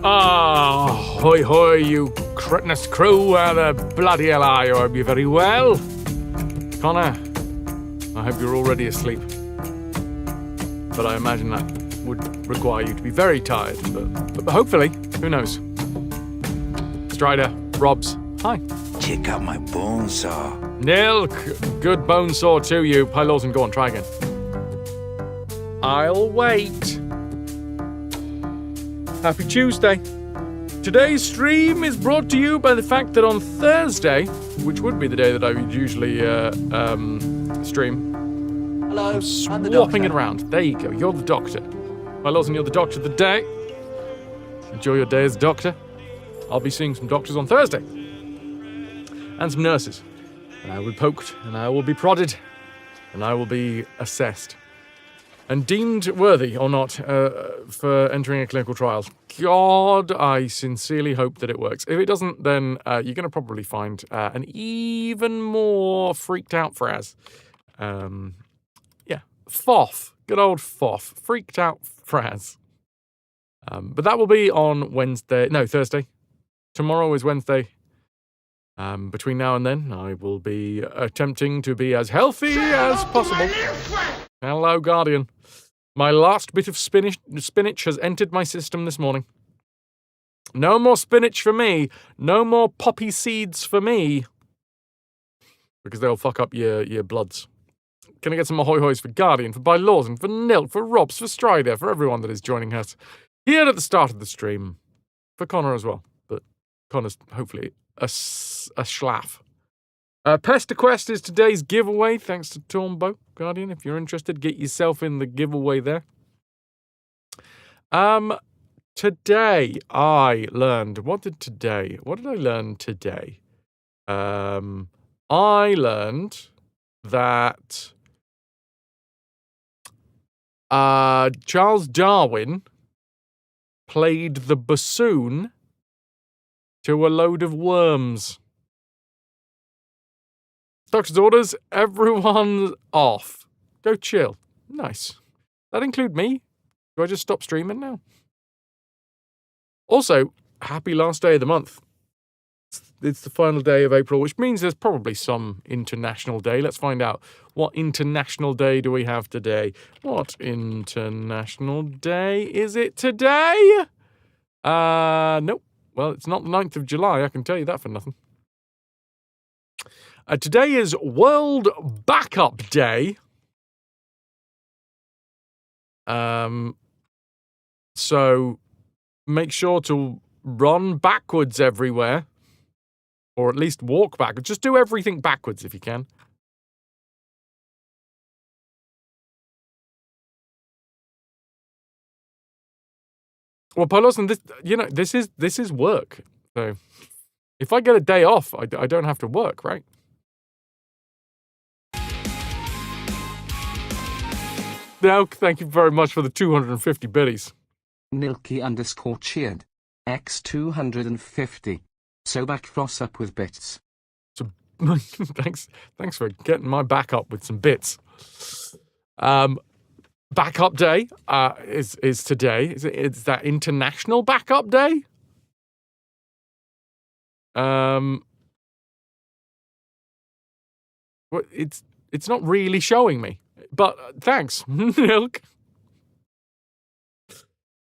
Ah, hoy hoy, you cretinous crew, the bloody hell are you? I hope you're very well. Connor, I hope you're already asleep. But I imagine that would require you to be very tired, but hopefully, who knows? Strider, Robs, hi. Check out my bone saw. Nilk, good bone saw to you. Pylorson, go on, try again. I'll wait. Happy Tuesday. Today's stream is brought to you by the fact that on Thursday, which would be the day that I would usually stream, Hello, I'm swapping it around. There you go, you're the doctor. My Lawson, you're the doctor of the day. Enjoy your day as a doctor. I'll be seeing some doctors on Thursday. And some nurses. And I will be poked, and I will be prodded, and I will be assessed. And deemed worthy or not for entering a clinical trial. God, I sincerely hope that it works. If it doesn't, then you're going to probably find an even more freaked out Fraz. Foff. Good old Foff. Freaked out Fraz. But that will be on Thursday. Tomorrow is Wednesday. Between now and then, I will be attempting to be as healthy as possible. Hello, Guardian. My last bit of spinach has entered my system this morning. No more spinach for me. No more poppy seeds for me. Because they'll fuck up your bloods. Can I get some ahoy hoys for Guardian, for By Lawson, for Nilt, for Robs, for Strider, for everyone that is joining us here at the start of the stream. For Connor as well. But Connor's hopefully a schlaff. Pester Quest is today's giveaway, thanks to Tornbow, Guardian. If you're interested, get yourself in the giveaway there. Today I learned... What did I learn today? I learned that Charles Darwin played the bassoon to a load of worms. Doctor's orders, everyone off. Go chill. Nice. That include me? Do I just stop streaming now? Also, happy last day of the month. It's the final day of April, which means there's probably some international day. Let's find out. What international day do we have today? What international day is it today? Nope. Well, it's not the 9th of July, I can tell you that for nothing. Today is World Backup Day. So make sure to run backwards everywhere. Or at least walk backwards. Just do everything backwards if you can. Well, Paulos, this is work. So if I get a day off, I don't have to work, right? Now, thank you very much for the 250 biddies. Nilky_cheered. X250. So back Fross up with bits. So, thanks for getting my back up with some bits. Backup day is today. Is that International Backup Day? Well, it's not really showing me. But thanks, Milk.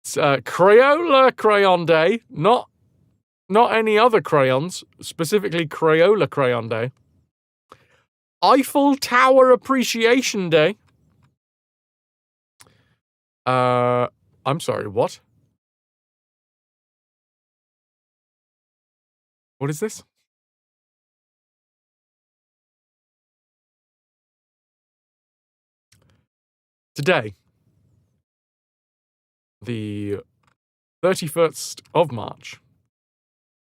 It's Crayola Crayon Day, not any other crayons, specifically Crayola Crayon Day. Eiffel Tower Appreciation Day. I'm sorry, what? What is this? Today, the 31st of March,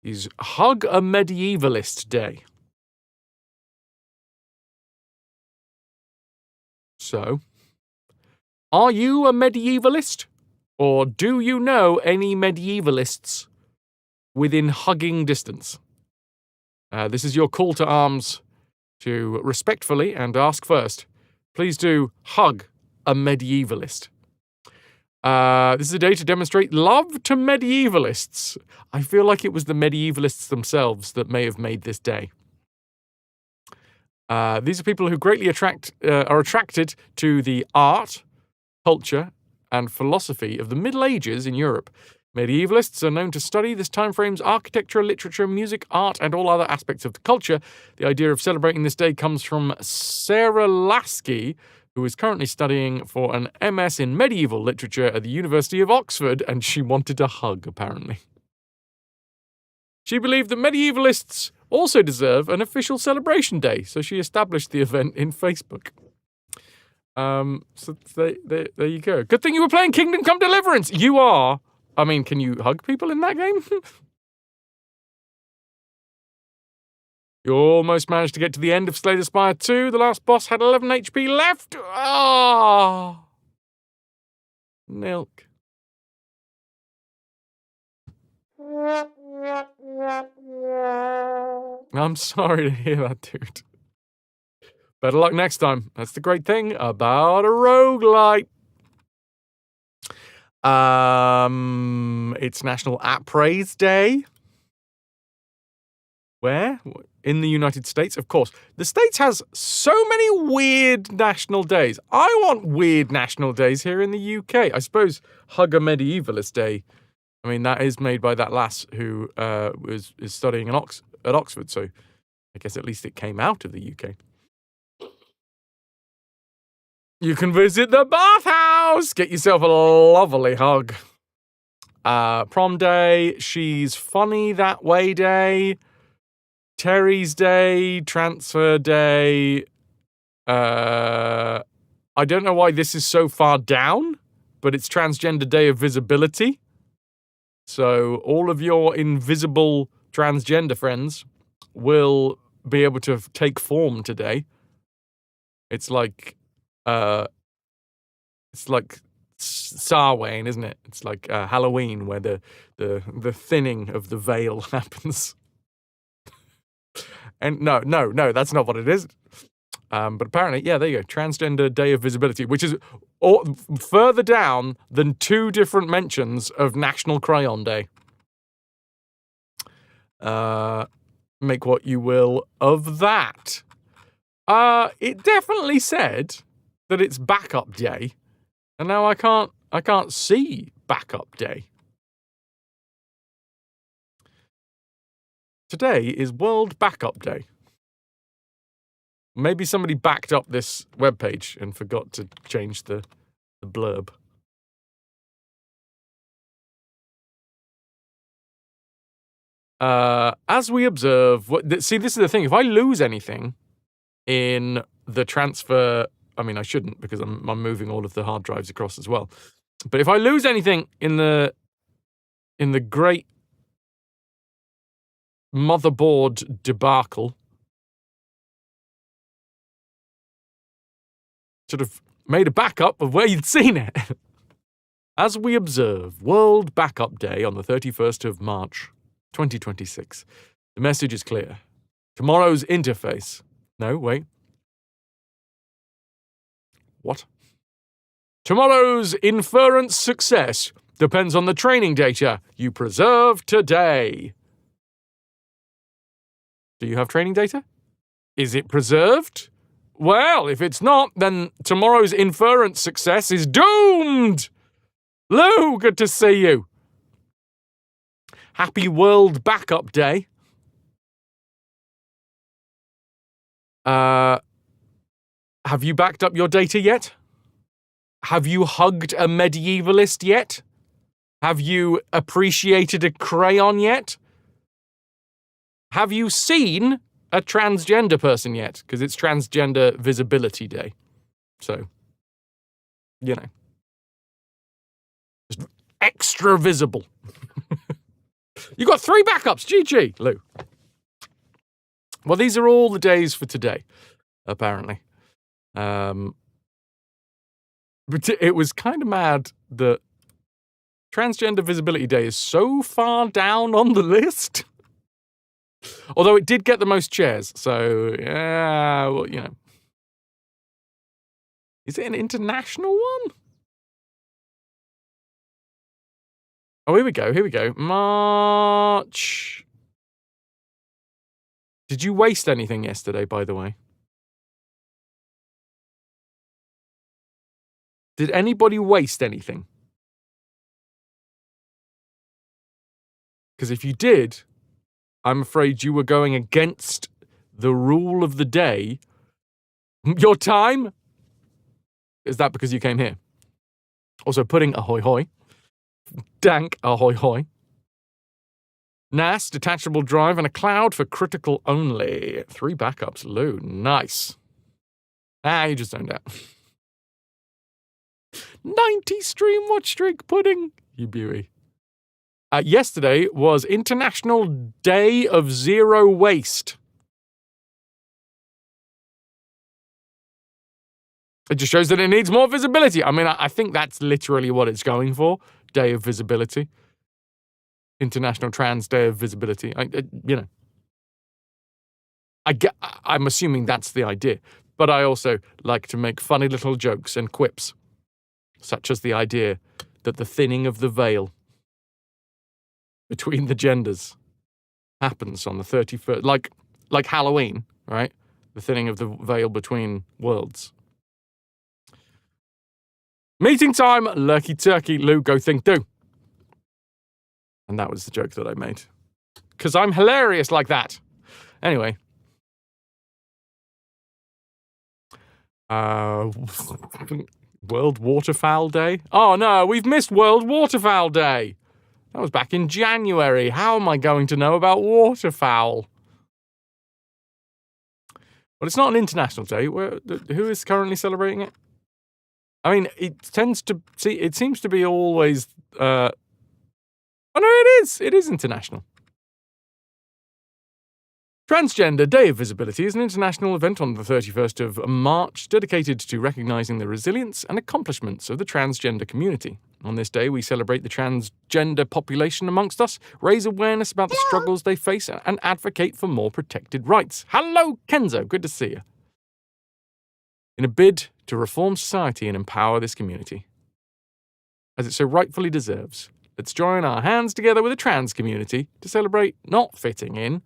is Hug a Medievalist Day. So, are you a medievalist? Or do you know any medievalists within hugging distance? This is your call to arms to respectfully and ask first. Please do hug a medievalist. This is a day to demonstrate love to medievalists. I feel like it was the medievalists themselves that may have made this day. These are people who greatly are attracted to the art, culture, and philosophy of the Middle Ages in Europe. Medievalists are known to study this time frame's architecture, literature, music, art, and all other aspects of the culture. The idea of celebrating this day comes from Sarah Lasky, who is currently studying for an MS in medieval literature at the University of Oxford, and she wanted a hug, apparently. She believed that medievalists also deserve an official celebration day, so she established the event in Facebook. So there you go. Good thing you were playing Kingdom Come Deliverance. You are. I mean, can you hug people in that game? You almost managed to get to the end of Slay the Spire 2. The last boss had 11 HP left. Ah, milk. I'm sorry to hear that, dude. Better luck next time. That's the great thing about a roguelite. It's National App Praise Day. Where? In the United States, of course. The States has so many weird national days. I want weird national days here in the UK. I suppose Hug a Medievalist Day. I mean, that is made by that lass who is studying at Oxford, so I guess at least it came out of the UK. You can visit the bathhouse. Get yourself a lovely hug. Prom day. She's funny that way day. Terry's day. Transfer day. I don't know why this is so far down, but it's Transgender Day of Visibility. So all of your invisible transgender friends will be able to take form today. It's like Samhain, isn't it? It's like Halloween, where the thinning of the veil happens. And no, that's not what it is. But apparently, yeah, there you go. Transgender Day of Visibility, which is further down than 2 different mentions of National Crayon Day. Make what you will of that. It definitely said that it's Backup Day, and now I can't see Backup Day. Today is World Backup Day. Maybe somebody backed up this webpage and forgot to change the blurb. As we observe, see, this is the thing. If I lose anything in the transfer, I mean, I shouldn't because I'm moving all of the hard drives across as well. But if I lose anything in the great motherboard debacle, should have made a backup of where you'd seen it. As we observe World Backup Day on the 31st of March, 2026, the message is clear. Tomorrow's interface. No, wait. What? Tomorrow's inference success depends on the training data you preserve today. Do you have training data? Is it preserved? Well, if it's not, then tomorrow's inference success is doomed! Lou, good to see you. Happy World Backup Day. Have you backed up your data yet? Have you hugged a medievalist yet? Have you appreciated a crayon yet? Have you seen a transgender person yet? Because it's Transgender Visibility Day. So, you know. Just extra visible. You got 3 backups. GG, Lou. Well, these are all the days for today, apparently. But it was kind of mad that Transgender Visibility Day is so far down on the list. Although it did get the most shares, so, yeah, well, you know. Is it an international one? Oh, here we go. Here we go. March. Did you waste anything yesterday, by the way? Did anybody waste anything? Because if you did, I'm afraid you were going against the rule of the day. Your time? Is that because you came here? Also, pudding ahoy hoy. Dank ahoy hoy. NAS, detachable drive, and a cloud for critical only. 3 backups. Lou, nice. You just zoned out. 90 stream watch streak pudding. You beauty. Yesterday was International Day of Zero Waste. It just shows that it needs more visibility. I mean, I think that's literally what it's going for. Day of Visibility. International Trans Day of Visibility. I'm assuming that's the idea. But I also like to make funny little jokes and quips, such as the idea that the thinning of the veil between the genders happens on the 31st, like Halloween, right? The thinning of the veil between worlds. Meeting time, lurky turkey, Lou, go think do. And that was the joke that I made. Because I'm hilarious like that. Anyway. World Waterfowl Day? Oh no, we've missed World Waterfowl Day. That was back in January. How am I going to know about waterfowl? Well, it's not an international day. Who is currently celebrating it? I mean, it seems to be always, oh no, it is international. Transgender Day of Visibility is an international event on the 31st of March dedicated to recognizing the resilience and accomplishments of the transgender community. On this day, we celebrate the transgender population amongst us, raise awareness about the struggles they face, and advocate for more protected rights. Hello, Kenzo. Good to see you. In a bid to reform society and empower this community, as it so rightfully deserves, let's join our hands together with the trans community to celebrate not fitting in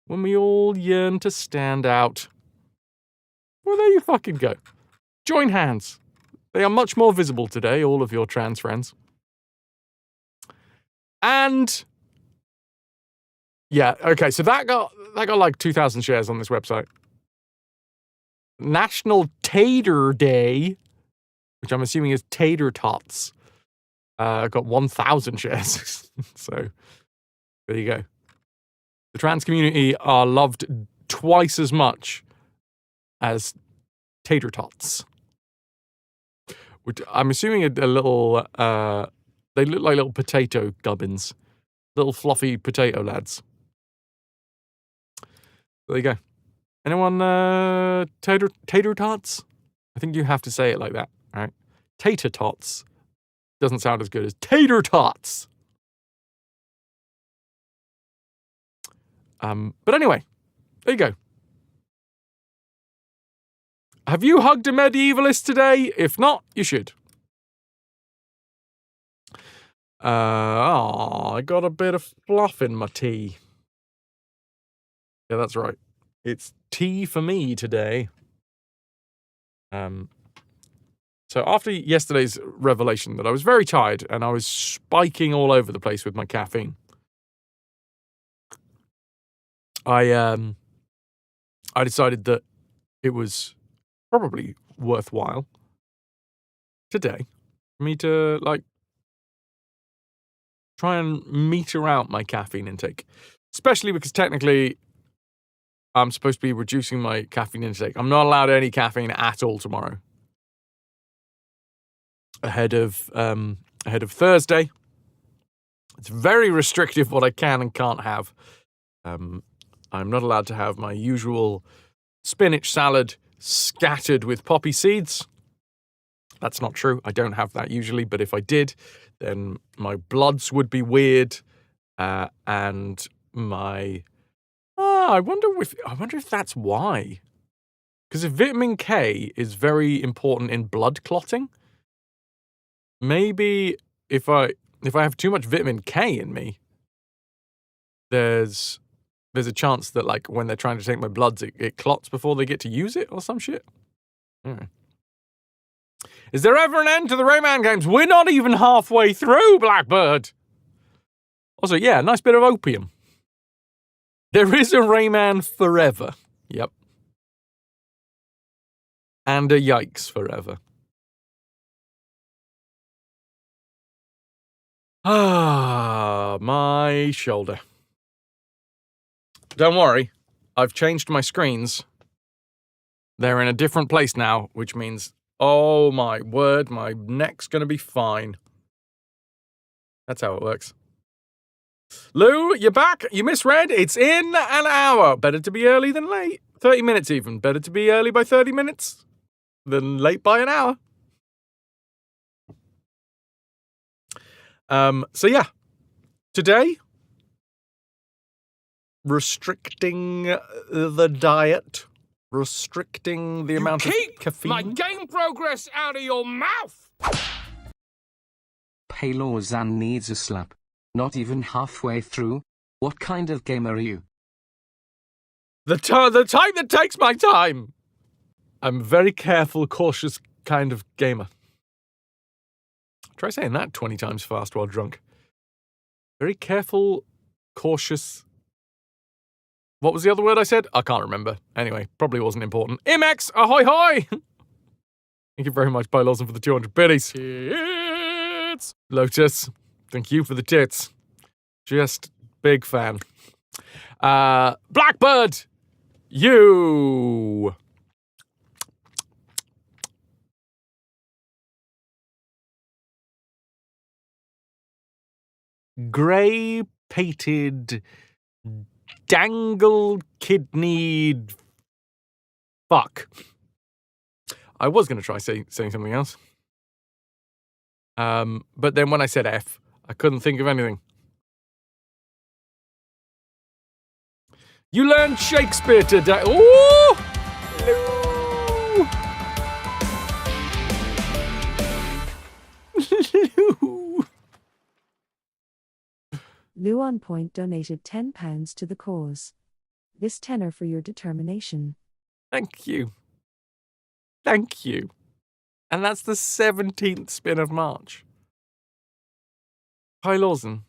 when we all yearn to stand out. Well, there you fucking go. Join hands. They are much more visible today, all of your trans friends. And yeah, okay, so that got like 2,000 shares on this website. National Tater Day, which I'm assuming is tater tots, got 1,000 shares. So there you go. The trans community are loved twice as much as tater tots. Which I'm assuming a little, they look like little potato gubbins. Little fluffy potato lads. There you go. Anyone, tater tots? I think you have to say it like that, right? Tater tots doesn't sound as good as tater tots. But anyway, there you go. Have you hugged a medievalist today? If not, you should. I got a bit of fluff in my tea. Yeah, that's right. It's tea for me today. So after yesterday's revelation that I was very tired and I was spiking all over the place with my caffeine, I decided that it was probably worthwhile today for me to try and meter out my caffeine intake, especially because technically I'm supposed to be reducing my caffeine intake. I'm not allowed any caffeine at all tomorrow. Ahead of Thursday. It's very restrictive what I can and can't have. I'm not allowed to have my usual spinach salad scattered with poppy seeds. That's not true. I don't have that usually, but if I did, then my bloods would be weird, and my I wonder if that's why. Because if vitamin K is very important in blood clotting, maybe if I if I have too much vitamin K in me, there's a chance that, like, when they're trying to take my bloods, it clots before they get to use it or some shit. Anyway. Is there ever an end to the Rayman games? We're not even halfway through, Blackbird. Also, yeah, nice bit of opium. There is a Rayman forever. Yep. And a yikes forever. Ah, my shoulder. Don't worry, I've changed my screens. They're in a different place now, which means, oh my word, my neck's gonna be fine. That's how it works. Lou, you're back. You misread. It's in an hour. Better to be early than late. 30 minutes even. Better to be early by 30 minutes than late by an hour. So yeah, today, restricting the diet, restricting the amount of caffeine. My game progress out of your mouth! Paylozan needs a slap. Not even halfway through? What kind of gamer are you? The time that takes my time. I'm a very careful, cautious kind of gamer. Try saying that 20 times fast while drunk. Very careful, cautious. What was the other word I said? I can't remember. Anyway, probably wasn't important. Imex, ahoy hoy! Thank you very much, Bylaws, for the 200 biddies. Tits! Lotus, thank you for the tits. Just big fan. Blackbird, you. Grey-pated, dangle-kidneyed fuck. I was going to try saying something else. But then when I said F, I couldn't think of anything. You learned Shakespeare today. Ooh! Lou! Lou on Point donated £10 to the cause. This tenner for your determination. Thank you. Thank you. And that's the 17th spin of March. Hi, Lawson.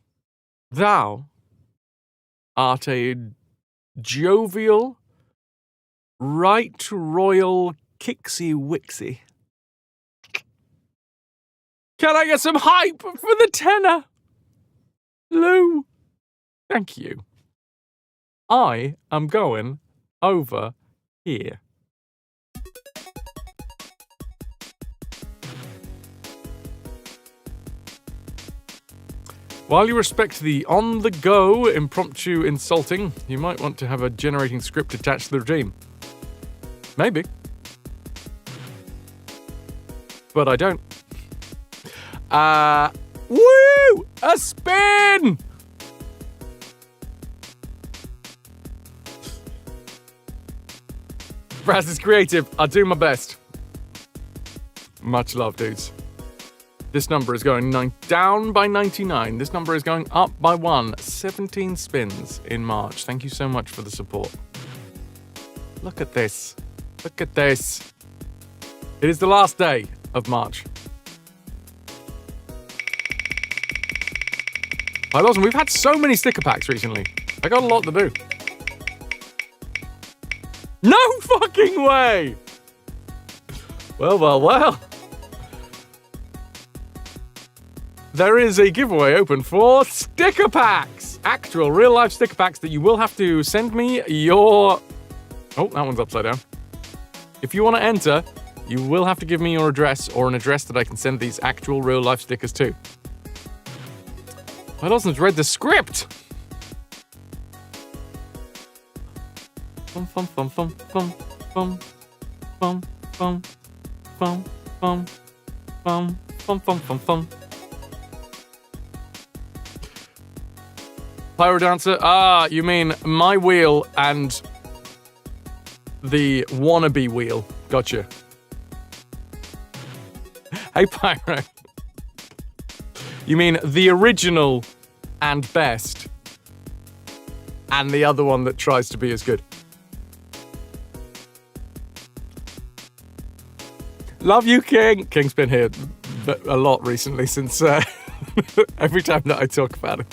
Thou art a jovial, right royal Kixie Wixie. Can I get some hype for the tenor? Lou, thank you. I am going over here. While you respect the on-the-go impromptu insulting, you might want to have a generating script attached to the dream. Maybe. But I don't. Woo! A spin! Braz is creative. I'll do my best. Much love, dudes. This number is going down by 99. This number is going up by 1. 17 spins in March. Thank you so much for the support. Look at this. Look at this. It is the last day of March. Hi, Lawson. We've had so many sticker packs recently. I got a lot to do. No fucking way! Well, well, well. There is a giveaway open for sticker packs. Actual real-life sticker packs that you will have to send me your... Oh, that one's upside down. If you want to enter, you will have to give me your address or an address that I can send these actual real-life stickers to. I Lawson's read the script. Bum bum bum bum bum bum bum bum bum bum bum bum bum bum. Pyro dancer? Ah, you mean my wheel and the wannabe wheel. Gotcha. Hey, Pyro. You mean the original and best, and the other one that tries to be as good. Love you, King. King's been here a lot recently since every time that I talk about him.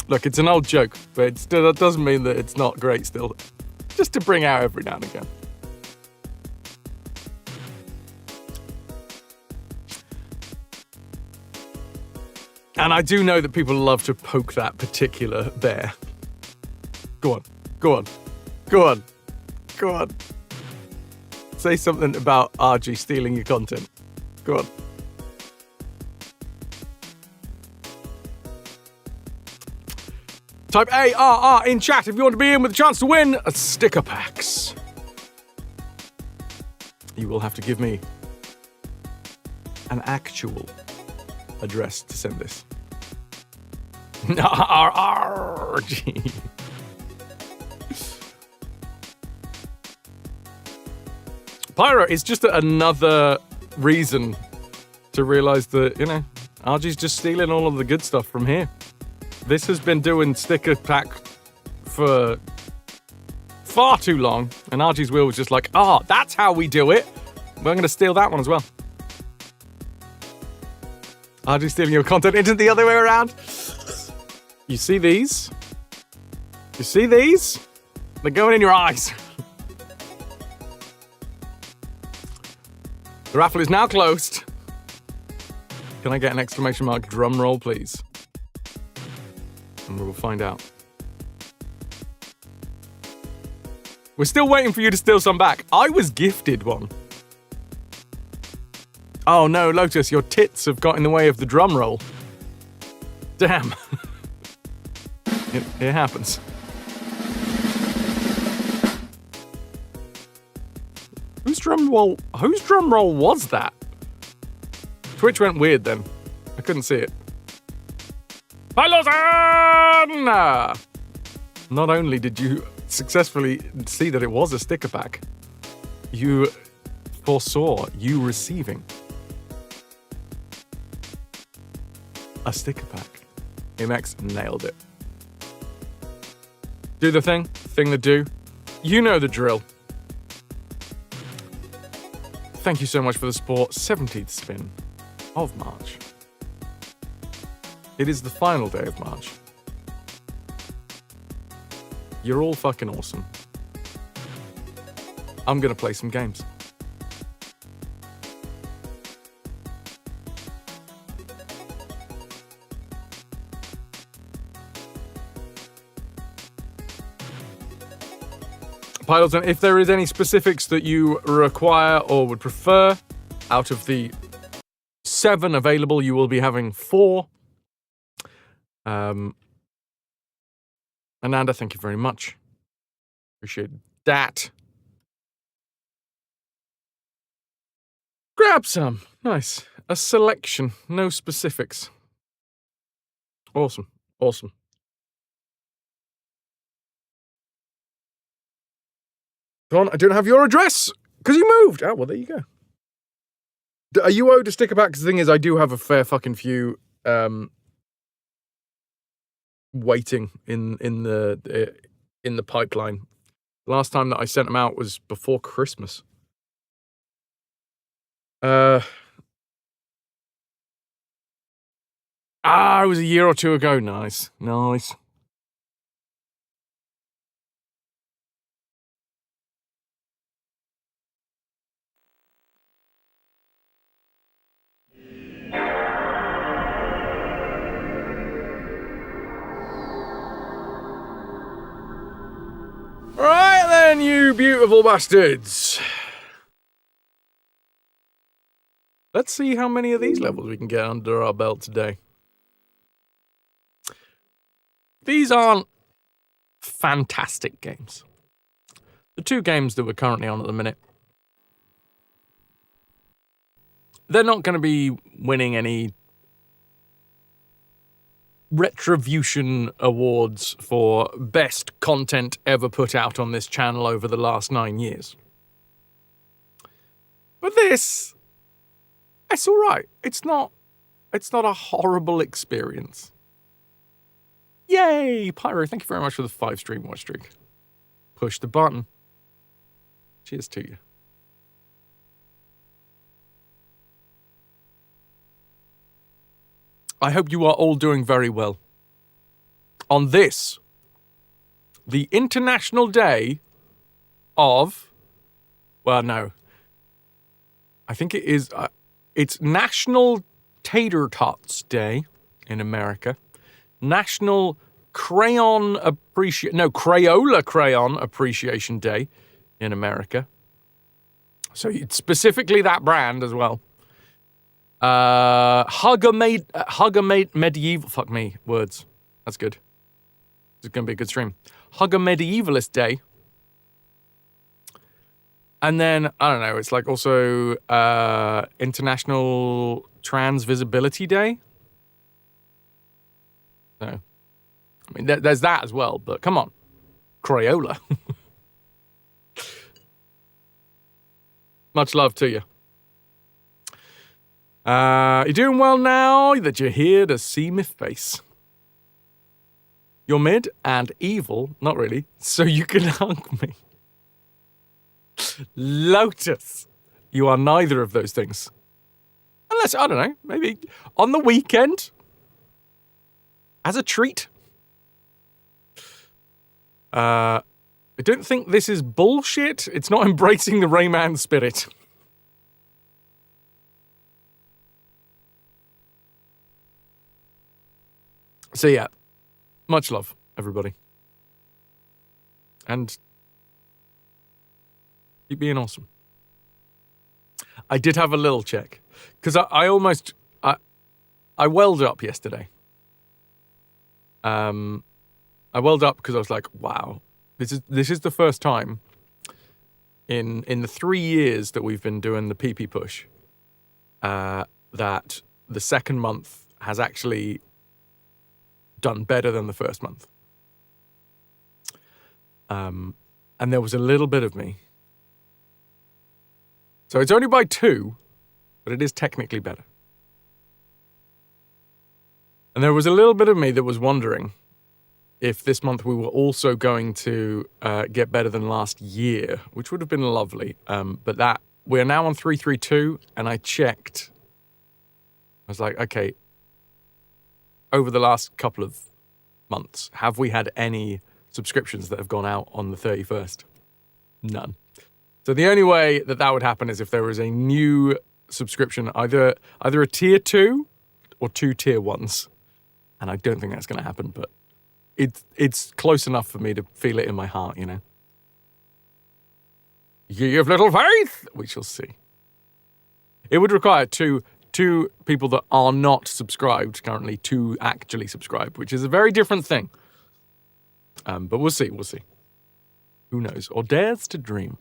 Look, it's an old joke, but that doesn't mean that it's not great still. Just to bring out every now and again. And I do know that people love to poke that particular bear. Go on, go on, go on, go on. Say something about RG stealing your content. Go on. Type ARR in chat if you want to be in with a chance to win a sticker packs. You will have to give me an actual address to send this. RRG. Pyro is just another reason to realise that, you know, RG's just stealing all of the good stuff from here. This has been doing sticker pack for far too long, and RG's Wheel was just like, that's how we do it. We're going to steal that one as well. RG stealing your content isn't the other way around. You see these? You see these? They're going in your eyes. The raffle is now closed. Can I get an exclamation mark drum roll, please? And we will find out. We're still waiting for you to steal some back. I was gifted one. Oh no, Lotus, your tits have got in the way of the drum roll. Damn. It happens. Whose drum roll was that? Twitch went weird then. I couldn't see it. Pilotan! Not only did you successfully see that it was a sticker pack, you foresaw you receiving a sticker pack. MX nailed it. Do the thing to do. You know the drill. Thank you so much for the support. 17th spin of March. It is the final day of March. You're all fucking awesome. I'm gonna play some games. Pilots, and if there is any specifics that you require or would prefer, out of the 7 available, you will be having 4. Ananda, thank you very much. Appreciate that. Grab some. Nice. A selection. No specifics. Awesome. Awesome. Go on, I don't have your address because you moved. Oh, well, there you go. Are you owed a sticker pack? Because the thing is, I do have a fair fucking few waiting in the pipeline. Last time that I sent them out was before Christmas. It was a year or two ago. Nice. Right then, you beautiful bastards. Let's see how many of these levels we can get under our belt today. These aren't fantastic games. The 2 games that we're currently on at the minute, they're not going to be winning any RetroVution awards for best content ever put out on this channel over the last 9 years. But this, it's all right. It's not a horrible experience. Yay! Pyro, thank you very much for the 5-stream watch streak. Push the button. Cheers to you. I hope you are all doing very well. On this, the International Day of... Well, no. I think it is... it's National Tater Tots Day in America. National Crayola Crayon Appreciation Day in America. So it's specifically that brand as well. Hugger Medieval... Fuck me, words. That's good. This is going to be a good stream. Hugger Medievalist Day. And then, I don't know, it's like also International Trans Visibility Day. So, I mean, there's that as well, but come on. Crayola. Much love to you. You're doing well now that you're here to see my face. You're mid and evil, not really, so you can hug me. Lotus, you are neither of those things. Unless, I don't know, maybe on the weekend, as a treat. I don't think this is bullshit. It's not embracing the Rayman spirit. So yeah, much love, everybody. And keep being awesome. I did have a little check, because I welled up yesterday. I welled up because I was like, wow, this is the first time in the 3 years that we've been doing the PP push that the second month has actually done better than the first month. And there was a little bit of me. So it's only by 2, but it is technically better. And there was a little bit of me that was wondering if this month we were also going to get better than last year, which would have been lovely. But that we're now on 332, and I checked. I was like, okay, over the last couple of months, have we had any subscriptions that have gone out on the 31st? None. So the only way that would happen is if there was a new subscription, either a tier 2 or 2 tier 1s. And I don't think that's going to happen, but it's close enough for me to feel it in my heart, you know. Ye of little faith, we shall see. It would require two people that are not subscribed currently to actually subscribe, which is a very different thing. But we'll see. Who knows? Or dares to dream.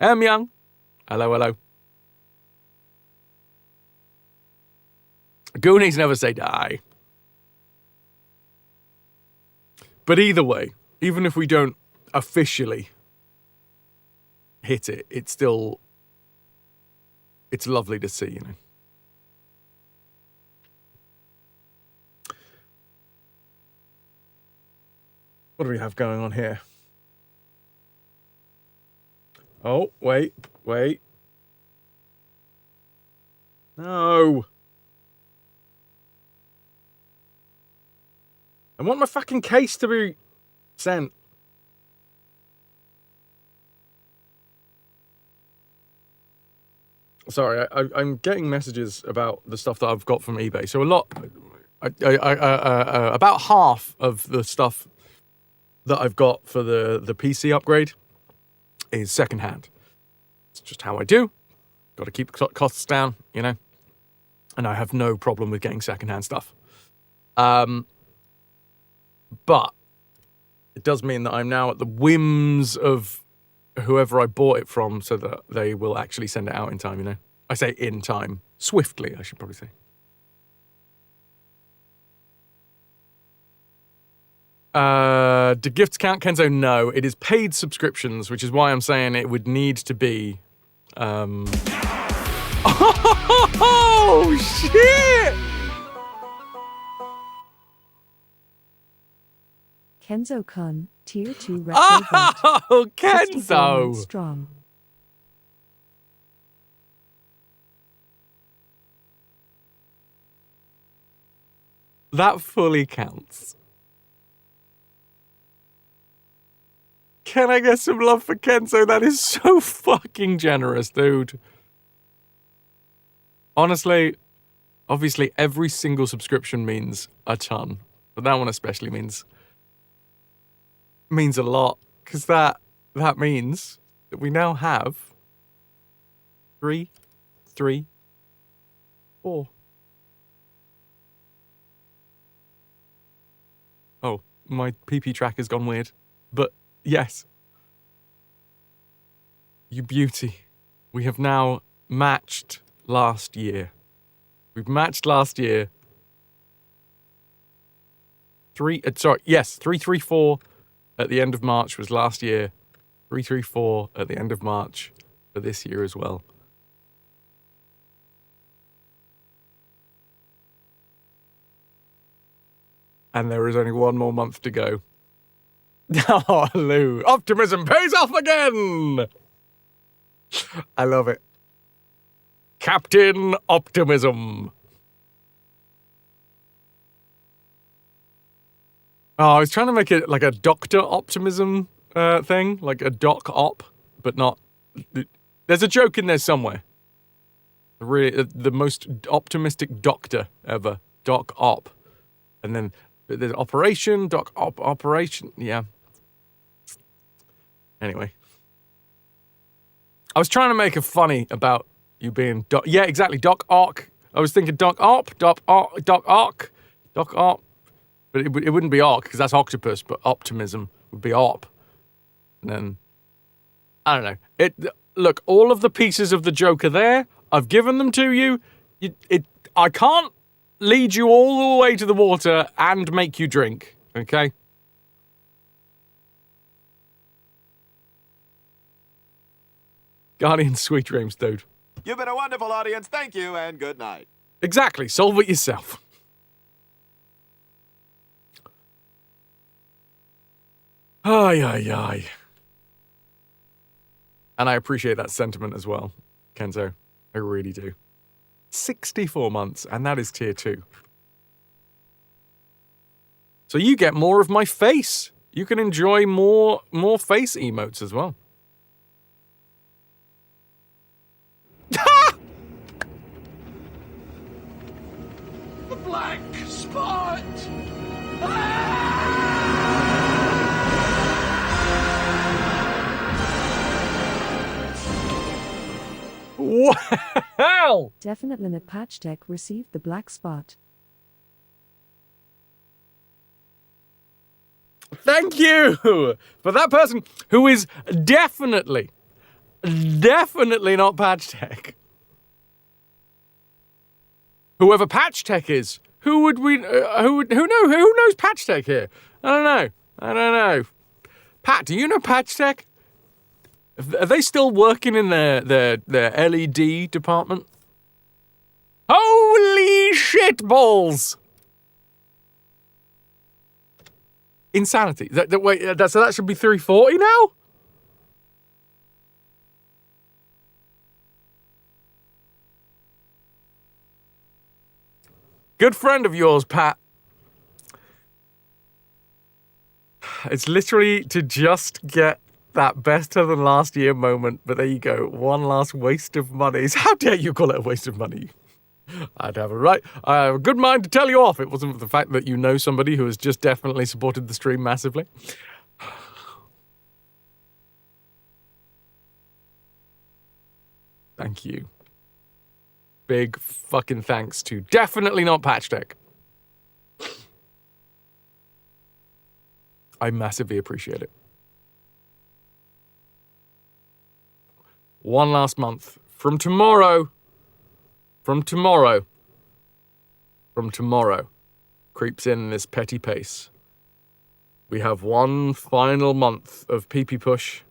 Young. Hello. Goonies never say die. But either way, even if we don't officially hit it, it's lovely to see, you know. What do we have going on here? Oh, wait. No. I want my fucking case to be sent. Sorry, I'm getting messages about the stuff that I've got from eBay. So about half of the stuff that I've got for the PC upgrade is secondhand. It's just how I do. Got to keep costs down, you know. And I have no problem with getting secondhand stuff. But it does mean that I'm now at the whims of whoever I bought it from, so that they will actually send it out in time, you know. I say in time. Swiftly, I should probably say. Do gifts count, Kenzo? No, it is paid subscriptions, which is why I'm saying it would need to be... Oh, shit! Kenzo-kun, Tier 2 RetroVution. Oh, 64 months Kenzo! strong. That fully counts. Can I get some love for Kenzo? That is so fucking generous, dude. Honestly, obviously, every single subscription means a ton. But that one especially means a lot. Because that means that we now have 3, 4. Oh, my PP track has gone weird. But yes. You beauty. We have now matched last year. We've matched last year. 334 at the end of March was last year. 334 at the end of March for this year as well. And there is only one more month to go. Oh, Lou. Optimism pays off again! I love it. Captain Optimism. Oh, I was trying to make it like a Dr. Optimism thing, like a Doc Op, but not... There's a joke in there somewhere. Really, the most optimistic doctor ever. Doc Op. And then there's Operation, Doc Op, Operation, yeah. Anyway. I was trying to make a funny about you being Doc... Yeah, exactly, Doc Ock. I was thinking Doc Op, Doc Ock, Doc Ock, Doc Op. But it wouldn't be Ock, because that's octopus, but optimism would be Op. And then... I don't know. Look, all of the pieces of the joke are there. I've given them to you. I can't lead you all the way to the water and make you drink, okay? Guardian, sweet dreams, dude. You've been a wonderful audience. Thank you, and good night. Exactly. Solve it yourself. Ay, ay, ay. And I appreciate that sentiment as well, Kenzo. I really do. 64 months, and that is tier 2. So you get more of my face. You can enjoy more face emotes as well. The black spot! Wow! Definite Limit Patch Tech received the black spot. Thank you for that person who is definitely not Patch Tech. Whoever Patch Tech is, who knows Patch Tech here? I don't know. Pat, do you know Patch Tech? Are they still working in their LED department? Holy shit balls! Insanity. Wait, so that should be 340 now? Good friend of yours, Pat. It's literally to just get that better than last year moment, but there you go. One last waste of money. How dare you call it a waste of money? I have a good mind to tell you off. It wasn't for the fact that you know somebody who has just definitely supported the stream massively. Thank you. Big fucking thanks to definitely not Patch Tech. I massively appreciate it. One last month. From tomorrow, creeps in this petty pace. We have one final month of PP push.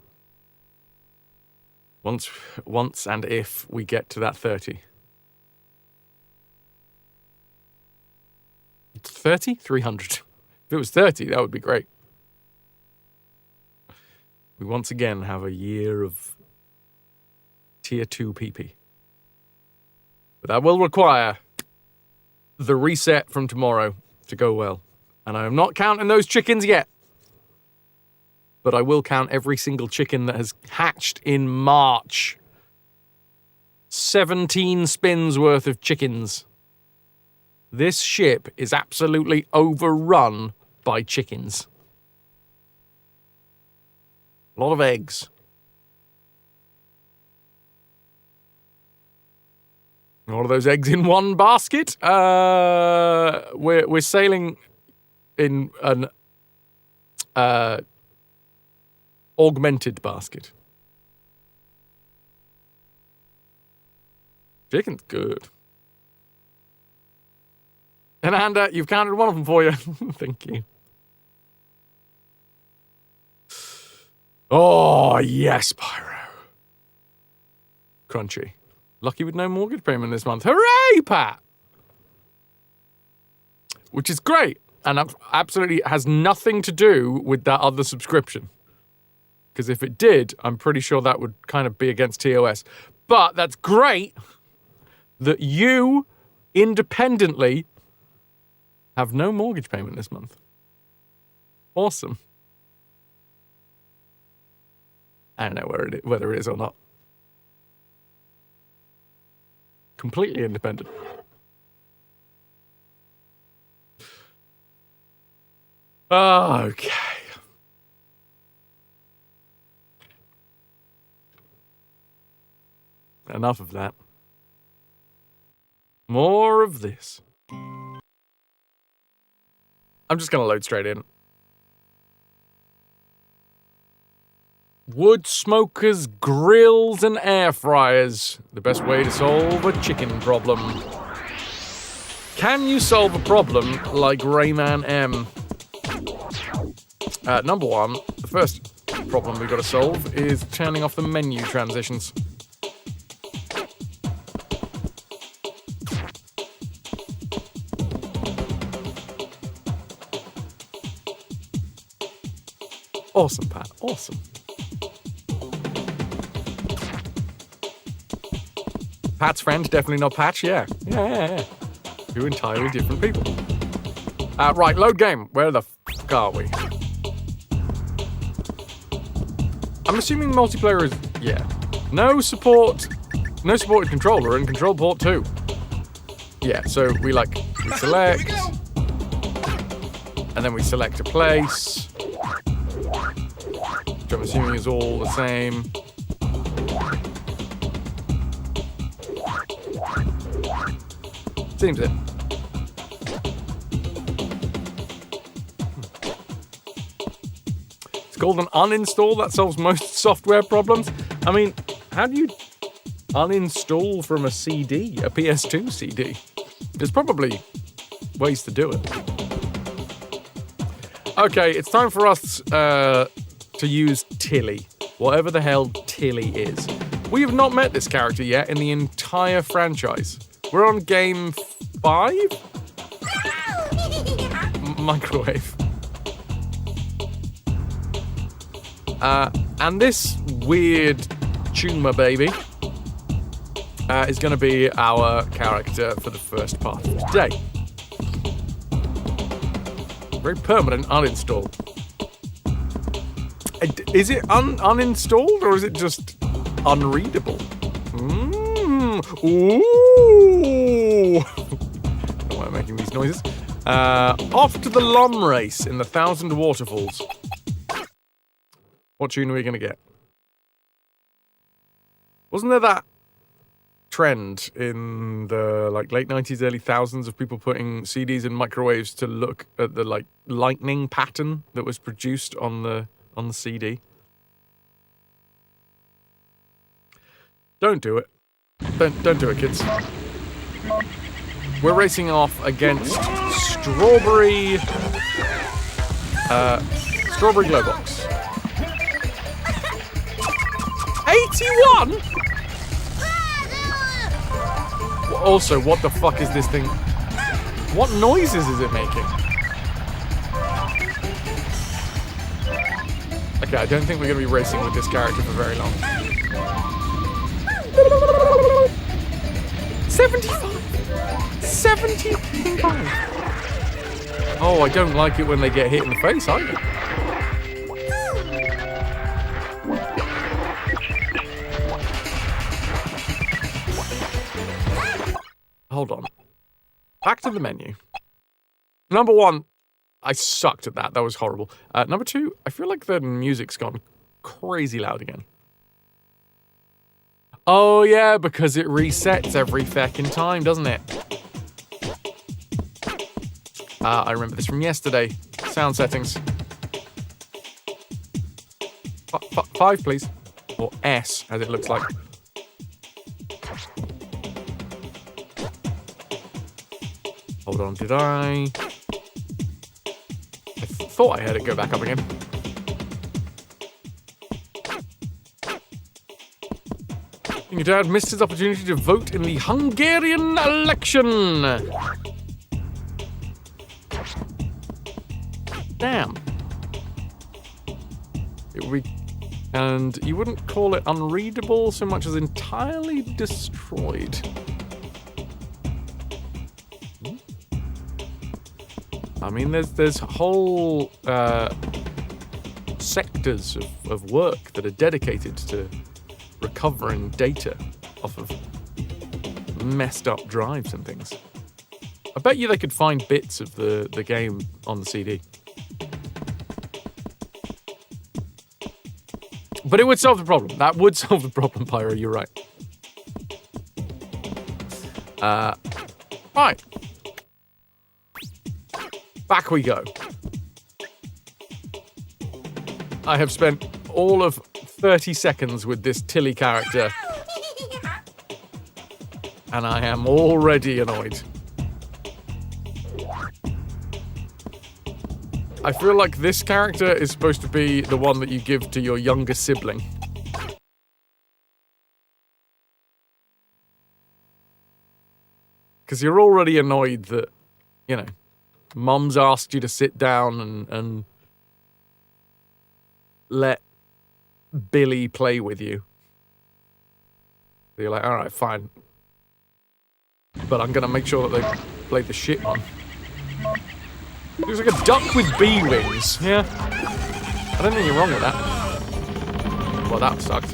Once and if we get to that 30. 30? 300. If it was 30, that would be great. we once again have a year of tier 2 PP. But that will require the reset from tomorrow to go well. And I am not counting those chickens yet. But I will count every single chicken that has hatched in March. 17 spins worth of chickens. This ship is absolutely overrun by chickens. A lot of eggs. All of those eggs in one basket. We're sailing in an augmented basket. Chicken's good. And Anda, you've counted one of them for you. Thank you. Oh, yes, Pyro. Crunchy. Lucky with no mortgage payment this month. Hooray, Pat! Which is great. And absolutely has nothing to do with that other subscription. Because if it did, I'm pretty sure that would kind of be against TOS. But that's great that you independently have no mortgage payment this month. Awesome. I don't know whether it is or not. Completely independent. Okay. Enough of that. More of this. I'm just going to load straight in. Wood smokers, grills, and air fryers. The best way to solve a chicken problem. Can you solve a problem like RAYMAN M? Number one, the first problem we've got to solve is turning off the menu transitions. Awesome, Pat. Awesome. Pat's friend, definitely not Patch. Yeah. Two entirely different people. Right, load game. Where the fuck are we? I'm assuming multiplayer is... Yeah. No support... No supported controller and control port 2. Yeah, so we select... And then we select a place... Which I'm assuming is all the same. Seems it. It's called an uninstall. That solves most software problems. I mean, how do you uninstall from a CD, a PS2 CD? There's probably ways to do it. Okay, it's time for us to use Tilly. Whatever the hell Tilly is. We have not met this character yet in the entire franchise. We're on game 5? Microwave. And this weird Chuma baby is going to be our character for the first part of today. Very permanent uninstall. Is it uninstalled or is it just unreadable? Ooh. I don't know why I'm making these noises. Off to the Lom race in the 1,000 waterfalls. What tune are we going to get? Wasn't there that trend in the late 90s, early 2000s of people putting CDs in microwaves to look at the lightning pattern that was produced on the CD? Don't do it. Don't do it, kids. We're racing off against Strawberry Glowbox. 81? Also, what the fuck is this thing? What noises is it making? Okay, I don't think we're going to be racing with this character for very long. 75! 75! Oh, I don't like it when they get hit in the face either. Hold on. Back to the menu. Number 1, I sucked at that. That was horrible. Number 2, I feel like the music's gone crazy loud again. Oh yeah, because it resets every feckin' time, doesn't it? I remember this from yesterday. Sound settings. 5, please. Or S, as it looks like. Hold on, did I thought I heard it go back up again. Your dad missed his opportunity to vote in the Hungarian election. Damn. It would be, and you wouldn't call it unreadable so much as entirely destroyed. I mean, there's whole sectors of work that are dedicated to recovering data off of messed up drives and things. I bet you they could find bits of the game on the CD. But it would solve the problem. That would solve the problem, Pyro, you're right. Right. Back we go. I have spent all of 30 seconds with this Tilly character, and I am already annoyed. I feel like this character is supposed to be the one that you give to your younger sibling. Because you're already annoyed that, you know, Mum's asked you to sit down and let Billy play with you. So you're like, alright, fine. But I'm gonna make sure that they play the shit one. Looks like a duck with bee wings. Yeah. I don't think you're wrong with that. Well, that sucked.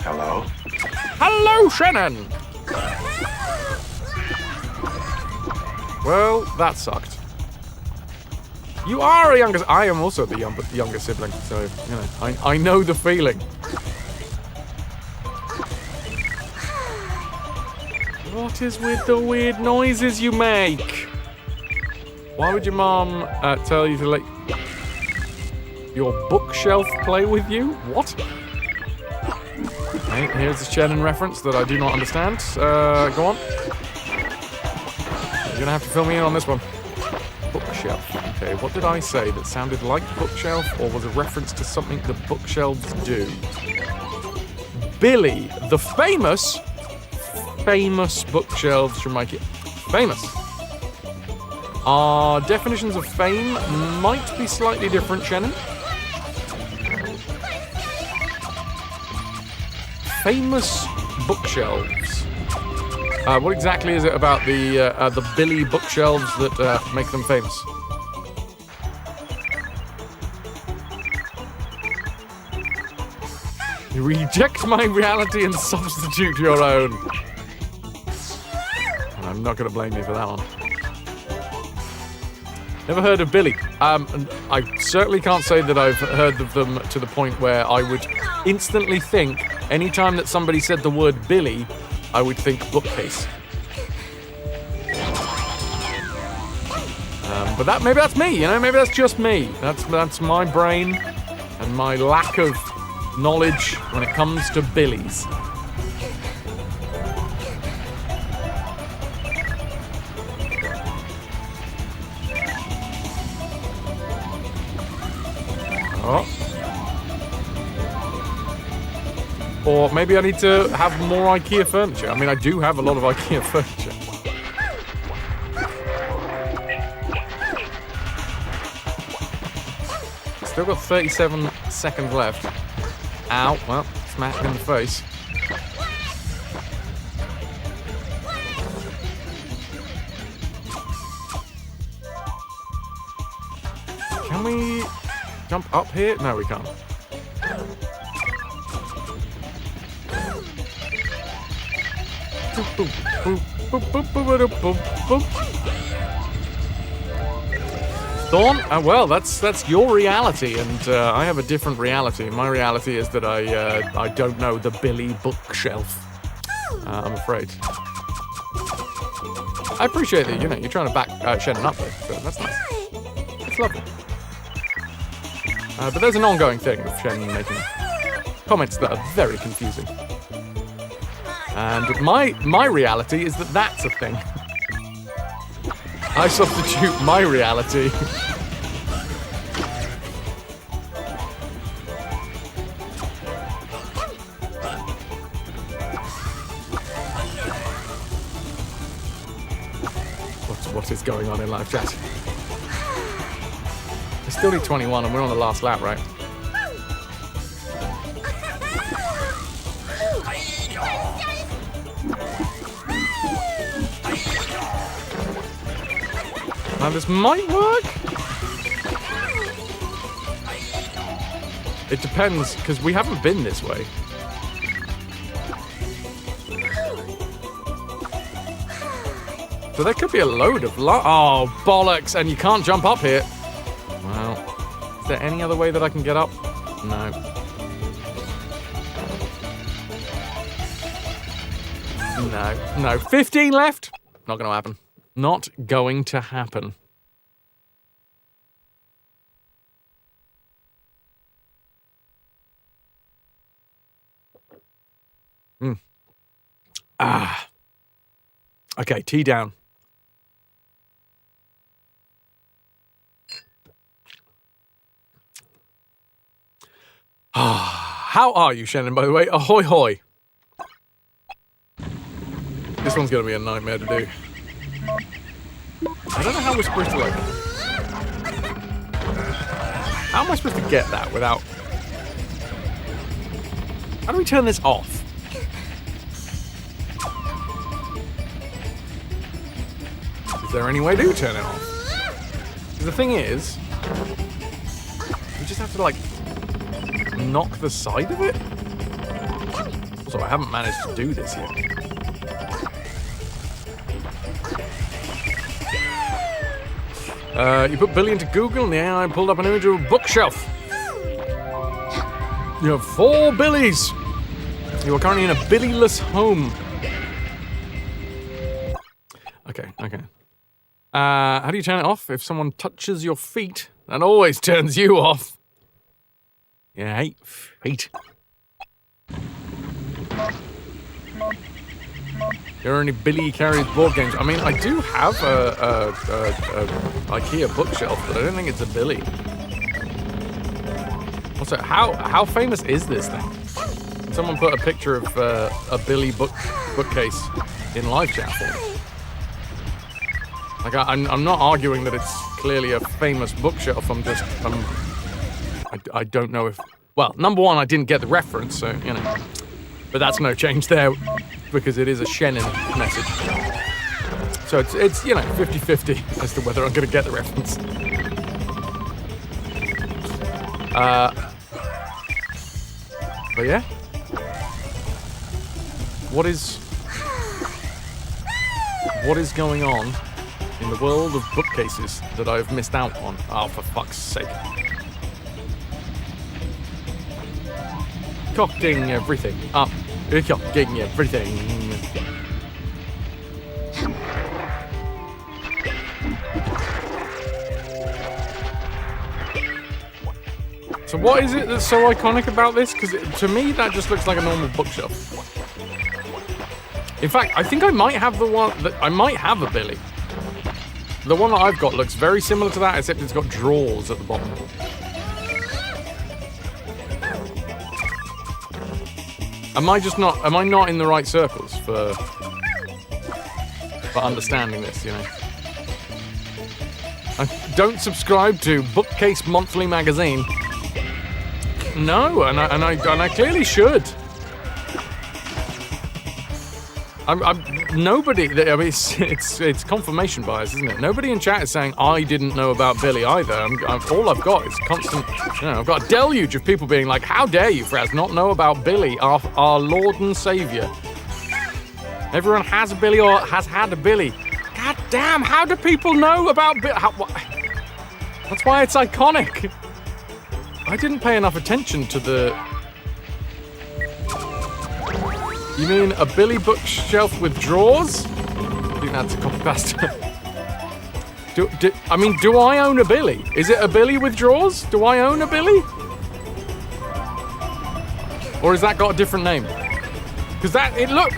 Hello? Hello, Shannon! Well, that sucked. You are a younger... I am also the younger sibling, so, you know, I know the feeling. What is with the weird noises you make? Why would your mom tell you to let your bookshelf play with you? What? Okay, here's a Shannon reference that I do not understand. Go on. You're gonna have to fill me in on this one. Bookshelf. Okay, what did I say that sounded like bookshelf, or was a reference to something the bookshelves do? Billy, the famous bookshelves from my kid. Famous. Our definitions of fame might be slightly different, Shannon. Famous bookshelves. What exactly is it about the Billy bookshelves that make them famous? You reject my reality and substitute your own. And I'm not going to blame you for that one. Never heard of Billy. And I certainly can't say that I've heard of them to the point where I would instantly think, anytime that somebody said the word Billy, I would think bookcase. But maybe that's me, you know, maybe that's just me. That's my brain and my lack of knowledge when it comes to Billies. Oh. Or maybe I need to have more IKEA furniture. I mean, I do have a lot of IKEA furniture. Still got 37 seconds left. Ow. Well, smacked in the face. Can we jump up here? No, we can't. Thorn? Well, that's your reality, and I have a different reality. My reality is that I don't know the Billy bookshelf. I'm afraid. I appreciate that, you're trying to back Shannon up there, so that's nice. It's lovely. But there's an ongoing thing of Shannon making comments that are very confusing. And my reality is that that's a thing. I substitute my reality. What is going on in live chat? We still need 21 and we're on the last lap, right? Now this might work. It depends, because we haven't been this way. So there could be a load of oh, bollocks, and you can't jump up here. Well, is there any other way that I can get up? No. No. 15 left? Not going to happen. Not going to happen. Okay, tea down. How are you, Shannon, by the way? Ahoy hoy. This one's going to be a nightmare to do. I don't know how we're supposed to, how am I supposed to get that without... How do we turn this off? Is there any way to turn it off? Because the thing is... We just have to, knock the side of it? Also, I haven't managed to do this yet. You put Billy into Google and the AI pulled up an image of a bookshelf. You have 4 Billies. You are currently in a Billyless home. Okay. How do you turn it off? If someone touches your feet, that always turns you off. Yeah, I hate feet. There are any Billy carries board games. I mean, I do have a IKEA bookshelf, but I don't think it's a Billy. Also, how famous is this thing? Someone put a picture of a Billy bookcase in live chat for me. I'm not arguing that it's clearly a famous bookshelf. I don't know if... Well, number one, I didn't get the reference, so, But that's no change there, because it is a Shannon message. So it's 50-50 as to whether I'm going to get the reference. But yeah. What is going on in the world of bookcases that I've missed out on? Oh, for fuck's sake. Cocking everything up. Cocking everything. So what is it that's so iconic about this? Because to me, that just looks like a normal bookshelf. In fact, I think I might have the one that I might have a Billy. The one that I've got looks very similar to that, except it's got drawers at the bottom. Am I not in the right circles for understanding this, I don't subscribe to Bookcase Monthly magazine. know, and I clearly should. Nobody. I mean, it's confirmation bias, isn't it? Nobody in chat is saying I didn't know about Billy either. All I've got is constant. I've got a deluge of people being like, "How dare you, Fraz, not know about Billy, our Lord and Savior? Everyone has a Billy or has had a Billy. God damn! How do people know about Billy? That's why it's iconic. I didn't pay enough attention to the. You mean a Billy bookshelf with drawers? I think that's a copy pasta. Do I own a Billy? Is it a Billy with drawers? Do I own a Billy? Or has that got a different name? Because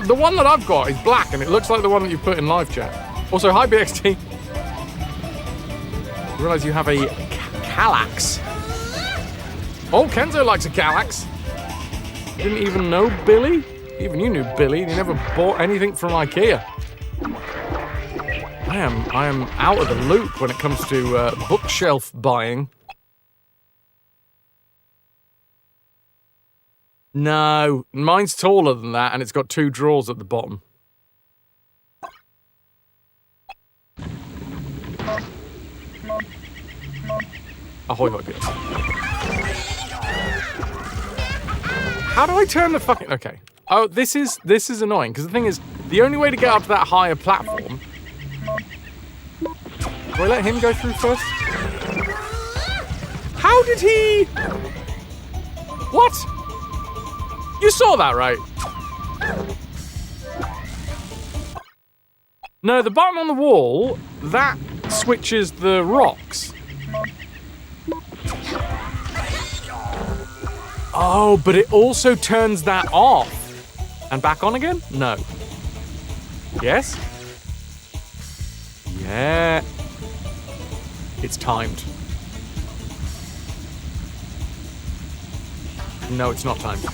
the one that I've got is black and it looks like the one that you put in live chat. Also, hi BXT. I realize you have a Kallax. Oh, Kenzo likes a Kallax. Didn't even know Billy? Even you knew Billy, and you never bought anything from IKEA. I am out of the loop when it comes to bookshelf buying. No, mine's taller than that, and it's got 2 drawers at the bottom. Ahoy, hoy, bitch. How do I turn the fucking... Okay. Oh, this is annoying, because the thing is, the only way to get up to that higher platform... Do I let him go through first? How did he... What? You saw that, right? No, the button on the wall, that switches the rocks. Oh, but it also turns that off. And back on again? No. Yes? Yeah. It's timed. No, it's not timed.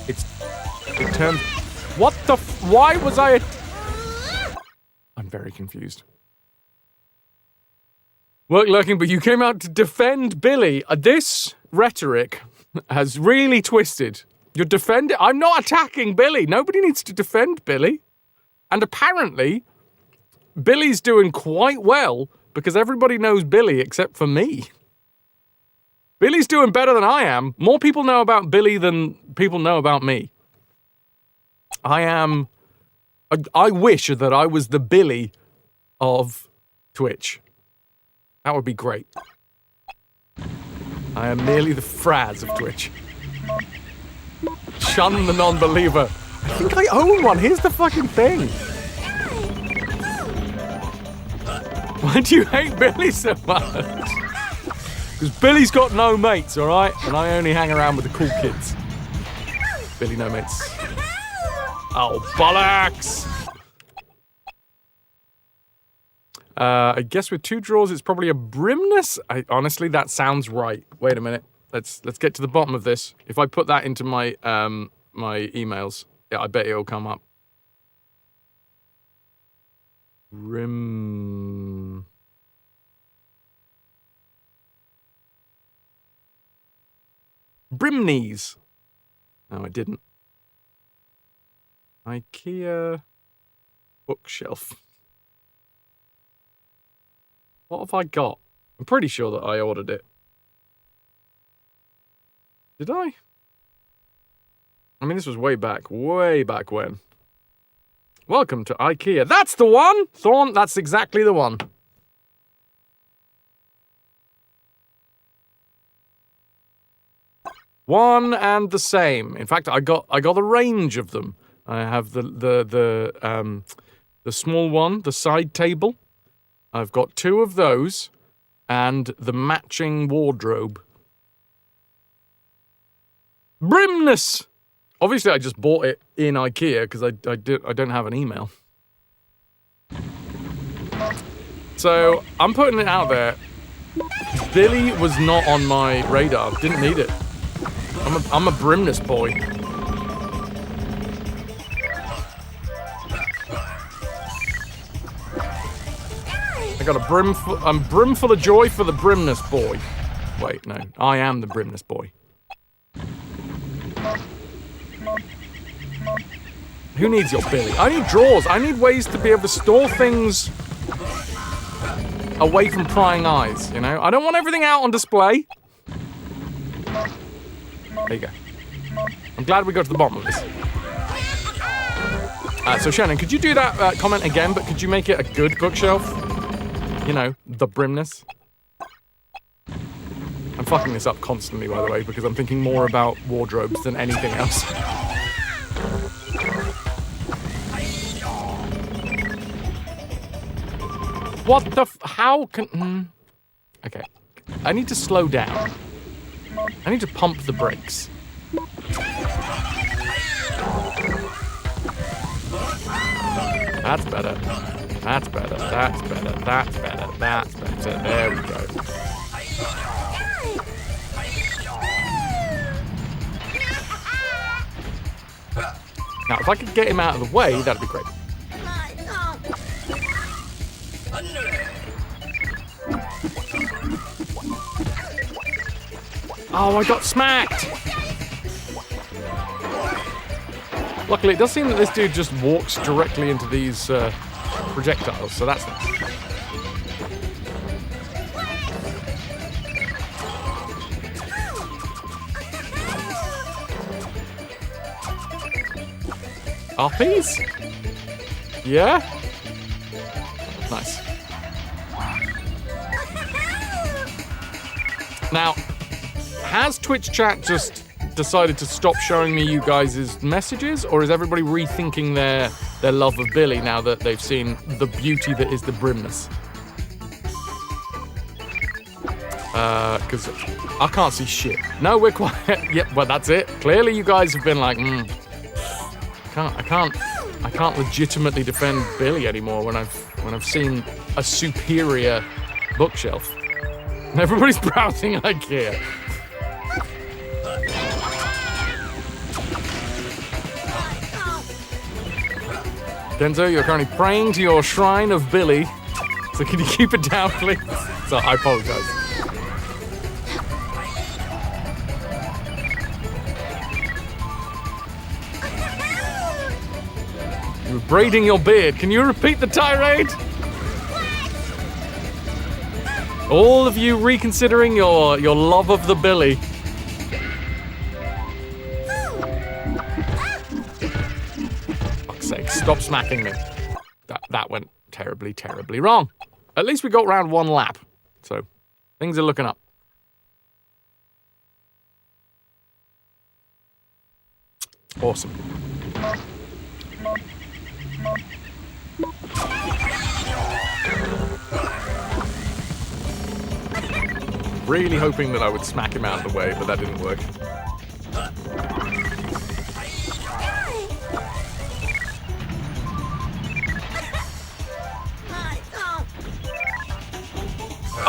It turned... What the why was I... I'm very confused. Work lurking, but you came out to defend Billy. This rhetoric has really twisted. You're defending... I'm not attacking Billy. Nobody needs to defend Billy. And apparently, Billy's doing quite well because everybody knows Billy except for me. Billy's doing better than I am. More people know about Billy than people know about me. I wish that I was the Billy of Twitch. That would be great. I am merely the Fraz of Twitch. Shun the non-believer. I think I own one. Here's the fucking thing. Why do you hate Billy so much? Because Billy's got no mates, alright? And I only hang around with the cool kids. Billy, no mates. Oh, bollocks! I guess with 2 drawers, it's probably a brimness. Honestly, that sounds right. Wait a minute. Let's get to the bottom of this. If I put that into my my emails, yeah, I bet it'll come up. Brimneys. No, I didn't. IKEA bookshelf. What have I got? I'm pretty sure that I ordered it. Did I? I mean, this was way back when. Welcome to IKEA. That's the one! Thorn, that's exactly the one. One and the same. In fact, I got a range of them. I have the small one, the side table. I've got 2 of those, and the matching wardrobe. Brimness! Obviously, I just bought it in IKEA because I don't have an email. So I'm putting it out there. Billy was not on my radar. Didn't need it. I'm a brimness boy. I got a I'm brimful of joy for the brimness boy. Wait, no. I am the brimless boy. Who needs your Billy? I need drawers. I need ways to be able to store things away from prying eyes, you know? I don't want everything out on display. There you go. I'm glad we got to the bottom of this. So Shannon, could you do that comment again, but could you make it a good bookshelf? You know, the brimness. I'm fucking this up constantly, by the way, because I'm thinking more about wardrobes than anything else. What the how can... Okay. I need to slow down. I need to pump the brakes. That's better. That's better. That's better. That's better. That's better. There we go. Now, if I could get him out of the way, that'd be great. Oh, I got smacked! Luckily, it does seem that this dude just walks directly into these projectiles, so that's nice. RPs? Yeah? Nice. Now, has Twitch chat just decided to stop showing me you guys' messages, or is everybody rethinking their love of Billy now that they've seen the beauty that is the brimness? Because I can't see shit. No, we're quiet. Yep, well, that's it. Clearly you guys have been like, I can't legitimately defend Billy anymore when I've seen a superior bookshelf. And everybody's browsing IKEA. Denzo, you're currently praying to your shrine of Billy. So can you keep it down, please? So I apologize. You're braiding your beard. Can you repeat the tirade? All of you reconsidering your love of the Billy. Fuck's sake, stop smacking me. That went terribly, terribly wrong. At least we got round one lap. So, things are looking up. Awesome. Really hoping that I would smack him out of the way, but that didn't work.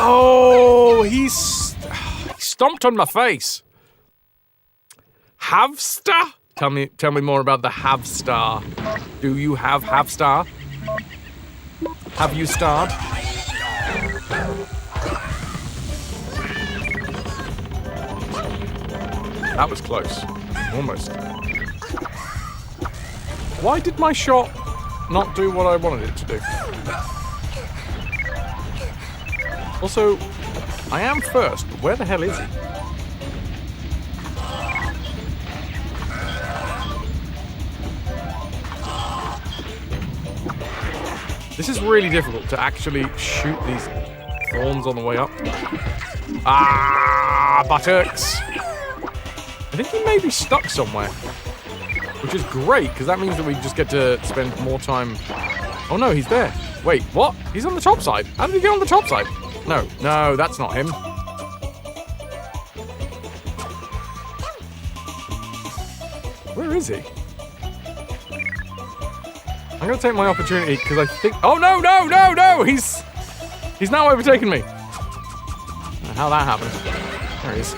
Oh, he stomped on my face. Havstar? Tell me more about the Havstar. Do you have Havstar? Have you starred? That was close. Almost. Why did my shot not do what I wanted it to do? Also, I am first, but where the hell is he? This is really difficult to actually shoot these thorns on the way up. Ah, buttocks! I think he may be stuck somewhere, which is great, because that means that we just get to spend more time... Oh no, he's there. Wait, what? He's on the top side. How did he get on the top side? No, that's not him. Where is he? I'm going to take my opportunity, because I think... Oh, no! He's now overtaken me. How that happened. There he is.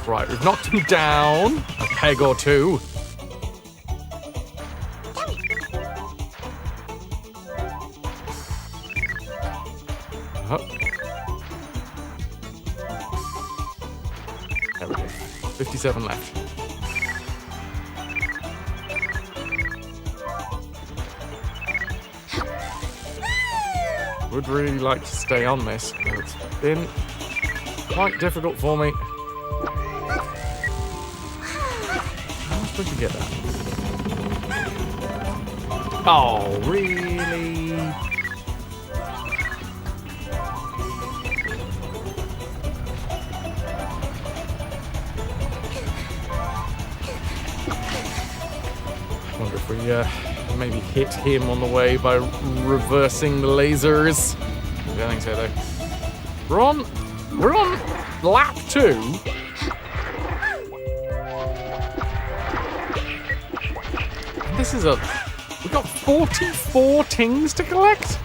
Right, we've knocked him down a peg or two. There we go. 57 left. Would really like to stay on this. It's been quite difficult for me. How am I supposed to get that? Oh, really? I wonder if we maybe hit him on the way by reversing the lasers. I don't think so though. We're on lap 2. This is we got 44 tings to collect.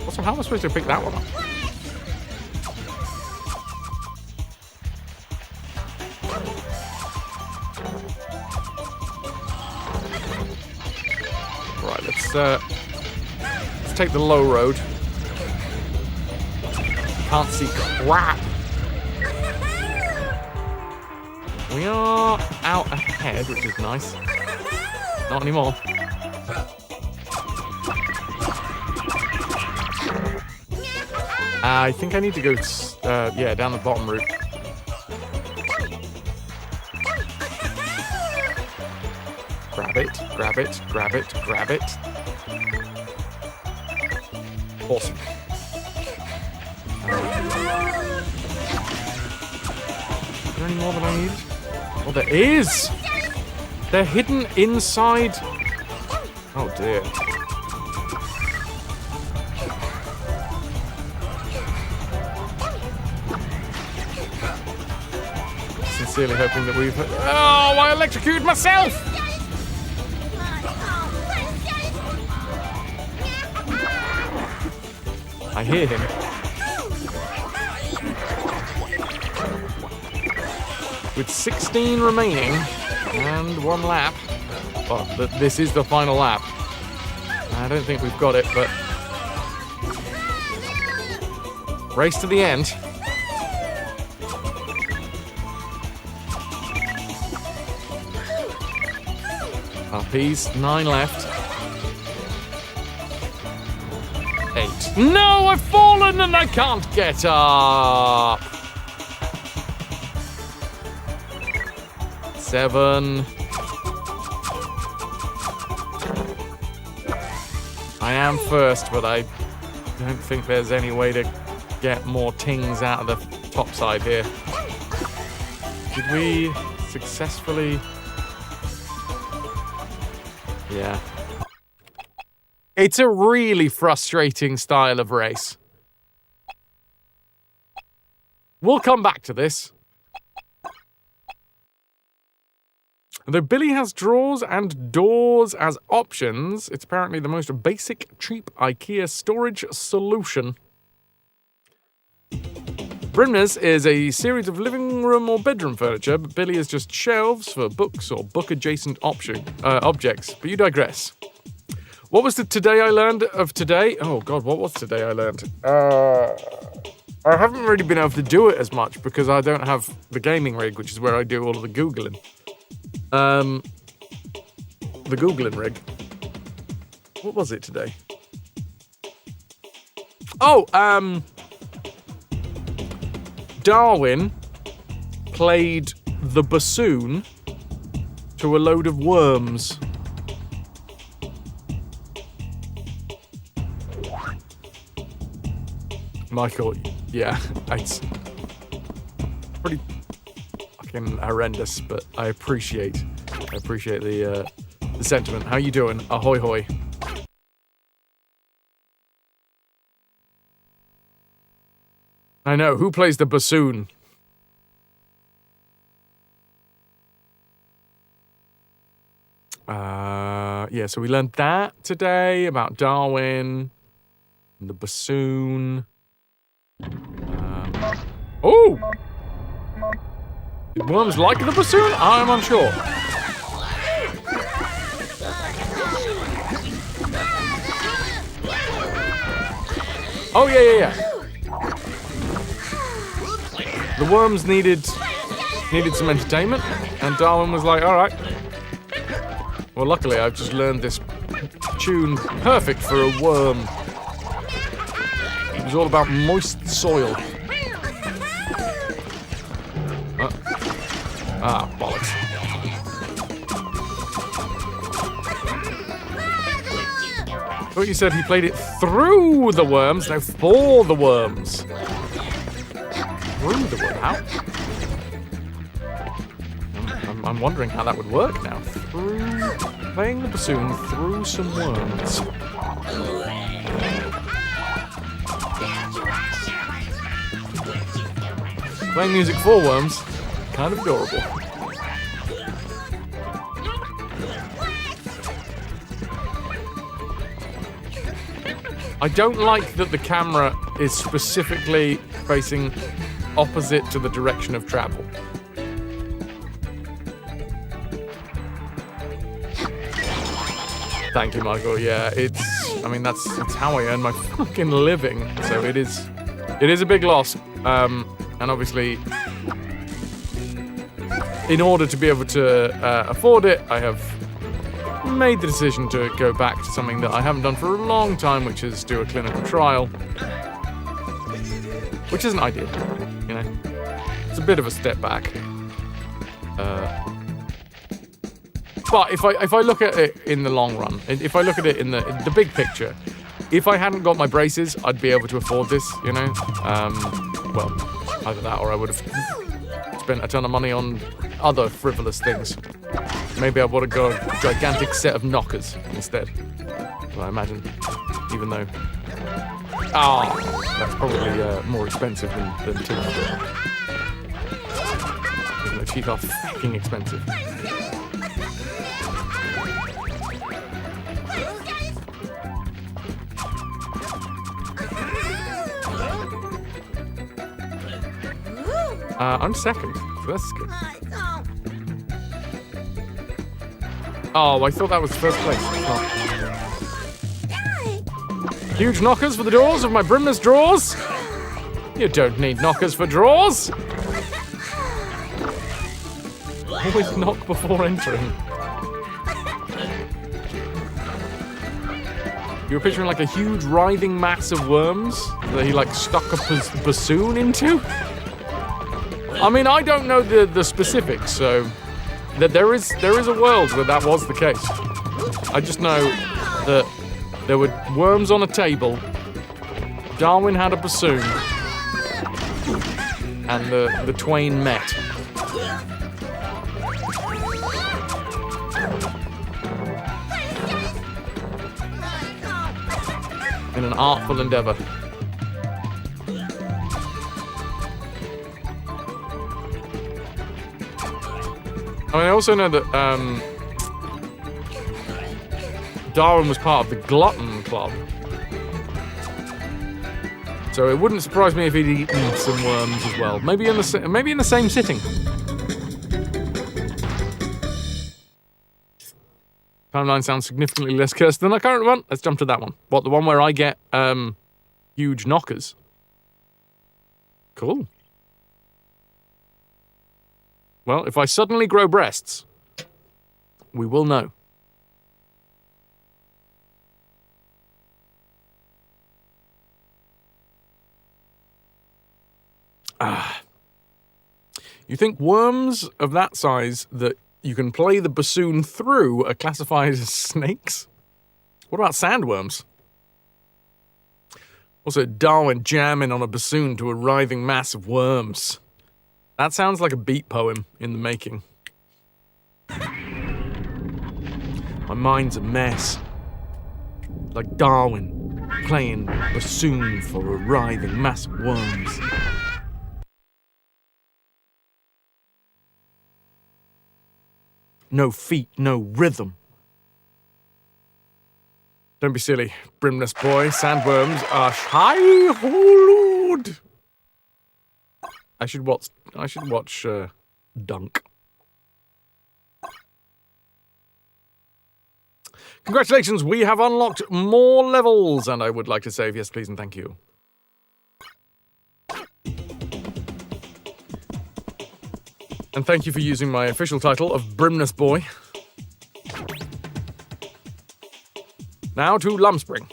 Also, how am I supposed to pick that one up? Right, let's take the low road. Can't see crap. We are out ahead, which is nice. Not anymore. I think I need to go, down the bottom route. Grab it, grab it, grab it, grab it. Awesome. Is there any more that I need? Oh, there is! They're hidden inside. Oh dear. Sincerely hoping that we've... Oh, I electrocuted myself! I hear him. With 16 remaining and 1 lap. Well, this is the final lap. I don't think we've got it, but... Race to the end. RPs, 9 left. 8. No, I've fallen and I can't get up. 7. I am first, but I don't think there's any way to get more tings out of the top side here. Did we successfully... Yeah. It's a really frustrating style of race. We'll come back to this. Though Billy has drawers and doors as options, it's apparently the most basic, cheap IKEA storage solution. Brimner's is a series of living room or bedroom furniture, but Billy is just shelves for books or book-adjacent objects. But you digress. What was the today I learned of today? Oh God, what was today I learned? I haven't really been able to do it as much because I don't have the gaming rig, which is where I do all of the Googling. The Googling rig. What was it today? Oh, Darwin played the bassoon to a load of worms. Michael, yeah, it's pretty fucking horrendous, but I appreciate the sentiment. How you doing? Ahoy hoy. I know, who plays the bassoon? Yeah, so we learned that today about Darwin and the bassoon. Oh! Did worms like the bassoon? I'm unsure. Oh, yeah. The worms needed some entertainment, and Darwin was like, all right. Well, luckily, I've just learned this tune perfect for a worm. It was all about moist soil. Bollocks. I thought you said he played it through the worms, no, for the worms. Through the worm, how? I'm wondering how that would work now. Playing the bassoon through some worms. Playing music for worms, kind of adorable. I don't like that the camera is specifically facing opposite to the direction of travel. Thank you, Michael. Yeah, it's how I earn my fucking living. So it is a big loss. And obviously, in order to be able to afford it, I have made the decision to go back to something that I haven't done for a long time, which is do a clinical trial. Which isn't ideal, you know. It's a bit of a step back. But if I look at it in the long run, if I look at it in the big picture, if I hadn't got my braces, I'd be able to afford this, you know. Well, either that or I would have spent a ton of money on other frivolous things. Maybe I would have got a gigantic set of knockers instead. Well, I imagine, even though... that's probably more expensive than teeth. Even though teeth are fucking expensive. I'm second, so that's good. Oh, I thought that was first place. Huge knockers for the doors of my brimless drawers? You don't need knockers for drawers. Always knock before entering. You were picturing like a huge writhing mass of worms that he like stuck a bassoon into? I mean, I don't know the specifics, so that there is a world where that was the case. I just know that there were worms on a table, Darwin had a bassoon, and the twain met. In an artful endeavor. I mean, I also know that Darwin was part of the Glutton Club. So it wouldn't surprise me if he'd eaten some worms as well. Maybe in the same sitting. Timeline sounds significantly less cursed than the current one. Let's jump to that one. What, the one where I get huge knockers? Cool. Well, if I suddenly grow breasts, we will know. You think worms of that size that you can play the bassoon through are classified as snakes? What about sandworms? Also, Darwin jamming on a bassoon to a writhing mass of worms. That sounds like a beat poem in the making. My mind's a mess. Like Darwin playing bassoon for a writhing mass of worms. No feet, no rhythm. Don't be silly, brimless boy. Sandworms are high-holed. I should watch Dunk. Congratulations, we have unlocked more levels, and I would like to say yes, please, and thank you. And thank you for using my official title of Brimness Boy. Now to Lumspring.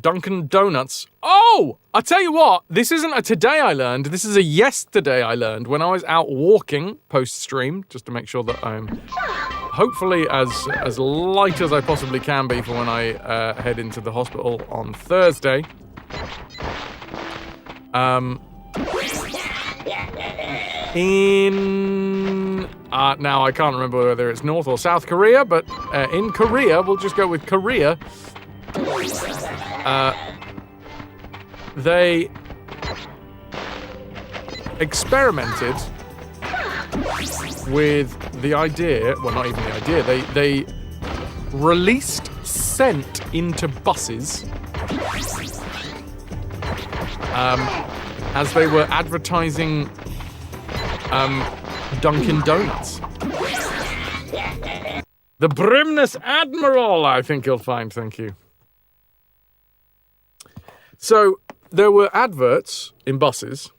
Dunkin' Donuts. Oh! I tell you what, this isn't a today I learned, this is a yesterday I learned when I was out walking post-stream, just to make sure that I'm hopefully as light as I possibly can be for when I head into the hospital on Thursday. Now I can't remember whether it's North or South Korea, but in Korea, we'll just go with Korea. They experimented with the idea, well, not even the idea, they released scent into buses as they were advertising Dunkin' Donuts. The Brimness Admiral, I think you'll find, thank you. So, there were adverts in buses,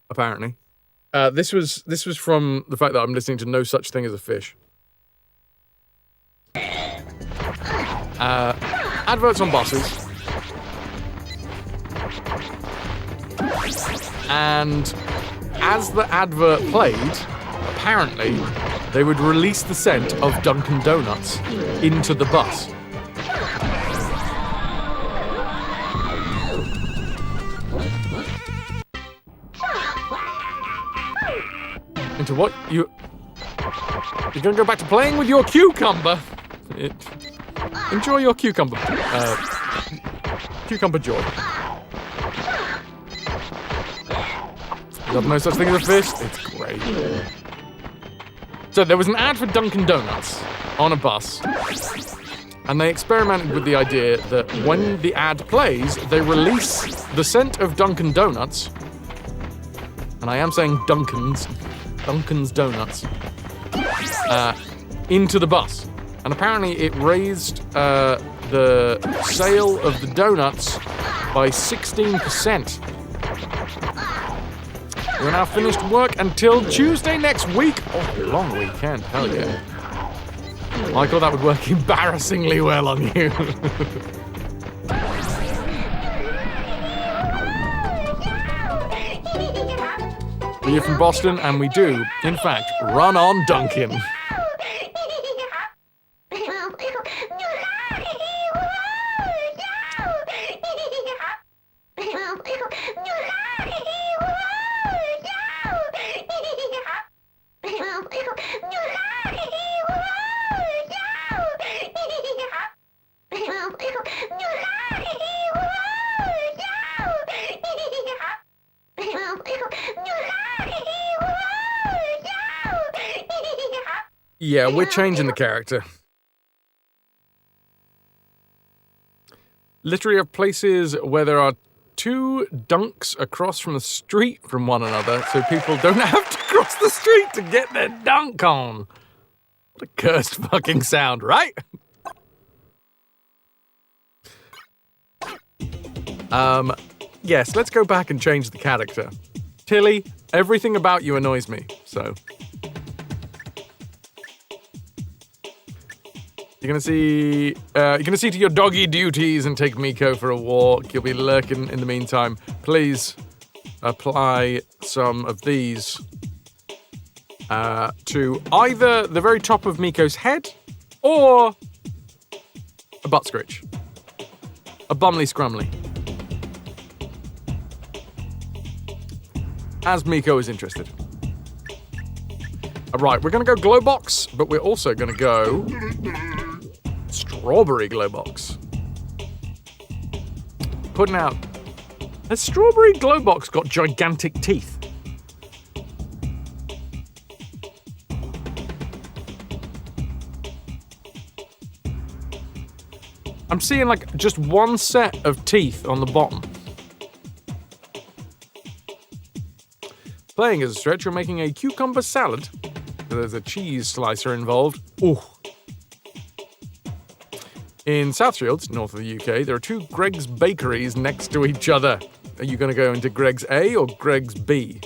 apparently. This was from the fact that I'm listening to No Such Thing as a Fish. Adverts on buses. And as the advert played, apparently, they would release the scent of Dunkin' Donuts into the bus. Into what? You're gonna go back to playing with your cucumber? Enjoy your cucumber. Cucumber joy. You got No Such Thing as a Fish? It's great. So there was an ad for Dunkin' Donuts on a bus, and they experimented with the idea that when the ad plays, they release the scent of Dunkin' Donuts, and I am saying Dunkin's Donuts, into the bus. And apparently it raised the sale of the donuts by 16%. We're now finished work until Tuesday next week. Oh, long weekend, hell yeah. Michael, that would work embarrassingly well on you. We're from Boston, and we do, in fact, run on Dunkin'. Yeah, we're changing the character. Literally of places where there are two dunks across from the street from one another, so people don't have to cross the street to get their dunk on. What a cursed fucking sound, right? Yes, let's go back and change the character. Tilly, everything about you annoys me, so... You're gonna see to your doggy duties and take Miko for a walk. You'll be lurking in the meantime. Please apply some of these to either the very top of Miko's head or a butt scritch. A bumly scrumly. As Miko is interested. Alright, we're gonna go glow box, but we're also gonna go strawberry glow box. Putting out. Has strawberry glow box got gigantic teeth? I'm seeing like just one set of teeth on the bottom. Playing as a stretch, you're making a cucumber salad. There's a cheese slicer involved. Ooh. In Southfields, north of the UK, there are two Greg's bakeries next to each other. Are you going to go into Greg's A or Greg's B?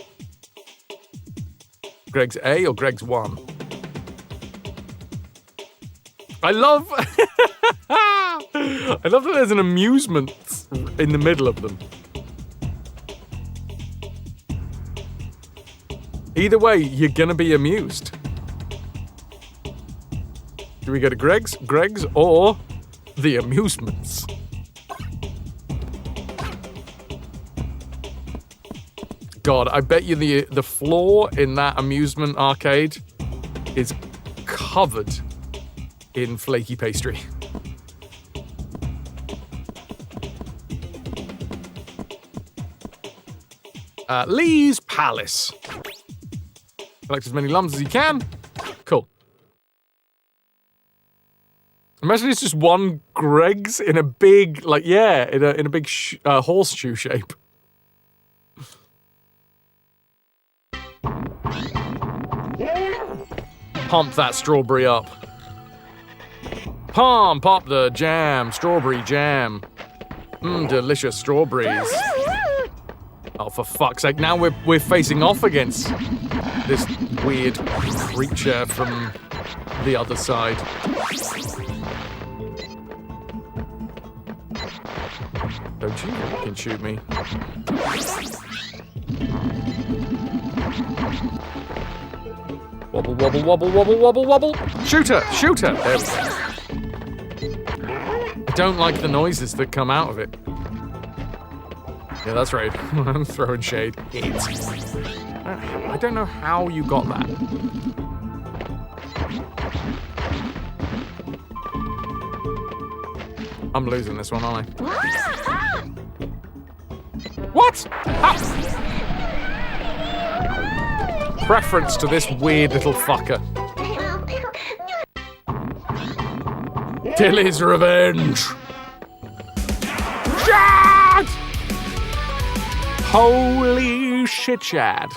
Greg's A or Greg's 1? I love... I love that there's an amusement in the middle of them. Either way, you're going to be amused. Do we go to Greg's, or the amusements? God, I bet you the floor in that amusement arcade is covered in flaky pastry. Lee's Palace. Collect as many lumps as you can. Cool. Imagine it's just one Greg's in a big, like, yeah, in a big horseshoe shape. Pump that strawberry up. Pump up the jam, strawberry jam. Delicious strawberries. Oh, for fuck's sake, now we're facing off against this weird creature from the other side. Don't you fucking shoot me. Wobble, wobble, wobble, wobble, wobble, wobble. Shoot her! Shoot her! There we go. I don't like the noises that come out of it. Yeah, that's right. I'm throwing shade. I don't know how you got that. I'm losing this one, aren't I? What? How? Preference to this weird little fucker. Tilly's revenge. Shad! Holy shit, Shad.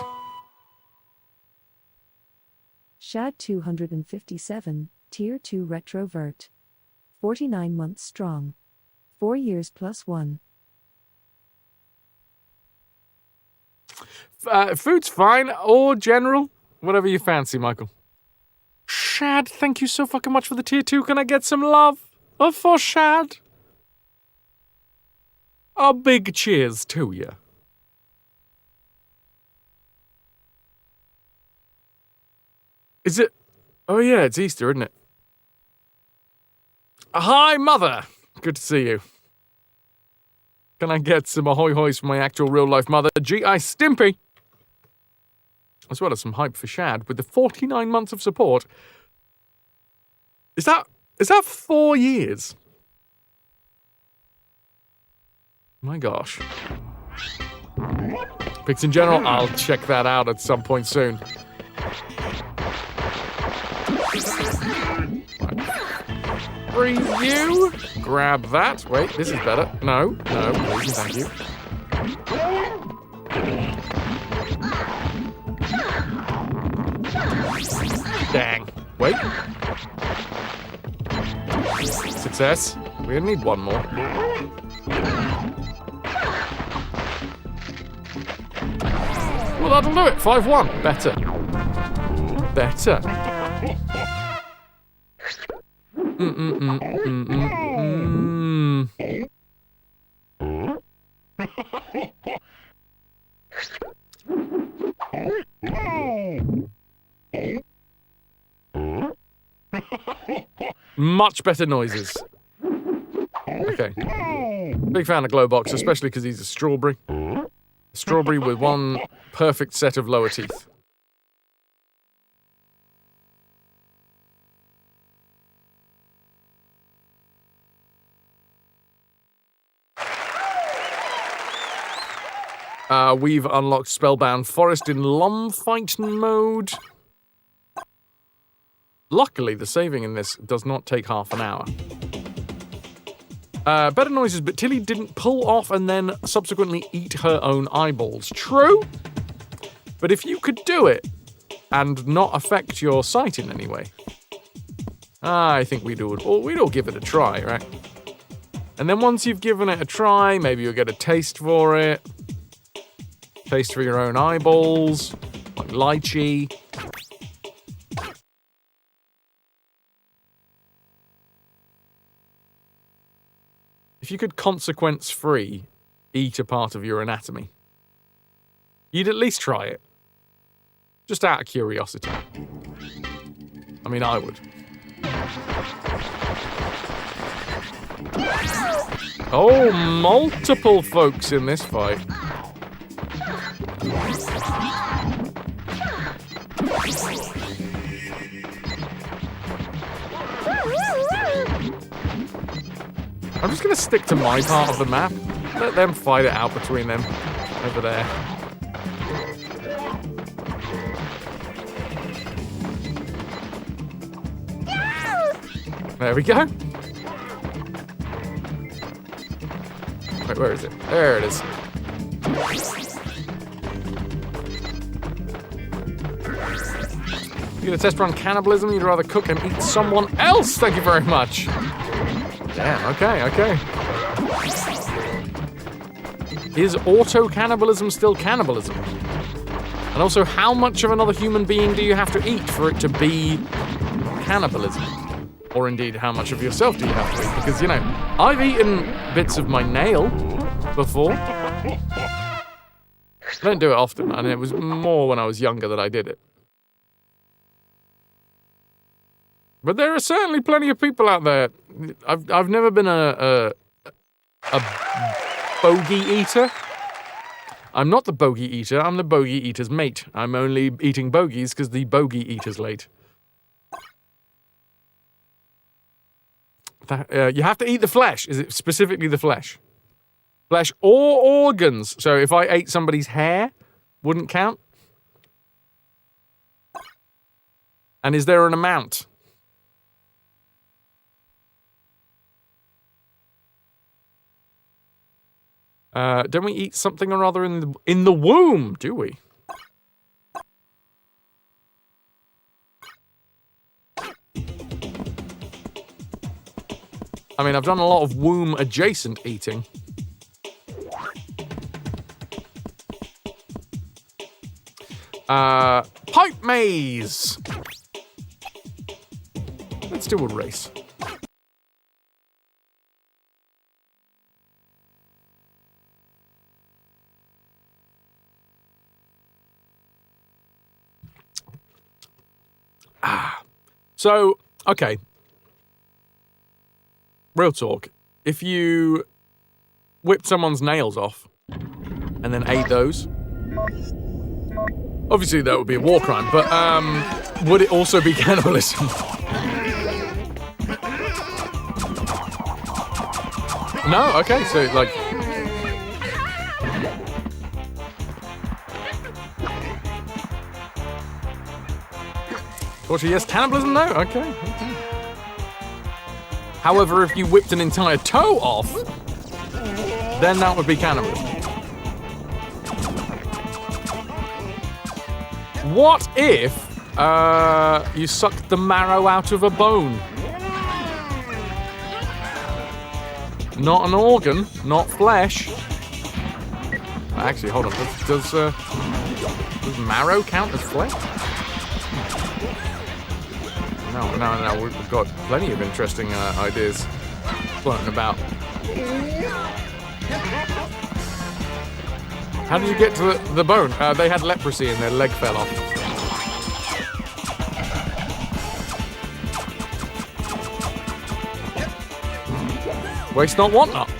Shad 257, Tier 2 RetroVert. 49 months strong. 4 years plus 1. Food's fine, or general. Whatever you fancy, Michael. Shad, thank you so fucking much for the tier 2. Can I get some love for Shad? A big cheers to you. Is it? Oh yeah, it's Easter, isn't it? Hi, Mother. Good to see you. Can I get some ahoy hoys from my actual real-life mother, G.I. Stimpy? As well as some hype for Shad with the 49 months of support. Is that 4 years? My gosh. Picks in general, I'll check that out at some point soon. Freeze you. Grab that. Wait, this is better. No, please, thank you. Dang. Wait. Success. We need one more. Well, that'll do it. 5-1. Better. Much better noises. Okay. Big fan of Glowbox, especially because he's a strawberry. Strawberry with one perfect set of lower teeth. We've unlocked Spellbound Forest in Lum Fight mode. Luckily, the saving in this does not take half an hour. Better noises, but Tilly didn't pull off and then subsequently eat her own eyeballs. True, but if you could do it and not affect your sight in any way, I think we'd all give it a try, right? And then once you've given it a try, maybe you'll get a taste for it. Taste for your own eyeballs, like lychee. If you could consequence-free eat a part of your anatomy, you'd at least try it. Just out of curiosity. I mean, I would. Oh, multiple folks in this fight. I'm just gonna stick to my part of the map. Let them fight it out between them over there. There we go. Wait, where is it? There it is. You gonna test run cannibalism? You'd rather cook and eat someone else? Thank you very much. Damn, okay. Is auto-cannibalism still cannibalism? And also, how much of another human being do you have to eat for it to be cannibalism? Or indeed, how much of yourself do you have to eat? Because, you know, I've eaten bits of my nail before. I don't do it often, and it was more when I was younger that I did it. But there are certainly plenty of people out there. I've never been a bogey eater. I'm not the bogey eater, I'm the bogey eater's mate. I'm only eating bogeys because the bogey eater's late. You have to eat the flesh. Is it specifically the flesh? Flesh or organs. So if I ate somebody's hair, wouldn't count? And is there an amount? Don't we eat something or other in the womb, do we? I mean, I've done a lot of womb-adjacent eating. Pipe maze! Let's do a race. So, okay. Real talk. If you whipped someone's nails off and then ate those, obviously that would be a war crime, but would it also be cannibalism? No? Okay, so like... Torture, yes. Cannibalism, no? Okay. However, if you whipped an entire toe off, then that would be cannibalism. What if you sucked the marrow out of a bone? Not an organ, not flesh. Actually, hold on. Does marrow count as flesh? No, we've got plenty of interesting ideas floating about. How did you get to the bone? They had leprosy and their leg fell off. Waste not, want not.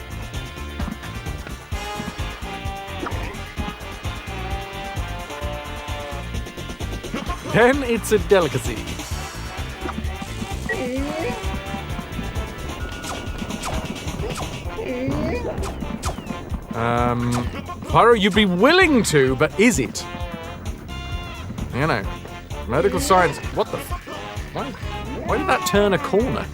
Then it's a delicacy. Pyro, you'd be willing to, but is it? You know, medical science. What the? Why did that turn a corner?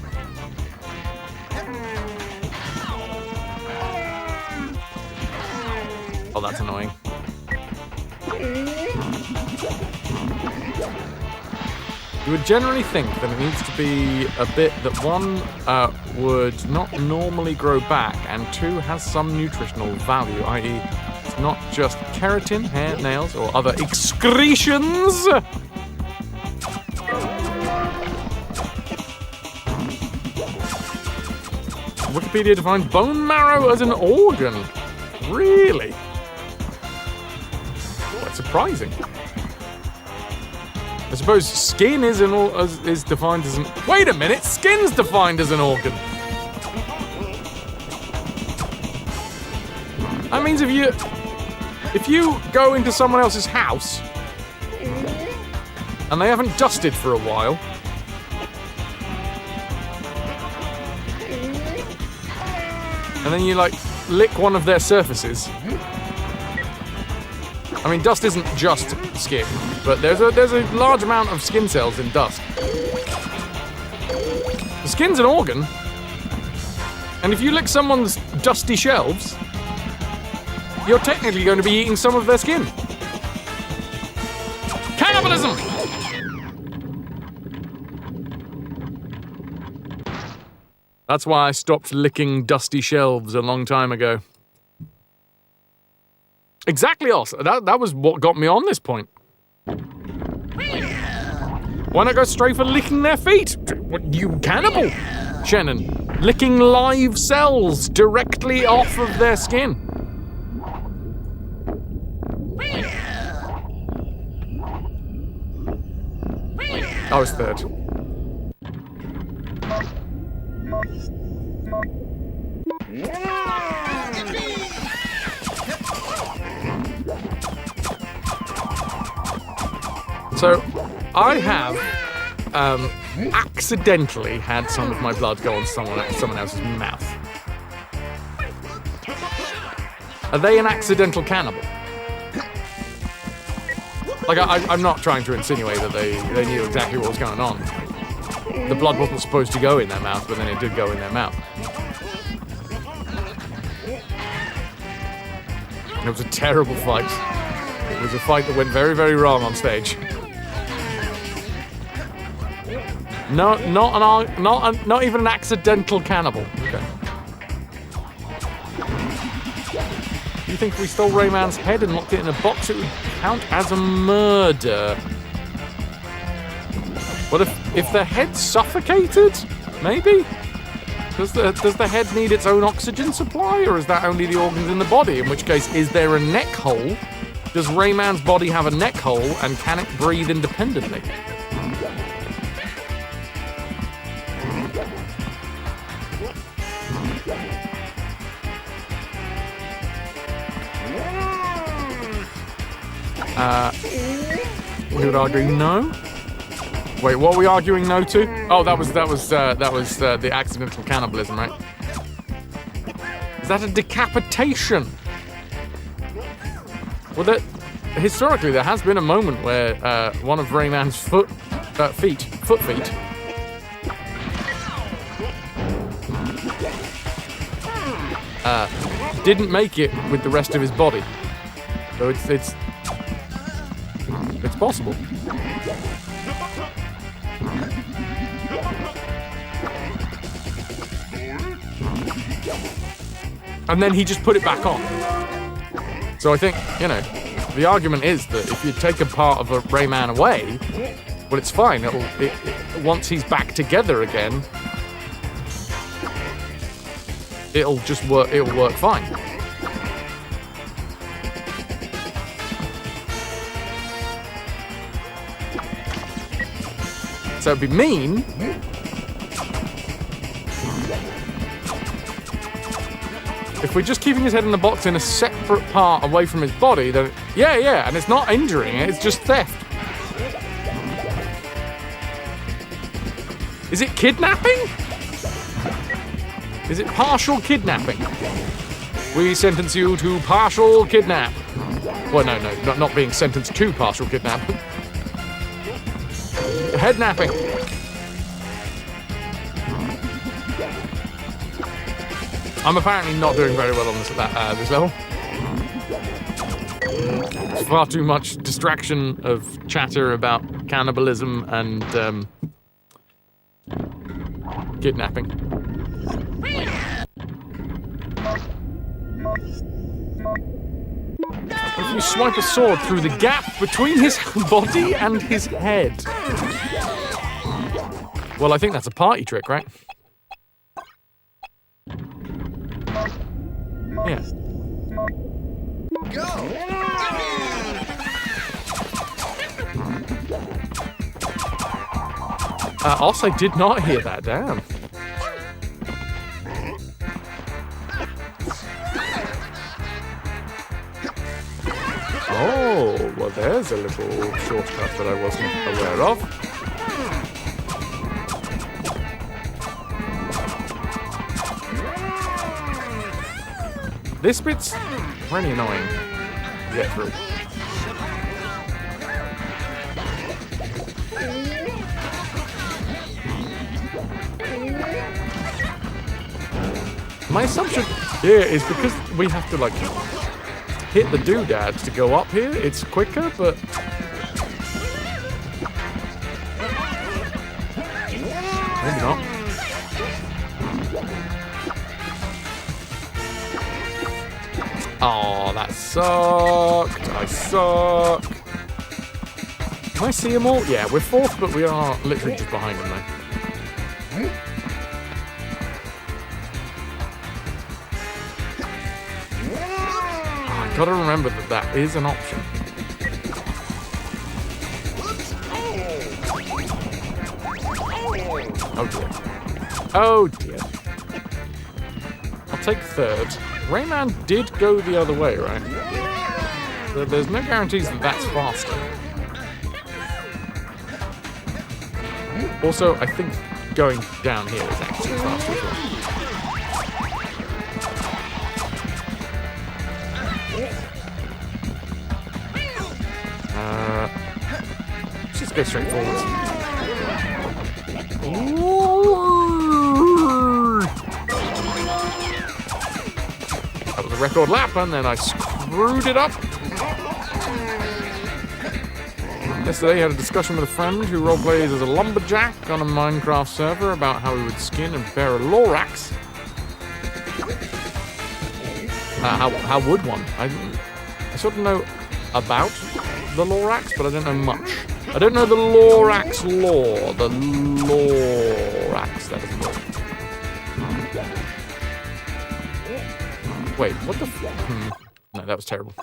Oh, that's annoying. You would generally think that it needs to be a bit that one would not normally grow back, and two has some nutritional value, i.e. It's not just keratin, hair, nails, or other excretions. Wikipedia defines bone marrow as an organ. Really? Quite surprising. I suppose skin is defined as an... Wait a minute, skin's defined as an organ. That means if you go into someone else's house and they haven't dusted for a while, and then you like lick one of their surfaces. I mean, dust isn't just skin, but there's a large amount of skin cells in dust. The skin's an organ, and if you lick someone's dusty shelves, you're technically going to be eating some of their skin. Cannibalism! That's why I stopped licking dusty shelves a long time ago. Exactly, Os. That was what got me on this point. Why not go straight for licking their feet? What, you cannibal! Shannon, licking live cells directly off of their skin. I was third. So, I have accidentally had some of my blood go on someone else's mouth. Are they an accidental cannibal? Like, I'm not trying to insinuate that they knew exactly what was going on. The blood wasn't supposed to go in their mouth, but then it did go in their mouth. And it was a terrible fight. It was a fight that went very, very wrong on stage. No, not even an accidental cannibal. Okay. Do you think if we stole Rayman's head and locked it in a box, it would count as a murder? What if the head suffocated? Maybe? Does the head need its own oxygen supply, or is that only the organs in the body? In which case, is there a neck hole? Does Rayman's body have a neck hole, and can it breathe independently? We would argue no. Wait, what are we arguing no to? Oh, that was the accidental cannibalism, right? Is that a decapitation? Well, historically, there has been a moment where one of Rayman's foot feet didn't make it with the rest of his body. So it's possible. And then he just put it back on. So I think, the argument is that if you take a part of a Rayman away, well, it's fine. Once he's back together again, it'll work fine. So it'd be mean. If we're just keeping his head in the box in a separate part away from his body, then yeah, and it's not injuring it, it's just theft. Is it kidnapping? Is it partial kidnapping? We sentence you to partial kidnap. Well, no, not being sentenced to partial kidnap. Head napping. I'm apparently not doing very well on this level. There's far too much distraction of chatter about cannibalism and kidnapping. If you swipe a sword through the gap between his body and his head. Well, I think that's a party trick, right? Yeah. Also, did not hear that, damn. Oh, well, there's a little shortcut that I wasn't aware of. This bit's really annoying to get through. My assumption here is because we have to, like, hit the doodads to go up here, it's quicker, but... maybe not. Oh, that sucked. I suck. Can I see them all? Yeah, we're fourth, but we are literally just behind them now. Gotta remember that that is an option. Oh dear. Oh dear. I'll take third. RAYMAN did go the other way, right? There's no guarantees that that's faster. Also, I think going down here is actually faster as well. Just go straight forwards. That was a record lap, and then I screwed it up. Yesterday, I had a discussion with a friend who roleplays as a lumberjack on a Minecraft server about how he would skin and prepare a Lorax. How would one? I sort of know about the Lorax, but I don't know much. I don't know the Lorax lore. The Lorax, that doesn't work. Wait, what the f... No, that was terrible.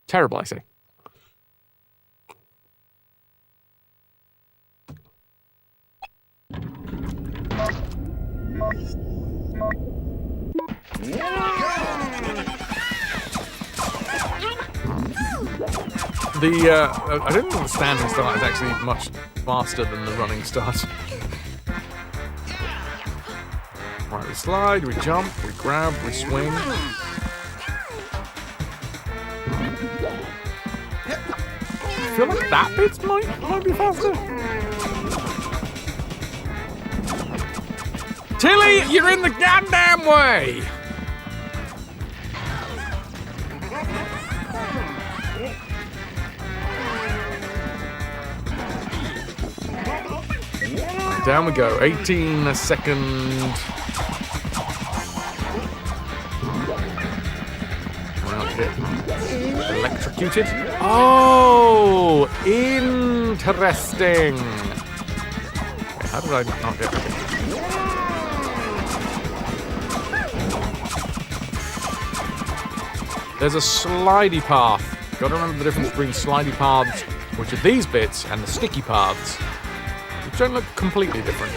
Terrible, I say. I don't think the standing start is actually much faster than the running start. Right, we slide, we jump, we grab, we swing. I feel like that bit might be faster. Tilly, you're in the goddamn way! Down we go, 18 a second. We're not get electrocuted. Oh, interesting. Okay, how did I not get it? There's a slidey path. Got to remember the difference between slidey paths, which are these bits, and the sticky paths. Don't look completely different.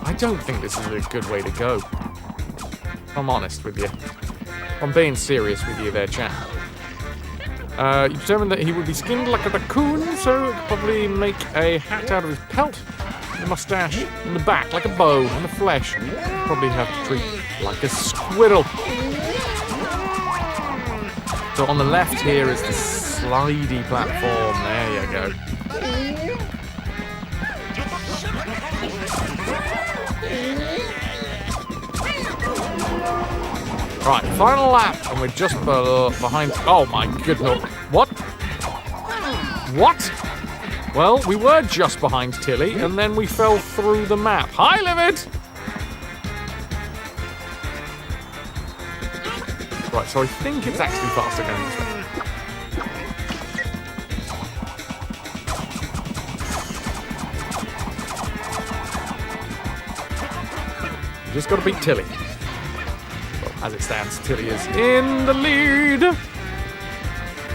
I don't think this is a good way to go. If I'm honest with you. If I'm being serious with you there, chat. You determined that he would be skinned like a raccoon, so probably make a hat out of his pelt, the mustache, and the back like a bow, and the flesh. Probably have to treat like a squirrel. So on the left here is the slidey platform. There you go. Right, final lap, and we're just behind. Oh my goodness! What? What? Well, we were just behind Tilly, and then we fell through the map. Hi, Livid! Right, so I think it's actually faster going this way. You just got to beat Tilly. Well, as it stands, Tilly is in the lead.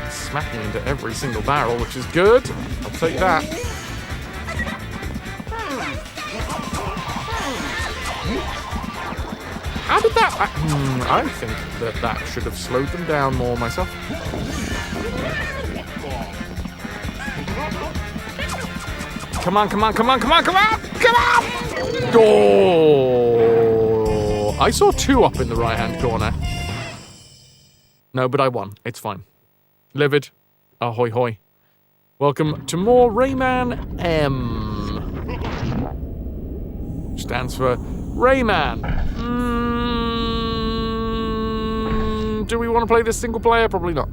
Smacking into every single barrel, which is good. I'll take that. How did that... I think that should have slowed them down more myself. Come on, come on, come on, come on, come on! Come on! Oh! I saw 2 up in the right-hand corner. No, but I won. It's fine. Livid. Ahoy hoy. Welcome to more RAYMAN M. Stands for RAYMAN. Do we want to play this single player? Probably not.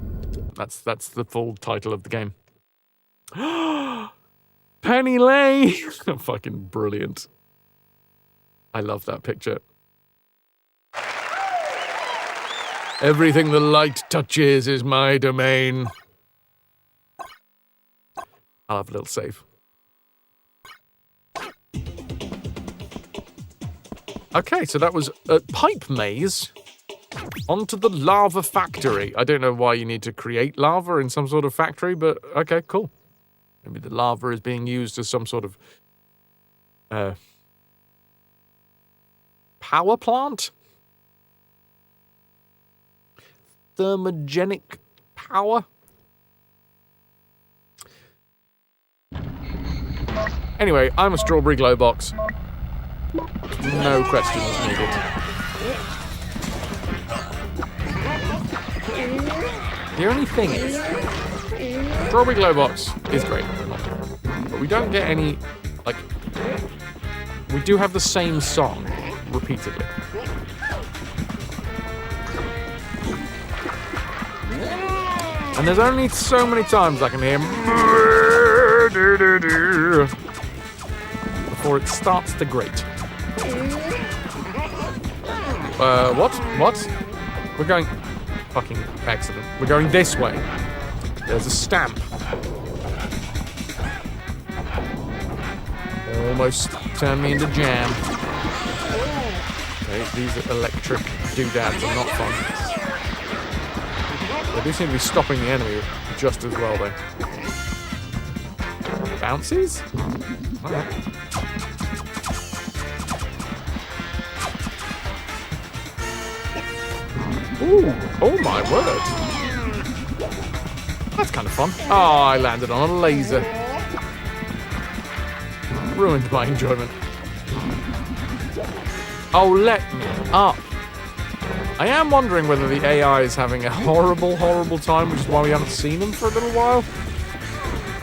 That's the full title of the game. Penny Lane! Fucking brilliant. I love that picture. Everything the light touches is my domain. I'll have a little save. Okay, so that was a pipe maze onto the lava factory. I don't know why you need to create lava in some sort of factory, but okay, cool. Maybe the lava is being used as some sort of power plant? Thermogenic power? Anyway, I'm a strawberry glow box. No questions needed. The only thing is, strawberry glow box is great, but we don't get any, like, we do have the same song repeatedly. And there's only so many times I can hear before it starts to grate. What? We're going... Fucking excellent. We're going this way. There's a stamp. Almost turned me into jam. Okay, these electric doodads are not fun. They do seem to be stopping the enemy just as well, though. Bouncies? Alright. Ooh, oh my word. That's kind of fun. Oh, I landed on a laser. Ruined my enjoyment. Oh, let me up. I am wondering whether the AI is having a horrible, horrible time, which is why we haven't seen them for a little while.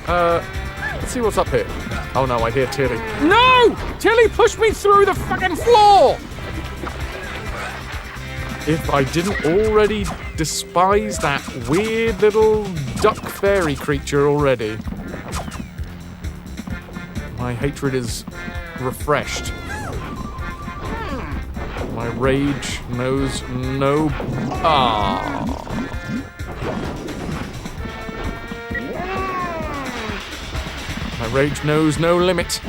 Let's see what's up here. Oh no, I hear Tilly. No! Tilly pushed me through the fucking floor! If I didn't already despise that weird little duck fairy creature already, my hatred is refreshed. My rage knows no... Ah. My rage knows no limit.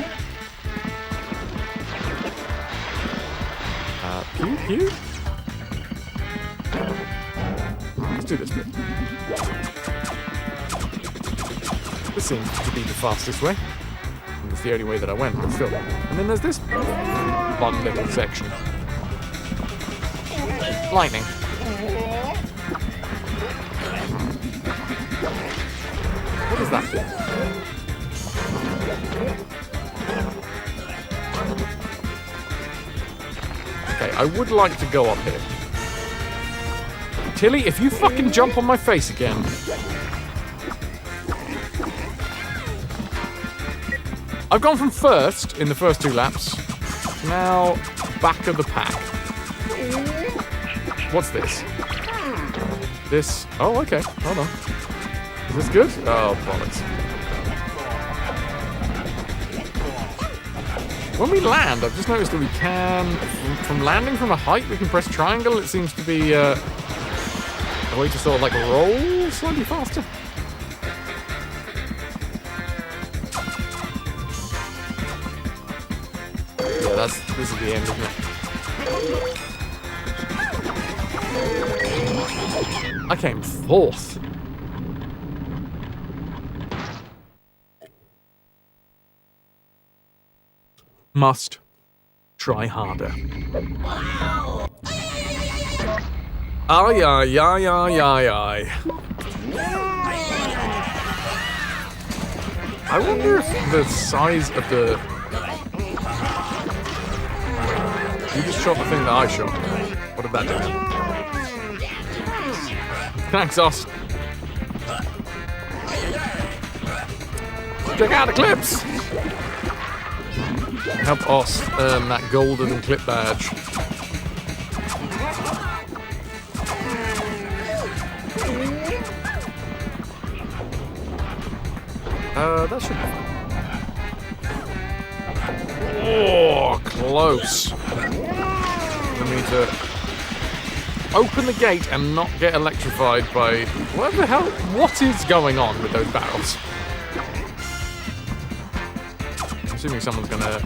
Pew pew. Let's do this bit. This seems to be the fastest way. It's the only way that I went, but still. And then there's this fun little section. Lightning. What is that for? Okay, I would like to go up here. Tilly, if you fucking jump on my face again. I've gone from first in the first 2 laps, now back of the pack. What's this? This... Oh, okay. Hold on. Is this good? Oh, bollocks. when we land, I've just noticed that we can, from landing from a height, we can press triangle. It seems to be a way to sort of like roll slightly faster. Yeah, this is the end, isn't it? I came fourth. Must try harder. Aye, aye, aye, aye, aye, aye. I wonder if the size of the... You just shot the thing that I shot. What did that do? Thanks, Os. Check out the clips! Help Os earn that golden clip badge. That should be fun. Oh, close. I need to open the gate and not get electrified by... What the hell? What is going on with those barrels? I'm assuming someone's going to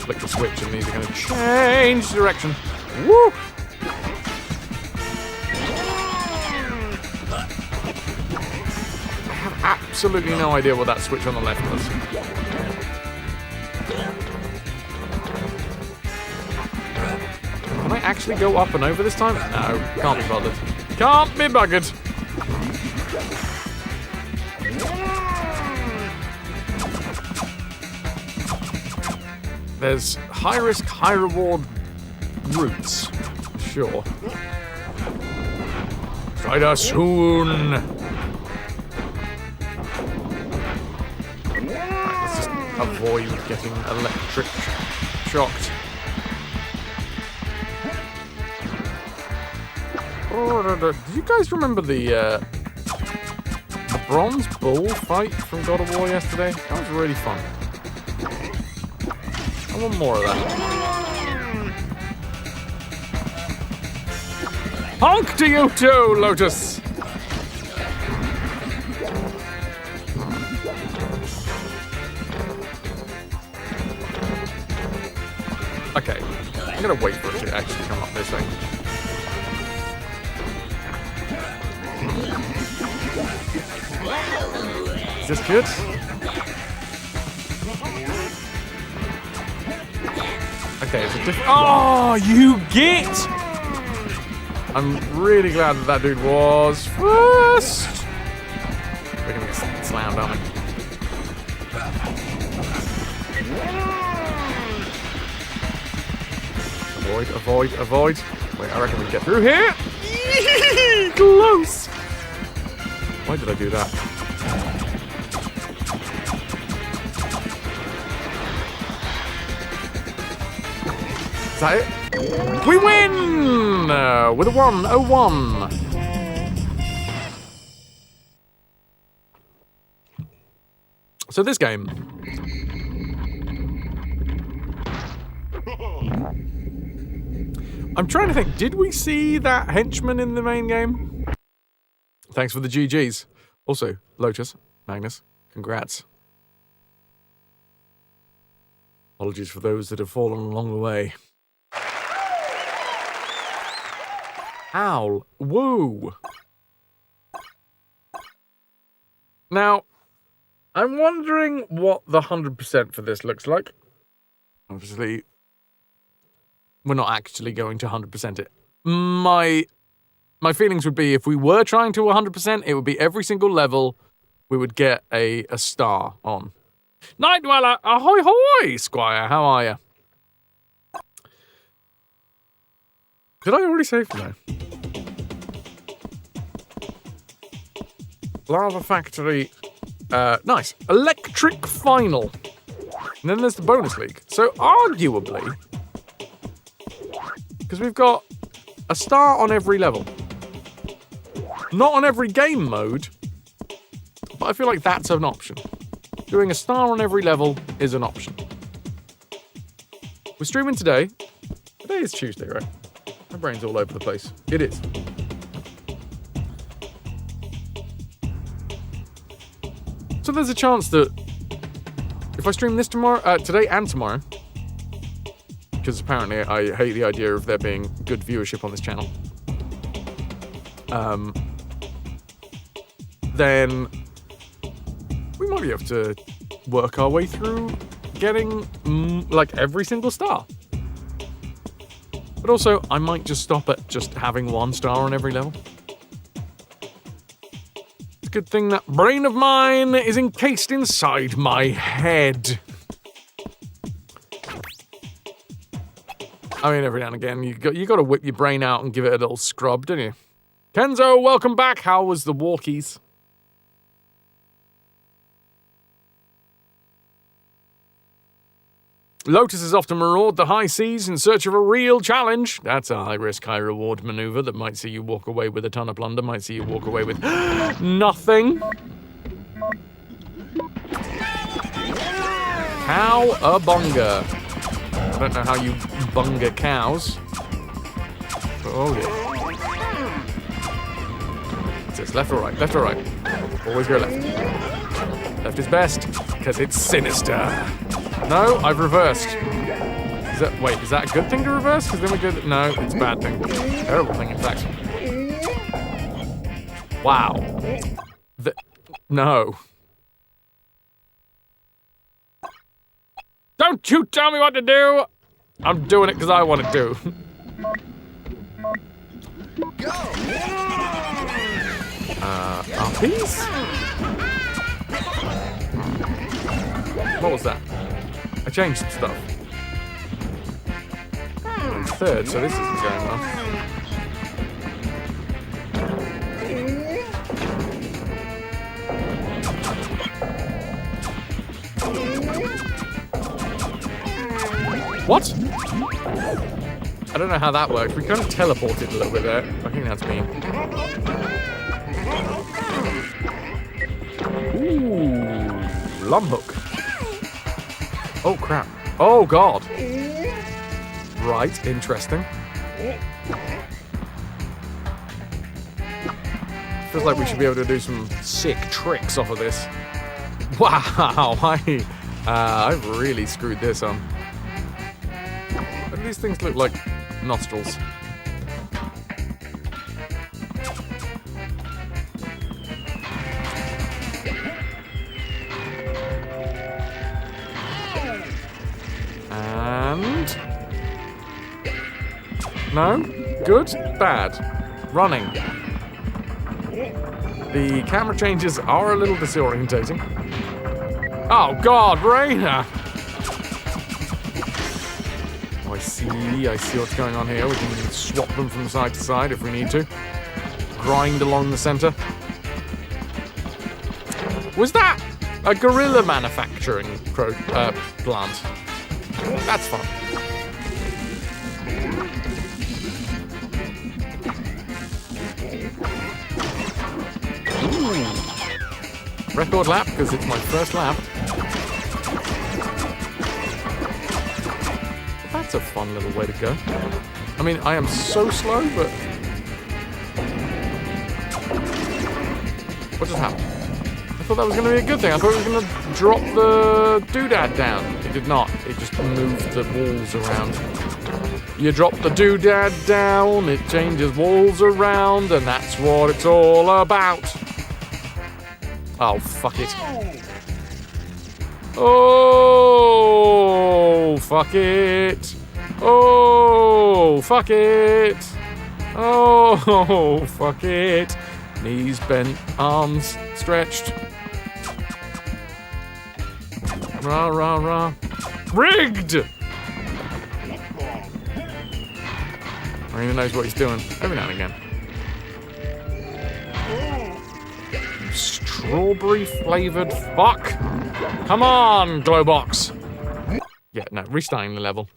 flick the switch and these are going to change direction. Woo! I have absolutely no idea what that switch on the left was. Can I actually go up and over this time? No, can't be bothered. Can't be buggered. There's high risk, high reward routes. Sure. Try to soon. Let's just avoid getting electric shocked. Do you guys remember the bronze bull fight from God of War yesterday? That was really fun. I want more of that. Honk to you too, Lotus! Okay, I'm gonna wait for it to actually come up this way. Is this good? Okay, it's a different... Oh, you get! I'm really glad that dude was first. We're gonna get slammed, aren't we? Avoid, avoid, avoid. Wait, I reckon we can get through here. Close! Why did I do that? Is that it? We win! With a 1-0-1. So this game... I'm trying to think, did we see that henchman in the main game? Thanks for the GGs. Also, Lotus, Magnus, congrats. Apologies for those that have fallen along the way. Owl. Woo. Now, I'm wondering what the 100% for this looks like. Obviously, we're not actually going to 100% it. My feelings would be if we were trying to 100%, it would be every single level we would get a star on. Night Dweller, ahoy hoy, Squire, how are you? Did I already save? No. Lava Factory, nice. Electric Final. And then there's the bonus league. So arguably, because we've got a star on every level. Not on every game mode, but I feel like that's an option. Doing a star on every level is an option. We're streaming today. Today is Tuesday, right? My brain's all over the place. It is. So there's a chance that if I stream this tomorrow, today and tomorrow, because apparently I hate the idea of there being good viewership on this channel, then we might be able to work our way through getting like every single star. But also, I might just stop at just having 1 star on every level. It's a good thing that brain of mine is encased inside my head. I mean, every now and again, you got to whip your brain out and give it a little scrub, don't you? Kenzo, welcome back. How was the walkies? Lotus has often marauded the high seas in search of a real challenge. That's a high-risk, high-reward maneuver that might see you walk away with a ton of plunder, might see you walk away with nothing. Cow-a-bunga. I don't know how you bunga cows. But oh yeah. It says left or right, left or right. Always go left. Left is best, because it's sinister. No, I've reversed. Is that a good thing to reverse? Because then we go... No, it's a bad thing. Terrible thing, in fact. Wow. No. Don't you tell me what to do! I'm doing it because I want to do. Uppies? What was that? I changed some stuff. Third, so this isn't going well. What? I don't know how that works. We kind of teleported a little bit there. I think that's mean. Ooh, lumhook. Oh, crap. Oh, God. Right, interesting. Feels like we should be able to do some sick tricks off of this. Wow, I've really screwed this on. What do these things look like? Nostrils. And... No? Good? Bad. Running. The camera changes are a little disorientating. Oh God, Raina! Oh, I see what's going on here. We can swap them from side to side if we need to. Grind along the center. Was that a gorilla manufacturing plant? That's fun. Ooh. Record lap, because it's my first lap. That's a fun little way to go. I mean, I am so slow, but... What just happened? I thought that was going to be a good thing. I thought it was going to drop the doodad down. It did not. It just moved the walls around. You drop the doodad down, it changes walls around, and that's what it's all about. Oh, fuck it. Oh, fuck it. Oh, fuck it. Oh, fuck it. Knees bent, arms stretched. Rah, rah, rah. Rigged! I don't even knows what he's doing. Every now and again. Strawberry flavored fuck. Come on, Glowbox. Yeah, no, restarting the level.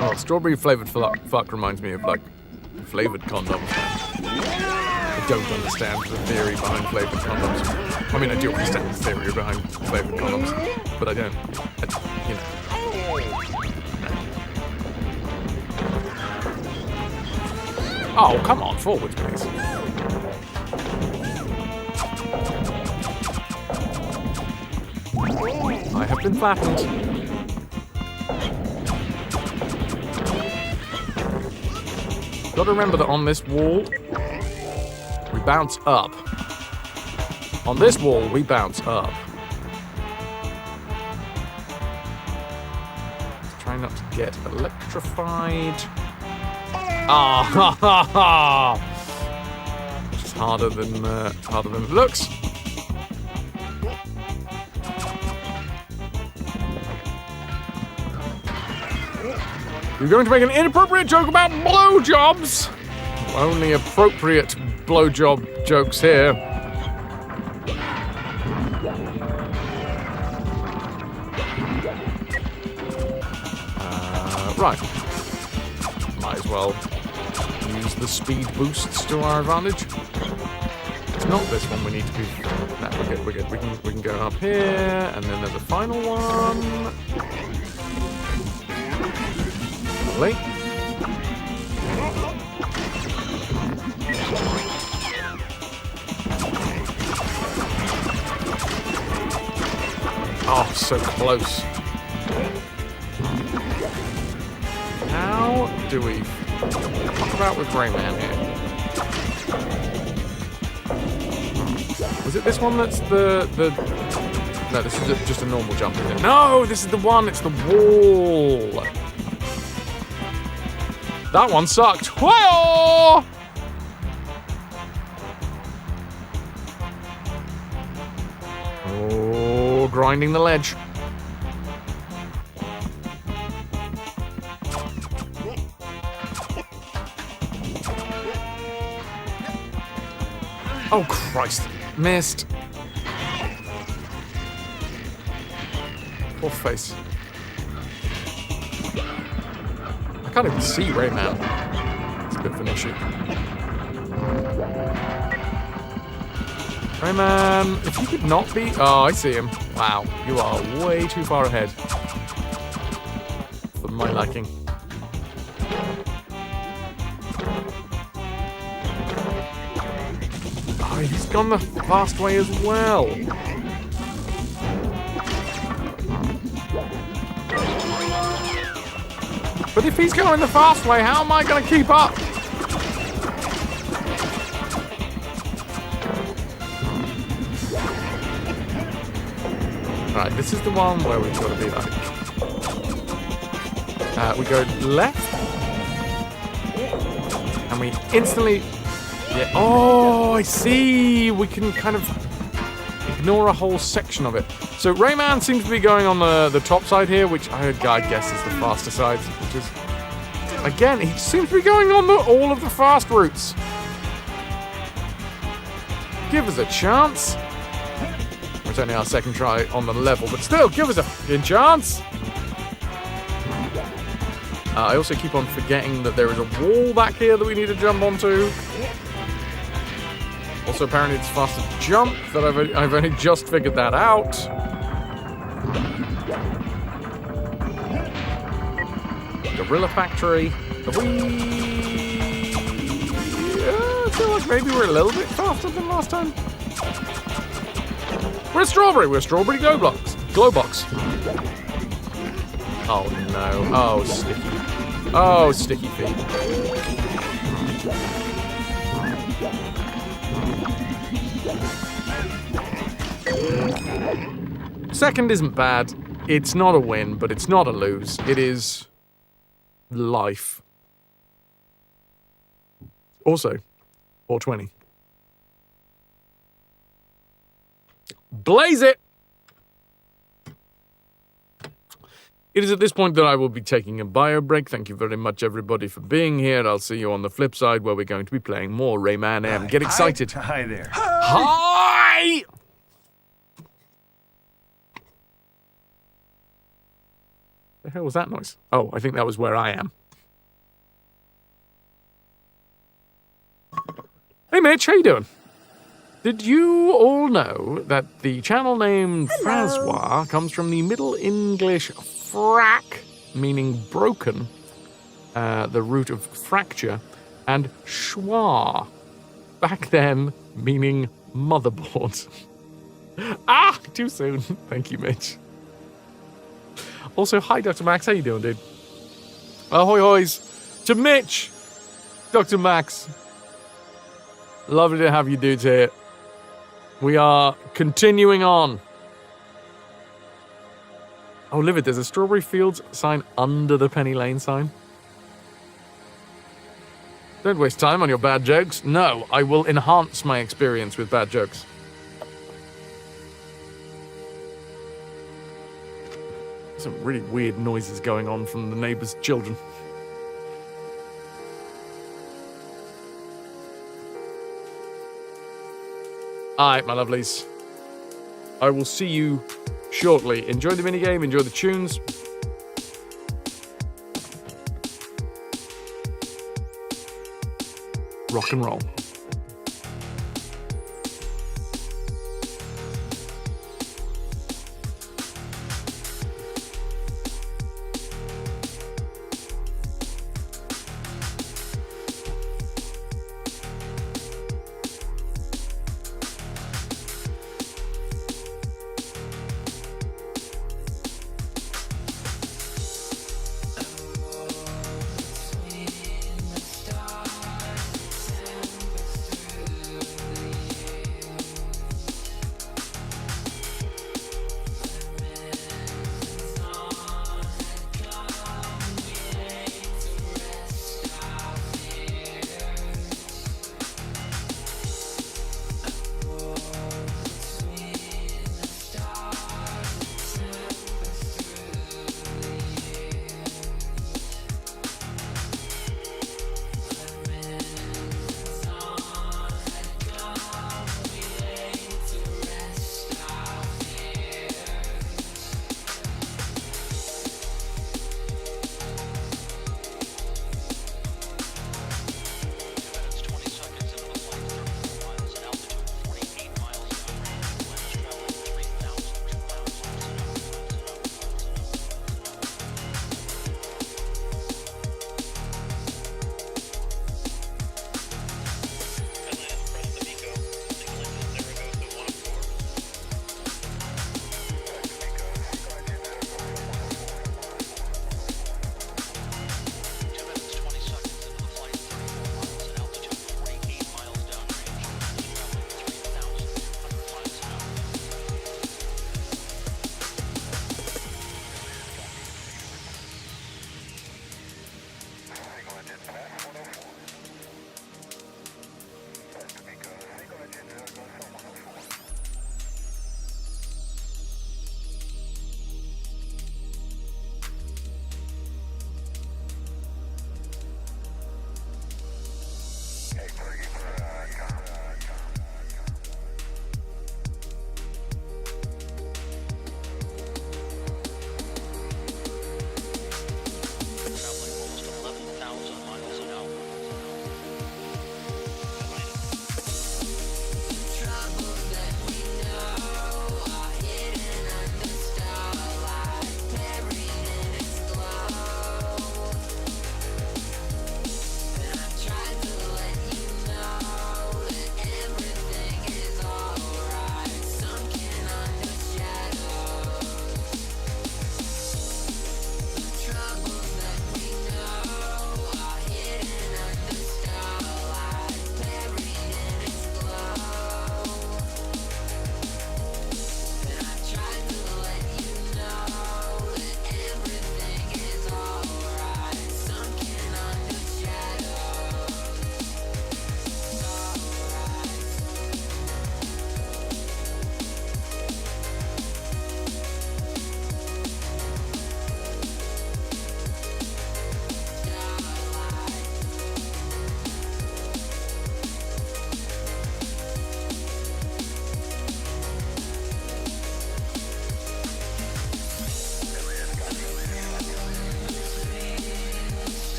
Oh, strawberry flavored fuck reminds me of like flavored condoms. I don't understand the theory behind flavoured condoms. I mean, I do understand the theory behind flavoured condoms, but I don't, you know. Oh, come on, forwards, please. I have been flattened. Got to remember that on this wall, we bounce up. On this wall, we bounce up. Let's try not to get electrified. Ah, ha, ha, ha! Which is harder than it looks. You're going to make an inappropriate joke about blowjobs. Only appropriate blowjob jokes here. Right. Might as well use the speed boosts to our advantage. It's not this one we need to be. No, we're good. We're good. We can go up here, and then there's a final one. Lovely. Oh, so close. How do we fuck about with RAYMAN here? Was it this one that's the... No, this is just a normal jump, isn't it? No, this is the one, it's the wall. That one sucked. Whoa! Oh, grinding the ledge. Oh, Christ. Missed. Poor face. I can't even see RAYMAN. It's a bit of an issue. RAYMAN, if you could not be... Oh, I see him. Wow, you are way too far ahead. For my liking. Oh, he's gone the fast way as well. But if he's going the fast way, how am I going to keep up? Right, this is the one where we've got to be like... we go left. And we instantly... Yeah. Oh, I see! We can kind of ignore a whole section of it. So RAYMAN seems to be going on the top side here, which I guess is the faster side. Which is, again, he seems to be going on all of the fast routes. Give us a chance. It's only our second try on the level, but still, give us a fucking chance. I also keep on forgetting that there is a wall back here that we need to jump onto. Also, apparently it's faster to jump. That I've only just figured that out. Gorilla Factory. Have we? I feel like maybe we're a little bit faster than last time. We're strawberry. We're strawberry Glowbox. Oh no. Oh, sticky. Oh, sticky feet. Second isn't bad. It's not a win, but it's not a lose. It is life. Also, 420. Blaze it! It is at this point that I will be taking a bio break. Thank you very much, everybody, for being here. I'll see you on the flip side, where we're going to be playing more RAYMAN M. Get excited. Hi there. Hi! The hell was that noise? Oh, I think that was where I am. Hey, Mitch, how you doing? Did you all know that the channel name Francois comes from the Middle English frac, meaning broken, the root of fracture, and schwa, back then, meaning motherboard. Ah, too soon. Thank you, Mitch. Also, hi, Dr. Max. How you doing, dude? Ahoy hoys to Mitch, Dr. Max. Lovely to have you dudes here. We are continuing on. Oh, Livid, there's a Strawberry Fields sign under the Penny Lane sign. Don't waste time on your bad jokes. No, I will enhance my experience with bad jokes. Some really weird noises going on from the neighbours' children. Alright, my lovelies. I will see you shortly. Enjoy the minigame, enjoy the tunes. Rock and roll. Traveling almost 11,000 miles an hour.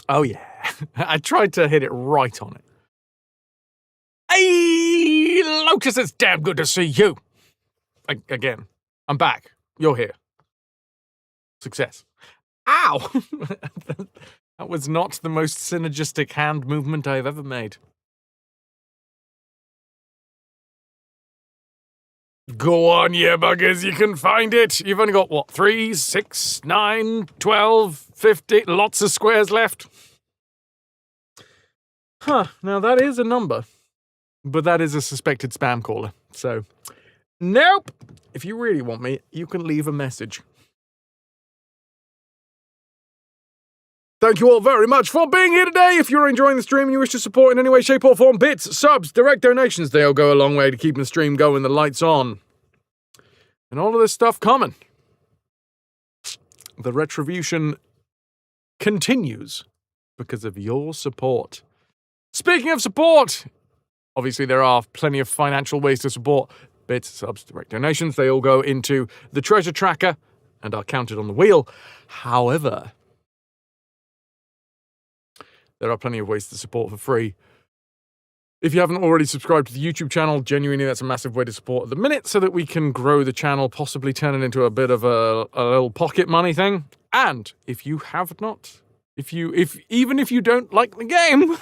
Oh, yeah. I tried to hit it right on it. Hey, Lotus, it's damn good to see you. Again, I'm back. You're here. Success. Ow! That was not the most synergistic hand movement I've ever made. Go on, you buggers, you can find it. You've only got, what, 3, 6, 9, 12, 50, lots of squares left. Huh, now that is a number, but that is a suspected spam caller, so nope. If you really want me, you can leave a message. Thank you all very much for being here today. If you're enjoying the stream and you wish to support in any way, shape or form, bits, subs, direct donations, they'll go a long way to keeping the stream going, the lights on, and all of this stuff coming. The RetroVution continues because of your support. Speaking of support, obviously there are plenty of financial ways to support. Bits, subs, direct donations, they all go into the treasure tracker and are counted on the wheel. However, there are plenty of ways to support for free. If you haven't already subscribed to the YouTube channel, genuinely that's a massive way to support at the minute so that we can grow the channel, possibly turn it into a bit of a little pocket money thing. And if you have not, even if you don't like the game,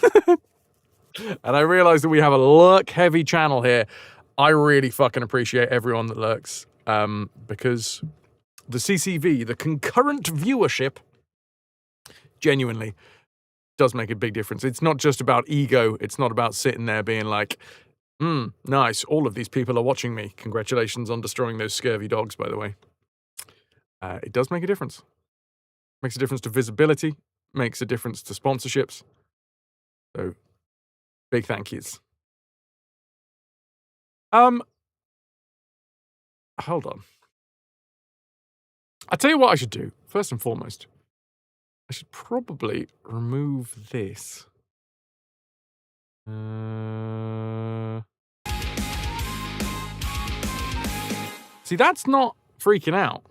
and I realize that we have a lurk-heavy channel here, I really fucking appreciate everyone that lurks, because the CCV, the concurrent viewership, genuinely does make a big difference. It's not just about ego. It's not about sitting there being like, nice, all of these people are watching me. Congratulations on destroying those scurvy dogs, by the way. It does make a difference. Makes a difference to visibility. Makes a difference to sponsorships. So, big thank yous. Hold on. I'll tell you what I should do, first and foremost. I should probably remove this. See, that's not freaking out,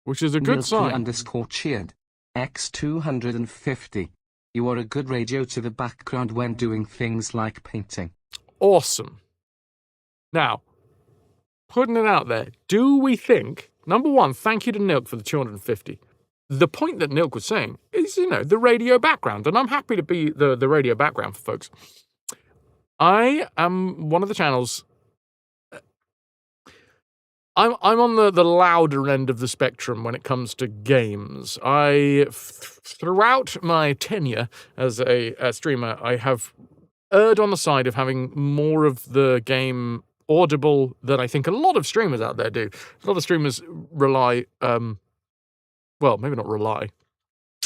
which is a good sign. _ cheered. X250. You are a good radio to the background when doing things like painting. Awesome. Now, putting it out there, do we think, number one, thank you to Nilk for the 250. The point that Nilk was saying is, the radio background, and I'm happy to be the radio background for folks. I am one of the channels. I'm on the louder end of the spectrum when it comes to games. Throughout my tenure as a streamer, I have erred on the side of having more of the game audible than I think a lot of streamers out there do. A lot of streamers rely. Well, maybe not rely,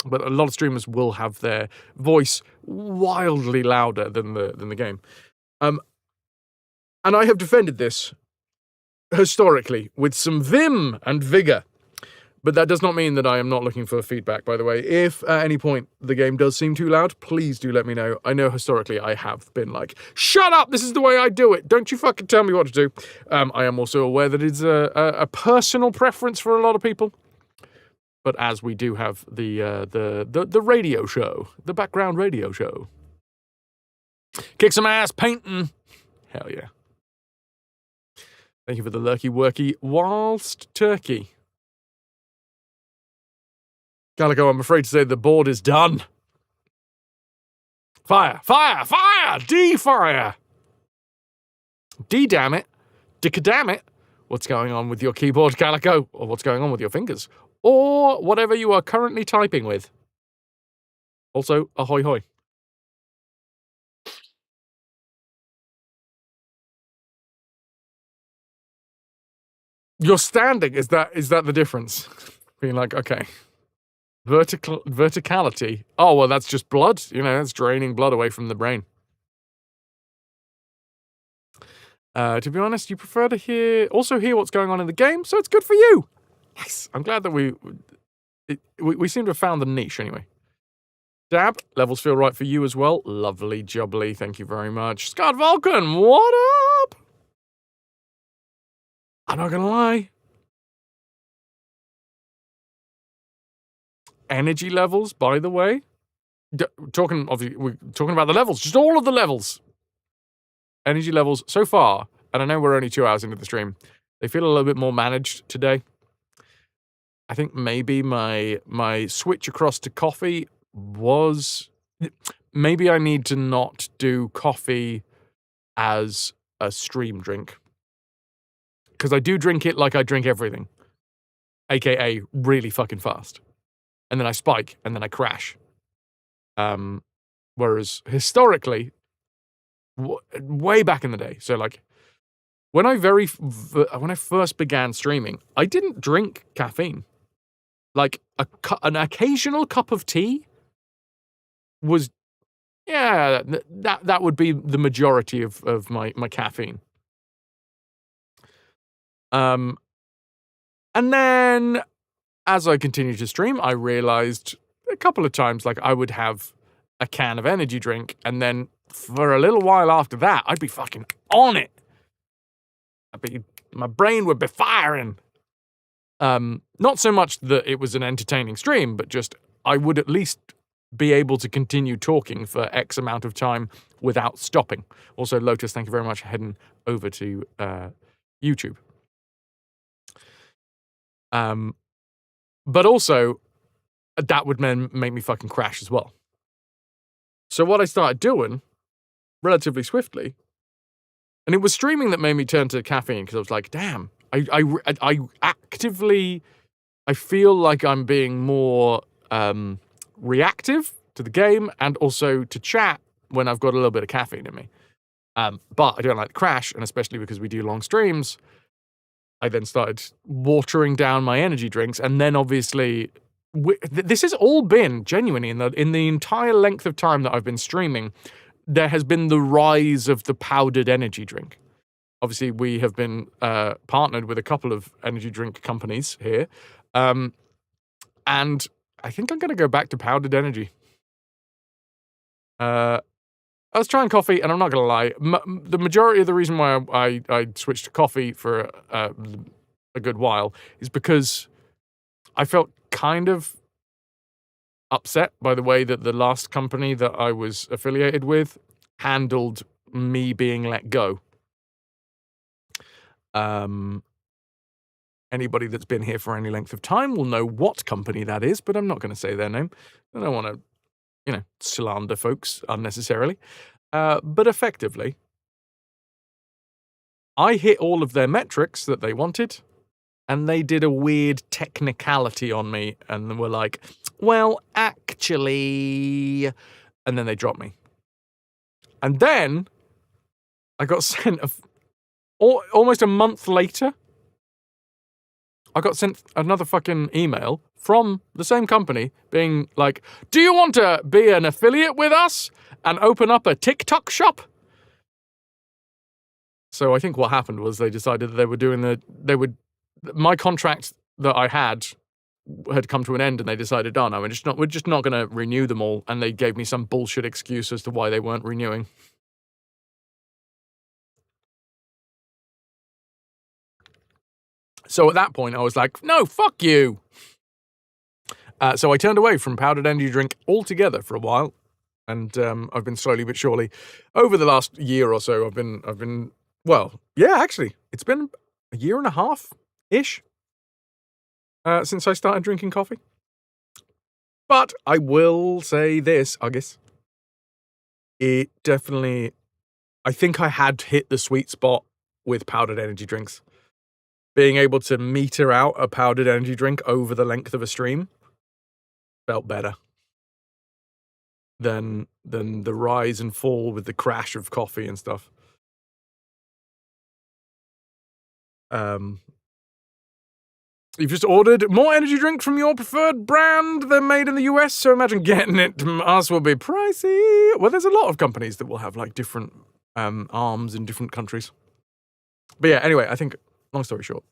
but a lot of streamers will have their voice wildly louder than the game. And I have defended this historically with some vim and vigor. But that does not mean that I am not looking for feedback, by the way. If at any point the game does seem too loud, please do let me know. I know historically I have been like, shut up, this is the way I do it. Don't you fucking tell me what to do. I am also aware that it's a personal preference for a lot of people. But as we do have the radio show, the background radio show. Kick some ass painting. Hell yeah. Thank you for the lurky worky whilst turkey. Calico, I'm afraid to say the board is done. Fire, fire, fire! D-fire! D-damn it. Dick-a-damn it. What's going on with your keyboard, Calico? Or what's going on with your fingers? Or whatever you are currently typing with. Also, ahoy hoy. You're standing, is that the difference? Being like, okay. Verticality. Oh, well, that's just blood. That's draining blood away from the brain. To be honest, you prefer to hear what's going on in the game, so it's good for you. Yes, I'm glad that we seem to have found the niche anyway. Dab, levels feel right for you as well. Lovely jubbly, thank you very much. Scott Vulcan, what up? I'm not gonna lie. Energy levels, by the way, Obviously, we're talking about the levels, just all of the levels. Energy levels so far, and I know we're only 2 hours into the stream, they feel a little bit more managed today. I think maybe my switch across to coffee was... Maybe I need to not do coffee as a stream drink. Because I do drink it like I drink everything. AKA really fucking fast. And then I spike, and then I crash. Whereas historically, way back in the day, so like when I first began streaming, I didn't drink caffeine. Like an occasional cup of tea was, yeah, that would be the majority of my caffeine. And then as I continued to stream, I realized a couple of times, like, I would have a can of energy drink, and then for a little while after that, I'd be fucking on it. My brain would be firing. Not so much that it was an entertaining stream, but just I would at least be able to continue talking for X amount of time without stopping. Also, Lotus, thank you very much for heading over to YouTube. But also, that would make me fucking crash as well. So what I started doing, relatively swiftly, and it was streaming that made me turn to caffeine, because I was like, damn, I actively, I feel like I'm being more reactive to the game and also to chat when I've got a little bit of caffeine in me. But I don't like to crash, and especially because we do long streams, I then started watering down my energy drinks, and then obviously, this has all been genuinely in the entire length of time that I've been streaming, there has been the rise of the powdered energy drink. Obviously, we have been partnered with a couple of energy drink companies here, and I think I'm going to go back to powdered energy. I was trying coffee, and I'm not going to lie, the majority of the reason why I switched to coffee for a good while is because I felt kind of upset by the way that the last company that I was affiliated with handled me being let go. Anybody that's been here for any length of time will know what company that is, but I'm not going to say their name. I don't want to, slander folks unnecessarily. But effectively, I hit all of their metrics that they wanted, and they did a weird technicality on me, and were like, well, actually... And then they dropped me. And then I got sent, almost a month later, I got sent another fucking email from the same company being like, do you want to be an affiliate with us and open up a TikTok shop? So I think what happened was they decided that my contract that I had come to an end, and they decided, oh no, we're just not going to renew them all, and they gave me some bullshit excuse as to why they weren't renewing. So at that point, I was like, no, fuck you. So I turned away from powdered energy drink altogether for a while, and I've been slowly but surely, over the last year or so, I've been, well, yeah, actually, it's been a year and a half-ish since I started drinking coffee. But I will say this, I guess. It definitely, I think I had hit the sweet spot with powdered energy drinks. Being able to meter out a powdered energy drink over the length of a stream felt better than the rise and fall with the crash of coffee and stuff. You've just ordered more energy drink from your preferred brand. They're made in the US, so imagine getting it from us will be pricey. Well, there's a lot of companies that will have like different arms in different countries. But yeah, anyway, I think, long story short.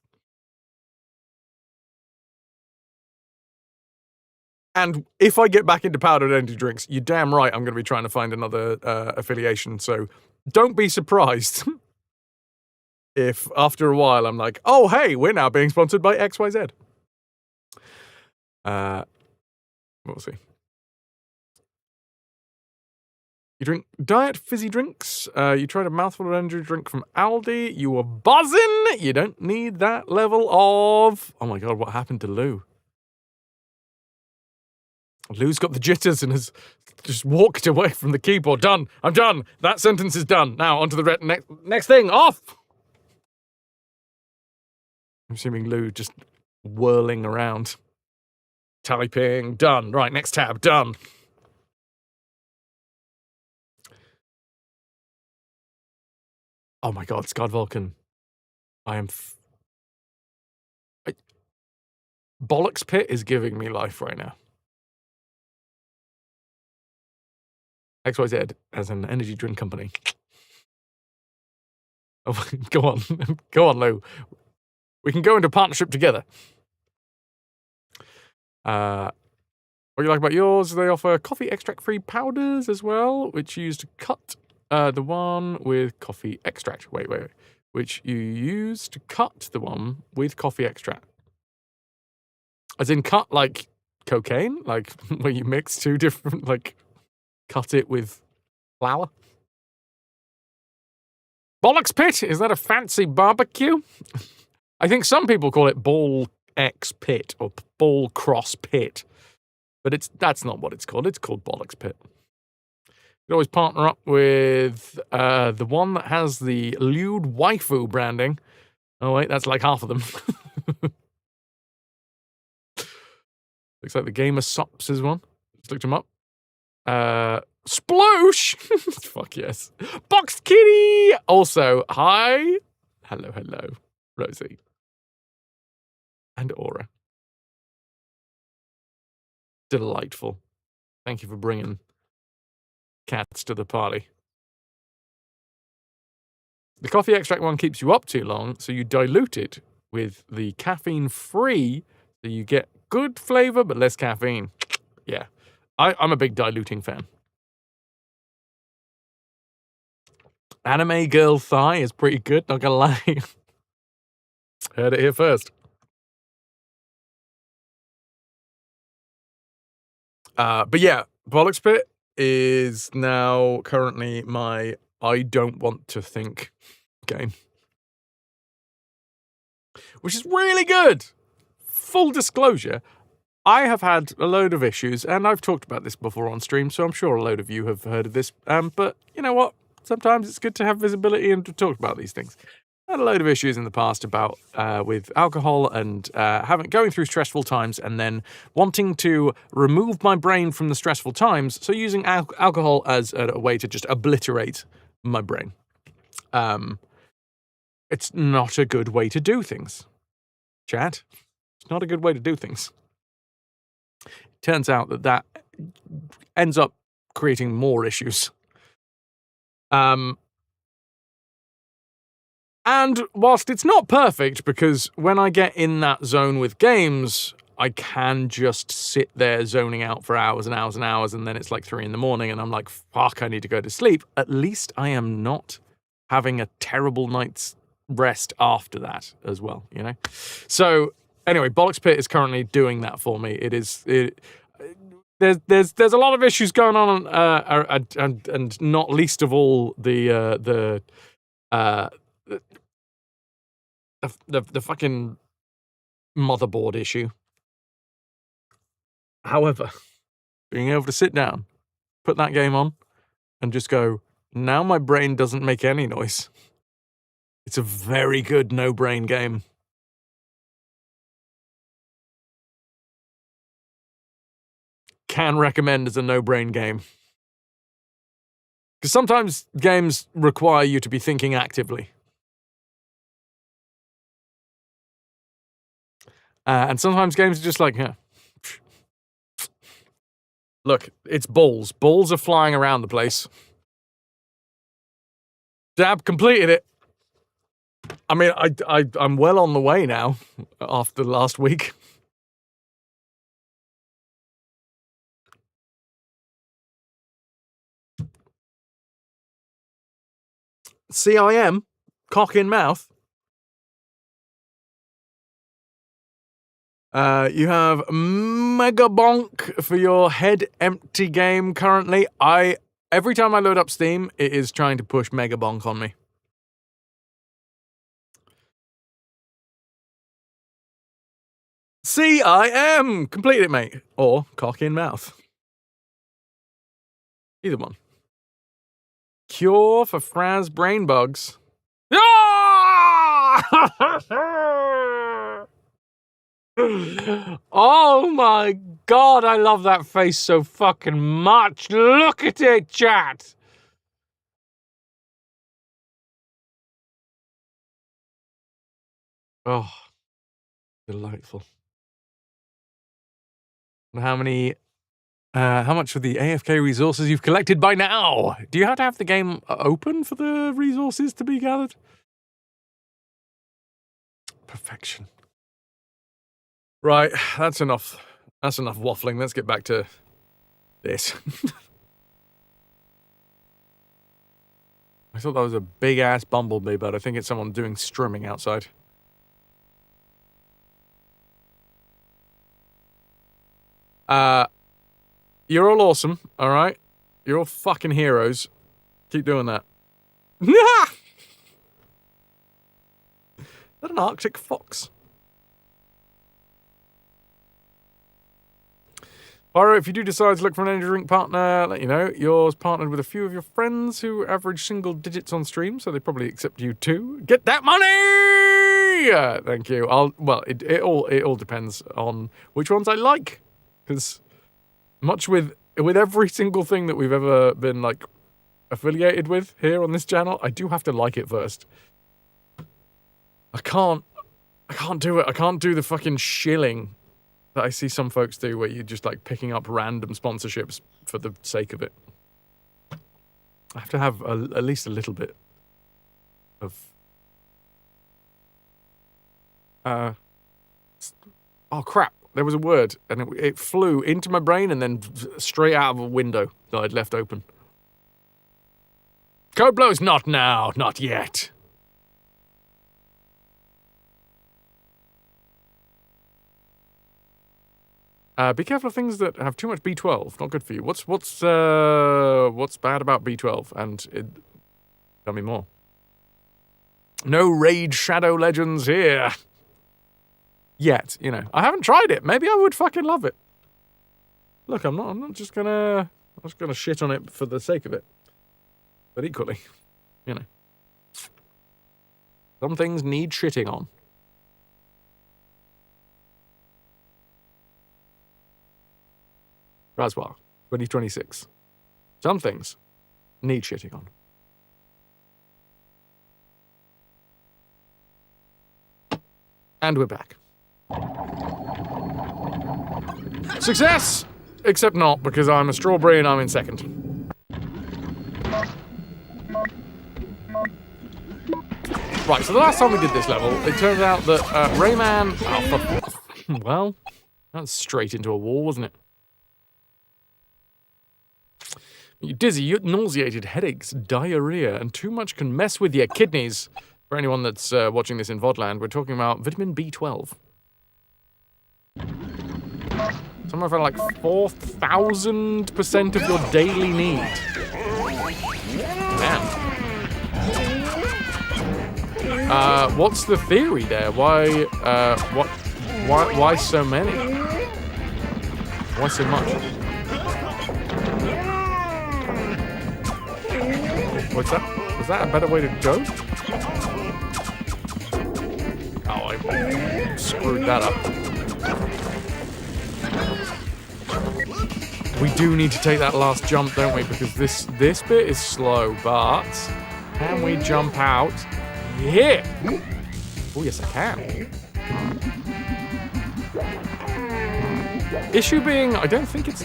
And if I get back into powdered energy drinks, you're damn right I'm going to be trying to find another affiliation. So don't be surprised if after a while I'm like, oh, hey, we're now being sponsored by XYZ. We'll see. You drink diet fizzy drinks. You tried a mouthful of energy drink from Aldi. You were buzzing. You don't need that level of... Oh my god, what happened to Lou? Lou's got the jitters and has just walked away from the keyboard. Done. I'm done. That sentence is done. Now, on to the next thing. Off! I'm assuming Lou just whirling around. Typing. Done. Right, next tab. Done. Oh my god, Scarred Vulcan. I am... Bollocks Pit is giving me life right now. XYZ as an energy drink company. Oh, go on. Go on, Lou. We can go into partnership together. What do you like about yours? They offer coffee extract-free powders as well, which you use to cut the one with coffee extract. Wait. Which you use to cut the one with coffee extract. As in cut like cocaine? Like where you mix two different, like, cut it with flour? Bollocks Pit? Is that a fancy barbecue? I think some people call it Ball X Pit or Ball Cross Pit. But that's not what it's called. It's called Bollocks Pit. You can always partner up with the one that has the lewd waifu branding. Oh, wait, that's like half of them. Looks like the Gamer Sops is one. Just looked him up. Sploosh! Fuck yes. Boxed Kitty! Also, hi. Hello, Rosie. And Aura. Delightful. Thank you for bringing cats to the party. The coffee extract one keeps you up too long, so you dilute it with the caffeine-free, so you get good flavor but less caffeine. Yeah, I'm a big diluting fan. Anime Girl Thigh is pretty good, not gonna lie. Heard it here first. But yeah, Bollocks Pit is now currently my I don't want to think game. Which is really good. Full disclosure, I have had a load of issues, and I've talked about this before on stream, so I'm sure a load of you have heard of this. But you know what? Sometimes it's good to have visibility and to talk about these things. I had a load of issues in the past about with alcohol and going through stressful times and then wanting to remove my brain from the stressful times, so using alcohol as a way to just obliterate my brain. It's not a good way to do things. Chat, it's not a good way to do things. Turns out that ends up creating more issues. And whilst it's not perfect, because when I get in that zone with games, I can just sit there zoning out for hours and hours and hours, and then it's like 3 a.m, and I'm like, fuck, I need to go to sleep. At least I am not having a terrible night's rest after that as well, you know? So, anyway, Bollocks Pit is currently doing that for me. There's a lot of issues going on, and not least of all the fucking motherboard issue. However, being able to sit down, put that game on, and just go, now my brain doesn't make any noise. It's a very good no-brain game. Can recommend as a no-brain game. Because sometimes games require you to be thinking actively. And sometimes games are just like, yeah. Look, it's balls. Balls are flying around the place. Dab completed it. I mean, I'm well on the way now after last week. CIM, cock in mouth. You have Mega Bonk for your head empty game currently. I Every time I load up Steam, it is trying to push Mega Bonk on me. See, I am! Complete it, mate. Or cock in mouth. Either one. Cure for Fraz brain bugs. Oh my god, I love that face so fucking much. Look at it, chat. Oh, delightful. How much of the AFK resources you've collected by now? Do you have to have the game open for the resources to be gathered? Perfection. Right, that's enough. That's enough waffling. Let's get back to this. I thought that was a big-ass bumblebee, but I think it's someone doing strumming outside. You're all awesome, alright? You're all fucking heroes. Keep doing that. Is that an Arctic fox? Pyro, if you do decide to look for an energy drink partner, let you know. Yours partnered with a few of your friends who average single digits on stream, so they probably accept you too. Get that money! Thank you. It all depends on which ones I like. Because much with every single thing that we've ever been, like, affiliated with here on this channel, I do have to like it first. I can't do it. I can't do the fucking shilling that I see some folks do, where you're just, like, picking up random sponsorships for the sake of it. I have to have at least a little bit of... oh, crap. There was a word, and it flew into my brain and then straight out of a window that I'd left open. Code blows not now, not yet. Be careful of things that have too much B12. Not good for you. What's bad about B12? And tell me more. No Raid Shadow Legends here. Yet, you know. I haven't tried it. Maybe I would fucking love it. Look, I'm not just gonna shit on it for the sake of it. But equally, you know. Some things need shitting on. Razwar, 2026. Some things need shitting on. And we're back. Success! Except not, because I'm a strawberry and I'm in second. Right, so the last time we did this level, it turns out that RAYMAN... Oh, well, that's straight into a wall, wasn't it? You're dizzy, you're nauseated, headaches, diarrhea, and too much can mess with your kidneys. For anyone that's watching this in VODland, we're talking about vitamin B12. Somewhere for like 4,000% of your daily need. Man. What's the theory there? Why so many? Why so much? What's that? Was that a better way to go? Oh, I screwed that up. We do need to take that last jump, don't we? Because this bit is slow, but can we jump out here? Oh, yes, I can. Issue being, I don't think it's...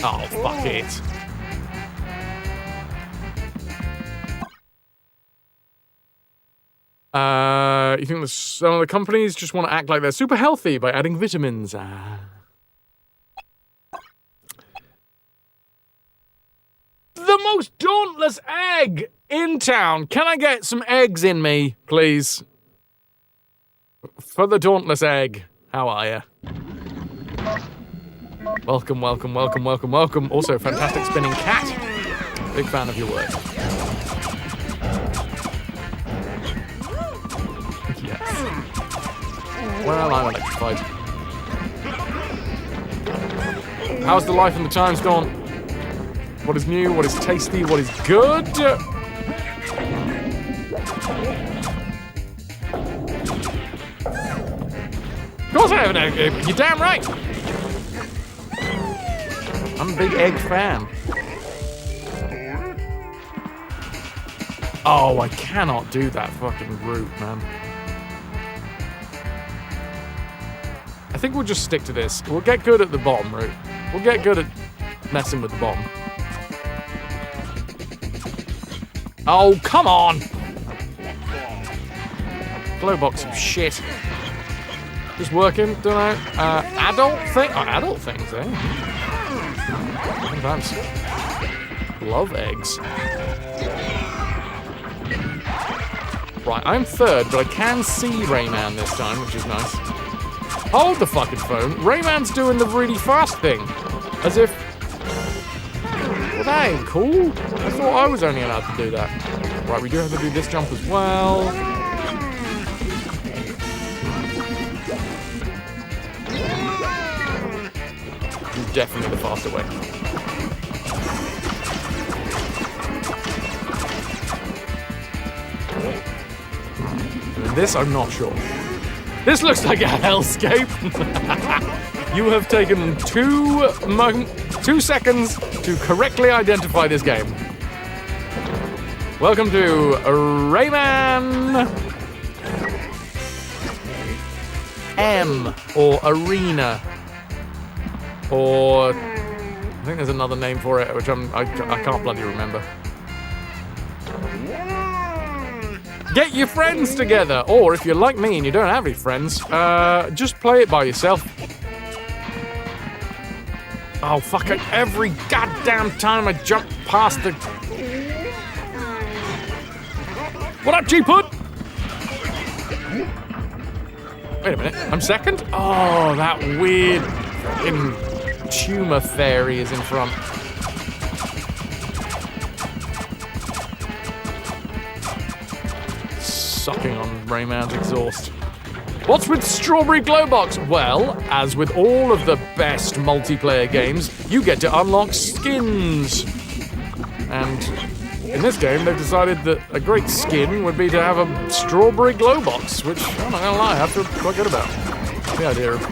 Oh, fuck it. You think some of the companies just want to act like they're super healthy by adding vitamins? The most dauntless egg in town. Can I get some eggs in me, please? For the dauntless egg. How are you? Welcome, welcome, welcome, welcome, welcome. Also, fantastic spinning cat. Big fan of your work. Yes. Well, I'm electrified. How's the life and the times gone? What is new? What is tasty? What is good? Of course I have an egg. You're damn right. I'm a big egg fan. Oh, I cannot do that fucking route, man. I think we'll just stick to this. We'll get good at the bottom route. We'll get good at messing with the bottom. Oh, come on! Glowbox of shit. Just working, don't I? Adult things, eh? Sometimes. Love eggs. Right, I'm third, but I can see Rayman this time, which is nice. Hold the fucking phone. Rayman's doing the really fast thing. As if... Well, that ain't cool. I thought I was only allowed to do that. Right, we do have to do this jump as well. Definitely the faster way. And this, I'm not sure. This looks like a hellscape. You have taken 2 seconds to correctly identify this game. Welcome to Rayman M, or Arena. Or, I think there's another name for it, which I can't bloody remember. Get your friends together, or if you're like me and you don't have any friends, just play it by yourself. Oh, fuck it. Every goddamn time I jump past the... What up, G-Pud? Wait a minute, I'm second? Oh, that weird fucking tumor fairy is in front. Sucking on Rayman's exhaust. What's with Strawberry Glowbox? Well, as with all of the best multiplayer games, you get to unlock skins. And in this game, they've decided that a great skin would be to have a Strawberry Glowbox, which, I'm not gonna lie, I feel quite good about. The idea of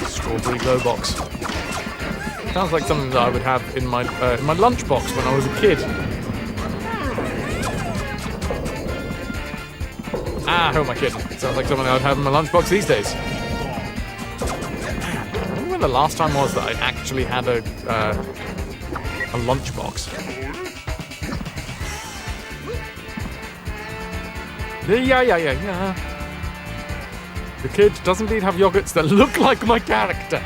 Strawberry Glowbox. Sounds like something that I would have in my lunchbox when I was a kid. Ah, who am I kidding? Sounds like something I would have in my lunchbox these days. Man, I wonder when the last time was that I actually had a lunchbox. Yeah. The kid does indeed have yogurts that look like my character.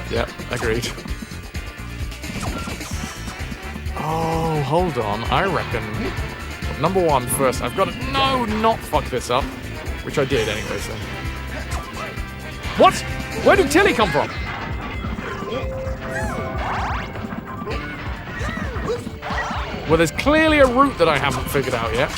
Yep, agreed. Oh, hold on. I reckon... Number 1 first. I've got to... No, not fuck this up. Which I did anyway, so... What? Where did Tilly come from? Well, there's clearly a route that I haven't figured out yet.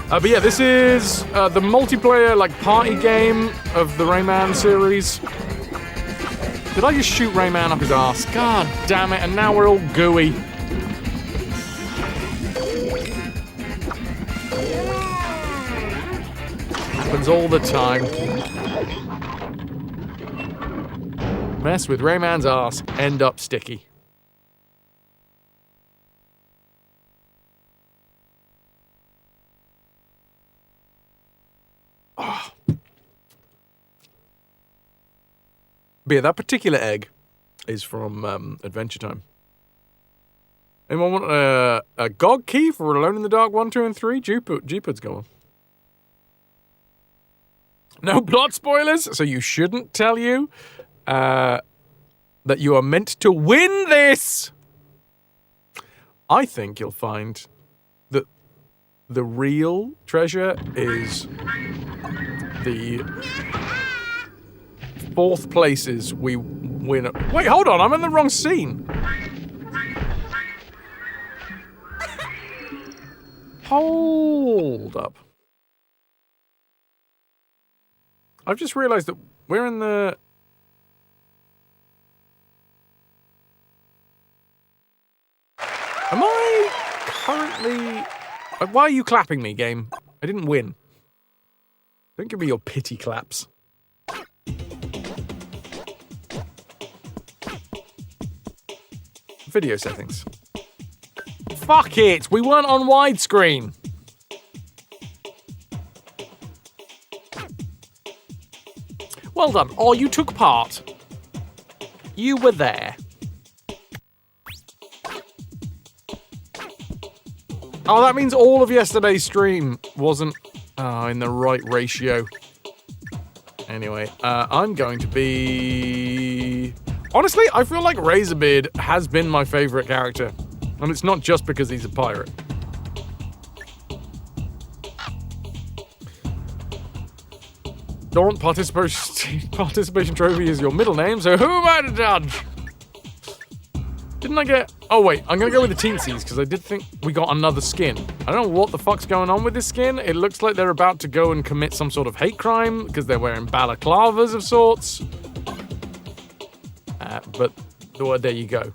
But yeah, this is the multiplayer, party game of the Rayman series. Did I just shoot Rayman up his ass? God damn it, and now we're all gooey. Happens all the time. Mess with Rayman's ass, end up sticky. Oh. But yeah, that particular egg is from Adventure Time. Anyone want a GOG key for Alone in the Dark 1, 2, and 3? Jeepud's going. No plot spoilers, so you shouldn't tell you that you are meant to win this. I think you'll find that the real treasure is the 4th places we win. Wait, hold on, I'm in the wrong scene. Hold up. I've just realized that we're in the... Am I currently... Why are you clapping me, game? I didn't win. Don't give me your pity claps. Video settings. Fuck it! We weren't on widescreen! Well done. Oh, you took part. You were there. Oh, that means all of yesterday's stream wasn't in the right ratio. Anyway, I'm going to be... Honestly, I feel like Razorbeard has been my favourite character. And it's not just because he's a pirate. Dorant participation trophy is your middle name, so who am I to judge? Didn't I get... Oh wait, I'm gonna go with the Teensies, because I did think we got another skin. I don't know what the fuck's going on with this skin. It looks like they're about to go and commit some sort of hate crime, because they're wearing balaclavas of sorts. But, well, there you go.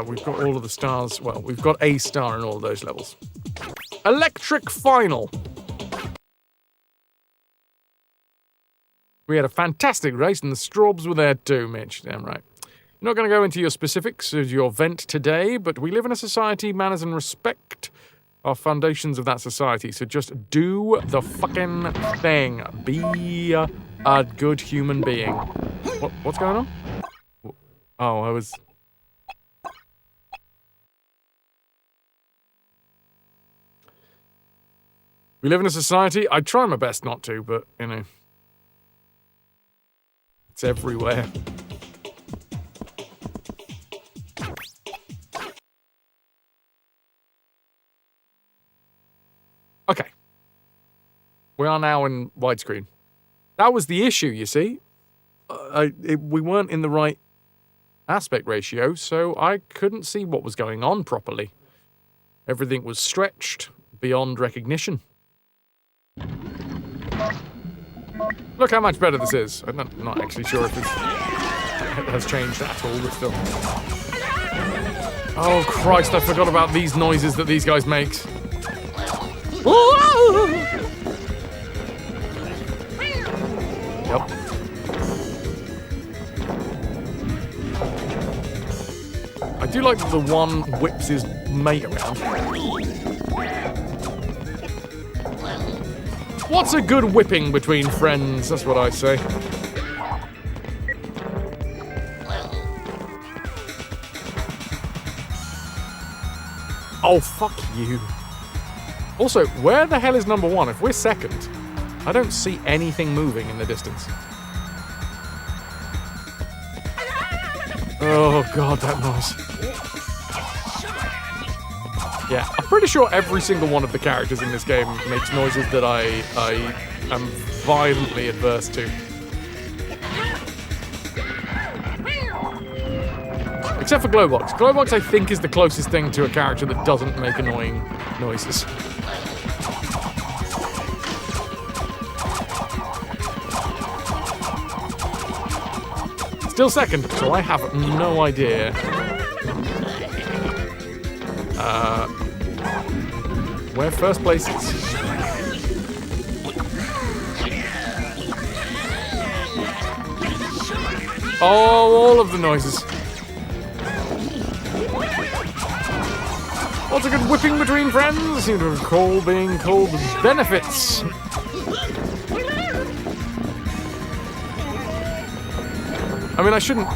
We've got all of the stars. Well, we've got a star in all of those levels. Electric Final. We had a fantastic race, and the Straubs were there too, Mitch. Damn right. I'm not going to go into your specifics of your vent today, but we live in a society, manners and respect are foundations of that society, so just do the fucking thing. Be a good human being. What's going on? Oh, I was... We live in a society, I try my best not to, but, you know... It's everywhere. Okay. We are now in widescreen. That was the issue, you see. We weren't in the right aspect ratio, so I couldn't see what was going on properly. Everything was stretched beyond recognition. Look how much better this is. I'm not actually sure if it has changed at all, but still. Oh Christ, I forgot about these noises that these guys make. Yep. I do like that the one whips his mate around. What's a good whipping between friends? That's what I say. Oh, fuck you. Also, where the hell is number one? If we're second, I don't see anything moving in the distance. Oh god, that noise. Yeah, I'm pretty sure every single one of the characters in this game makes noises that I am violently adverse to. Except for Glowbox. Glowbox, I think, is the closest thing to a character that doesn't make annoying noises. Still second, so I have no idea. Where first place is. Oh, all of the noises. What's a good whipping between friends? I seem to recall being called benefits. I mean, I shouldn't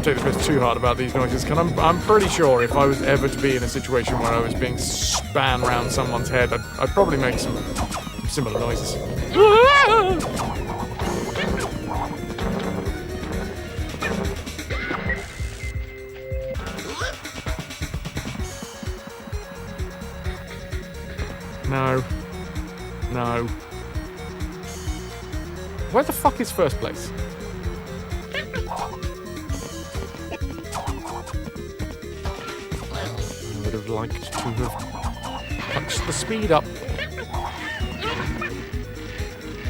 take this too hard about these noises, because I'm pretty sure if I was ever to be in a situation where I was being span around someone's head, I'd probably make some similar noises. No. No. Where the fuck is first place? I would have liked to have touched the speed up.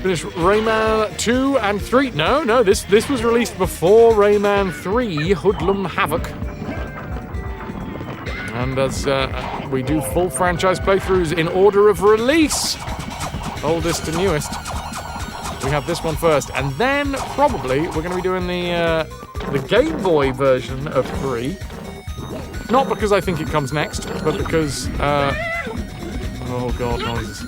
Finish Rayman 2 and 3. No, this was released before Rayman 3, Hoodlum Havoc. And as we do full franchise playthroughs in order of release, oldest to newest, we have this one first. And then probably we're going to be doing the Game Boy version of 3. Not because I think it comes next, but because... oh god, noises.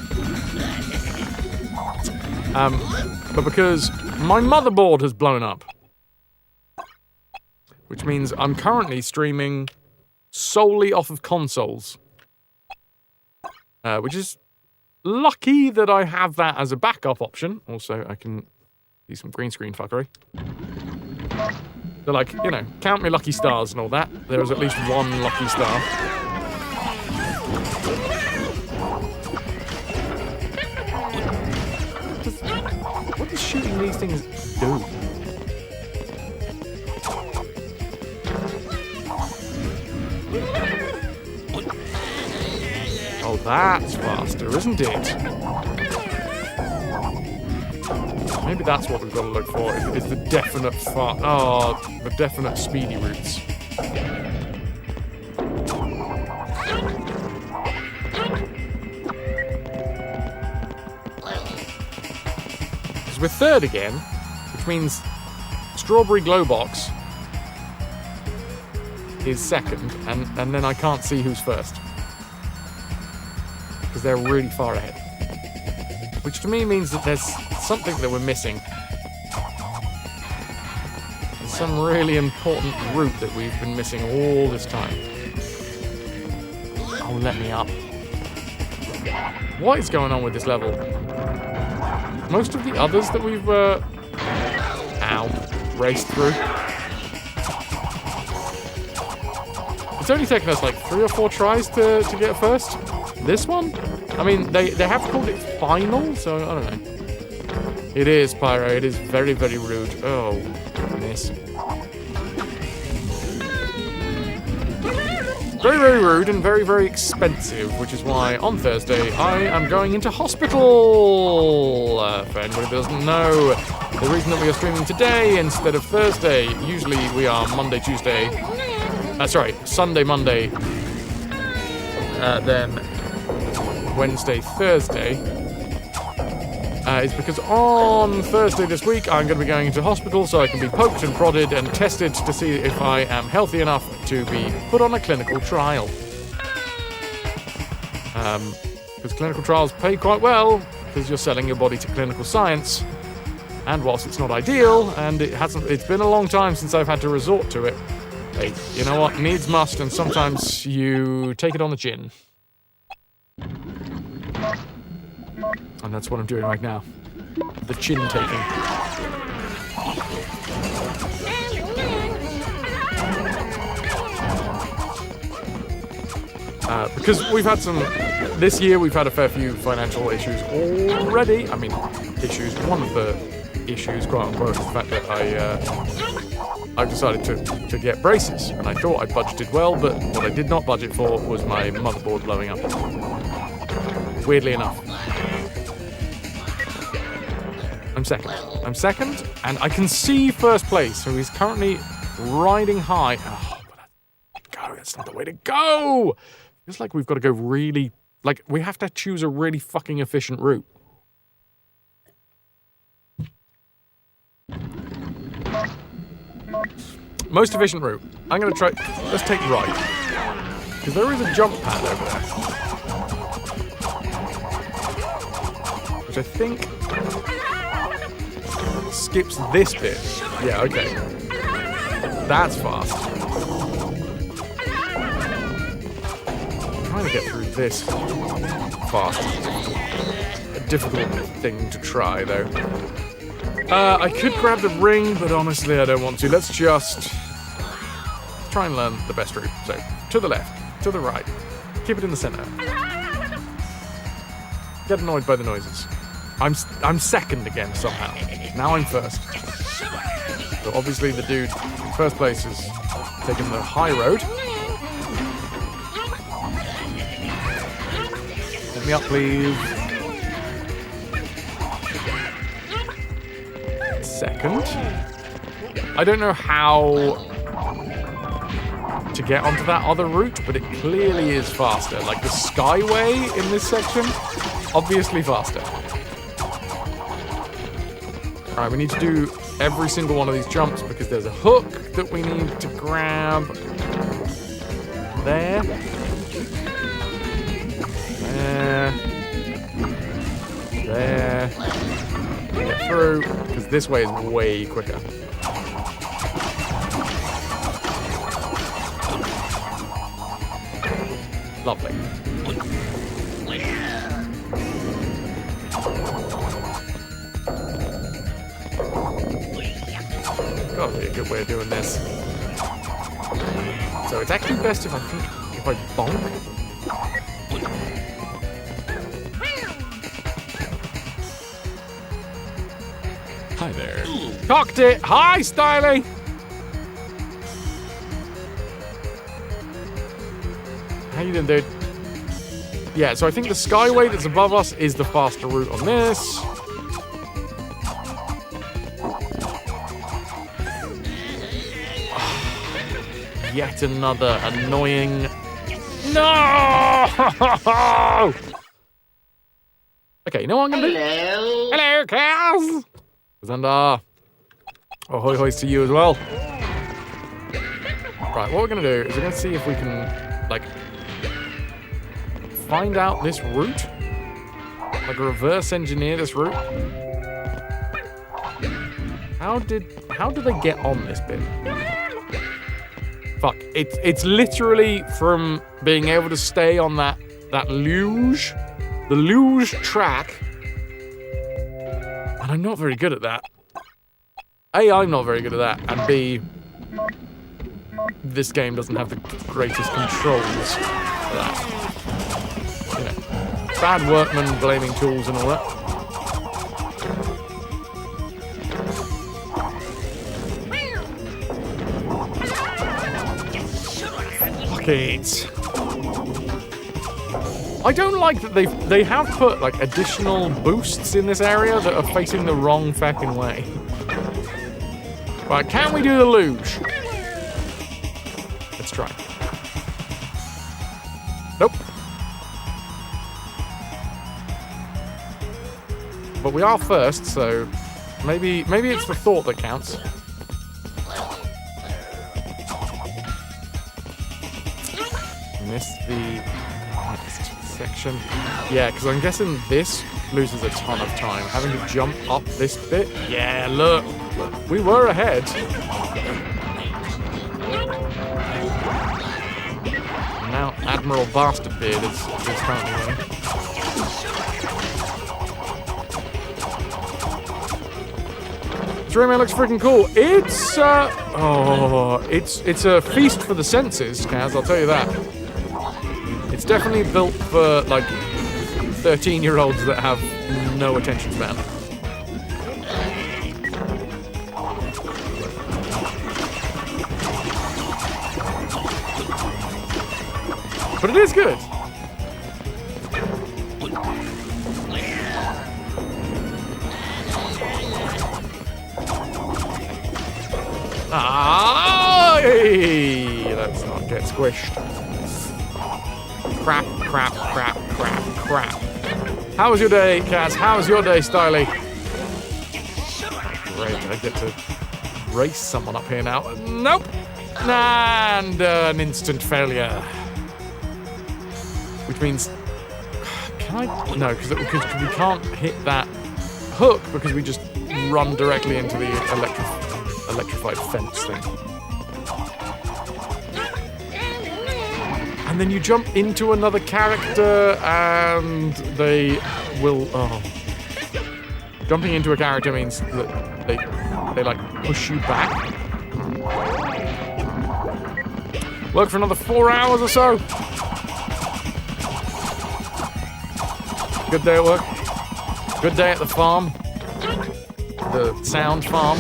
But because my motherboard has blown up. Which means I'm currently streaming solely off of consoles. Which is lucky that I have that as a backup option. Also, I can do some green screen fuckery. So, like, you know, count me lucky stars and all that. There is at least one lucky star. What does shooting these things do? Oh, that's faster, isn't it? Maybe that's what we've got to look for, is the definite the definite speedy routes. Because we're third again, which means Strawberry Glowbox is second, and then I can't see who's first. Because they're really far ahead. Which to me means that there's something that we're missing. There's some really important route that we've been missing all this time. Oh, let me up. What is going on with this level? Most of the others that we've, raced through. It's only taken us like 3 or 4 tries to get first. This one? I mean, they have called it final, so I don't know. It is, Pyro. It is very, very rude. Oh, miss. Very, very rude and very, very expensive, which is why on Thursday I am going into hospital. For anybody who doesn't know, the reason that we are streaming today instead of Thursday, usually we are Monday, Tuesday. Sunday, Monday. Then Wednesday, Thursday, is because on Thursday this week I'm going to be going into hospital so I can be poked and prodded and tested to see if I am healthy enough to be put on a clinical trial. Because clinical trials pay quite well because you're selling your body to clinical science, and whilst it's not ideal and it's been a long time since I've had to resort to it, hey, you know what, needs must, and sometimes you take it on the chin. And that's what I'm doing right now. The chin taking. Because we've had this year we've had a fair few financial issues already. I mean, issues. One of the issues, quote unquote, is the fact that I've decided to get braces. And I thought I'd budgeted well, but what I did not budget for was my motherboard blowing up. Weirdly enough. I'm second, and I can see first place, so he's currently riding high. Oh, but that's not the way to go! It's like we've got to go really... Like, we have to choose a really fucking efficient route. Most efficient route. I'm going to try... Let's take right. Because there is a jump pad over there. Which I think... skips this bit. Yeah, okay. That's fast. I'm trying to get through this fast. A difficult thing to try, though. I could grab the ring, but honestly, I don't want to. Let's just try and learn the best route. So, to the left, to the right. Keep it in the center. get annoyed by the noises. I'm second again somehow. Now I'm first. So obviously the dude in first place is taking the high road. Let me up, please. Second. I don't know how to get onto that other route, but it clearly is faster. Like the Skyway in this section, obviously faster. Alright, we need to do every single one of these jumps because there's a hook that we need to grab. There. There. There. Get through, because this way is way quicker. Lovely. Gotta be a good way of doing this. So it's actually best if I bonk. Hi there. Cocked it! Hi, Styly! How you doing, dude? Yeah, so I think the Skyway that's above us is the faster route on this. Yet another annoying... No! Okay, you know what I'm gonna do? Hello, cows! And ahoy hoys to you as well. Right, what we're gonna do is we're gonna see if we can, like, find out this route. Like, reverse engineer this route. How did they get on this bit? Fuck, it's literally from being able to stay on that luge, the luge track. And I'm not very good at that. A, I'm not very good at that, and B, this game doesn't have the greatest controls for that. You know, bad workmen blaming tools and all that. Fuck it. I don't like that they have put like additional boosts in this area that are facing the wrong fucking way. Right, can we do the luge? Let's try. Nope. But we are first, so maybe it's the thought that counts. Missed the next section. Yeah, because I'm guessing this loses a ton of time. Having to jump up this bit. Yeah, look. We were ahead. Now Admiral Bastard Beard is currently winning. This RAYMAN looks freaking cool. It's a feast for the senses, Kaz, I'll tell you that. It's definitely built for, like, 13-year-olds that have no attention span. But it is good. Let's not get squished. Crap, crap, crap, crap, crap. How was your day, Kaz? How was your day, Styly? Great, I get to race someone up here now. Nope. And an instant failure. Which means... Can I... No, because we can't hit that hook because we just run directly into the electrified fence thing. And then you jump into another character and they will... Oh. Jumping into a character means that they like push you back. Work for another 4 hours or so. Good day at work. Good day at the farm. The sound farm.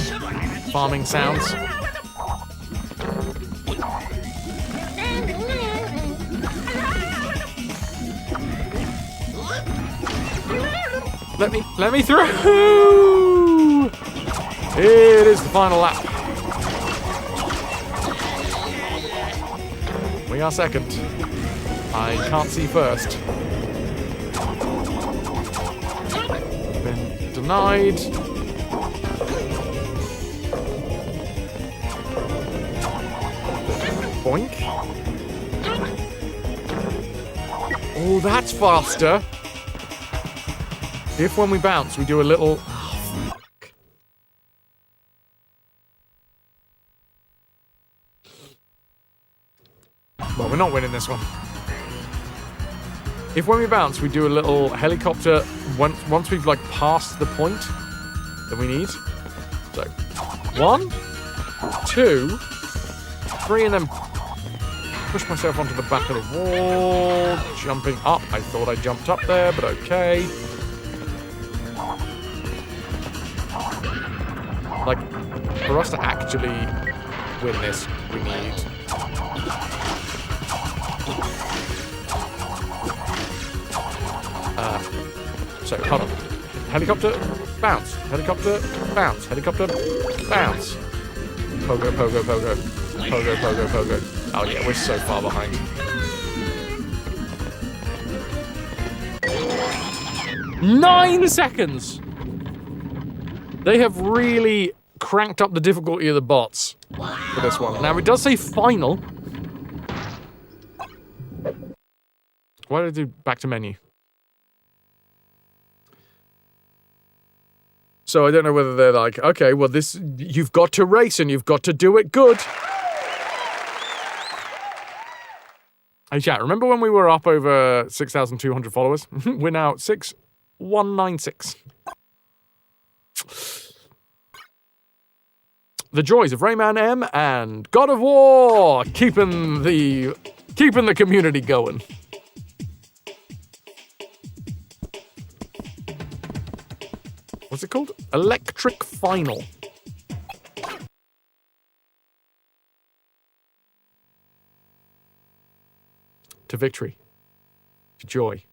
Farming sounds. Let me through! It is the final lap. We are second. I can't see first. Been denied. Boink. Oh, that's faster. If when we bounce, we do a little... Oh, fuck. Well, we're not winning this one. If when we bounce, we do a little helicopter once we've, like, passed the point that we need. So, 1, 2, 3, and then push myself onto the back of the wall. Jumping up. I thought I jumped up there, but okay. Like, for us to actually win this, we need... So, hold on. Helicopter, bounce. Helicopter, bounce. Helicopter, bounce. Pogo, pogo, pogo. Pogo, pogo, pogo. Oh yeah, we're so far behind. Nine seconds! They have really cranked up the difficulty of the bots for this one. Now, it does say final. Why did I do back to menu? So I don't know whether they're like, okay, well, this, you've got to race and you've got to do it good. Hey, chat, remember when we were up over 6,200 followers? We're now at 6,196. The joys of Rayman M and God of War keeping the community going. What's it called? Electric Final. To victory. To joy.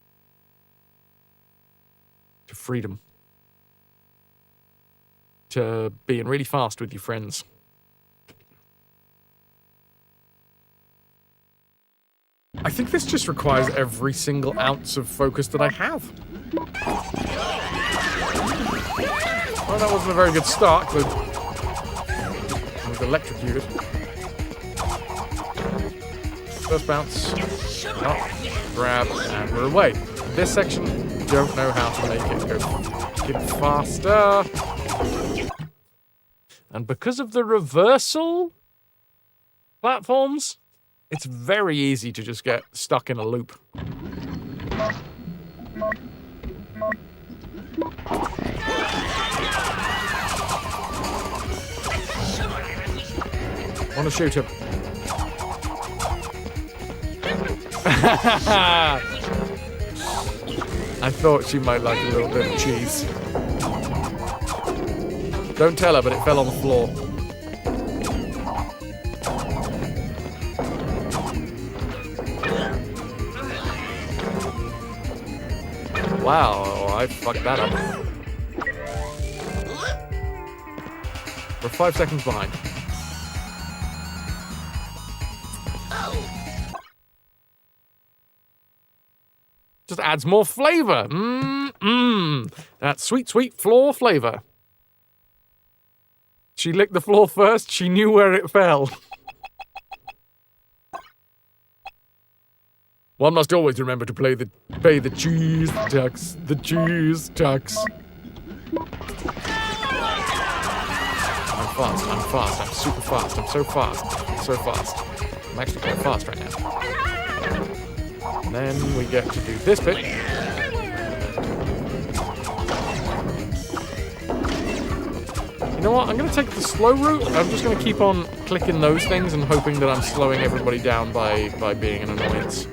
To freedom. To being really fast with your friends. I think this just requires every single ounce of focus that I have. Well, that wasn't a very good start, but I was electrocuted. First bounce. Up, grab, and we're away. This section, don't know how to make it go get faster. And because of the reversal platforms, it's very easy to just get stuck in a loop. Want to shoot him. I thought she might like a little bit of cheese. Don't tell her, but it fell on the floor. Wow, I fucked that up. We're 5 seconds behind. Just adds more flavor. That sweet, sweet floor flavor. She licked the floor first. She knew where it fell. One must always remember to pay the cheese tax. The cheese tax. I'm fast, I'm super fast, I'm so fast. I'm actually quite fast right now. And then we get to do this bit. You know what, I'm going to take the slow route. I'm just going to keep on clicking those things and hoping that I'm slowing everybody down by being an annoyance.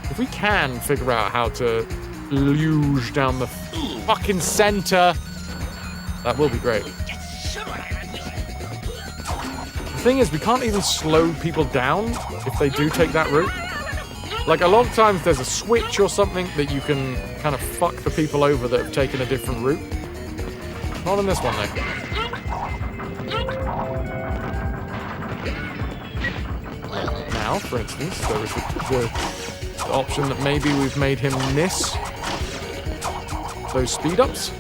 If we can figure out how to luge down the fucking center, that will be great. The thing is, we can't even slow people down if they do take that route. Like, a lot of times there's a switch or something that you can kind of fuck the people over that have taken a different route. Not in this one, though. Now, for instance, there was the option that maybe we've made him miss those speed-ups.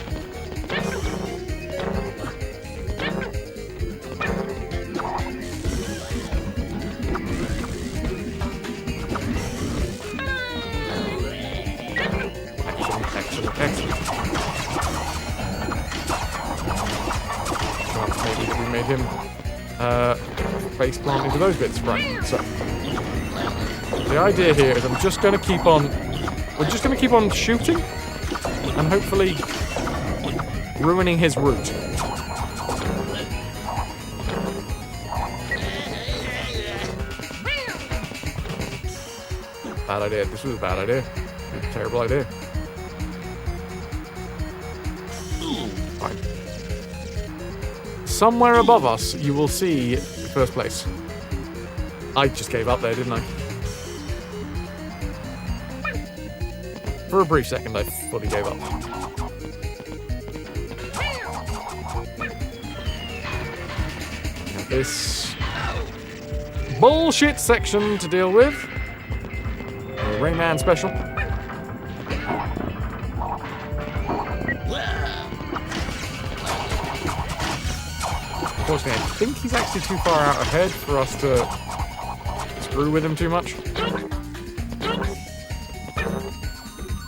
Excellent. Well, maybe we made him face plant into those bits, right? So the idea here is we're just going to keep on shooting and hopefully ruining his route. Bad idea. This was a bad idea. A terrible idea. Fine. Somewhere above us, you will see first place. I just gave up there, didn't I? For a brief second, I fully gave up. This bullshit section to deal with. A RAYMAN special. Unfortunately, I think he's actually too far out ahead for us to screw with him too much.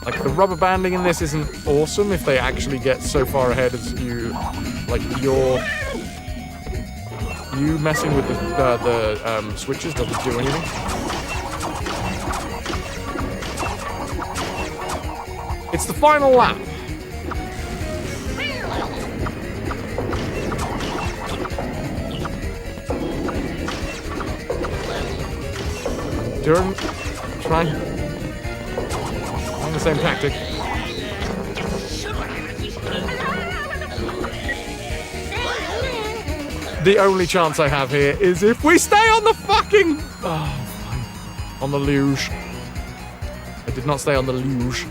Like, the rubber banding in this isn't awesome if they actually get so far ahead as you, like, you messing with the switches doesn't do anything. It's the final lap. Trying the same tactic. The only chance I have here is if we stay on the fucking... on the luge. I did not stay on the luge.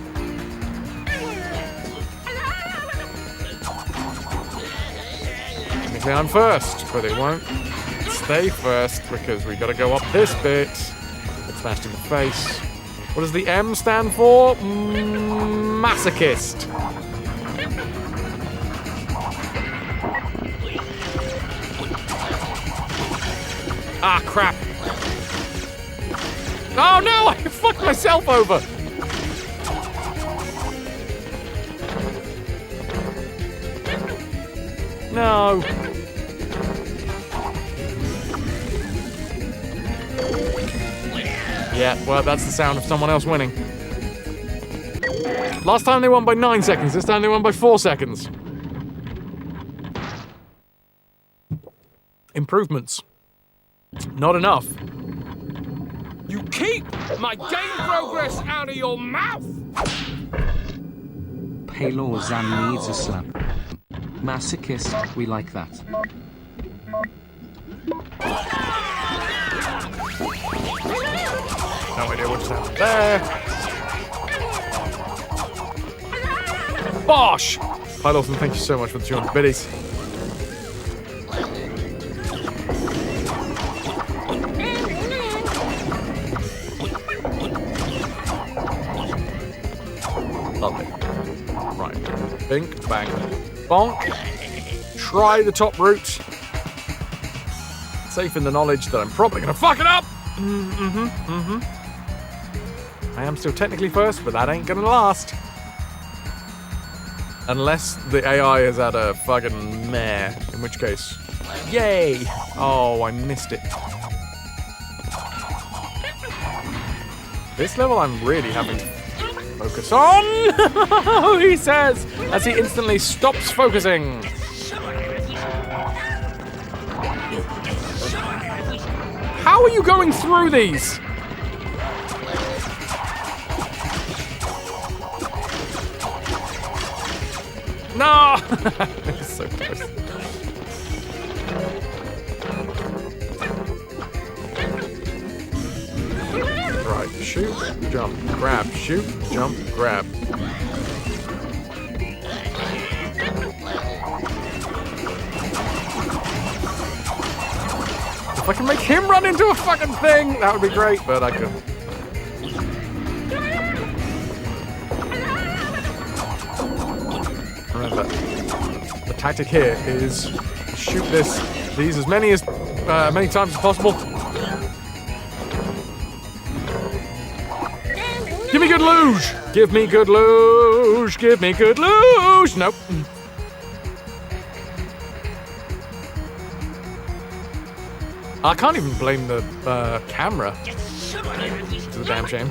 Technically I'm first, but it won't stay first because we gotta go up this bit. Get smashed in the face. What does the M stand for? Masochist. Ah, crap. Oh no, I fucked myself over. No. Yeah, well, that's the sound of someone else winning. Last time they won by 9 seconds, this time they won by 4 seconds. Improvements. Not enough. You keep my game progress out of your mouth! Paylor Zan needs a slap. Masochist, we like that. No idea what just happened there. Bosh! Hi Lawson, thank you so much for the 200 biddies. Lovely. Right. Bink, bang, bonk. Try the top route. Safe in the knowledge that I'm probably going to fuck it up. I am still technically first, but that ain't going to last. Unless the AI has had a fucking mare, in which case, yay! Oh, I missed it. This level I'm really having to focus on, he says, as he instantly stops focusing. How are you going through these? No! It's so close. Right, shoot, jump, grab, shoot, jump, grab. If I can make him run into a fucking thing, that would be great, but I couldn't. Remember, the tactic here is shoot these as many times as possible. Give me good luge! Give me good luge! Give me good luge! Nope. I can't even blame the camera. It's a damn shame.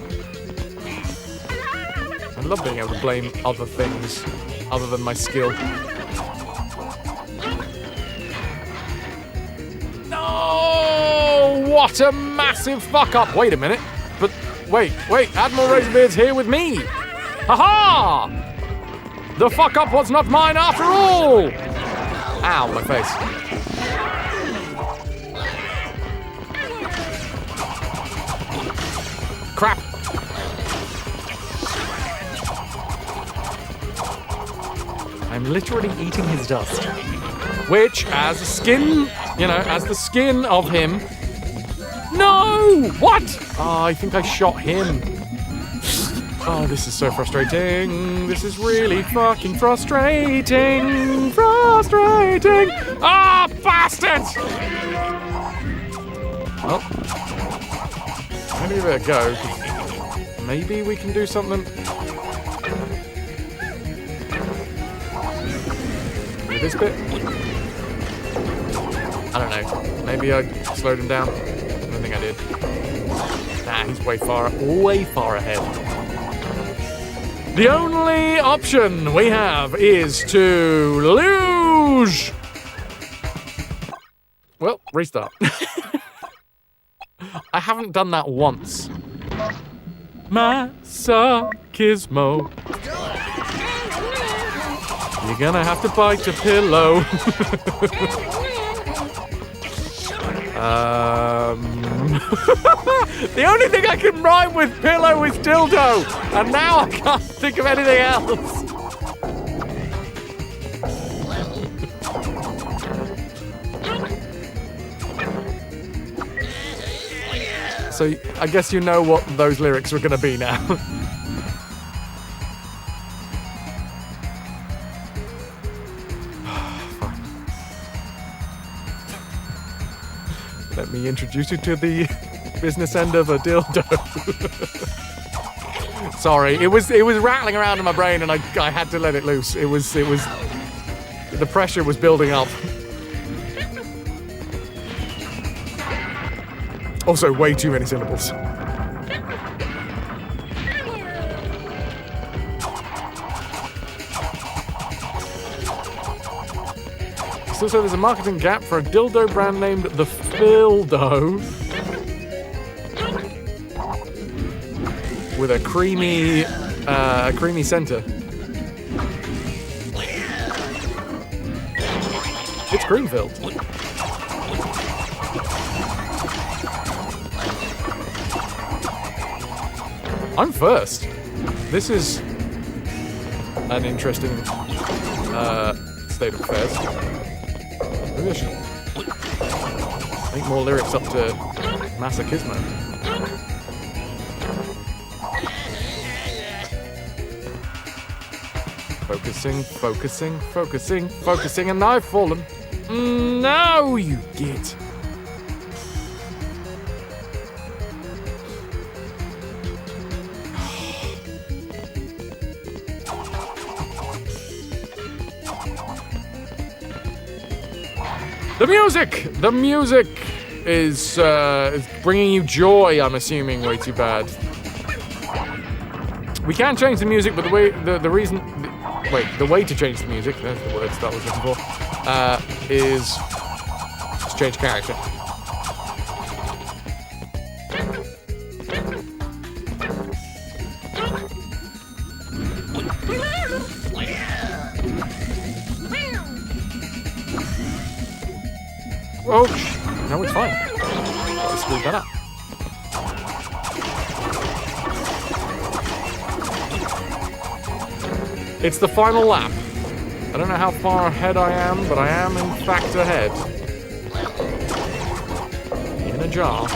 I love being able to blame other things other than my skill. No! What a massive fuck up! Wait a minute. But wait, Admiral Razorbeard's here with me! Ha-ha! The fuck up was not mine after all! Ow, my face. Crap! I'm literally eating his dust. Which, as the skin of him. No! What? Oh, I think I shot him. Oh, this is so frustrating. This is really fucking frustrating. Frustrating! Ah, bastards! Well, I'm gonna give it a go. Maybe we can do something. With this bit? I don't know. Maybe I slowed him down. I don't think I did. Nah, he's way far ahead. The only option we have is to luge. Well, restart. I haven't done that once. Masochismo. You're gonna have to bite a pillow. The only thing I can rhyme with pillow is dildo, and now I can't think of anything else. So I guess you know what those lyrics were gonna be now. Let me introduce you to the business end of a dildo. Sorry, it was rattling around in my brain, and I had to let it loose. It was the pressure was building up. Also, way too many syllables. Still said there's a marketing gap for a dildo brand named The Fildo. With a creamy center. It's cream-filled. I'm first. This is an interesting state of affairs. Maybe I should make more lyrics up to Masochismo. Focusing, and now I've fallen. No, you git. The music is bringing you joy. I'm assuming way too bad. We can change the music, but the way to change the music. That's the words that I was looking for. Is to change character. Oh, no, it's fine. I screwed that up. It's the final lap. I don't know how far ahead I am, but I am in fact ahead. In a jar.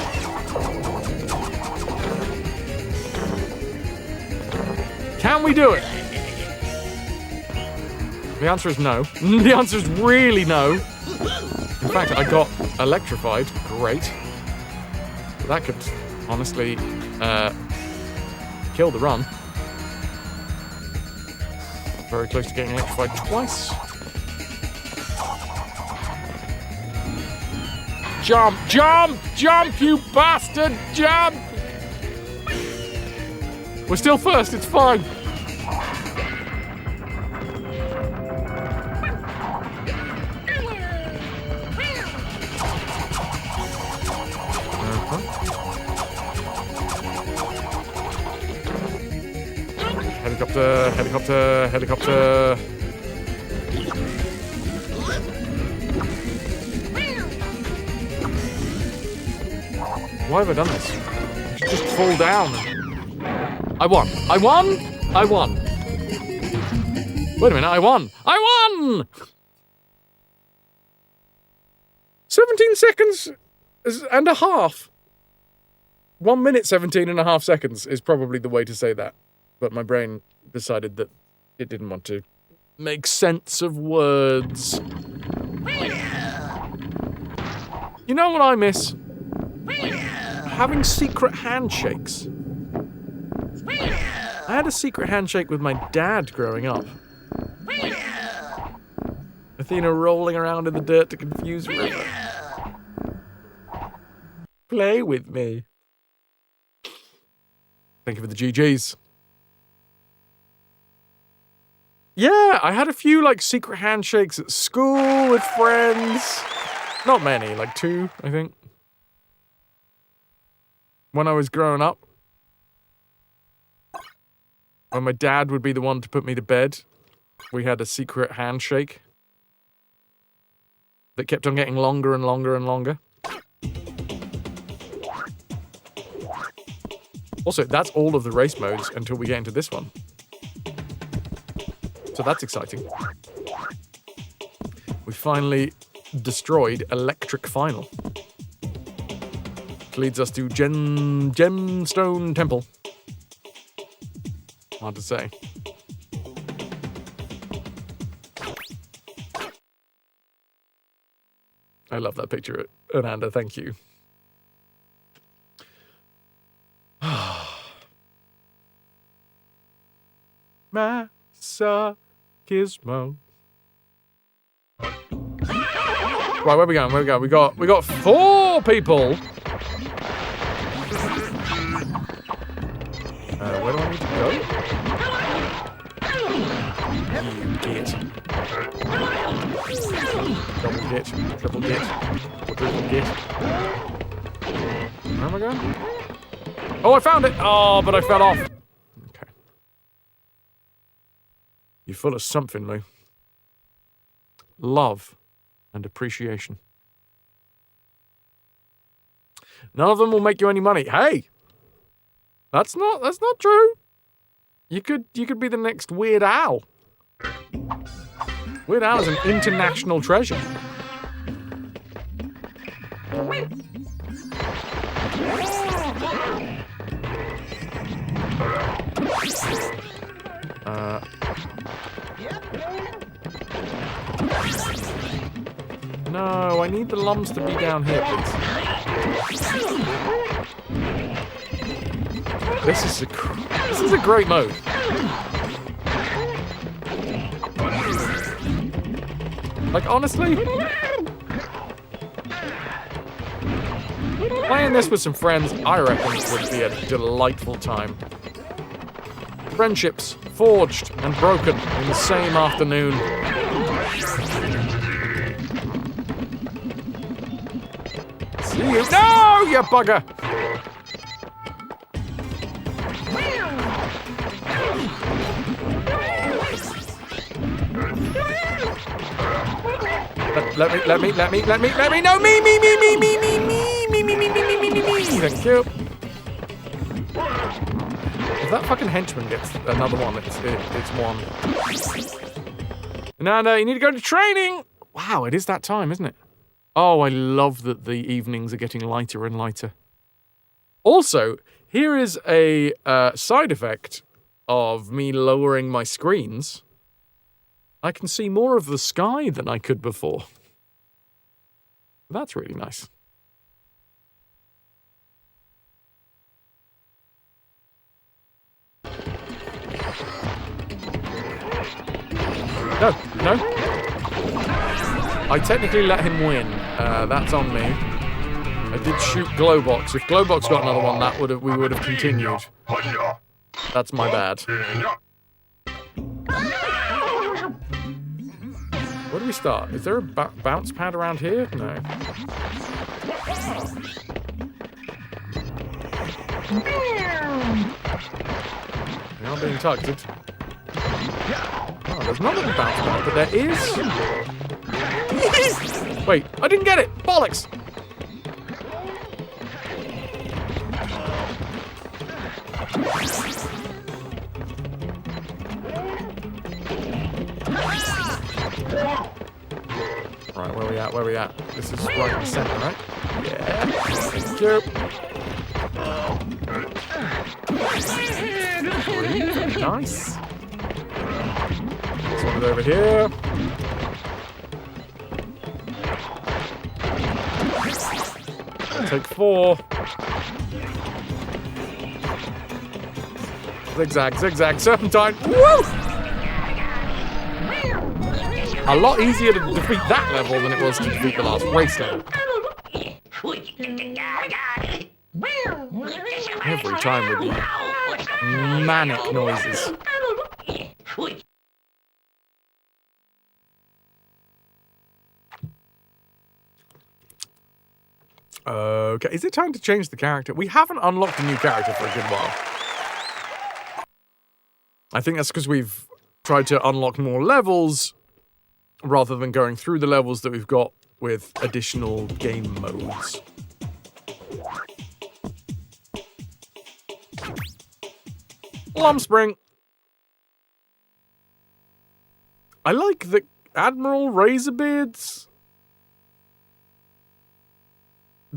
Can we do it? The answer is no. The answer is really no. In fact, I got electrified. Great. That could honestly kill the run. Very close to getting electrified twice. Jump! Jump! Jump, you bastard! Jump! We're still first, it's fine. Helicopter, helicopter, helicopter. Why have I done this? I should just fall down. I won. I won! I won. Wait a minute, I won. I won! 17 seconds and a half. 1 minute, 17 and a half seconds is probably the way to say that. But my brain decided that it didn't want to make sense of words. You know what I miss? Having secret handshakes. I had a secret handshake with my dad growing up. Athena rolling around in the dirt to confuse River. Play with me. Thank you for the GGs. Yeah, I had a few, like, secret handshakes at school with friends. Not many, like 2, I think. When I was growing up. When my dad would be the one to put me to bed, we had a secret handshake that kept on getting longer and longer and longer. Also, that's all of the race modes until we get into this one. So that's exciting. We finally destroyed Electric Final. Which leads us to Gemstone Temple. Hard to say. I love that picture, Ananda. Thank you. Masochismo. Right, where are we going? Where are we going? We got 4 people. Where do I need to go? You git. Double git. Triple git. Quadruple git. Where am I going? Oh, I found it! Oh, but I fell off. Okay. You're full of something, Lou. Love and appreciation. None of them will make you any money. Hey! That's not true. You could be the next Weird Al. Weird Al is an international treasure. No, I need the lumps to be down here, please. This is a great mode. Like, honestly, playing this with some friends, I reckon it would be a delightful time. Friendships forged and broken in the same afternoon. See you. No, you bugger! Let me. No, me. Thank you. If that fucking henchman gets another one, it's one. No, you need to go to training. Wow, it is that time, isn't it? Oh, I love that the evenings are getting lighter and lighter. Also, here is a side effect of me lowering my screens. I can see more of the sky than I could before. That's really nice. No. I technically let him win. That's on me. I did shoot Glowbox. If Glowbox got another one, we would have continued. That's my bad. Where do we start? Is there a bounce pad around here? No. We are being targeted. Oh, there's not a bounce pad, but there is. Wait, I didn't get it! Bollocks! Right, where we at? This is right in the center, right? Yeah. Thank you. Nice. This one's over here. Take 4. Zigzag, serpentine. Woo! A lot easier to defeat that level than it was to defeat the last race level. Every time with the manic noises. Okay, is it time to change the character? We haven't unlocked a new character for a good while. I think that's because we've tried to unlock more levels rather than going through the levels that we've got with additional game modes. Lumspring. I like the Admiral Razorbeard's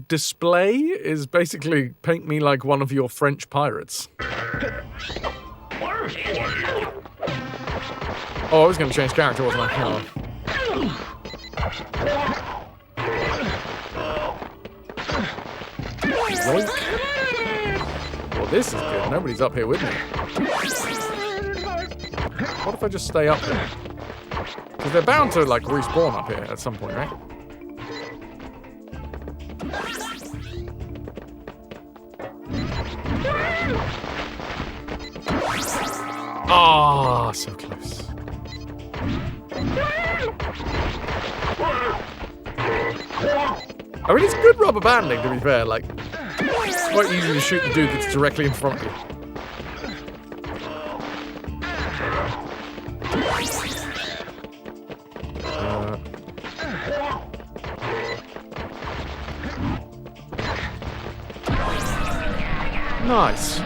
display is basically paint me like one of your French pirates. Oh, I was going to change character, wasn't I? Oh. Yoink. Well, this is good. Nobody's up here with me. What if I just stay up here? Because they're bound to, like, respawn up here at some point, right? Ah, so close. I mean, it's good rubber banding, to be fair. Like, it's quite easy to shoot the dude that's directly in front of you. Nice.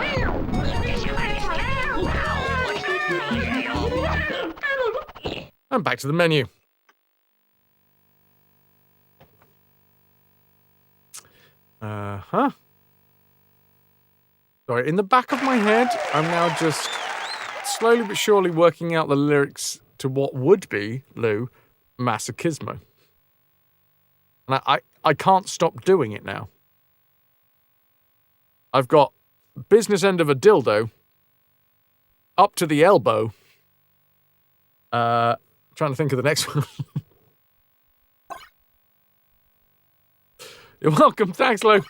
And back to the menu. Sorry, in the back of my head, I'm now just slowly but surely working out the lyrics to what would be, Lou, Masochismo. And I can't stop doing it now. I've got business end of a dildo, up to the elbow. Trying to think of the next one. You're welcome, thanks, Lou.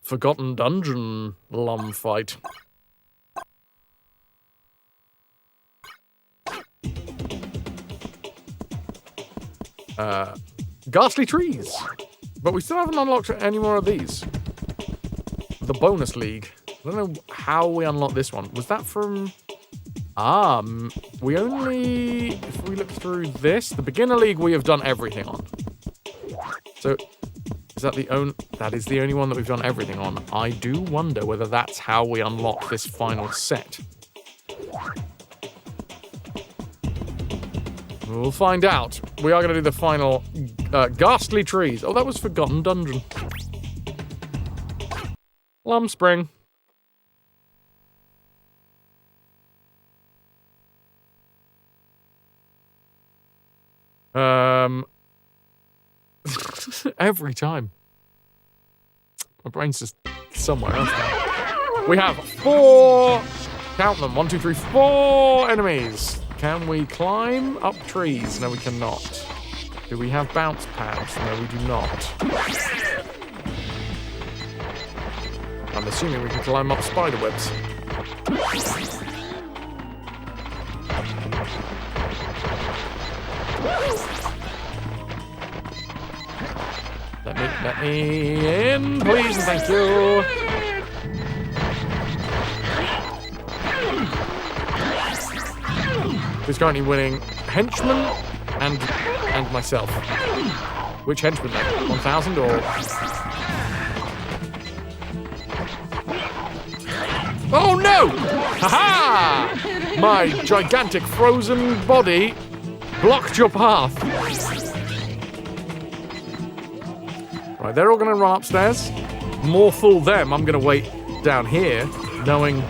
Forgotten Dungeon Lum fight. Ghastly trees. But we still haven't unlocked any more of these. The bonus league. I don't know how we unlocked this one. Was that from We only, if we look through this, the beginner league we have done everything on. So, is that that is the only one that we've done everything on. I do wonder whether that's how we unlock this final set. We'll find out. We are going to do the final ghastly trees. Oh, that was Forgotten Dungeon. Plum Spring. Every time. My brain's just somewhere else now. We have 4, count them, 1, 2, 3, 4 enemies. Can we climb up trees? No, we cannot. Do we have bounce pads? No, we do not. I'm assuming we can climb up spider webs. Let me in, please, and thank you. Who's currently winning? Henchman and myself. Which henchman then? 1,000 or? Oh no! Haha! My gigantic frozen body blocked your path. Right, they're all going to run upstairs. More fool them. I'm going to wait down here, knowing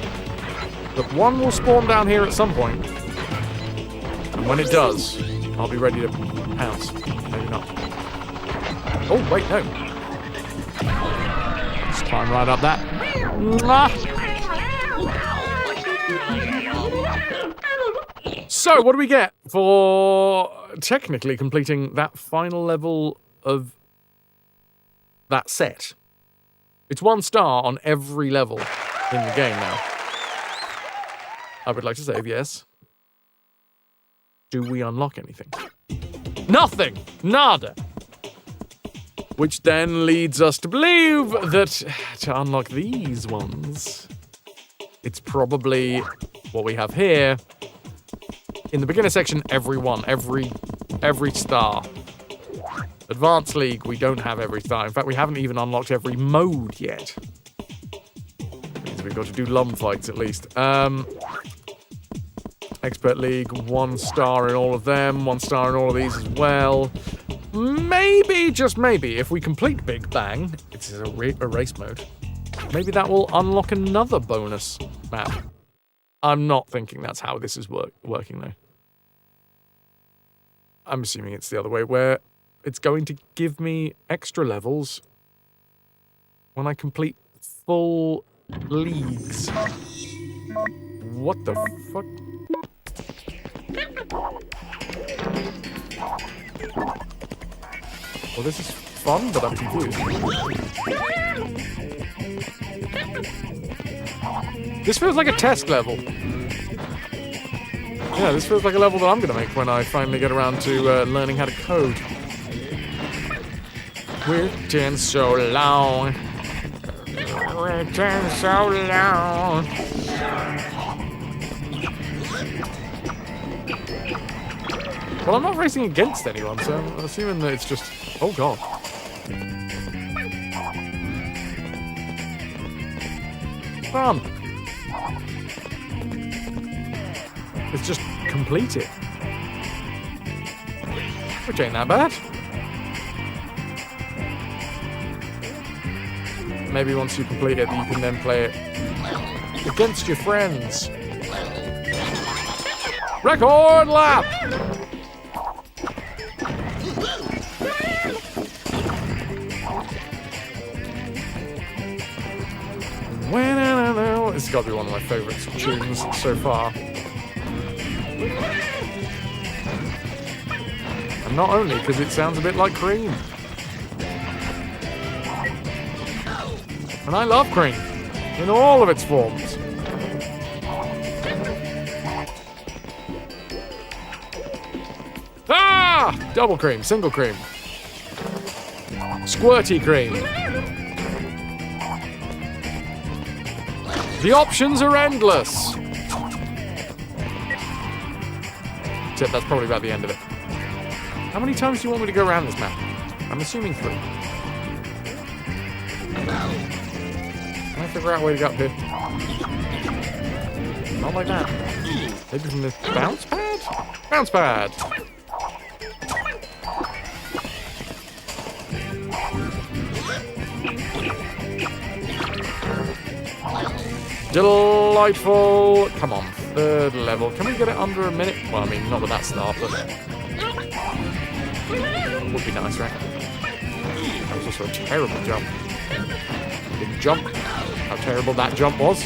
that one will spawn down here at some point. And when it does, I'll be ready to pounce. Maybe not. Oh, wait, no. Let's climb right up that. So, what do we get for technically completing that final level of that set? It's 1 star on every level in the game now. I would like to say yes. Do we unlock anything? Nothing! Nada! Which then leads us to believe that to unlock these ones, it's probably what we have here. In the beginner section, every star. Advanced League, we don't have every star. In fact, we haven't even unlocked every mode yet. Means we've got to do lum fights at least. Expert League, 1 star in all of them, 1 star in all of these as well. Maybe, just maybe, if we complete Big Bang, it's a race mode, maybe that will unlock another bonus map. I'm not thinking that's how this is working though. I'm assuming it's the other way, where it's going to give me extra levels when I complete full leagues. What the fuck? Well, this is fun, but I'm confused. This feels like a test level. Yeah, this feels like a level that I'm going to make when I finally get around to learning how to code. Waiting so long. Waiting so long. Well, I'm not racing against anyone, so I'm assuming that it's just... Oh, God. Fun. It's just complete it. Which ain't that bad. Maybe once you complete it, you can then play it against your friends. Record lap! This has got to be one of my favourite tunes so far. And not only because it sounds a bit like Cream. And I love Cream in all of its forms. Ah! Double cream, single cream. Squirty cream. The options are endless. except that's probably about the end of it. How many times do you want me to go around this map? I'm assuming 3. Can I figure out a way to get up here? Not like that. Maybe from the bounce pad? Bounce pad! Delightful! Come on, 3rd level. Can we get it under a minute? Well, I mean, not with that start, but... would be nice, right? That was also a terrible jump. Big jump. How terrible that jump was.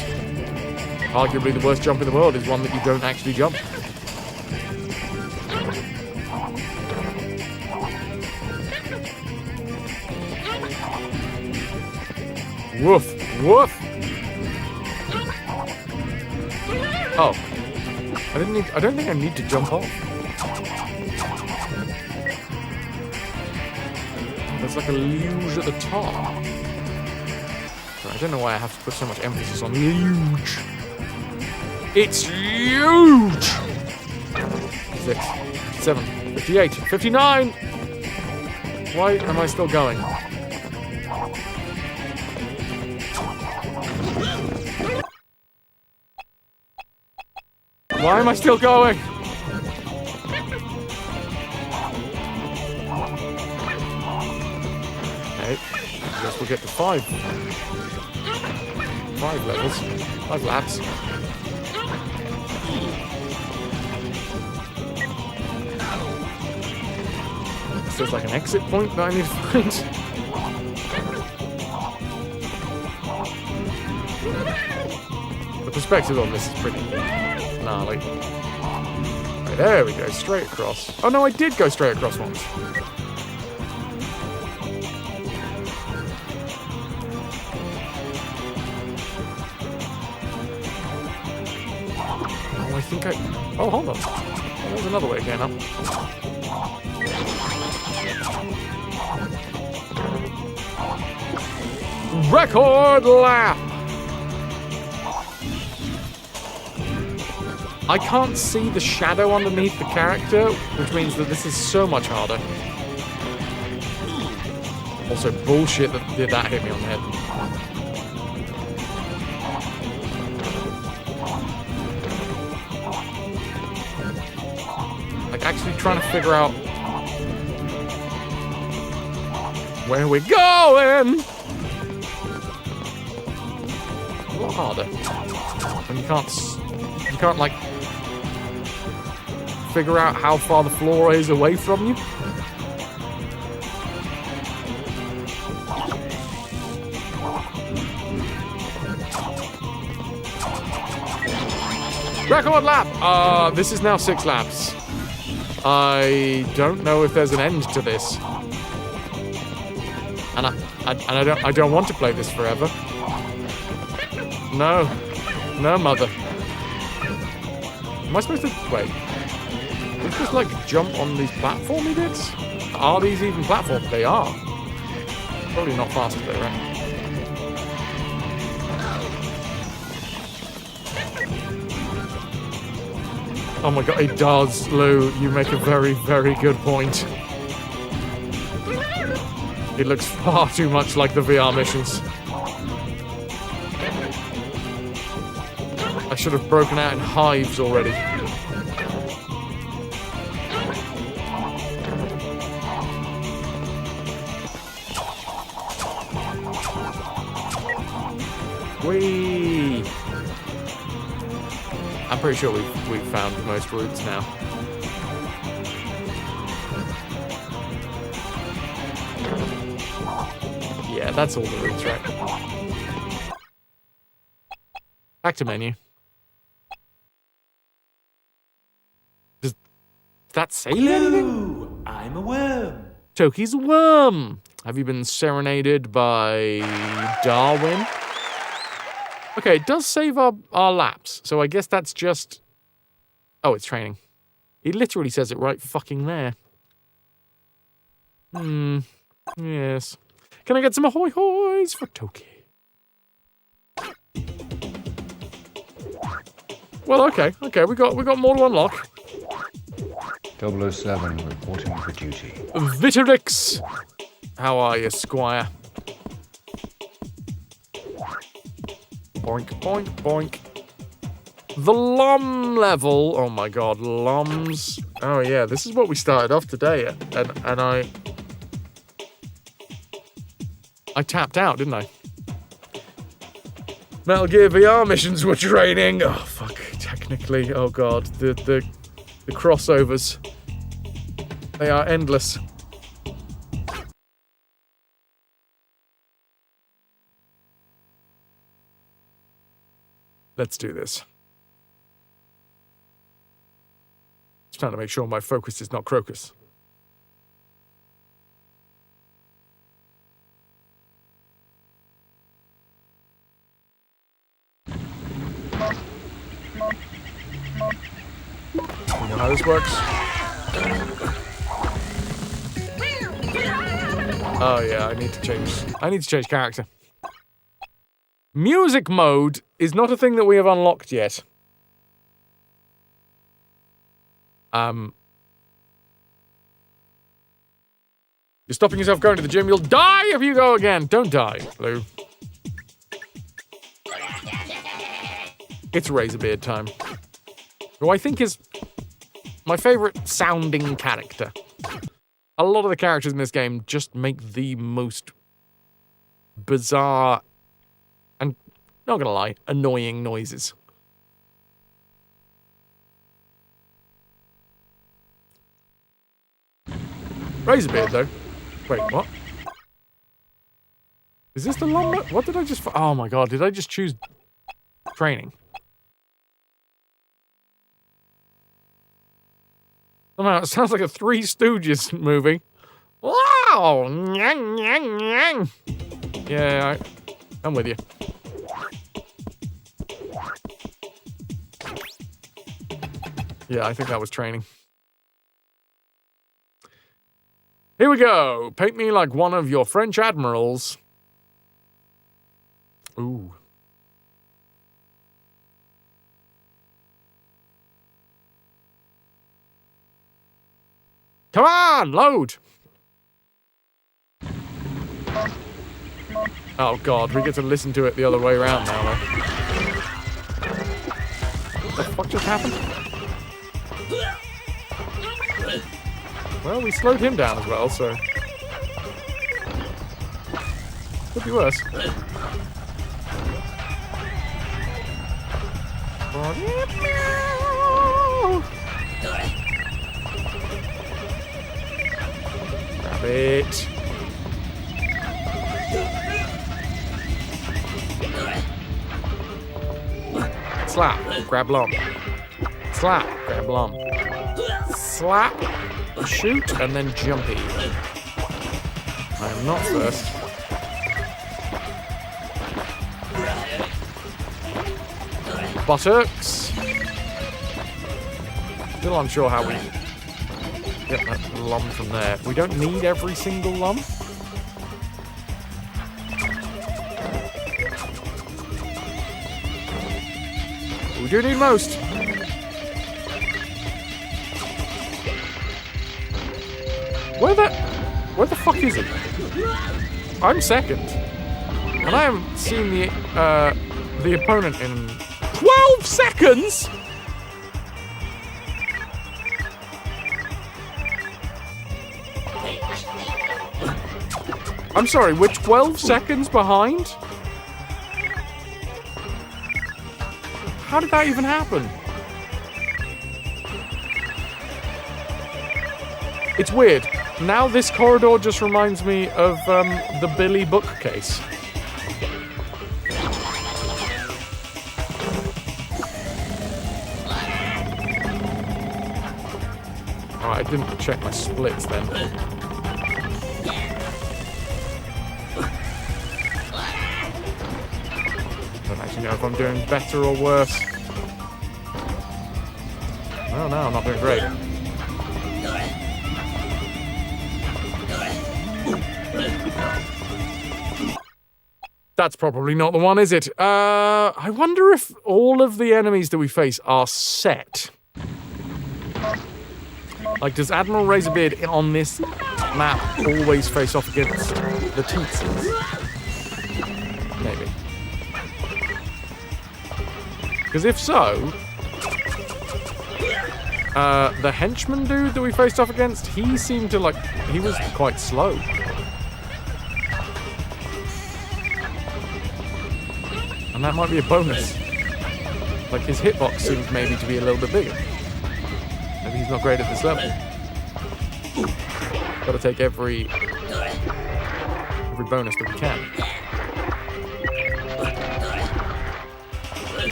Arguably the worst jump in the world is one that you don't actually jump. Woof! Woof! Oh. I don't think I need to jump off. There's like a luge at the top. I don't know why I have to put so much emphasis on luge. It's huge! 6, 7, 58, 59! Why am I still going? Why am I still going? Okay, I guess we'll get to 5. 5 levels. 5 laps. So there's like an exit point that I need to find. The perspective on this is pretty gnarly. Right, there we go, straight across. Oh no, I did go straight across once. Oh, I think I... Oh, hold on. Oh, there's another way again up. Record lap! I can't see the shadow underneath the character, which means that this is so much harder. Also, bullshit that did that hit me on the head. Like, actually trying to figure out where we're going! A lot harder. When you can't, like, figure out how far the floor is away from you. Record lap! This is now 6 laps. I don't know if there's an end to this. And I don't want to play this forever. No. No, mother. Am I supposed to... Wait. Am I supposed to, like, jump on these platformy bits? Are these even platforms? They are. Probably not faster though, right? Oh my god, it does, Lou. You make a very, very good point. It looks far too much like the VR missions. I should have broken out in hives already. Whee! I'm pretty sure we've found most routes now. Yeah, that's all the routes, right? Back to menu. Does that say anything? I'm a worm. Toki's a worm. Have you been serenaded by Darwin? Okay, it does save our laps, so I guess that's just... Oh, it's training. He literally says it right fucking there. Yes. Can I get some ahoy hoys for Toki? Well, okay, we got more to unlock. 007 reporting for duty. Vitorix! How are you, Squire? Boink, boink, boink. The Lom level. Oh my god, Loms. Oh yeah, this is what we started off today, and I tapped out, didn't I? Metal Gear VR missions were draining. Oh fuck, technically. Oh god, the crossovers. They are endless. Let's do this. Just trying to make sure my focus is not Crocus. You know how this works? Oh yeah, I need to change character. Music mode is not a thing that we have unlocked yet. You're stopping yourself going to the gym. You'll die if you go again. Don't die, Blue. It's Razorbeard time. Who I think is my favorite sounding character. A lot of the characters in this game just make the most bizarre and, not gonna lie, annoying noises. Razorbeard, though. Wait, what? Is this the lumber? What did I just... Oh my god, did I just choose training? Somehow it sounds like a Three Stooges movie. Wow! Nyang, nyang, nyang. Yeah, I'm with you. Yeah, I think that was training. Here we go. Paint me like one of your French admirals. Ooh. Come on, load. Oh god, we get to listen to it the other way around now, though. What the fuck just happened? Well, we slowed him down as well, so... Could be worse. Grab it. Slap, grab lump. Slap, grab lump. Slap, shoot, and then jumpy. I am not first. Buttocks. Still unsure how we get that lump from there. We don't need every single lump. We do need most. Where the fuck is he? I'm second. And I haven't seen the opponent in 12 seconds? I'm sorry, we're 12 seconds behind? How did that even happen? It's weird. Now this corridor just reminds me of the Billy bookcase. Oh, I didn't check my splits then. Don't actually know if I'm doing better or worse. Oh no, I'm not doing great. That's probably not the one, is it? I wonder if all of the enemies that we face are set. Like, does Admiral Razorbeard on this map always face off against the Tootsies? Maybe. Because if so, the henchman dude that we faced off against, he seemed to, like, he was quite slow. And that might be a bonus. Like, his hitbox seems maybe to be a little bit bigger. Maybe he's not great at this level. Gotta take every bonus that we can.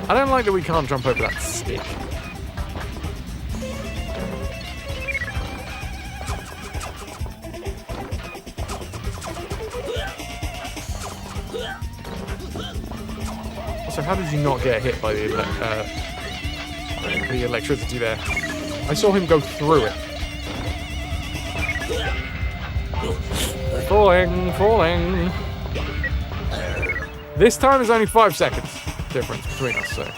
I don't like that we can't jump over that stick. So how did you not get hit by the electricity there? I saw him go through it. Falling. This time is only 5 seconds difference between us, so.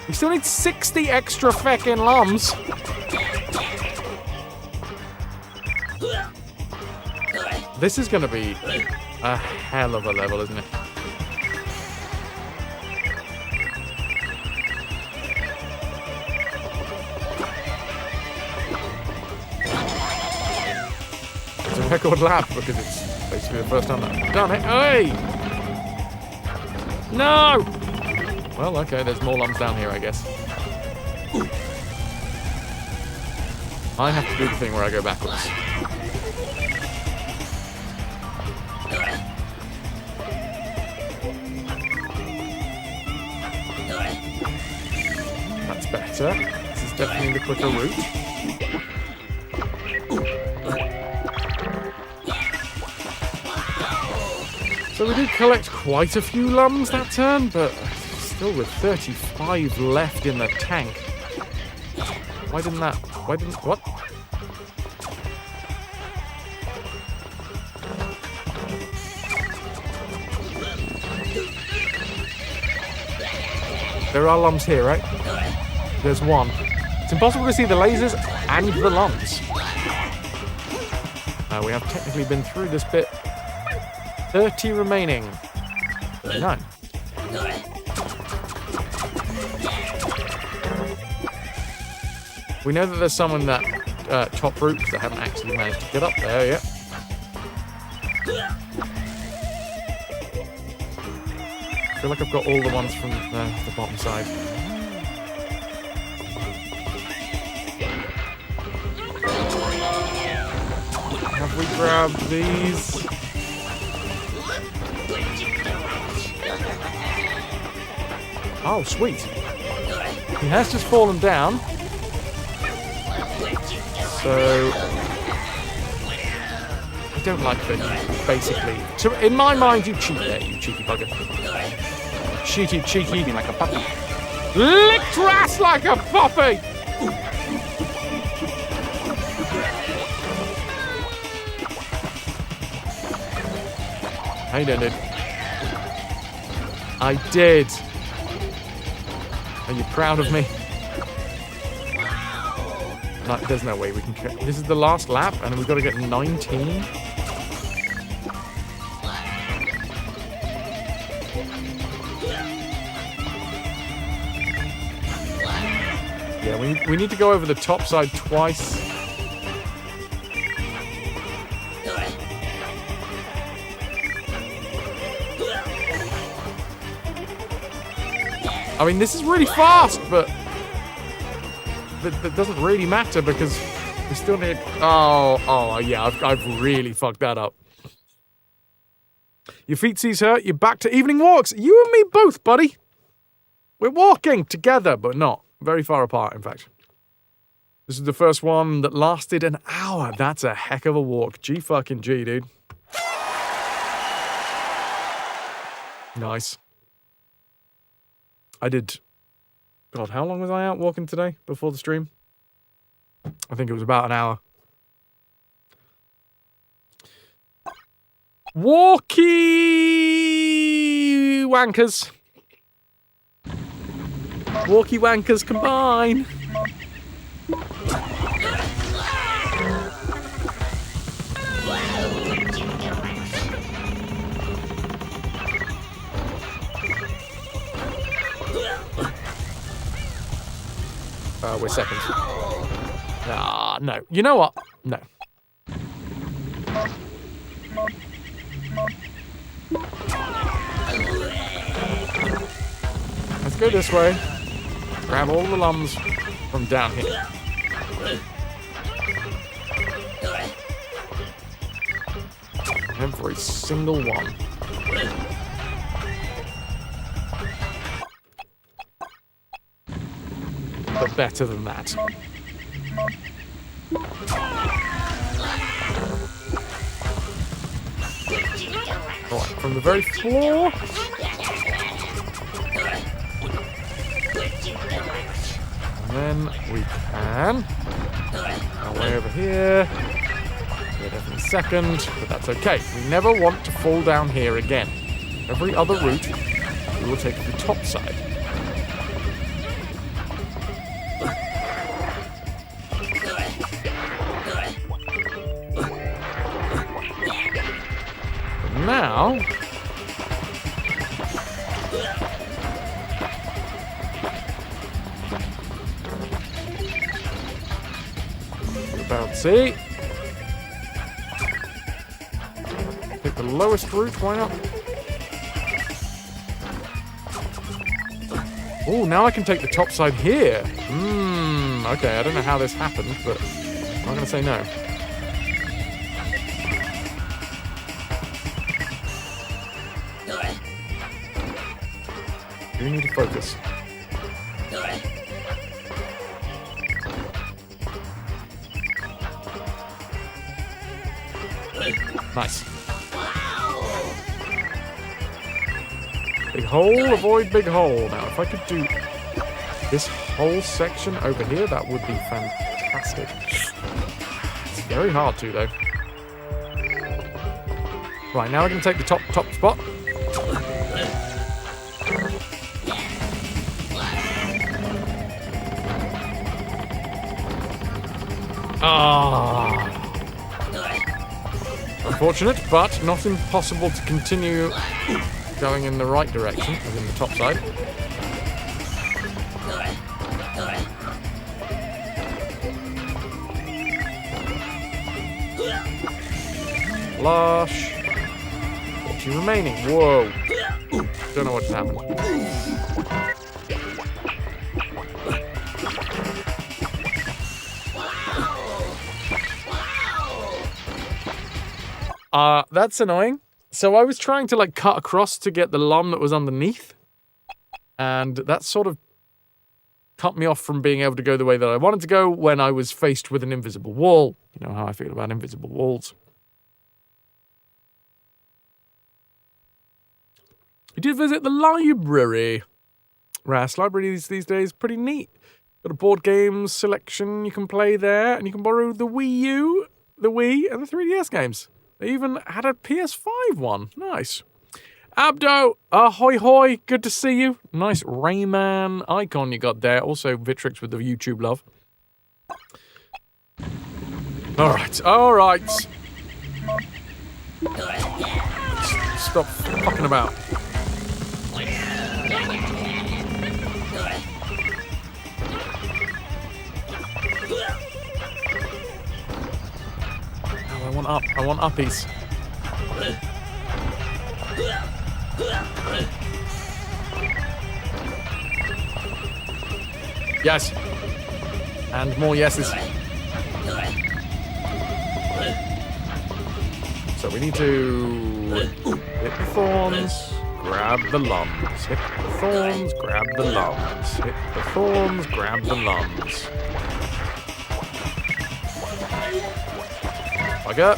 We still need 60 extra feckin' lums. This is gonna be a hell of a level, isn't it? It's a record lap because it's basically the first time that I've done it. Hey! No! Well, okay, there's more lums down here, I guess. I have to do the thing where I go backwards. That's better. This is definitely the quicker route. So we did collect quite a few lums that turn, but still with 35 left in the tank. What? There are lums here, right? There's one. It's impossible to see the lasers and the lums. We have technically been through this bit. 30 remaining. 39. We know that there's some in that top route that haven't actually managed to get up there yet. I feel like I've got all the ones from the bottom side. Have we grabbed these? Oh, sweet. He has just fallen down. So I don't like that you basically. So in my mind, you cheat there, you cheeky bugger. Cheeky. Eating like a puppy. Licked your ass like a puppy! How you doing, dude? I did. Are you proud of me? No, there's no way we can. This is the last lap, and we've got to get 19. Yeah, we need to go over the top side twice. I mean, this is really fast, but that doesn't really matter because we still need. Oh, yeah, I've really fucked that up. Your feetsies hurt. You're back to evening walks. You and me both, buddy. We're walking together, but not very far apart. In fact, this is the first one that lasted an hour. That's a heck of a walk. G fucking G, dude. Nice. I did. God, how long was I out walking today before the stream? I think it was about an hour. Walkie wankers. Walkie wankers combine. We're second. Ah, no. You know what? No. Let's go this way. Grab all the lums from down here. Every single one. But better than that. Right, from the very floor. And then we can. Our way over here. We're definitely second, but that's okay. We never want to fall down here again. Every other route, we will take the top side. Now, bouncy. Take the lowest route, why not? Oh, now I can take the top side here. Okay, I don't know how this happened, but I'm not going to say no. You need to focus. Nice. Big hole, avoid big hole. Now, if I could do this whole section over here, that would be fantastic. It's very hard to, though. Right, now we're going to take the top spot. Ah. Unfortunate, but not impossible to continue going in the right direction, as in the top side. Lush. 40 remaining. Whoa. Don't know what just happened. That's annoying. So I was trying to like cut across to get the lum that was underneath. And that sort of cut me off from being able to go the way that I wanted to go when I was faced with an invisible wall. You know how I feel about invisible walls. I did visit the library. RAS libraries these days, pretty neat. Got a board games selection you can play there, and you can borrow the Wii U, the Wii, and the 3DS games. They even had a PS5 one. Nice. Abdo, ahoy hoy, good to see you. Nice RAYMAN icon you got there. Also Vitrix with the YouTube love. Alright. Stop fucking about. I want uppies. Yes. And more yeses. So we need to hit the thorns, grab the lums. Hit the thorns, grab the lums. Hit the thorns, grab the lums. Bugger.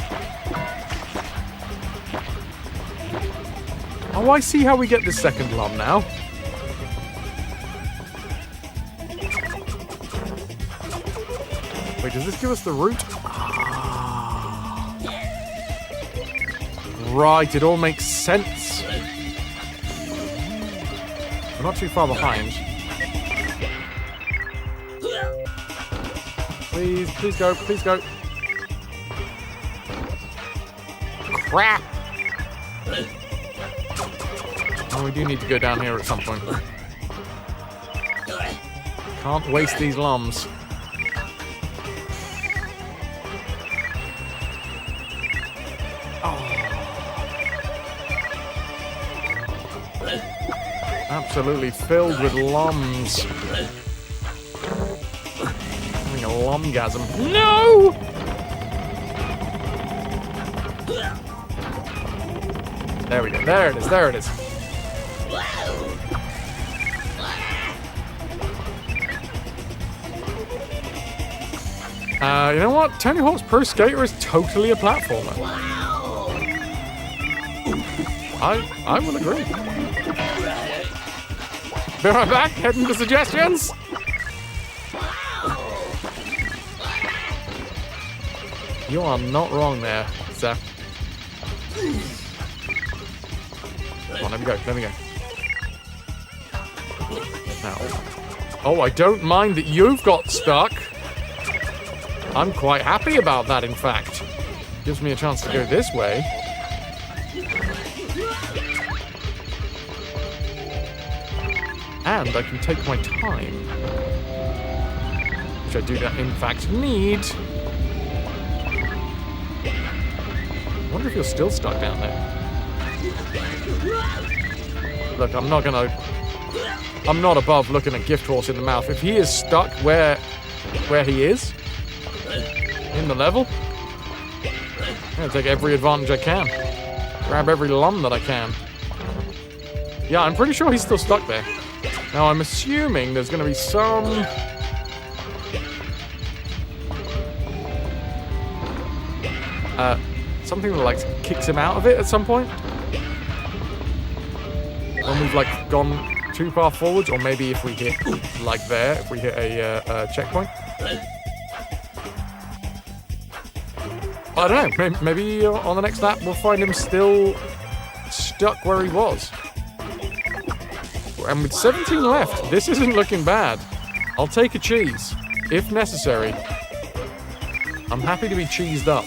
Oh, I see how we get the second lum now. Wait, does this give us the route? Ah. Right, it all makes sense. We're not too far behind. Please, please go, please go. Crap! Oh, we do need to go down here at some point. Can't waste these lums. Absolutely filled with lums. Having a lumgasm. No! There we go. There it is. There it is. You know what? Tony Hawk's Pro Skater is totally a platformer. I will agree. Be right back, heading to suggestions. You are not wrong there, sir. Come on, let me go, let me go. Now. Oh, I don't mind that you've got stuck. I'm quite happy about that, in fact. Gives me a chance to go this way. And I can take my time. Which I do, in fact, need. I wonder if you're still stuck down there. Look, I'm not above looking a gift horse in the mouth. If he is stuck where he is, in the level, I'm gonna take every advantage I can. Grab every lum that I can. Yeah, I'm pretty sure he's still stuck there. Now, I'm assuming there's going to be some... something that, like, kicks him out of it at some point. When we've, like, gone too far forwards, or maybe if we hit, like there, if we hit a checkpoint. I don't know, maybe on the next lap we'll find him still stuck where he was. And with 17 left, this isn't looking bad. I'll take a cheese, if necessary. I'm happy to be cheesed up.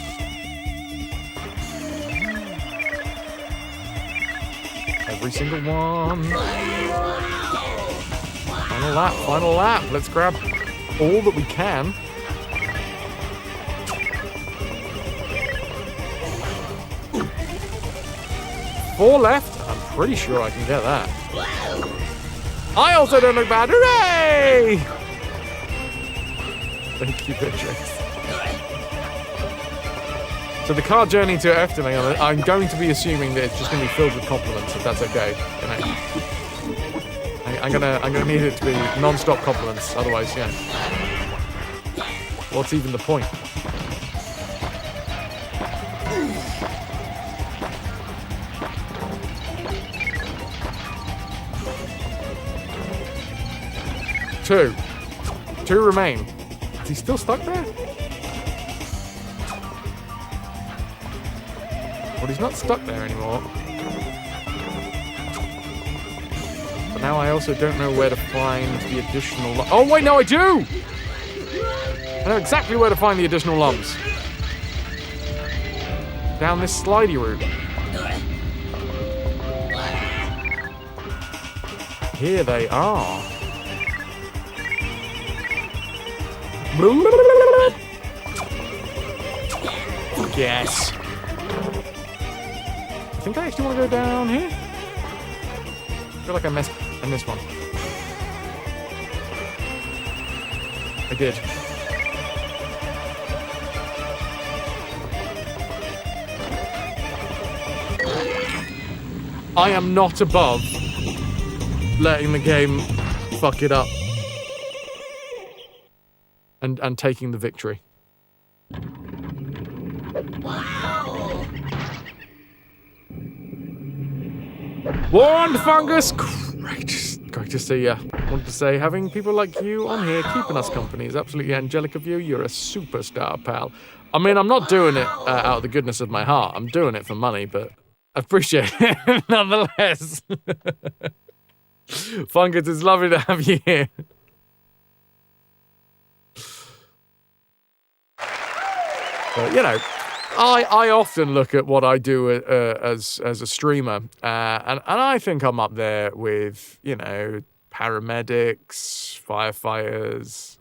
Every single one. Final lap, final lap. Let's grab all that we can. Four left. I'm pretty sure I can get that. I also don't look bad. Hooray! Thank you, Beatrix. So the car journey to Efteling, I'm going to be assuming that it's just going to be filled with compliments, if that's okay. I'm gonna need it to be non-stop compliments, otherwise, yeah. What's even the point? Two remain. Is he still stuck there? Well, he's not stuck there anymore. But now I also don't know where to find the additional... Oh, wait, no, I do! I know exactly where to find the additional lumps. Down this slidey route. Here they are. Yes. I think I actually want to go down here. I feel like I missed one. I did. I am not above letting the game fuck it up. And taking the victory. Wow. Warned fungus! Great to see ya. Wanted to say, having people like you on here keeping us company is absolutely angelic of you. You're a superstar, pal. I mean, I'm not doing it out of the goodness of my heart. I'm doing it for money, but I appreciate it nonetheless. Fungus, it's lovely to have you here. But, you know, I often look at what I do as a streamer, and I think I'm up there with, you know, paramedics, firefighters.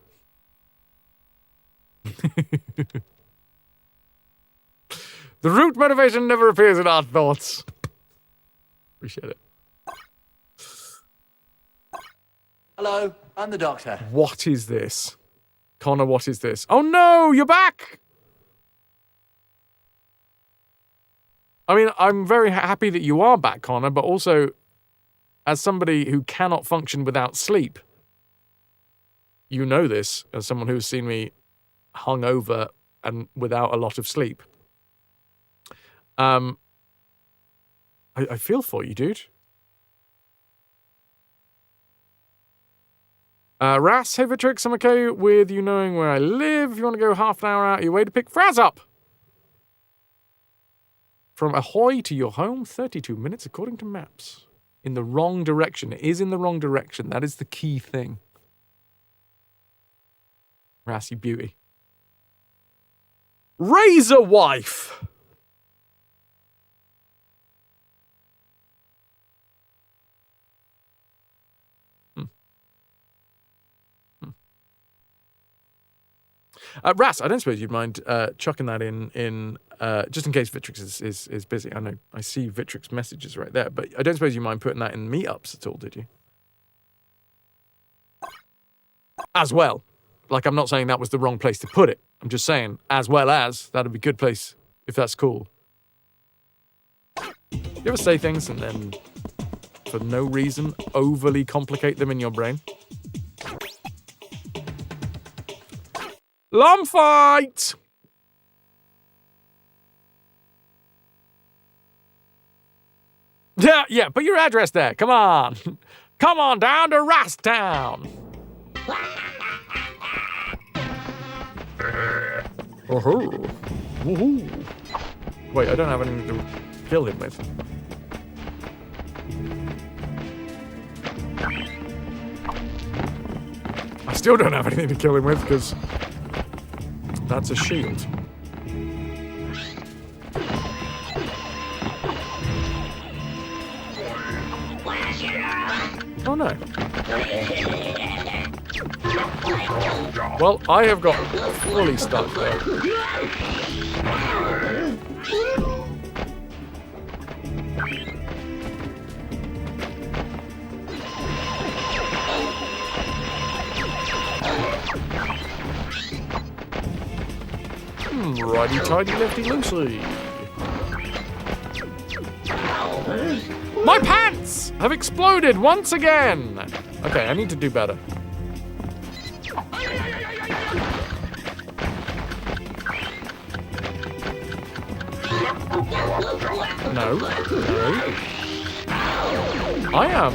The root motivation never appears in our thoughts. Appreciate it. Hello, I'm the doctor. What is this? Connor, what is this? Oh no, you're back! I mean, I'm very happy that you are back, Connor, but also, as somebody who cannot function without sleep, you know this, as someone who's seen me hungover and without a lot of sleep. I feel for you, dude. Ras, hey Vitrix, I'm okay with you knowing where I live. If you want to go half an hour out of your way to pick Fraz up. From Ahoy to your home, 32 minutes according to maps. In the wrong direction. It is in the wrong direction. That is the key thing. Ras, you beauty. Razor Wife! Ras, I don't suppose you'd mind chucking that in just in case Vitrix is busy. I know I see Vitrix messages right there, but I don't suppose you mind putting that in meetups at all, did you? As well. Like, I'm not saying that was the wrong place to put it. I'm just saying, as well as, that'd be a good place if that's cool. You ever say things and then, for no reason, overly complicate them in your brain? Lump fight! Yeah, put your address there. Come on. Come on down to Rastown. Woohoo. Wait, I don't have anything to kill him with. I still don't have anything to kill him with because that's a shield. Oh no. Well, I have got fully stuck there. Righty-tighty, lefty-loosey. My pants have exploded once again. Okay, I need to do better. No. I am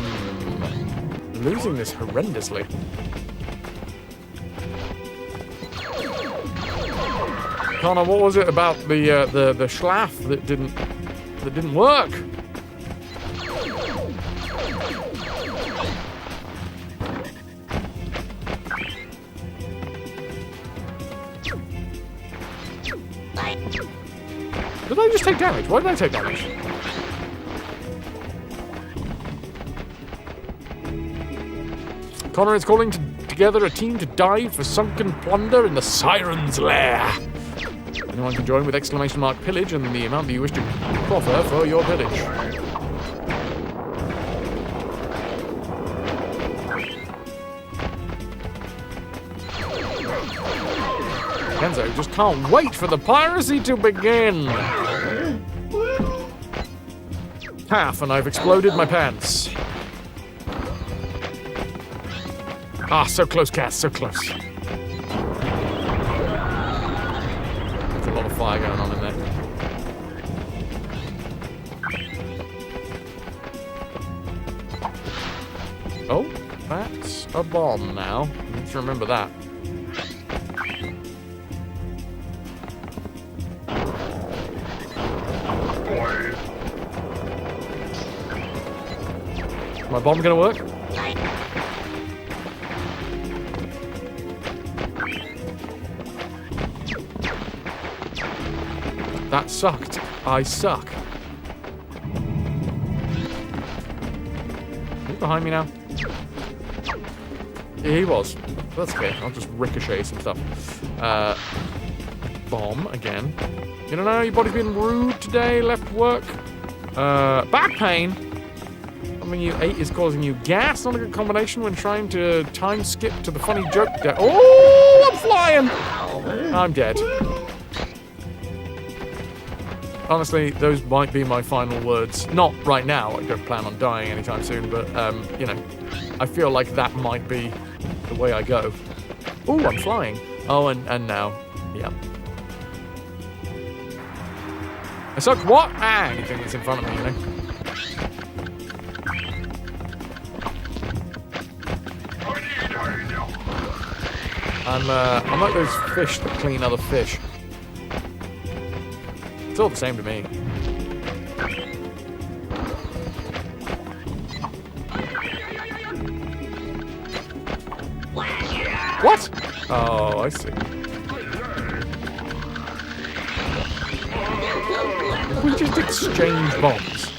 losing this horrendously. Connor, what was it about the schlaff that didn't work? Did I just take damage? Why did I take damage? Connor is calling together a team to dive for sunken plunder in the Siren's Lair. Anyone can join with exclamation mark pillage and the amount that you wish to proffer for your pillage. Kenzo just can't wait for the piracy to begin. Half, and I've exploded my pants. Ah, so close, Cass, so close. There's a lot of fire going on in there. Oh, that's a bomb now. I need to remember that. My bomb gonna work? sucked. I suck. Are you behind me now? Yeah, he was. That's okay. I'll just ricochet some stuff. Bomb again. You don't know, your body's been rude today, left work. Back pain. Something you ate is causing you gas. Not a good combination when trying to time skip to the funny joke. Oh, I'm flying! I'm dead. Honestly, those might be my final words. Not right now. I don't plan on dying anytime soon, but, you know, I feel like that might be the way I go. Oh, I'm flying. Oh, and now. Yeah. I suck what? Ah, anything that's in front of me, you know? I'm like those fish that clean other fish. It's all the same to me. What? Oh, I see. We just exchange bombs.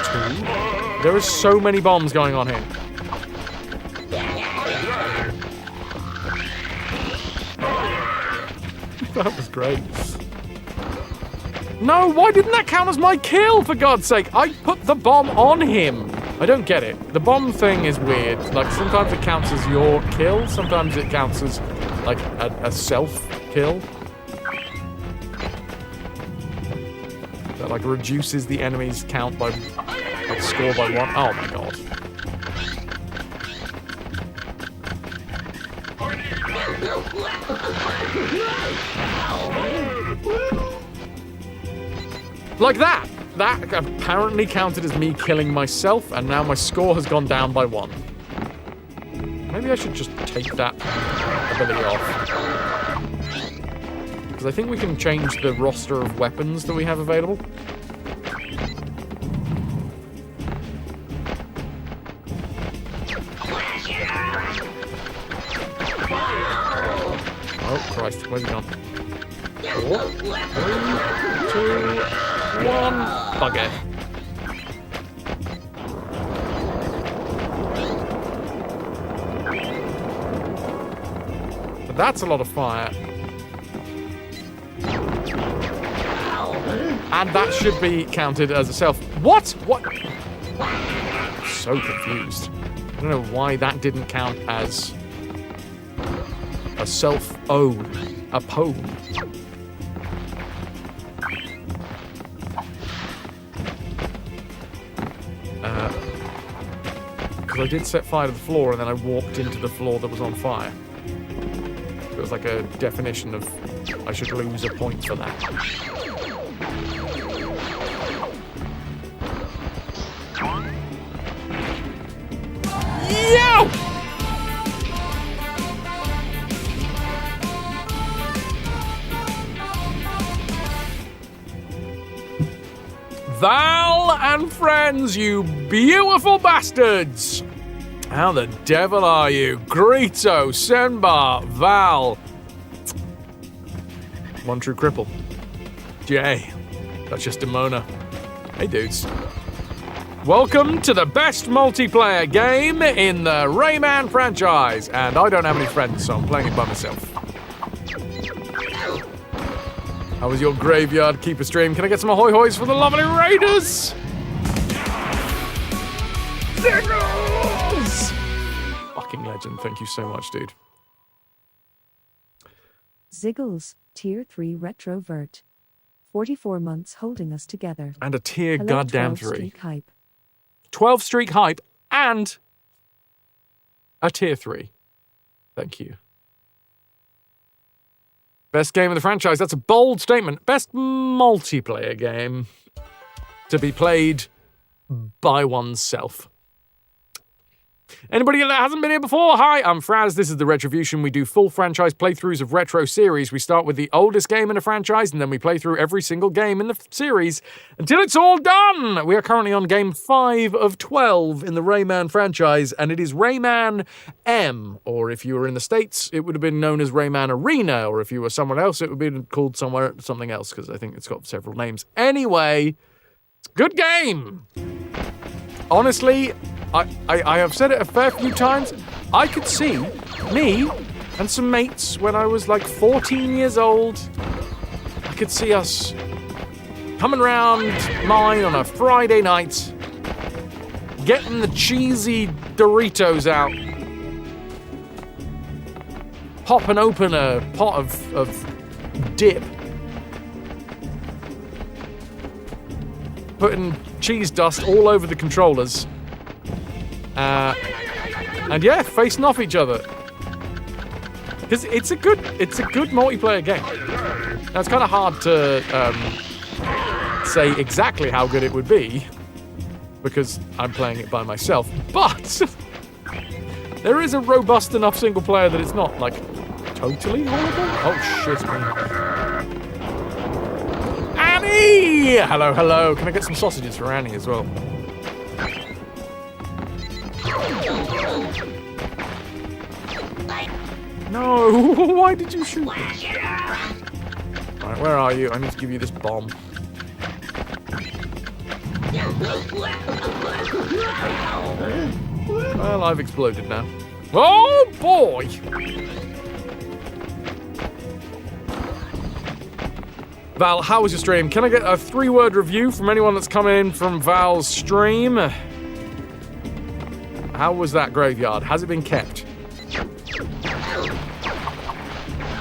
Two. There are so many bombs going on here. That was great. No, why didn't that count as my kill, for God's sake? I put the bomb on him. I don't get it. The bomb thing is weird. Like, sometimes it counts as your kill. Sometimes it counts as, like, a self-kill. That, like, reduces the enemy's count by, like, score by 1. Oh, my God. Like that! That apparently counted as me killing myself, and now my score has gone down by 1. Maybe I should just take that ability off. Because I think we can change the roster of weapons that we have available. Oh, Christ, where's he gone? 4, 3, 2, 1. Bugger. But that's a lot of fire. And that should be counted as a self. What? What? I'm so confused. I don't know why that didn't count as a self-own. A pwn. Because I did set fire to the floor and then I walked into the floor that was on fire. It was like a definition of I should lose a point for that. Yo! Val and friends, you beautiful bastards! How the devil are you? Greeto, Senbar, Val. One true cripple. Jay. That's just Demona. Hey dudes. Welcome to the best multiplayer game in the RAYMAN franchise. And I don't have any friends, so I'm playing it by myself. How was your graveyard keeper stream? Can I get some ahoy hoys for the lovely Raiders? Ziggles! Fucking legend. Thank you so much, dude. Ziggles, Tier 3 Retrovert. 44 months holding us together. And a tier Hello, goddamn 12 3. streak hype. 12 streak hype and a tier 3. Thank you. Best game of the franchise. That's a bold statement. Best multiplayer game to be played by oneself. Anybody that hasn't been here before? Hi, I'm Fraz. This is the RetroVution. We do full franchise playthroughs of retro series. We start with the oldest game in a franchise, and then we play through every single game in the series until it's all done. We are currently on game 5 of 12 in the Rayman franchise, and it is Rayman M, or if you were in the States, it would have been known as Rayman Arena, or if you were somewhere else, it would be called something else, because I think it's got several names. Anyway, it's a good game. Honestly, I have said it a fair few times. I could see me and some mates when I was like 14 years old. I could see us coming round mine on a Friday night, getting the cheesy Doritos out, popping open a pot of dip, putting cheese dust all over the controllers. And yeah, facing off each other. Because it's a good multiplayer game. Now, it's kind of hard to say exactly how good it would be, because I'm playing it by myself. But there is a robust enough single player that it's not, like, totally horrible. Oh, shit, man. Annie! Hello, hello. Can I get some sausages for Annie as well? No, why did you shoot me? Right, where are you? I need to give you this bomb. Well, I've exploded now. Oh, boy! Val, how was your stream? Can I get a 3-word review from anyone that's come in from Val's stream? How was that graveyard? Has it been kept?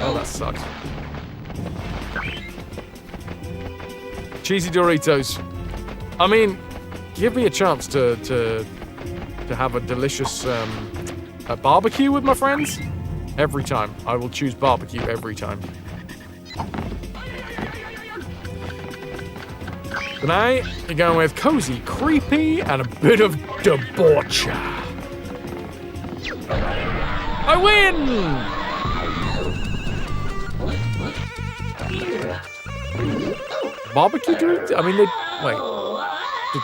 Oh, that sucks. Cheesy Doritos. I mean, give me a chance to have a delicious a barbecue with my friends. Every time. I will choose barbecue every time. Tonight, you're going with cozy, creepy, and a bit of debaucher. I win! Barbecue Doritos? I mean, the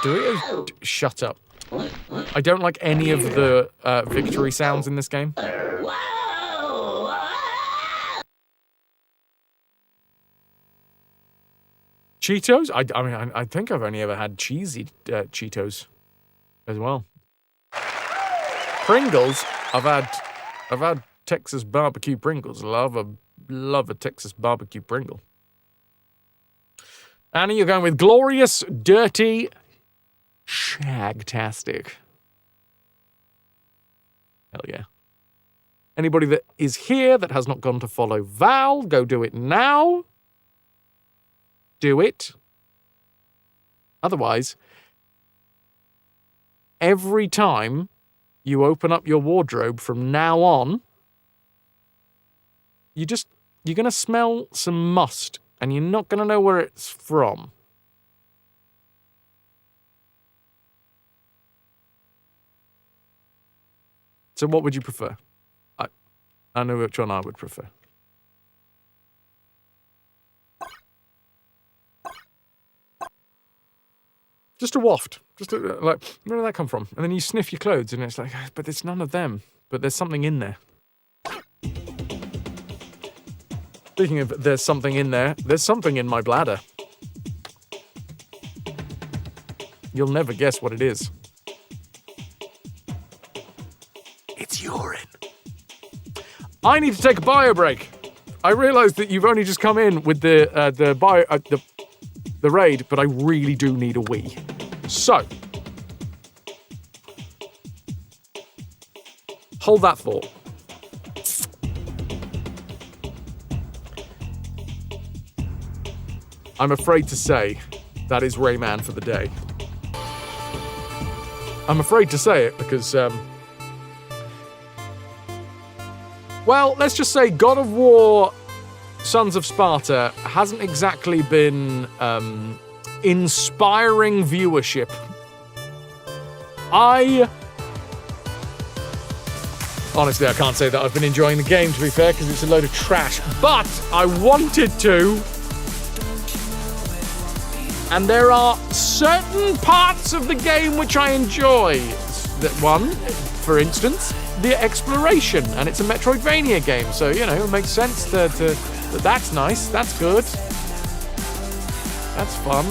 Doritos? Shut up. I don't like any of the victory sounds in this game. Cheetos? I mean, I think I've only ever had cheesy Cheetos as well. Pringles? I've had Texas barbecue Pringles. Love a Texas barbecue Pringle. Annie, you're going with glorious, dirty, shagtastic. Hell yeah. Anybody that is here that has not gone to follow Val, go do it now. Do it. Otherwise, every time you open up your wardrobe from now on, you're going to smell some must, and you're not going to know where it's from. So what would you prefer? I know which one I would prefer. Just a waft. Like, where did that come from? And then you sniff your clothes and it's like, but it's none of them. But there's something in there. Speaking of there's something in there, there's something in my bladder. You'll never guess what it is. It's urine. I need to take a bio break. I realised that you've only just come in with the raid, but I really do need a wee. So, hold that thought. I'm afraid to say that is Rayman for the day. I'm afraid to say it because, well, let's just say God of War Sons of Sparta hasn't exactly been inspiring viewership. I Honestly, I can't say that I've been enjoying the game, to be fair, because it's a load of trash. But I wanted to. And there are certain parts of the game which I enjoy. That one, for instance, the exploration. And it's a Metroidvania game, so, you know, it makes sense that that's nice. That's good. That's fun.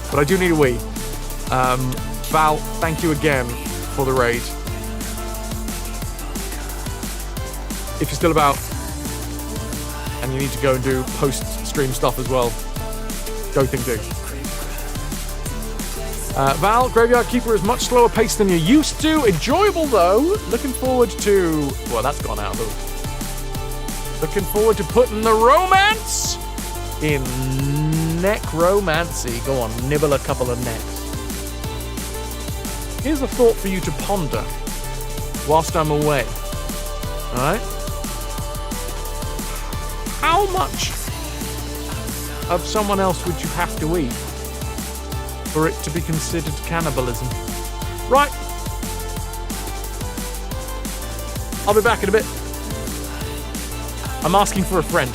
But I do need a Wii. Val, thank you again for the raid. If you're still about and you need to go and do post-stream stuff as well, go thing do. Val, Graveyard Keeper is much slower paced than you're used to. Enjoyable though. Looking forward to... Well, that's gone out though. Looking forward to putting the romance in necromancy. Go on, nibble a couple of necks. Here's a thought for you to ponder whilst I'm away. Alright? How much of someone else would you have to eat for it to be considered cannibalism? Right. I'll be back in a bit. I'm asking for a friend.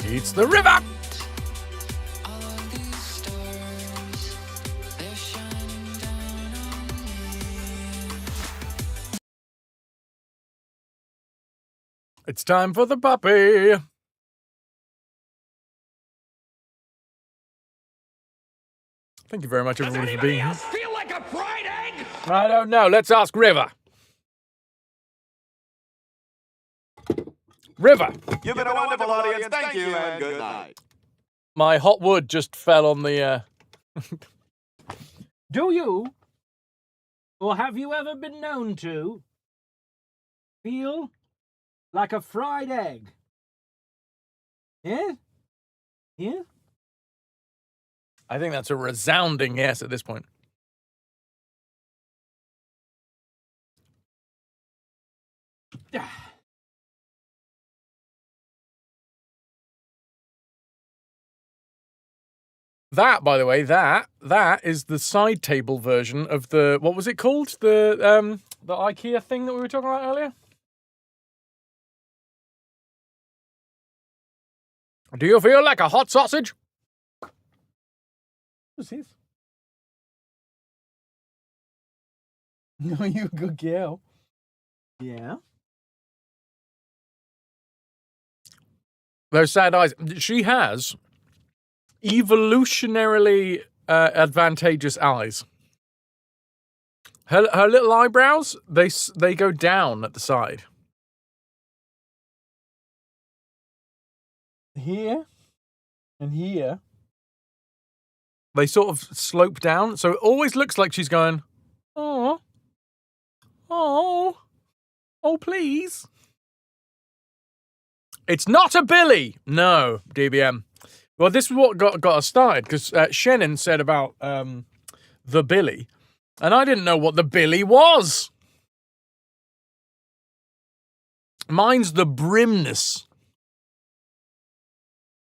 It's the river! It's time for the puppy! Thank you very much, everybody, for being here. Feel like a fried egg? I don't know. Let's ask River. River! You've been a wonderful audience. Thank you and good night. My hot wood just fell on the, Do you, or have you ever been known to, feel like a fried egg? Yeah? Yeah? I think that's a resounding yes at this point. That, by the way, that is the side table version of the, what was it called? The IKEA thing that we were talking about earlier? Do you feel like a hot sausage? Who's this? No, you good girl. Yeah? Those sad eyes. She has evolutionarily advantageous eyes. Her little eyebrows, they go down at the side. Here and here. They sort of slope down, so it always looks like she's going, oh, oh, oh, please. It's not a Billy. No, DBM. Well, this is what got us started, because Shannon said about the Billy, and I didn't know what the Billy was. Mine's the Brimness.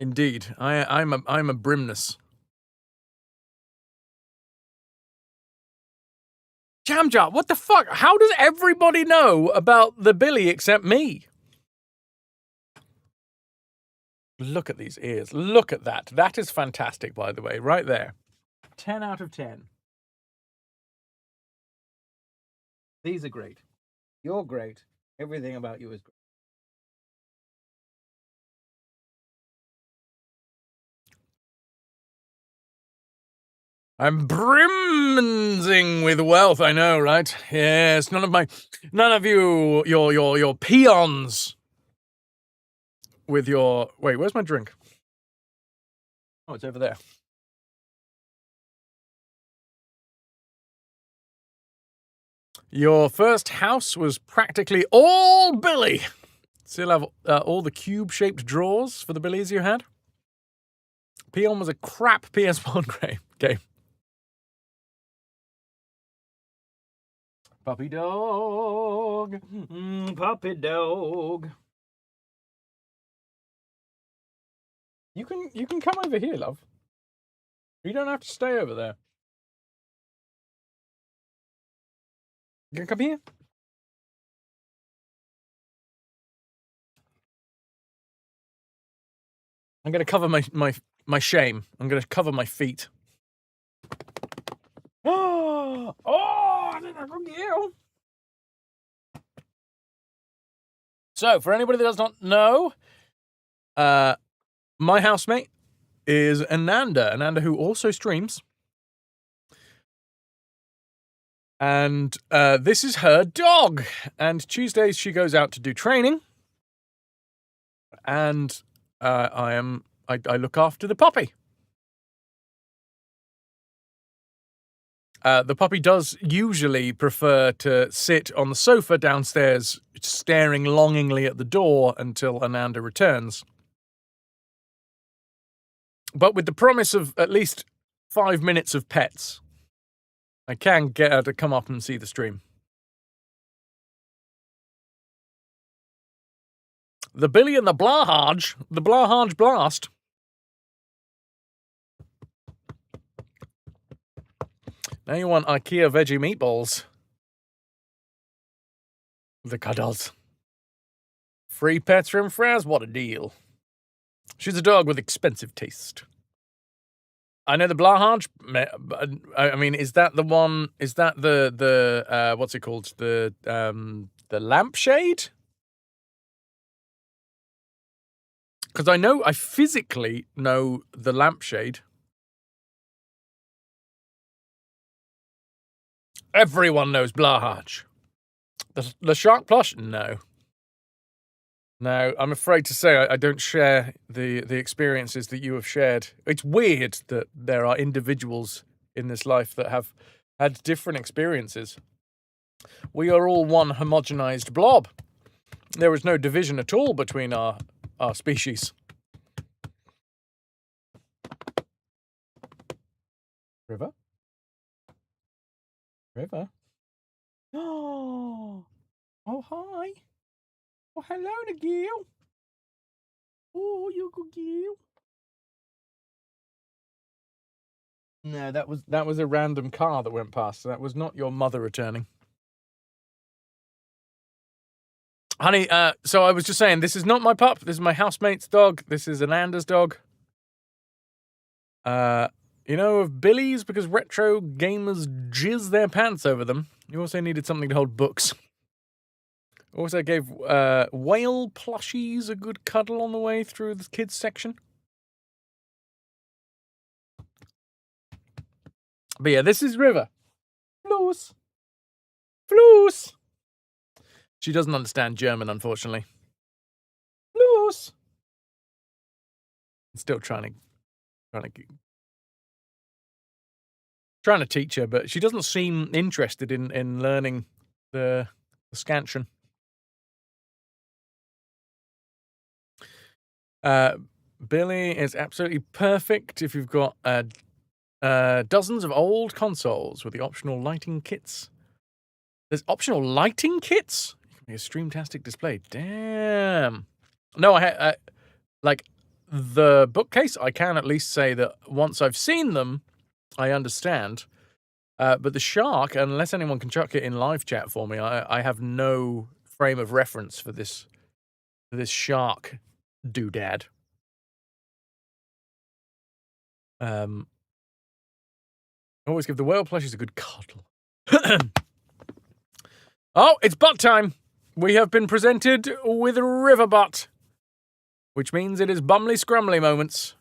Indeed. I'm a Brimness. Jamjar, what the fuck? How does everybody know about the Billy except me? Look at these ears. Look at that. That is fantastic, by the way, right there. 10 out of 10. These are great. You're great. Everything about you is great. I'm brimsing with wealth, I know, right? Yes, none of you, your peons with your... Wait, where's my drink? Oh, it's over there. Your first house was practically all Billy. Still have all the cube-shaped drawers for the Billies you had? Peon was a crap PS1 game. Puppy dog, puppy dog. You can come over here, love. You don't have to stay over there. You can come here. I'm going to cover my shame. I'm going to cover my feet. Oh, I didn't have you. So, for anybody that does not know, my housemate is Ananda who also streams. And this is her dog. And Tuesdays she goes out to do training. And I look after the puppy. The puppy does usually prefer to sit on the sofa downstairs, staring longingly at the door until Ananda returns. But with the promise of at least 5 minutes of pets, I can get her to come up and see the stream. The Billy and the Blahaj Blast. Now you want IKEA veggie meatballs. The cuddles. Free pets from Fraz, what a deal. She's a dog with expensive taste. I know the Blahaj. I mean, is that the one? Is that the what's it called? The lampshade? Because I physically know the lampshade. Everyone knows Blahaj. The shark plush? No. No, I'm afraid to say I don't share the experiences that you have shared. It's weird that there are individuals in this life that have had different experiences. We are all one homogenized blob. There is no division at all between our species. River? River? Oh, hi. Oh, hello, Nagil. Oh, you good girl. No, that was a random car that went past. That was not your mother returning. Honey, so I was just saying, this is not my pup. This is my housemate's dog. This is Ananda's dog. You know of Billies because retro gamers jizz their pants over them. You also needed something to hold books. Also gave whale plushies a good cuddle on the way through the kids section. But yeah, this is River. Floos. Floos. She doesn't understand German, unfortunately. Floos. I'm still trying to teach her, but she doesn't seem interested in learning the scansion. Billy is absolutely perfect if you've got dozens of old consoles with the optional lighting kits. There's optional lighting kits? You can make a Streamtastic display. Damn. No, I like the bookcase, I can at least say that once I've seen them, I understand. But the shark, unless anyone can chuck it in live chat for me, I have no frame of reference for this shark doodad. Always give the whale plushies a good cuddle. Oh, it's butt time. We have been presented with river butt, which means it is bumly scrumly moments.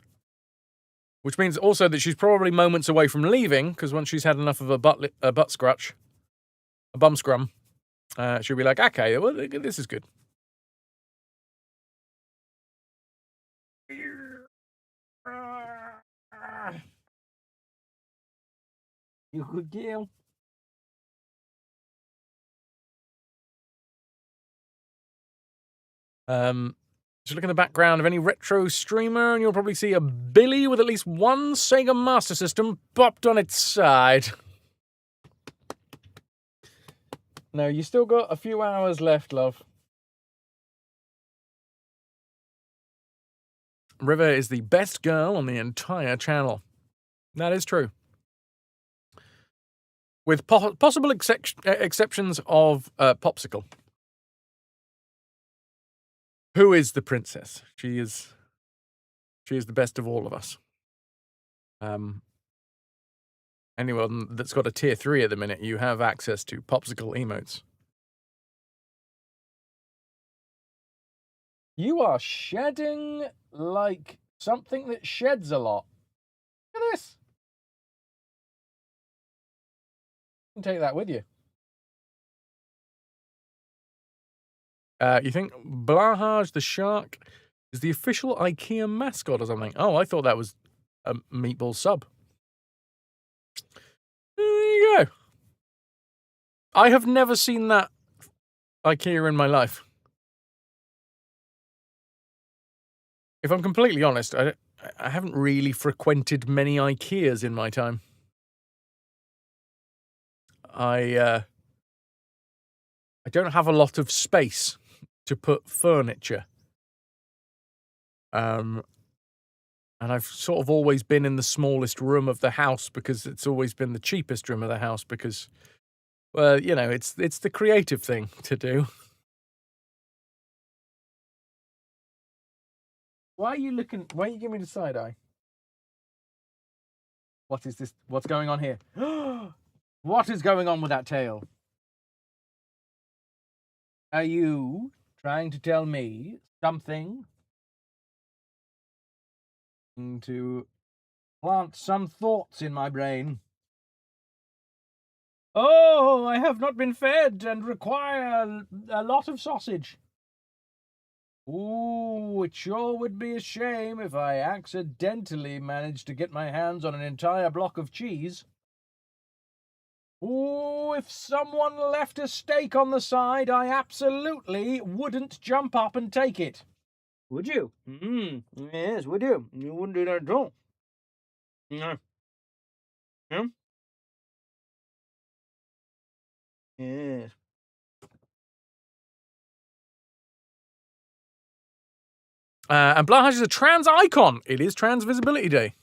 Which means also that she's probably moments away from leaving, because once she's had enough of a butt scratch, a bum scrum, she'll be like, okay, well, this is good. You good girl. Just look in the background of any retro streamer, and you'll probably see a Billy with at least one Sega Master System popped on its side. No, you still got a few hours left, love. River is the best girl on the entire channel. That is true. With possible exceptions of Popsicle. Who is the princess? She is the best of all of us. Anyone that's got a tier 3 at the minute, you have access to Popsicle emotes. You are shedding like something that sheds a lot. Look at this. You can take that with you. You think Blahaj the shark is the official IKEA mascot or something? Oh, I thought that was a meatball sub. There you go. I have never seen that IKEA in my life. If I'm completely honest, I haven't really frequented many IKEAs in my time. I don't have a lot of space to put furniture. And I've sort of always been in the smallest room of the house because it's always been the cheapest room of the house because, well, you know, it's the creative thing to do. Why are you giving me the side eye? What is this? What's going on here? What is going on with that tail? Are you trying to tell me something? To plant some thoughts in my brain. Oh, I have not been fed and require a lot of sausage. Ooh, it sure would be a shame if I accidentally managed to get my hands on an entire block of cheese. Ooh, if someone left a steak on the side, I absolutely wouldn't jump up and take it. Would you? Yes, would you? You wouldn't do that at all. No. Yeah? Yes. And Blahaj is a trans icon. It is Trans Visibility Day.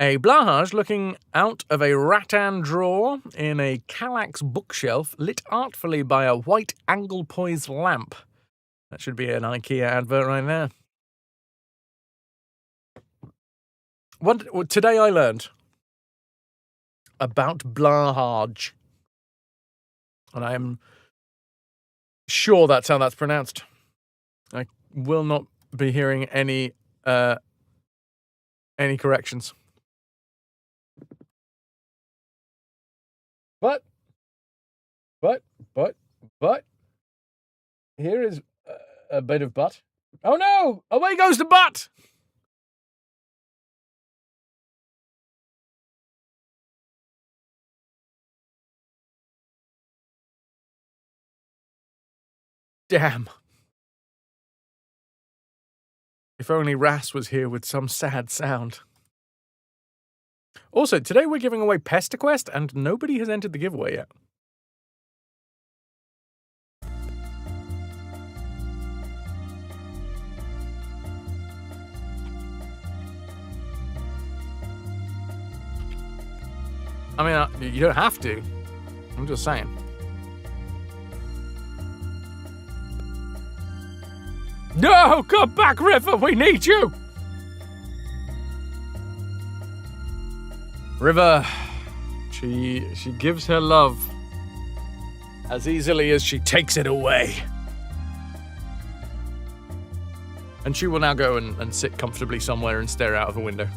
A Blahaj looking out of a rattan drawer in a Kallax bookshelf lit artfully by a white angle-poised lamp. That should be an IKEA advert right there. Today I learned about Blahaj. And I am sure that's how that's pronounced. I will not be hearing any corrections. But, here is a bit of butt. Oh no! Away goes the butt! Damn. If only Ras was here with some sad sound. Also, today we're giving away PestaQuest, and nobody has entered the giveaway yet. I mean, you don't have to. I'm just saying. No, come back, River. We need you. River, she gives her love as easily as she takes it away. And she will now go and sit comfortably somewhere and stare out of a window.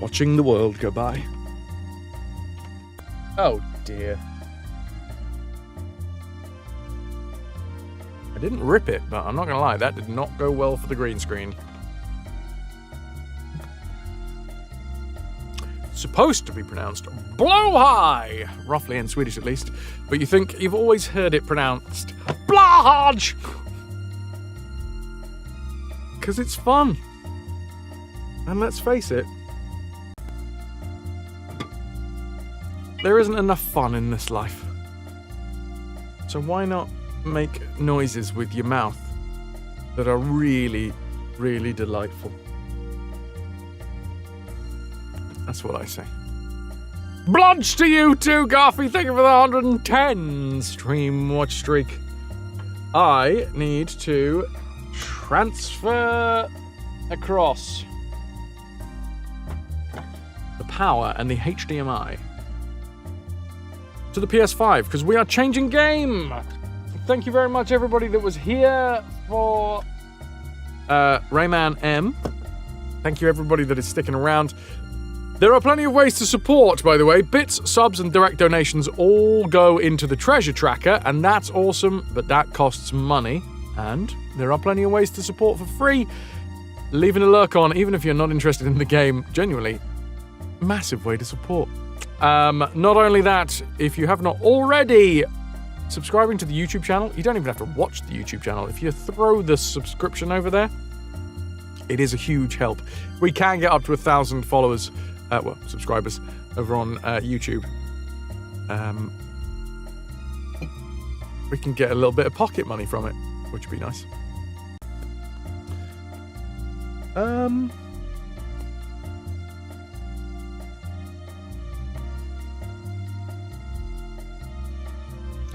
Watching the world go by. Oh dear. I didn't rip it, but I'm not gonna lie, that did not go well for the green screen. Supposed to be pronounced blowhigh, roughly in Swedish at least, but you think you've always heard it pronounced blahaj, because it's fun. And let's face it, there isn't enough fun in this life. So why not make noises with your mouth that are really, really delightful? That's what I say. Blunch to you too, Garfy. Thank you for the 110 stream watch streak. I need to transfer across the power and the HDMI to the PS5, because we are changing game. Thank you very much, everybody that was here for RAYMAN M. Thank you, everybody that is sticking around. There are plenty of ways to support, by the way. Bits, subs, and direct donations all go into the treasure tracker, and that's awesome, but that costs money. And there are plenty of ways to support for free. Leaving a lurk on, even if you're not interested in the game, genuinely, massive way to support. Not only that, if you have not already, subscribing to the YouTube channel, you don't even have to watch the YouTube channel. If you throw the subscription over there, it is a huge help. We can get up to 1,000 followers, subscribers over on YouTube. We can get a little bit of pocket money from it, which would be nice.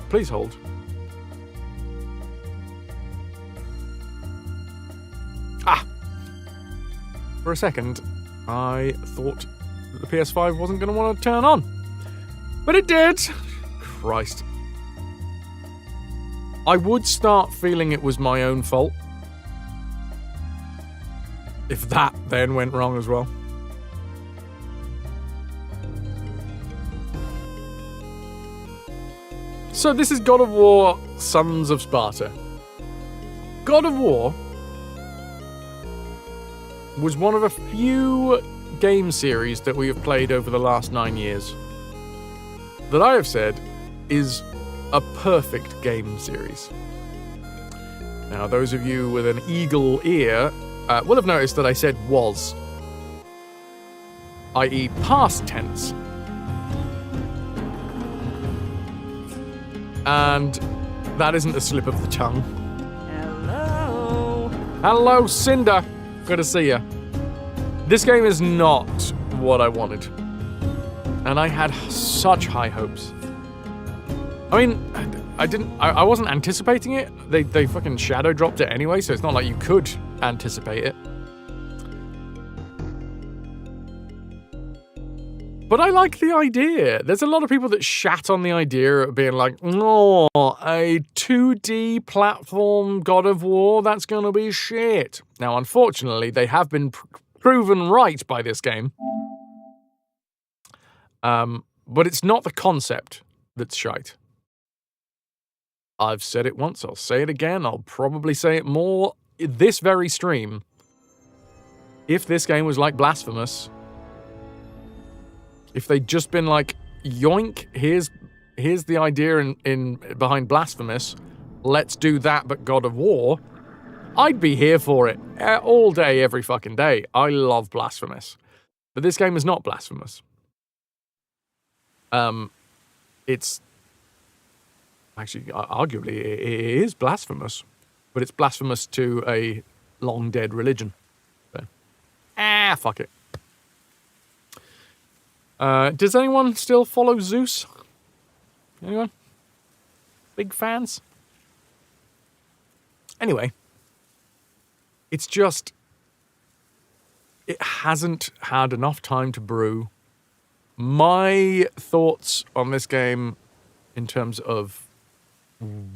Please hold. For a second, I thought that the PS5 wasn't going to want to turn on. But it did! Christ. I would start feeling it was my own fault if that then went wrong as well. So this is God of War, Sons of Sparta. God of War was one of a few game series that we have played over the last 9 years that I have said is a perfect game series. Now, those of you with an eagle ear will have noticed that I said was, i.e. past tense. And that isn't a slip of the tongue. Hello. Hello, Cinder. Good to see you. This game is not what I wanted. And I had such high hopes. I mean, I wasn't anticipating it. They fucking shadow dropped it anyway, so it's not like you could anticipate it. But I like the idea. There's a lot of people that shat on the idea of being like, oh, a 2D platform God of War, that's going to be shit. Now, unfortunately, they have been proven right by this game. But it's not the concept that's shite. I've said it once, I'll say it again, I'll probably say it more this very stream. If this game was like Blasphemous, if they'd just been like, yoink, here's the idea in behind Blasphemous, let's do that but God of War, I'd be here for it all day, every fucking day. I love Blasphemous. But this game is not blasphemous. It's actually, arguably, it is blasphemous, but it's blasphemous to a long dead religion. So, fuck it. Does anyone still follow Zeus? Anyone? Big fans? Anyway, it's just, it hasn't had enough time to brew. My thoughts on this game in terms of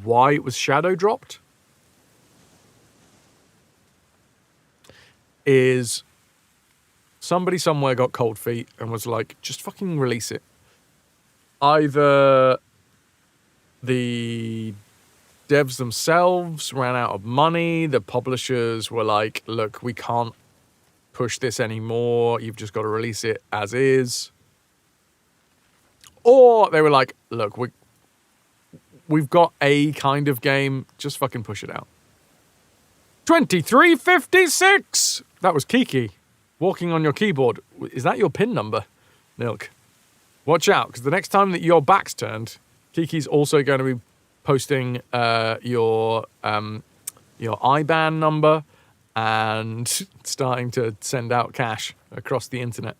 why it was shadow dropped is somebody somewhere got cold feet and was like, just fucking release it. Either the devs themselves ran out of money, the publishers were like, look, we can't push this anymore, you've just got to release it as is. Or they were like, look, we've got a kind of game, just fucking push it out. 2356! That was Kiki walking on your keyboard. Is that your PIN number, Milk? Watch out, because the next time that your back's turned, Kiki's also going to be posting your IBAN number and starting to send out cash across the internet.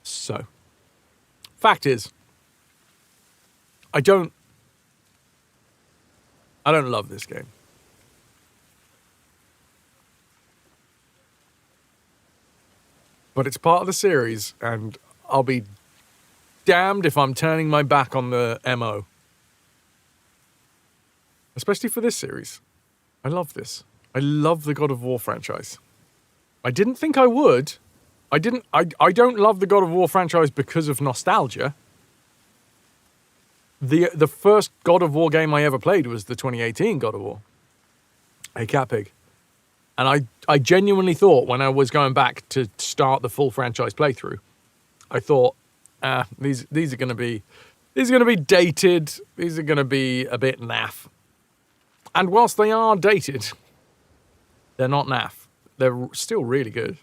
So, fact is, I don't love this game. But it's part of the series, and I'll be damned if I'm turning my back on the MO. Especially for this series. I love this. I love the God of War franchise. I didn't think I would. I don't love the God of War franchise because of nostalgia. The first God of War game I ever played was the 2018 God of War. Hey, Cat Pig. And I genuinely thought when I was going back to start the full franchise playthrough, I thought, these are going to be dated. These are going to be a bit naff. And whilst they are dated, they're not naff. They're still really good.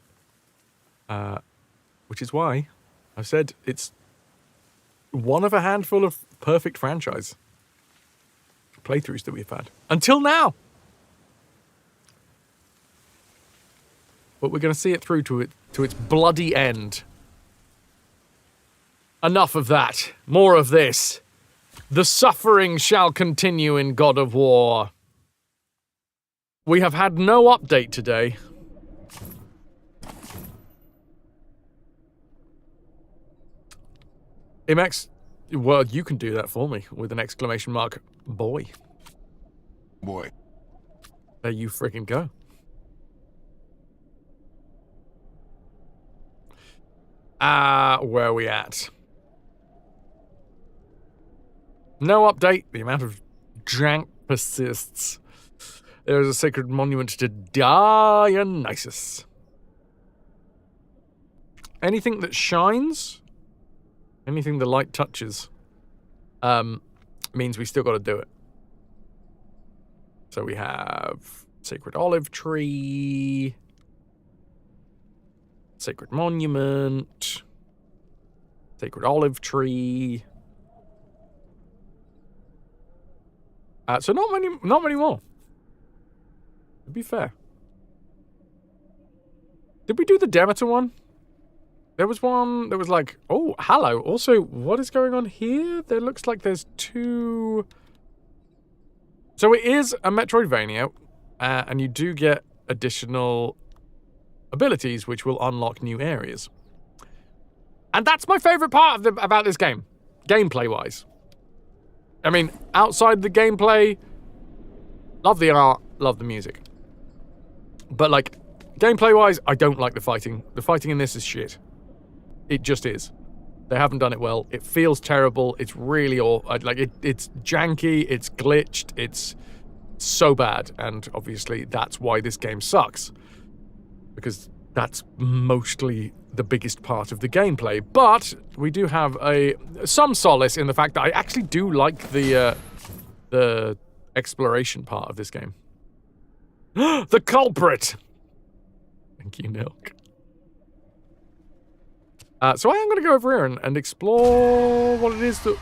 Which is why I've said it's one of a handful of perfect franchise playthroughs that we've had. Until now. But we're going to see it through to its bloody end. Enough of that. More of this. The suffering shall continue in God of War. We have had no update today. Imex, well, you can do that for me with an exclamation mark. Boy. Boy. There you freaking go. Where are we at? No update. The amount of jank persists. There is a sacred monument to Dionysus. Anything that shines, anything the light touches, means we still got to do it. So we have sacred olive tree, sacred monument, sacred olive tree. So not many more. To be fair. Did we do the Demeter one? There was one that was like, oh, hello. Also, what is going on here? There looks like there's two. So it is a Metroidvania, and you do get additional abilities which will unlock new areas. And that's my favorite part about this game, gameplay-wise. I mean, outside the gameplay, love the art, love the music. But, like, gameplay-wise, I don't like the fighting. The fighting in this is shit. It just is. They haven't done it well. It feels terrible. It's really it's janky, it's glitched, it's so bad. And obviously, that's why this game sucks. Because that's mostly the biggest part of the gameplay. But we do have some solace in the fact that I actually do like the exploration part of this game. The culprit! Thank you, Nilk. So I am going to go over here and explore what it is that...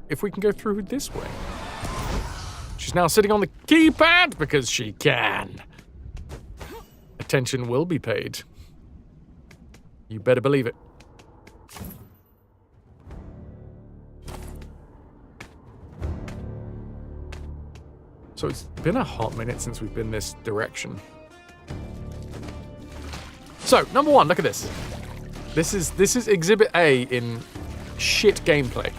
If we can go through this way. She's now sitting on the keypad because she can. Attention will be paid. You better believe it. So it's been a hot minute since we've been this direction. So, number one, look at this. This is Exhibit A in shit gameplay.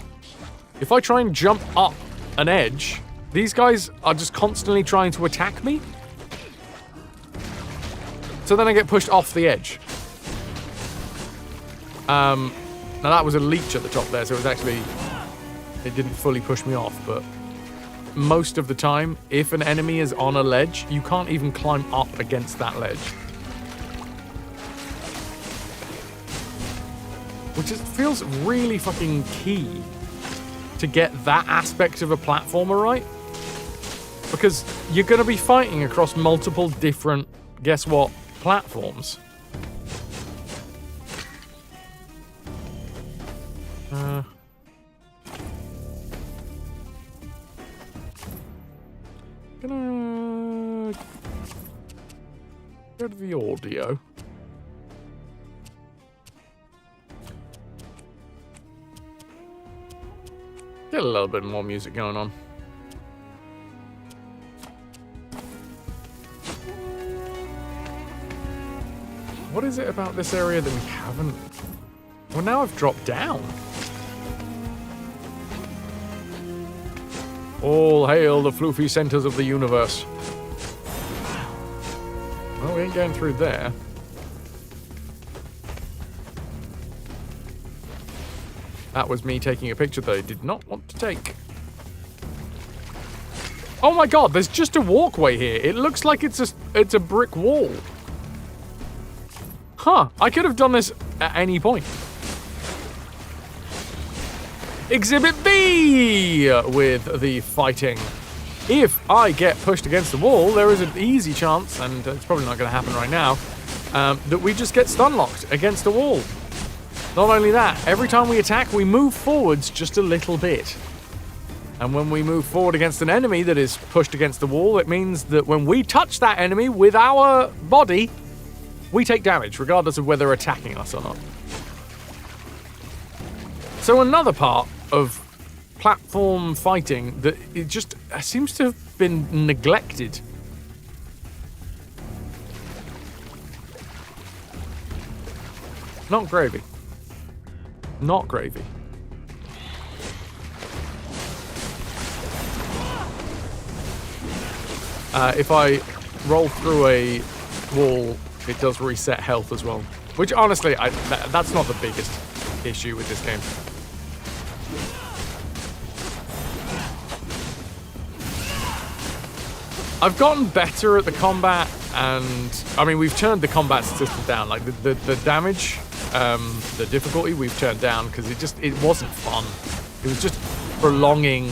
If I try and jump up an edge, these guys are just constantly trying to attack me. So then I get pushed off the edge. Now that was a leech at the top there, so it was actually... It didn't fully push me off, but... Most of the time, if an enemy is on a ledge, you can't even climb up against that ledge. Which feels really fucking key to get that aspect of a platformer right. Because you're going to be fighting across multiple different, guess what, platforms. Gonna go to the audio. Get a little bit more music going on. What is it about this area that we haven't... Well, now I've dropped down. All hail the floofy centers of the universe. Well, we ain't going through there. That was me taking a picture that I did not want to take. Oh my god, there's just a walkway here. It looks like it's a brick wall. Huh, I could have done this at any point. Exhibit B with the fighting. If I get pushed against the wall, there is an easy chance, and it's probably not going to happen right now, that we just get stun locked against a wall. Not only that, every time we attack, we move forwards just a little bit. And when we move forward against an enemy that is pushed against the wall, it means that when we touch that enemy with our body, we take damage, regardless of whether they're attacking us or not. So another part of platform fighting that it just seems to have been neglected. Not gravy. Not gravy. If I roll through a wall, it does reset health as well. Which, honestly, that's not the biggest issue with this game. I've gotten better at the combat, and I mean, we've turned the combat system down. Like the damage, the difficulty we've turned down because it wasn't fun. It was just prolonging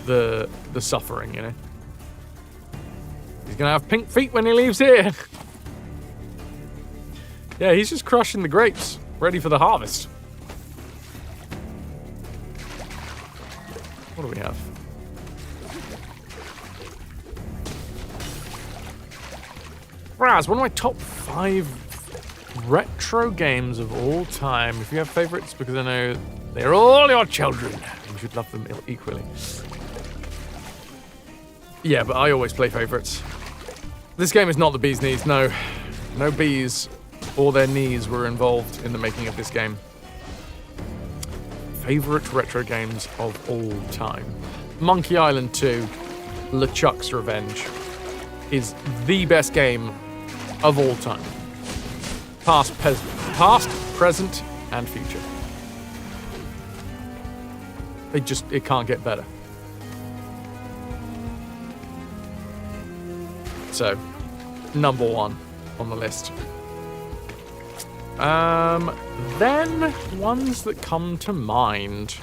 the suffering, you know. He's gonna have pink feet when he leaves here. Yeah, he's just crushing the grapes, ready for the harvest. What do we have? Raz, one of my top 5 retro games of all time. If you have favorites, because I know they're all your children. You should love them equally. Yeah, but I always play favorites. This game is not the bee's knees, no. No bees or their knees were involved in the making of this game. Favorite retro games of all time. Monkey Island 2, LeChuck's Revenge, is the best game of all time. Past, present, and future. It can't get better. So, number 1 on the list. Then, ones that come to mind.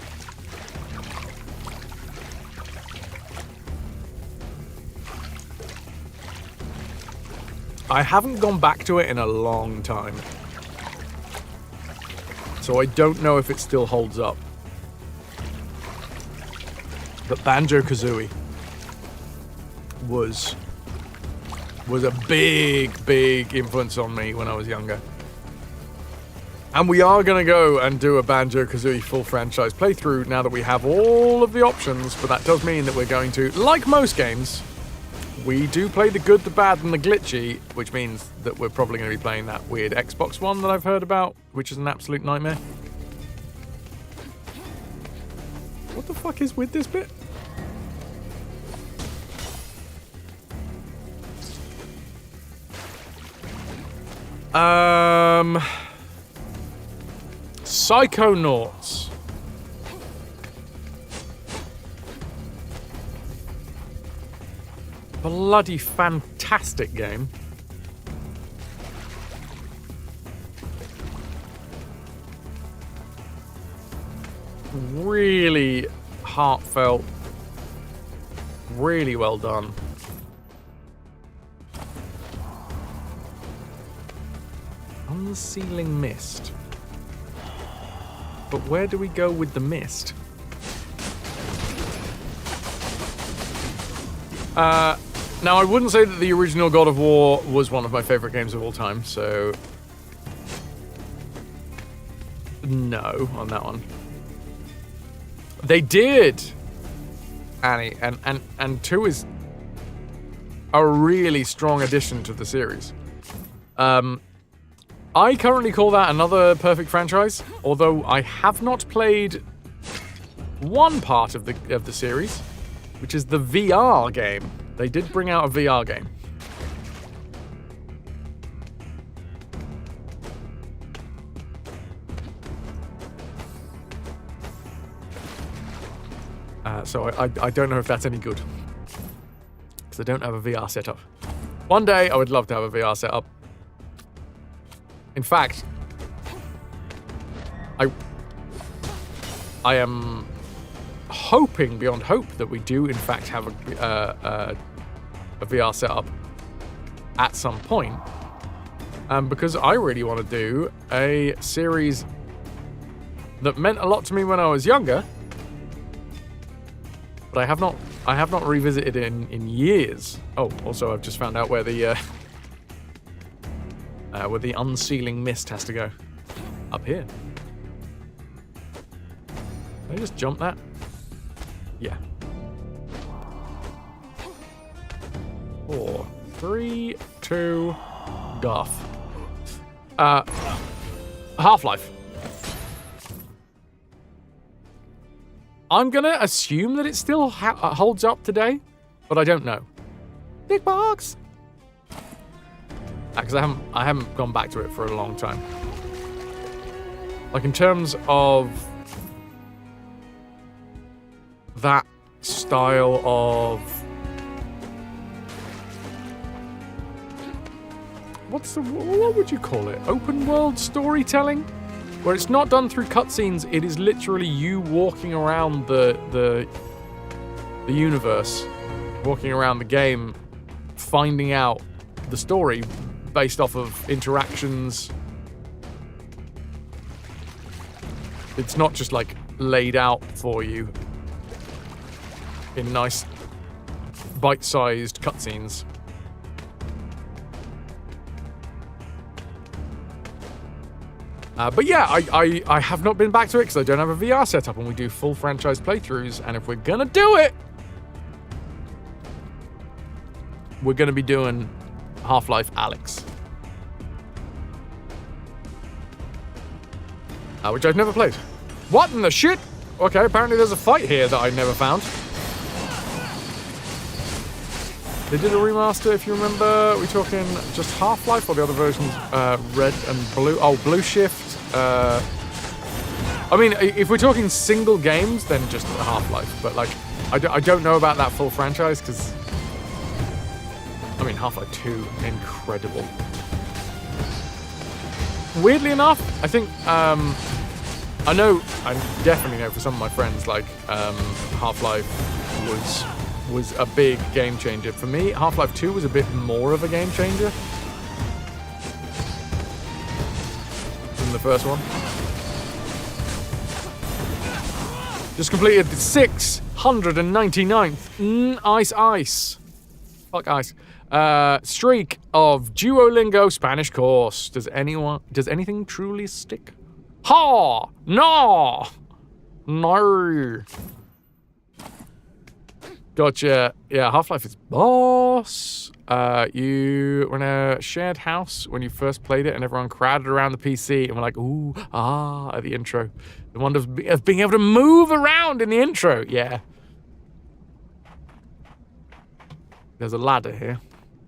I haven't gone back to it in a long time. So I don't know if it still holds up. But Banjo-Kazooie was a big influence on me when I was younger. And we are going to go and do a Banjo-Kazooie full franchise playthrough now that we have all of the options, but that does mean that we're going to, like most games, we do play the good, the bad, and the glitchy, which means that we're probably going to be playing that weird Xbox one that I've heard about, which is an absolute nightmare. What the fuck is with this bit? Psychonauts. Bloody fantastic game. Really heartfelt. Really well done. Unsealing mist. But where do we go with the mist? Now, I wouldn't say that the original God of War was one of my favorite games of all time, so no on that one. They did, Annie, and 2 is a really strong addition to the series. I currently call that another perfect franchise, although I have not played one part of the series, which is the VR game. They did bring out a VR game. So I don't know if that's any good, because I don't have a VR setup. One day I would love to have a VR setup. In fact, I am hoping beyond hope that we do in fact have a VR setup at some point, because I really want to do a series that meant a lot to me when I was younger, but I have not revisited it in years. Oh, also I've just found out where the unsealing mist has to go. Up here. Can I just jump that? Yeah. 4, 3, 2, Garth. Half-Life. I'm gonna assume that it still holds up today, but I don't know. Big box. Because I haven't gone back to it for a long time. Like, in terms of that style of what would you call it? Open world storytelling, where it's not done through cutscenes. It is literally you walking around the universe, walking around the game, finding out the story based off of interactions. It's not just like laid out for you in nice bite-sized cutscenes. But yeah, I have not been back to it because I don't have a VR setup, and we do full franchise playthroughs, and if we're gonna do it, we're gonna be doing Half-Life Alyx. Which I've never played. What in the shit? Okay, apparently there's a fight here that I never found. They did a remaster, if you remember. Are we talking just Half-Life or the other versions? Red and Blue? Oh, Blue Shift. I mean, if we're talking single games, then just Half-Life. But, like, I don't know about that full franchise, because I mean, Half-Life 2, incredible. Weirdly enough, I think, I definitely know for some of my friends, like, Half-Life was a big game changer. For me, Half-Life 2 was a bit more of a game changer. the first one. Just completed the 699th ice. Fuck ice. Streak of Duolingo Spanish course. Does anything truly stick? Ha! No! No. Gotcha. Yeah, Half-Life is boss. You were in a shared house when you first played it and everyone crowded around the PC and were like, ooh, ah, at the intro. The wonder of being able to move around in the intro. Yeah. There's a ladder here.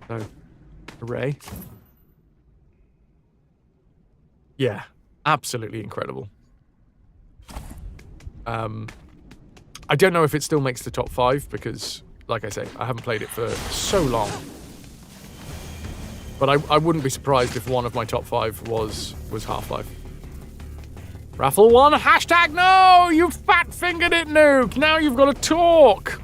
So, hooray. Yeah, absolutely incredible. I don't know if it still makes the top 5 because, like I say, I haven't played it for so long. But I wouldn't be surprised if one of my top 5 was Half-Life. Raffle 1, hashtag no! You fat-fingered it, Nuke! Now you've got to talk!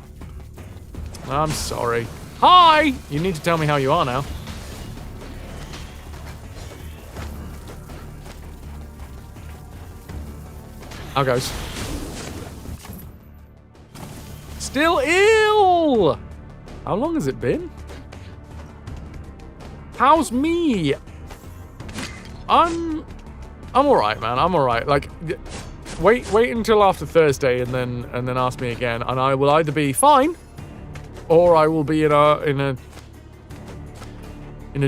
I'm sorry. Hi! You need to tell me how you are now. How goes? Still ill! How long has it been? How's me? I'm alright, man. I'm alright. Like, wait until after Thursday and then ask me again, and I will either be fine or I will be in a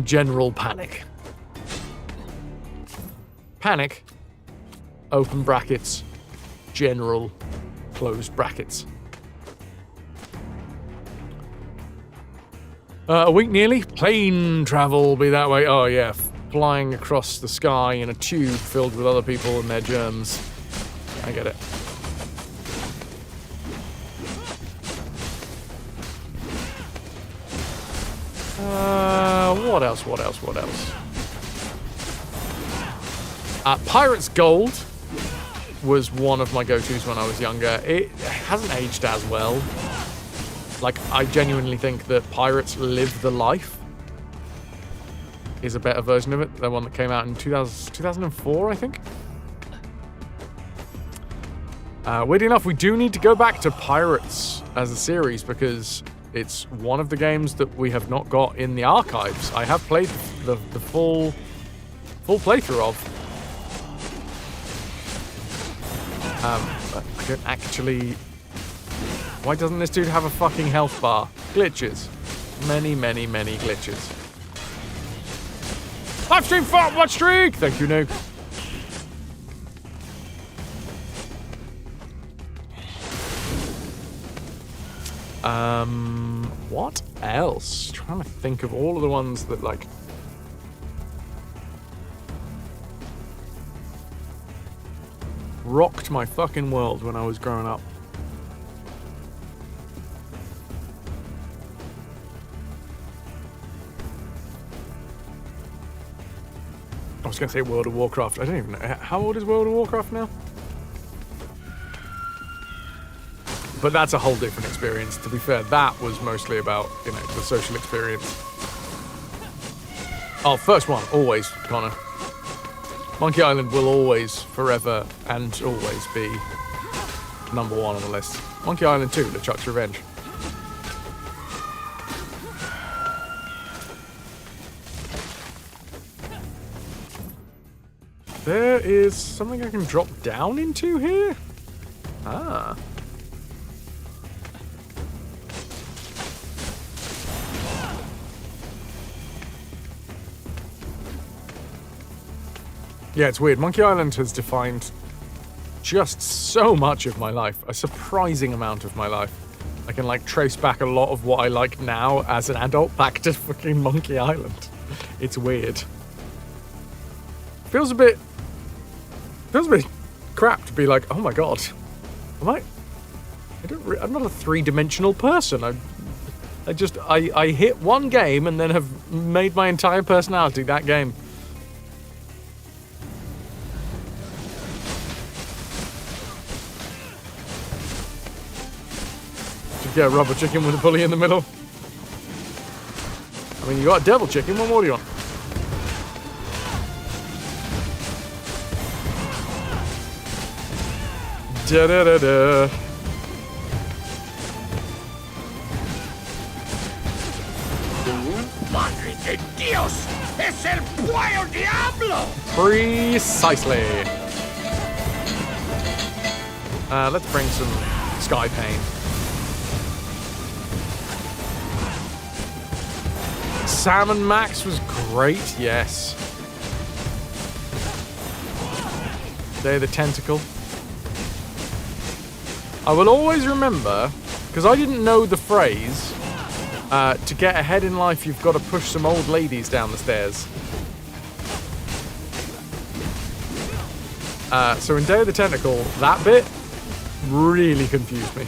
general panic. Panic. Open brackets. General. Close brackets. A week nearly. Plane travel be that way. Oh yeah, flying across the sky in a tube filled with other people and their germs. I get it. What else? Pirate's Gold was one of my go-tos when I was younger. It hasn't aged as well. Like, I genuinely think that Pirates Live the Life is a better version of it. The one that came out in 2004, I think. Weirdly enough, we do need to go back to Pirates as a series because it's one of the games that we have not got in the archives. I have played the full playthrough of. But I don't actually... Why doesn't this dude have a fucking health bar? Glitches. Many glitches. Livestream fart watch streak! Thank you, Nuke. What else? Trying to think of all of the ones that, like... rocked my fucking world when I was growing up. I was going to say World of Warcraft. I don't even know. How old is World of Warcraft now? But that's a whole different experience. To be fair, that was mostly about, you know, the social experience. Oh, first one, always, Connor. Monkey Island will always, forever, and always be number 1 on the list. Monkey Island 2, LeChuck's Revenge. There is something I can drop down into here? Ah. Yeah, it's weird. Monkey Island has defined just so much of my life. A surprising amount of my life. I can, like, trace back a lot of what I like now as an adult back to fucking Monkey Island. It's weird. Feels a bit crap to be like, oh my god, I'm not a three-dimensional person. I hit one game and then have made my entire personality that game. Just get a rubber chicken with a pulley in the middle. I mean, you got a devil chicken, what more do you want? Da-da-da-da. Madre de Dios! ¡Es el Puyo Diablo! Precisely. Let's bring some Sky Pain. Salmon Max was great, yes. Day of the Tentacle. I will always remember, because I didn't know the phrase, to get ahead in life, you've got to push some old ladies down the stairs. So in Day of the Tentacle, that bit really confused me.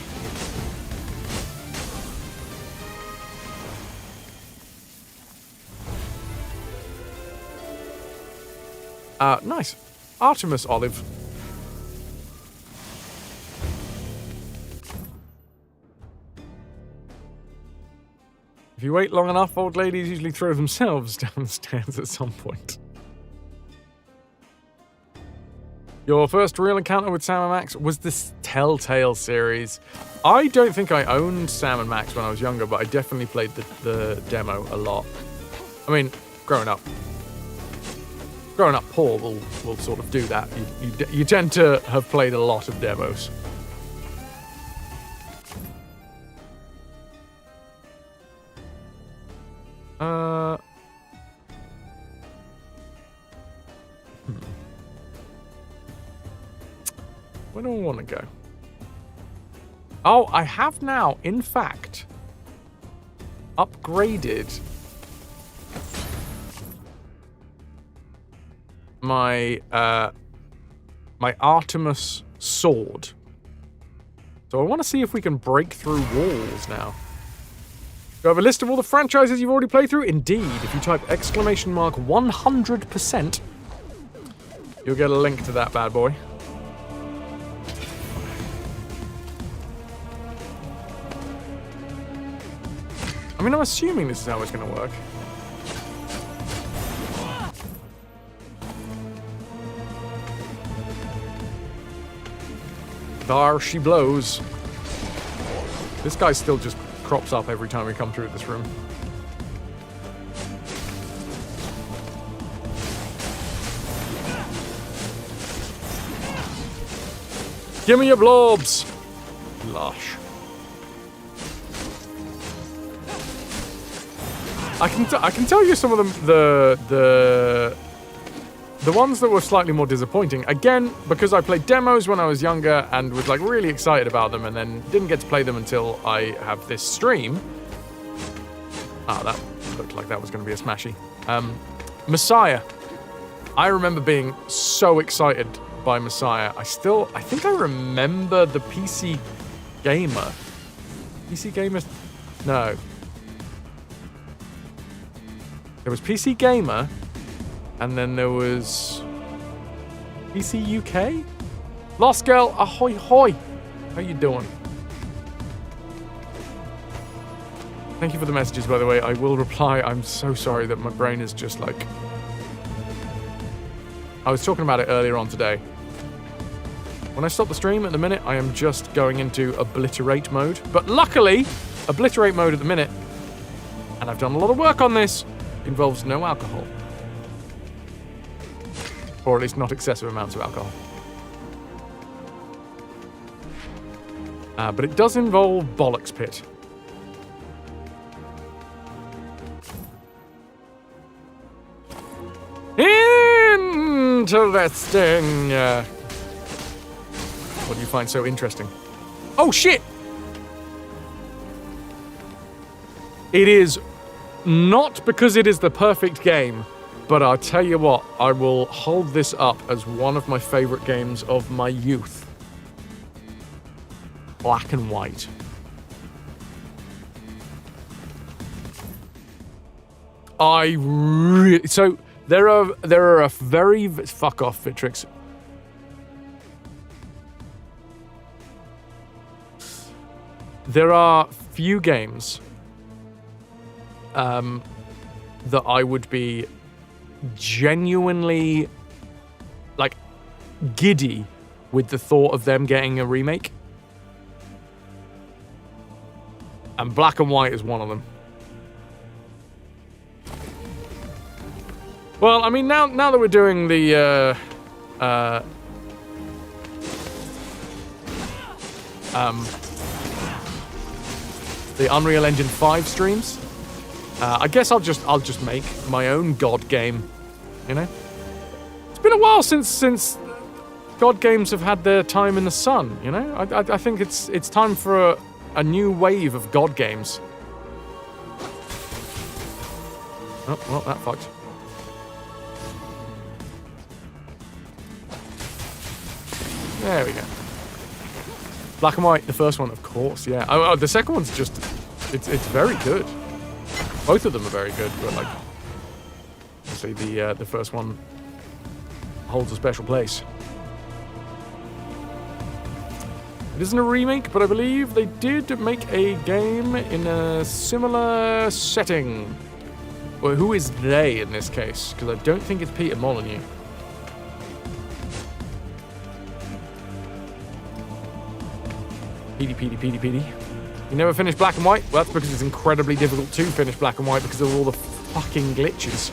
Nice. Artemis Olive. If you wait long enough, old ladies usually throw themselves down the stairs at some point. Your first real encounter with Sam & Max was this Telltale series. I don't think I owned Sam & Max when I was younger, but I definitely played the demo a lot. I mean, growing up poor will sort of do that. You tend to have played a lot of demos. Where do I want to go? Oh, I have now, in fact, upgraded my my Artemis sword. So I want to see if we can break through walls now. Do I have a list of all the franchises you've already played through? Indeed. If you type exclamation mark 100%, you'll get a link to that bad boy. I mean, I'm assuming this is how it's going to work. There she blows. This guy still just crops up every time we come through this room. Give me your blobs! Lush. I can tell you some of them, the ones that were slightly more disappointing. Again, because I played demos when I was younger and was like really excited about them, and then didn't get to play them until I have this stream. Ah, that looked like that was going to be a smashy. Messiah. I remember being so excited by Messiah. I think I remember the PC Gamer. PC Gamer? No. There was PC Gamer, and then there was PC UK? Lost Girl, ahoy hoy! How you doing? Thank you for the messages, by the way. I will reply. I'm so sorry that my brain is just like... I was talking about it earlier on today. When I stop the stream at the minute, I am just going into obliterate mode. But luckily, obliterate mode at the minute, and I've done a lot of work on this, involves no alcohol. Or at least not excessive amounts of alcohol. But it does involve Bollocks Pit. Interesting. What do you find so interesting? Oh, shit! It is not because it is the perfect game, but I'll tell you what, I will hold this up as one of my favorite games of my youth. Black and White. So there are a very fuck off, Vitrix. There are few games that I would be genuinely like giddy with the thought of them getting a remake. And Black and White is one of them. Well, I mean, now that we're doing the Unreal Engine 5 streams, I guess I'll just make my own God game. You know, it's been a while since God games have had their time in the sun. You know, I think it's time for a new wave of God games. Oh, well, that fucked. There we go. Black and White, the first one, of course, yeah. Oh, the second one's just... It's very good. Both of them are very good, but, like... Obviously, the first one holds a special place. It isn't a remake, but I believe they did make a game in a similar setting. Well, who is they in this case? Because I don't think it's Peter Molyneux. PD. You never finished Black and White? Well, that's because it's incredibly difficult to finish Black and White because of all the fucking glitches.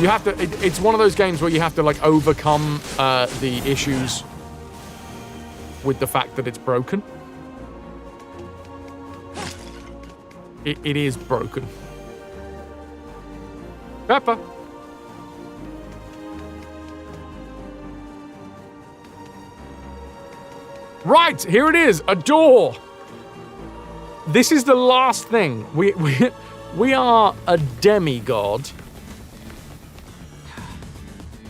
You have to... It's one of those games where you have to, like, overcome the issues with the fact that it's broken. It is broken. Pepper. Right, here it is, a door. This is the last thing. We are a demigod.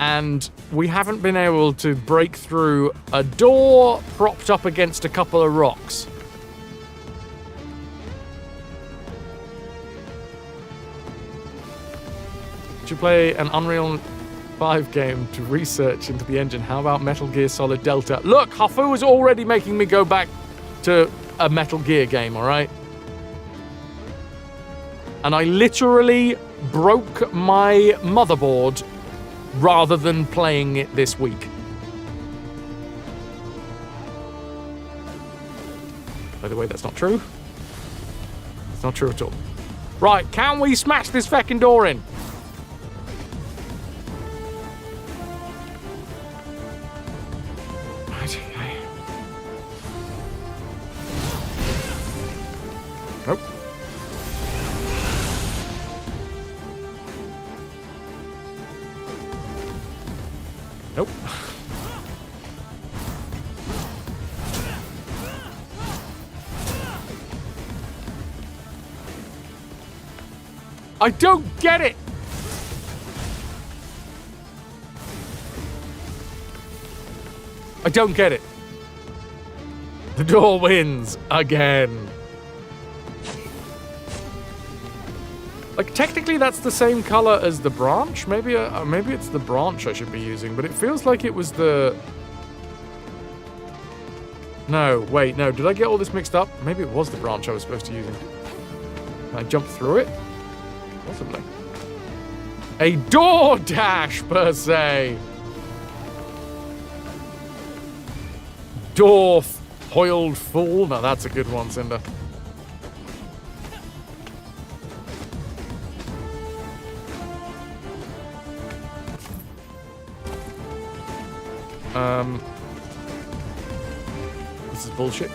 And we haven't been able to break through a door propped up against a couple of rocks. Should play an Unreal 5 game to research into the engine. How about Metal Gear Solid Delta? Look, Hafu was already making me go back to a Metal Gear game, alright? And I literally broke my motherboard rather than playing it this week. By the way, that's not true. It's not true at all. Right, can we smash this fucking door in? Nope. Nope. I don't get it! I don't get it. The door wins again. Like, technically that's the same color as the branch. Maybe it's the branch I should be using, but it feels like it was the... No, wait, no. Did I get all this mixed up? Maybe it was the branch I was supposed to use. Can I jump through it? Possibly. A door dash, per se. Door foiled fool. Now that's a good one, Cinder. This is bullshit.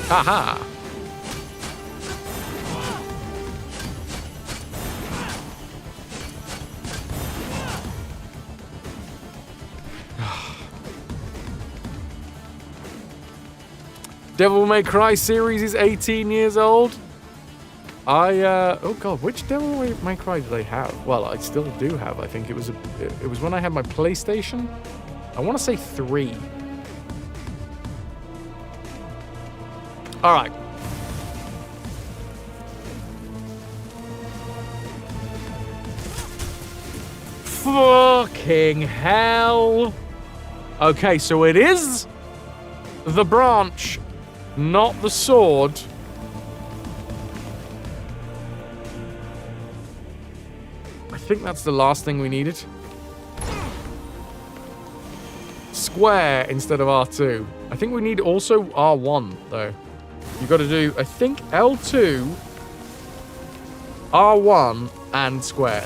Haha. Devil May Cry series is 18 years old. Oh god, which Devil May Cry do they have? Well, I still do have. I think it was when I had my PlayStation. I want to say 3. All right. Fucking hell. Okay, so it is the branch, not the sword. I think that's the last thing we needed. square instead of R2. I think we need also R1, though. You've got to do, I think, L2, R1, and square.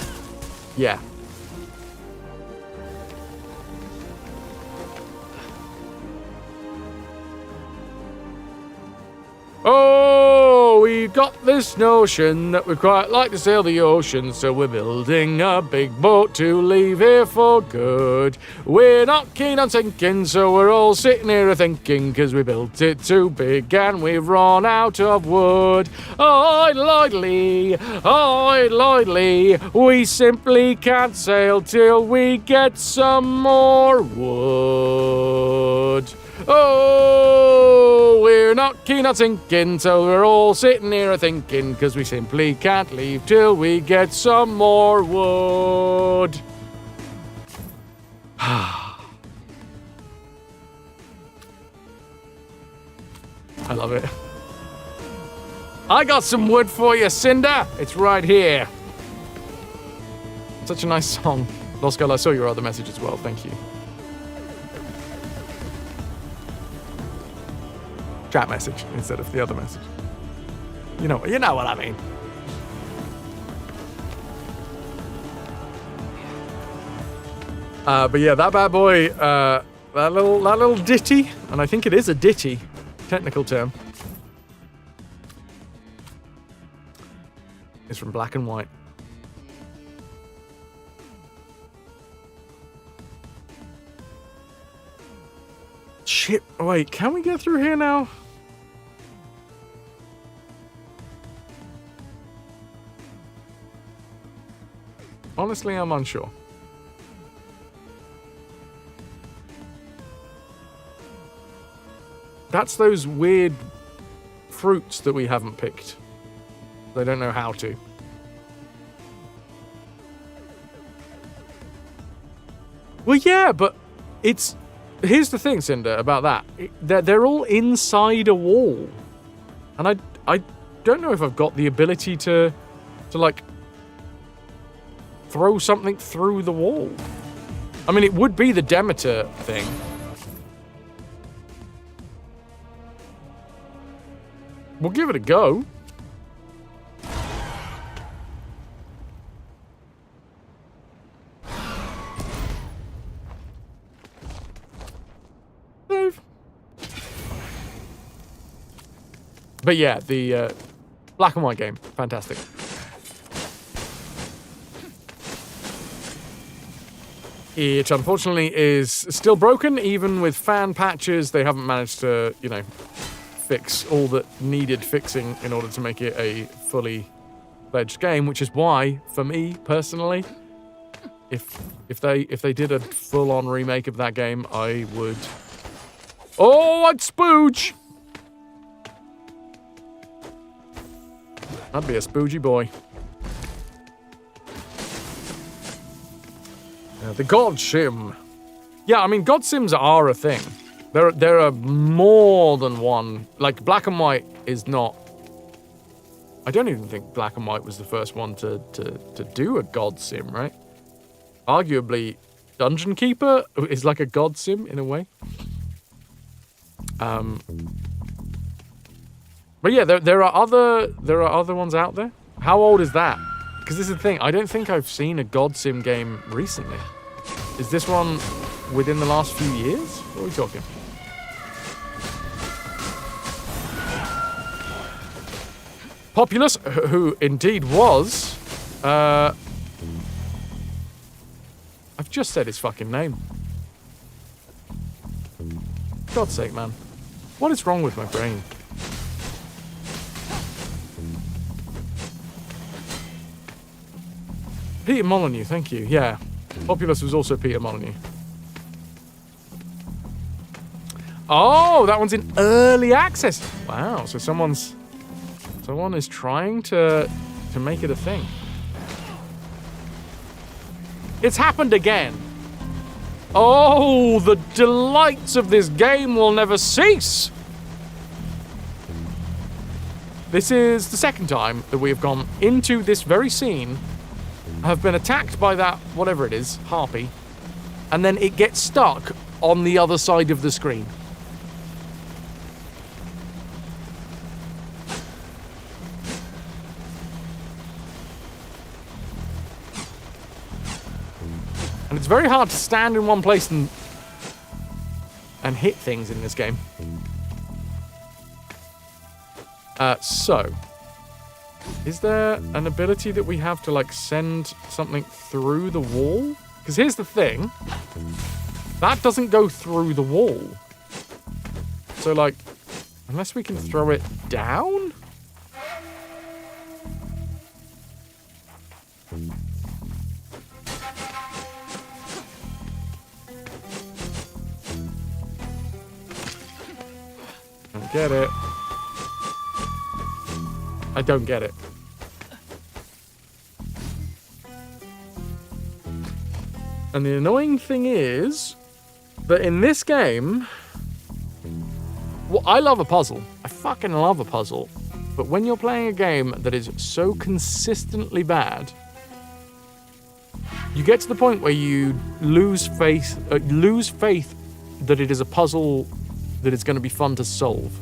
Yeah. Oh, we got this notion that we quite like to sail the ocean, so we're building a big boat to leave here for good. We're not keen on sinking, so we're all sitting here thinking, 'cause we built it too big and we've run out of wood. Oh, loidly, oh, loidly, we simply can't sail till we get some more wood. Oh, we're not keen on sinking, so we're all sitting here thinking, 'cause we simply can't leave till we get some more wood. I love it. I got some wood for you, Cinder. It's right here. Such a nice song. Lost Girl, I saw your other message as well. Thank you. Chat message instead of the other message. You know what I mean. But yeah, that bad boy, that little ditty, and I think it is a ditty, technical term, is from Black and White. Shit, wait, can we get through here now? Honestly, I'm unsure. That's those weird fruits that we haven't picked. They don't know how to. Well, yeah, but it's... Here's the thing, Cinder, about that. They're all inside a wall. And I don't know if I've got the ability to like, throw something through the wall. I mean, it would be the Demeter thing. We'll give it a go. But yeah, the Black and White game, fantastic. It unfortunately is still broken, even with fan patches. They haven't managed to, fix all that needed fixing in order to make it a fully fledged game, which is why, for me personally, if they did a full-on remake of that game, I would... Oh, I'd spooge! I'd be a spoogy boy. The God Sim. Yeah, I mean, God Sims are a thing. There are more than one. Like, Black and White is not... I don't even think Black and White was the first one to do a God Sim, right? Arguably, Dungeon Keeper is like a God Sim in a way. But yeah, there are other ones out there. How old is that? Because this is the thing. I don't think I've seen a God Sim game recently. Is this one within the last few years? What are we talking? Populous, who indeed was... I've just said his fucking name. God's sake, man. What is wrong with my brain? Peter Molyneux, thank you. Yeah. Populous was also Peter Molyneux. Oh, that one's in early access. Wow, so someone is trying to make it a thing. It's happened again. Oh, the delights of this game will never cease. This is the second time that we have gone into this very scene, have been attacked by that, whatever it is, harpy, and then it gets stuck on the other side of the screen. And it's very hard to stand in one place and hit things in this game. So, is there an ability that we have to, like, send something through the wall? Because here's the thing. That doesn't go through the wall. So, like, unless we can throw it down? Don't get it. I don't get it. And the annoying thing is that in this game, well, I love a puzzle. I fucking love a puzzle. But when you're playing a game that is so consistently bad, you get to the point where you lose faith that it is a puzzle that is going to be fun to solve.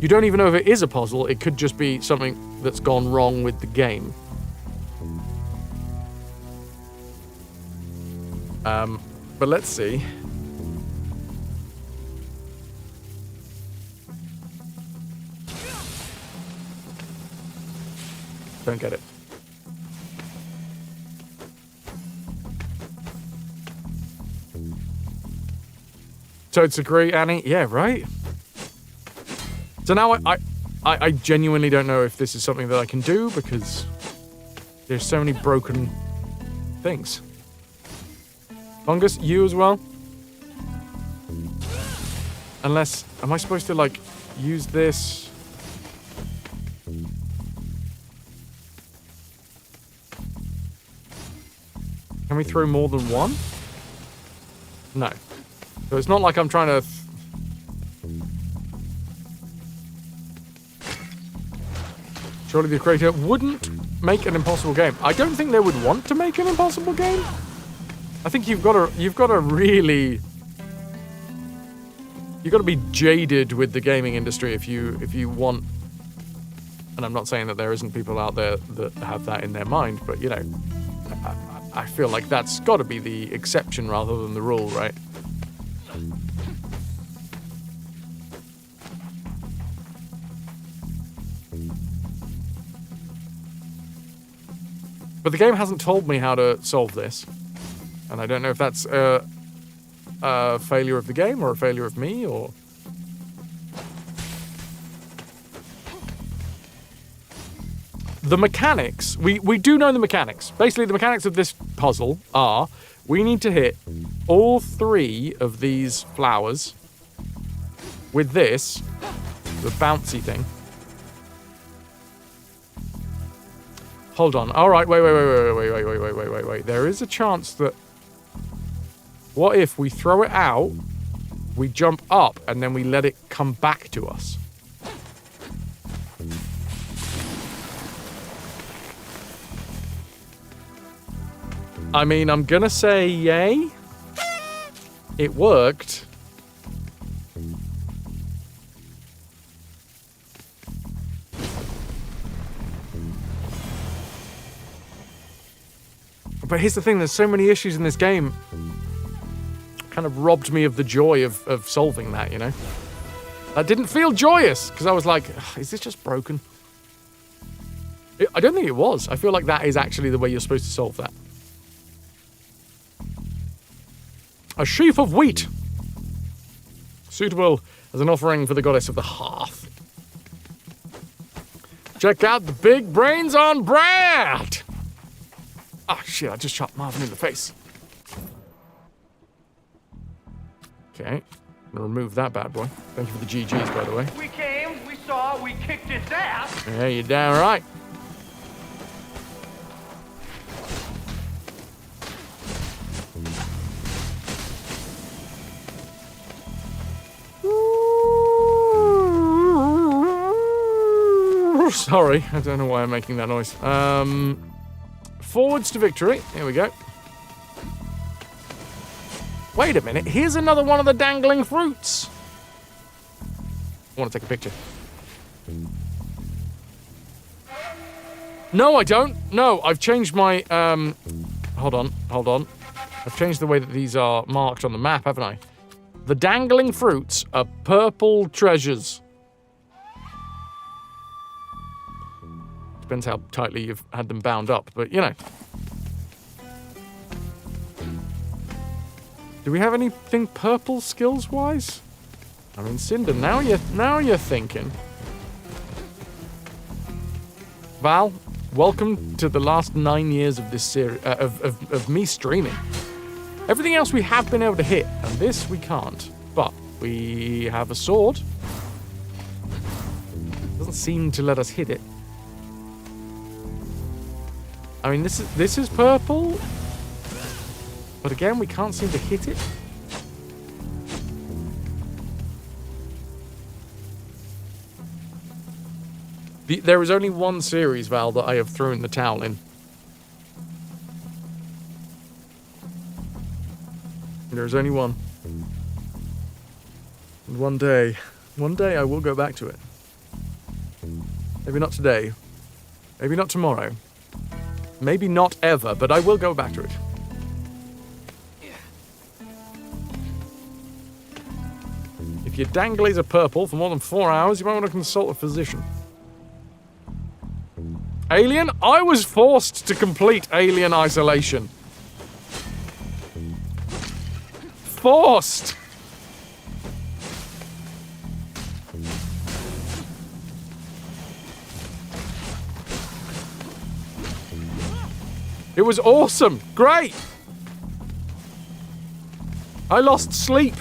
You don't even know if it is a puzzle. It could just be something that's gone wrong with the game. But let's see. Don't get it. So it's agree, Annie? Yeah, right? So now I genuinely don't know if this is something that I can do because there's so many broken things. Fungus, you as well? Unless, am I supposed to, like, use this? Can we throw more than one? No. So it's not like I'm trying to... Surely the creator wouldn't make an impossible game. I don't think they would want to make an impossible game. I think you've got to really... You've got to be jaded with the gaming industry if you want... And I'm not saying that there isn't people out there that have that in their mind, but, you know, I feel like that's got to be the exception rather than the rule, right? But the game hasn't told me how to solve this. And I don't know if that's a failure of the game or a failure of me or... The mechanics, we do know the mechanics. Basically, the mechanics of this puzzle are we need to hit all 3 of these flowers with this, the bouncy thing. Hold on. All right, wait. There is a chance that... What if we throw it out, we jump up, and then we let it come back to us? I mean, I'm gonna say yay. It worked. But here's the thing, there's so many issues in this game. Kind of robbed me of the joy of solving that, you know? That didn't feel joyous, because I was like, is this just broken? I don't think it was. I feel like that is actually the way you're supposed to solve that. A sheaf of wheat. Suitable as an offering for the goddess of the hearth. Check out the big brains on Brad! Ah, shit, I just shot Marvin in the face. Okay, I'm gonna remove that bad boy. Thank you for the GGs, by the way. We came, we saw, we kicked his ass. Yeah, you're damn right. Sorry, I don't know why I'm making that noise. Forwards to victory. Here we go. Wait a minute, here's another one of the dangling fruits. I want to take a picture. No, I don't. No, I've changed my, hold on. I've changed the way that these are marked on the map, haven't I? The dangling fruits are purple treasures. Depends how tightly you've had them bound up, but you know. Do we have anything purple skills-wise? I mean, Cinder, now you're thinking. Val, welcome to the last 9 years of this series of me streaming. Everything else we have been able to hit, and this we can't. But we have a sword. Doesn't seem to let us hit it. I mean, this is purple, but again, we can't seem to hit it. There is only one series, Val, that I have thrown the towel in. There's only one. And one day I will go back to it. Maybe not today. Maybe not tomorrow. Maybe not ever, but I will go back to it. If your danglies are purple for more than 4 hours, you might want to consult a physician. Alien? I was forced to complete Alien Isolation. Forced! It was awesome. Great. I lost sleep.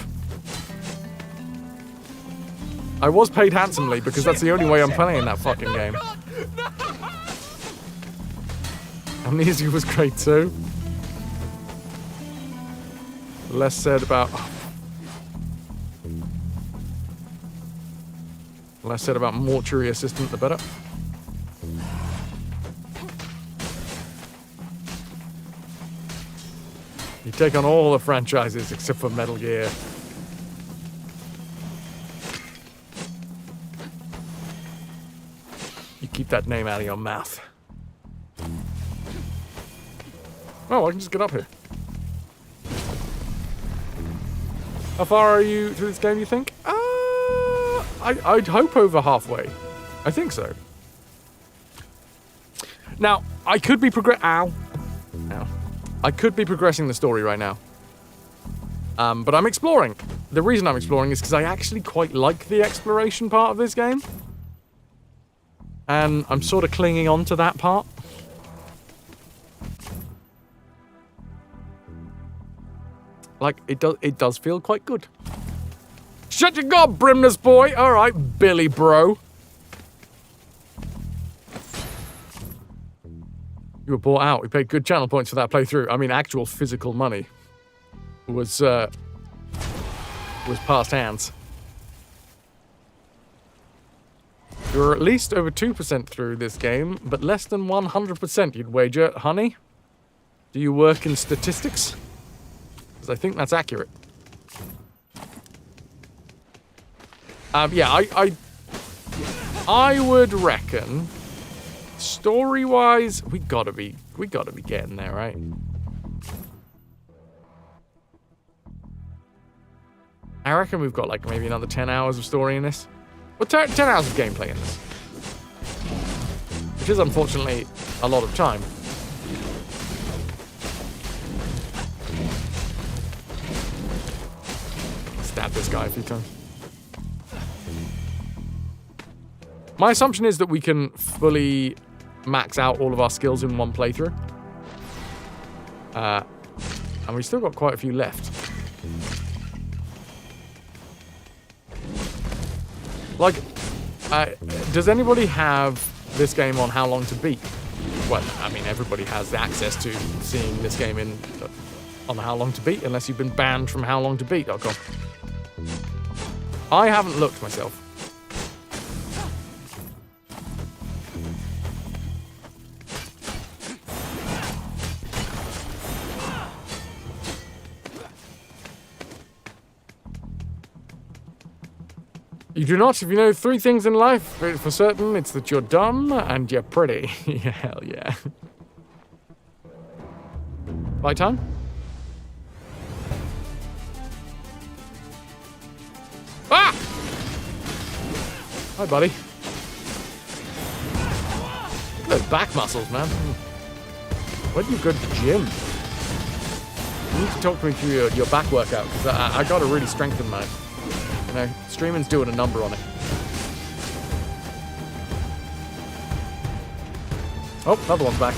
I was paid handsomely because that's the only way I'm playing that fucking game. Amnesia was great too. Less said about mortuary assistant, the better. You take on all the franchises except for Metal Gear. You keep that name out of your mouth. Oh, I can just get up here. How far are you through this game, you think? I'd hope over halfway. I think so. Now, I could be Ow. I could be progressing the story right now. But I'm exploring. The reason I'm exploring is because I actually quite like the exploration part of this game. And I'm sort of clinging on to that part. Like, it does feel quite good. Shut your gob, Brimness boy! Alright, Billy bro. You were bought out. We paid good channel points for that playthrough. I mean, actual physical money was past hands. You're at least over 2% through this game, but less than 100% you'd wager, honey. Do you work in statistics? Because I think that's accurate. Yeah, I would reckon, story-wise, we gotta be getting there, right? I reckon we've got like maybe another 10 hours of story in this. Well, 10 hours of gameplay in this. Which is unfortunately a lot of time. Stab this guy a few times. My assumption is that we can fully max out all of our skills in one playthrough. And we've still got quite a few left. Like, does anybody have this game on how long to beat? Well, I mean, everybody has access to seeing this game on how long to beat, unless you've been banned from howlongtobeat.com. I haven't looked myself. You do not. If you know 3 things in life for certain, it's that you're dumb and you're pretty. Hell yeah. Fight time? Ah! Hi, buddy. Those back muscles, man. When do you go to the gym? You need to talk to me through your back workout, because I got to really strengthen mine. You know, streaming's doing a number on it. Oh, another one's back.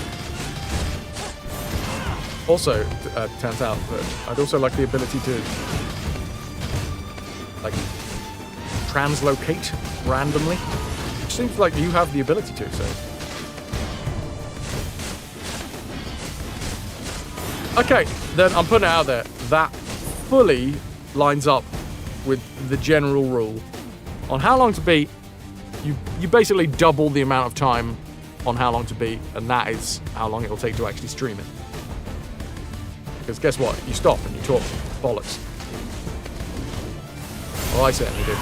Also, turns out that I'd also like the ability to, like, translocate randomly. Which seems like you have the ability to, so. Okay, then I'm putting it out there. That fully lines up with the general rule. On how long to beat, you basically double the amount of time on how long to beat, and that is how long it'll take to actually stream it. Because guess what? You stop and you talk bollocks. Well, I certainly did.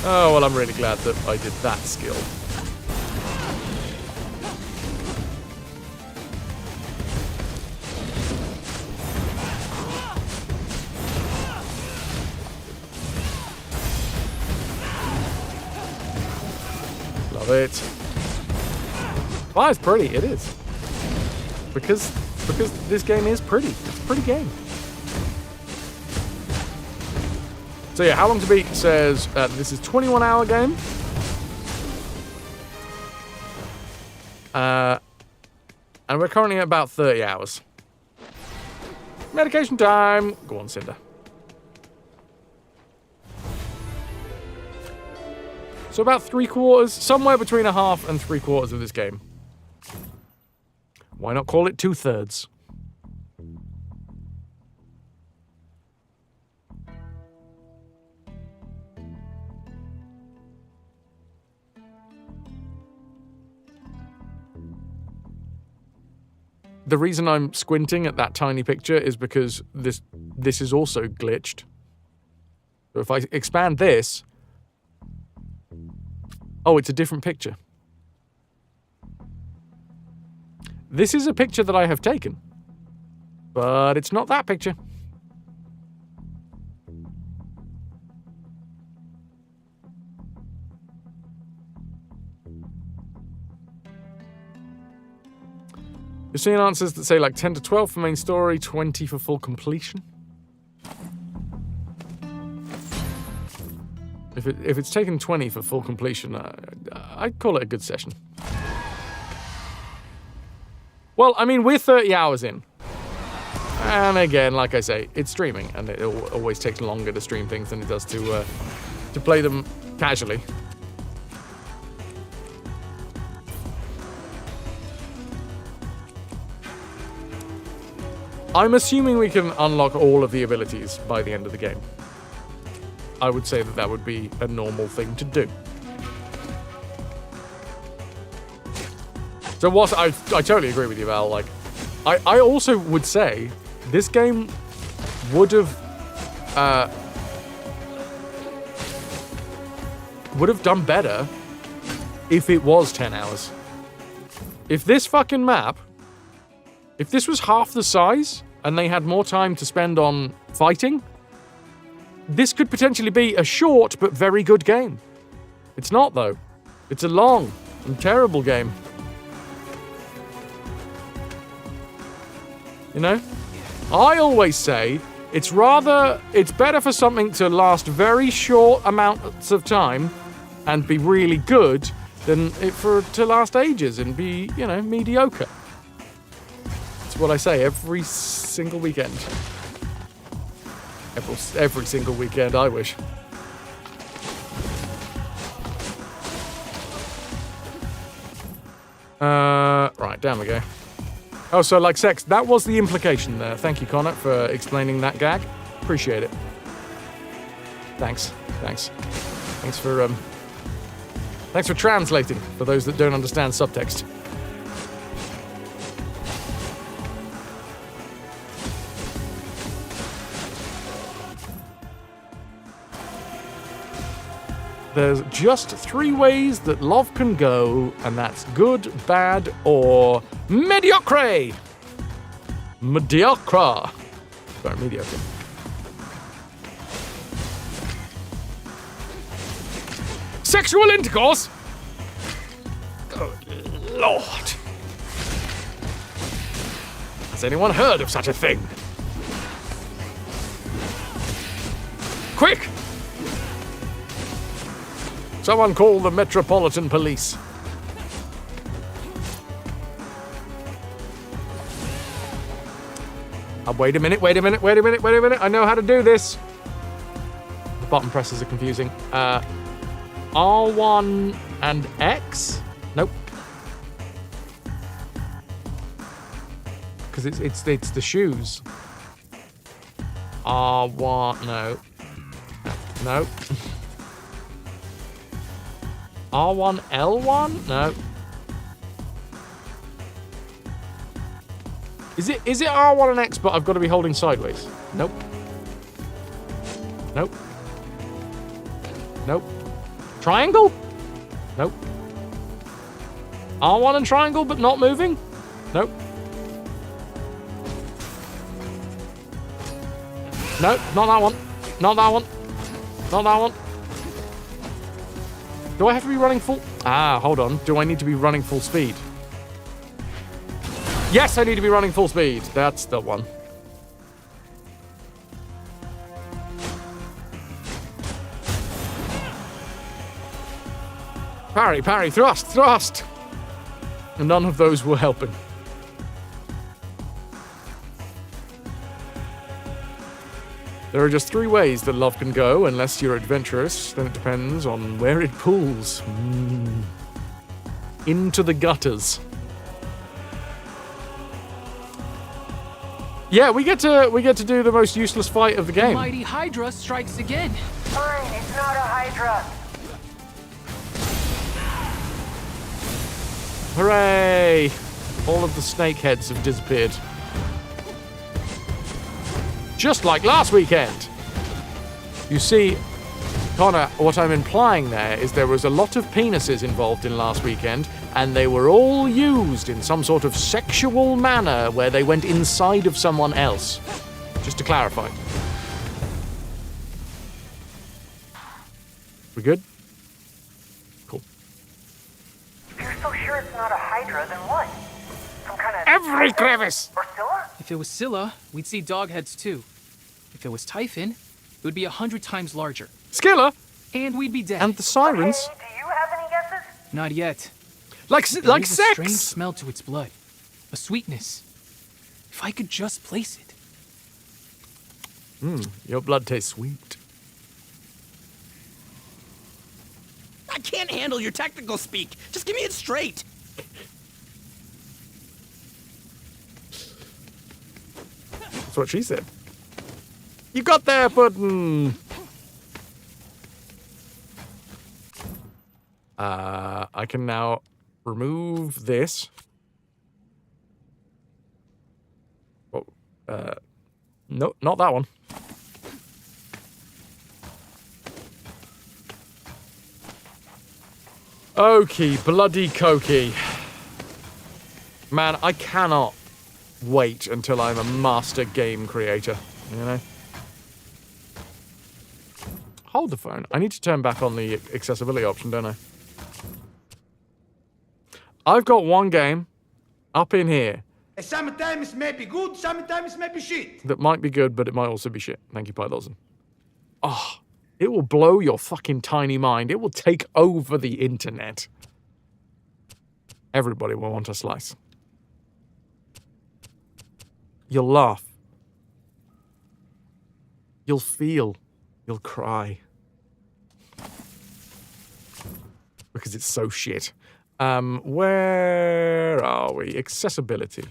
Oh, well, I'm really glad that I did that skill. Love it. Why, it's pretty. It is. Because this game is pretty. It's a pretty game. So yeah, how long to beat says this is 21-hour game. And we're currently at about 30 hours. Medication time. Go on, Cinder. So about 3/4, somewhere between a half and 3/4 of this game. Why not call it 2/3? The reason I'm squinting at that tiny picture is because this is also glitched. So if I expand this, oh, it's a different picture. This is a picture that I have taken, but it's not that picture. You're seeing answers that say like 10 to 12 for main story, 20 for full completion. If it's taken 20 for full completion, I'd call it a good session. Well, I mean, we're 30 hours in. And again, like I say, it's streaming, and it always takes longer to stream things than it does to play them casually. I'm assuming we can unlock all of the abilities by the end of the game. I would say that would be a normal thing to do. So what I totally agree with you, Val. Like, I also would say this game would have done better if it was 10 hours. If this fucking map, if this was half the size and they had more time to spend on fighting, this could potentially be a short but very good game. It's not, though. It's a long and terrible game. You know? I always say it's better for something to last very short amounts of time and be really good than to last ages and be, you know, mediocre. That's what I say every single weekend. Every single weekend, I wish. Right, down we go. Oh, so like sex, that was the implication there. Thank you, Connor, for explaining that gag. Appreciate it. Thanks for translating, for those that don't understand subtext. There's just 3 ways that love can go, and that's good, bad, or mediocre. Mediocre. Sorry, mediocre. Sexual intercourse? Good Lord. Has anyone heard of such a thing? Quick! Someone call the Metropolitan Police. Wait a minute. I know how to do this. The button presses are confusing. R1 and X? Nope. Because it's the shoes. R1, no. No. R1, L1? No. Is it R1 and X, but I've got to be holding sideways? Nope. Nope. Nope. Triangle? Nope. R1 and triangle, but not moving? Nope. Nope, not that one. Not that one. Not that one. Do I have to be running full... hold on. Do I need to be running full speed? Yes, I need to be running full speed. That's the one. Parry, parry, thrust, thrust! And none of those were helping. There are just 3 ways that love can go, unless you're adventurous. Then it depends on where it pulls. Into the gutters. Yeah, we get to do the most useless fight of the game. Mighty Hydra strikes again. Fine, it's not a Hydra. Hooray! All of the snake heads have disappeared. Just like last weekend. You see, Connor, what I'm implying there is there was a lot of penises involved in last weekend, and they were all used in some sort of sexual manner where they went inside of someone else. Just to clarify. We good? Cool. If you're so sure it's not a Hydra, then what? Some kind of... Every crevice! Or Scylla? If it was Scylla, we'd see dog heads too. If it was Typhon, it would be 100 times larger. Skiller! And we'd be dead. And the sirens. Okay, do you have any guesses? Not yet. Like There is sex! a strange smell to its blood. A sweetness. If I could just place it. Your blood tastes sweet. I can't handle your technical speak. Just give me it straight. That's what she said. You got there, Puddin'! I can now remove this. Oh, no, not that one. Okey bloody cokey. Man, I cannot wait until I'm a master game creator, you know? Hold the phone. I need to turn back on the accessibility option, don't I? I've got one game up in here. Sometimes may be good, sometimes may be shit. That might be good, but it might also be shit. Thank you, Python. Oh, it will blow your fucking tiny mind. It will take over the internet. Everybody will want a slice. You'll laugh. You'll feel. You'll cry. Because it's so shit. Where are we? Accessibility.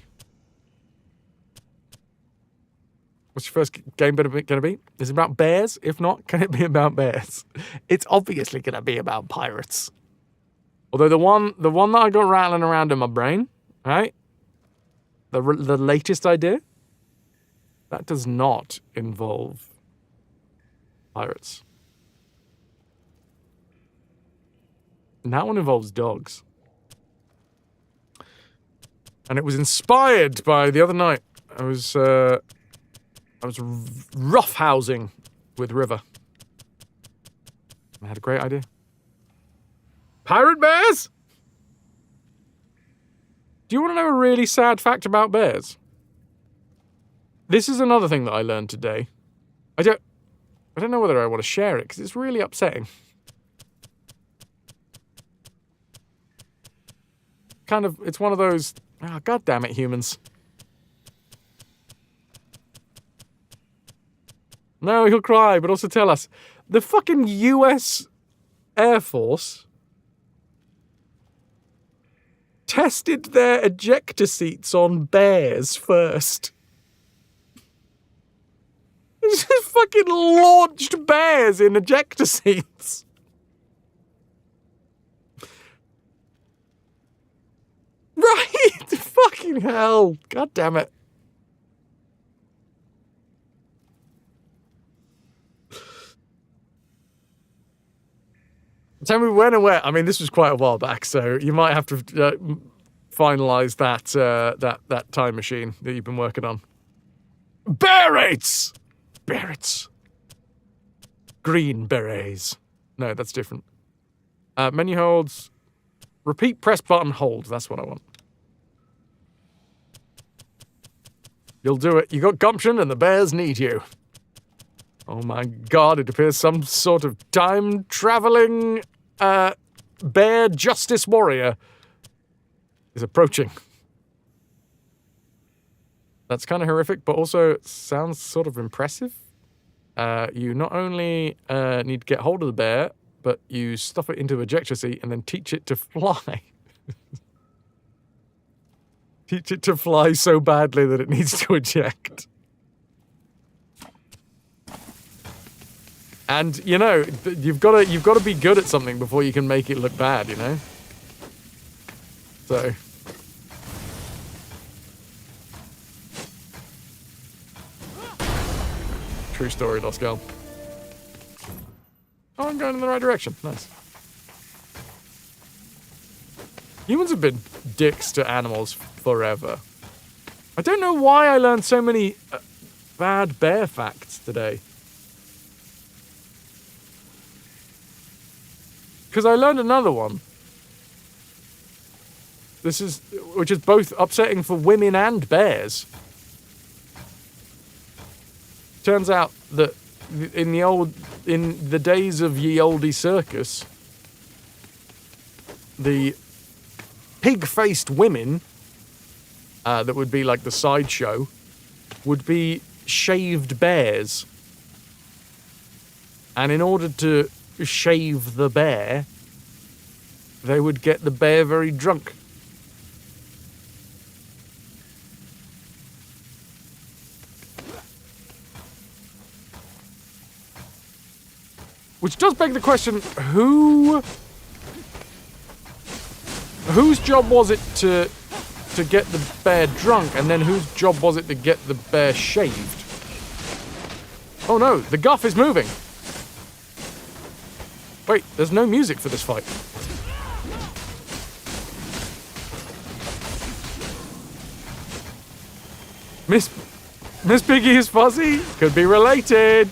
What's your first game going to be? Is it about bears? If not, can it be about bears? It's obviously going to be about pirates. Although the one that I got rattling around in my brain, right? The latest idea, that does not involve pirates. And that one involves dogs. And it was inspired by the other night. I was roughhousing with River. I had a great idea. Pirate bears? Do you want to know a really sad fact about bears? This is another thing that I learned today. I don't know whether I want to share it because it's really upsetting. Kind of, it's one of those, God damn it, humans. No, he'll cry, but also tell us. The fucking US Air Force tested their ejector seats on bears first. They just fucking launched bears in ejector seats. Right? Fucking hell. God damn it. Tell me when and where. I mean, this was quite a while back, so you might have to finalise that time machine that you've been working on. Berets! Berets. Green berets. No, that's different. Menu holds. Repeat, press button, hold. That's what I want. You'll do it. You got gumption and the bears need you. Oh my god, it appears some sort of time-traveling bear justice warrior is approaching. That's kind of horrific, but also sounds sort of impressive. You not only need to get hold of the bear, but you stuff it into an ejector seat and then teach it to fly. Teach it to fly so badly that it needs to eject. And, you know, you've got to be good at something before you can make it look bad, you know? So... True story, Lost Girl. Oh, I'm going in the right direction. Nice. Humans have been dicks to animals forever. I don't know why I learned so many bad bear facts today. Because I learned another one. Which is both upsetting for women and bears. Turns out that in the days of ye olde circus, the pig-faced women that would be like the sideshow would be shaved bears. And in order to shave the bear, they would get the bear very drunk. Which does beg the question, whose job was it to get the bear drunk, and then whose job was it to get the bear shaved? Oh no, the guff is moving. Wait, there's no music for this fight. Miss Piggy is fuzzy? Could be related.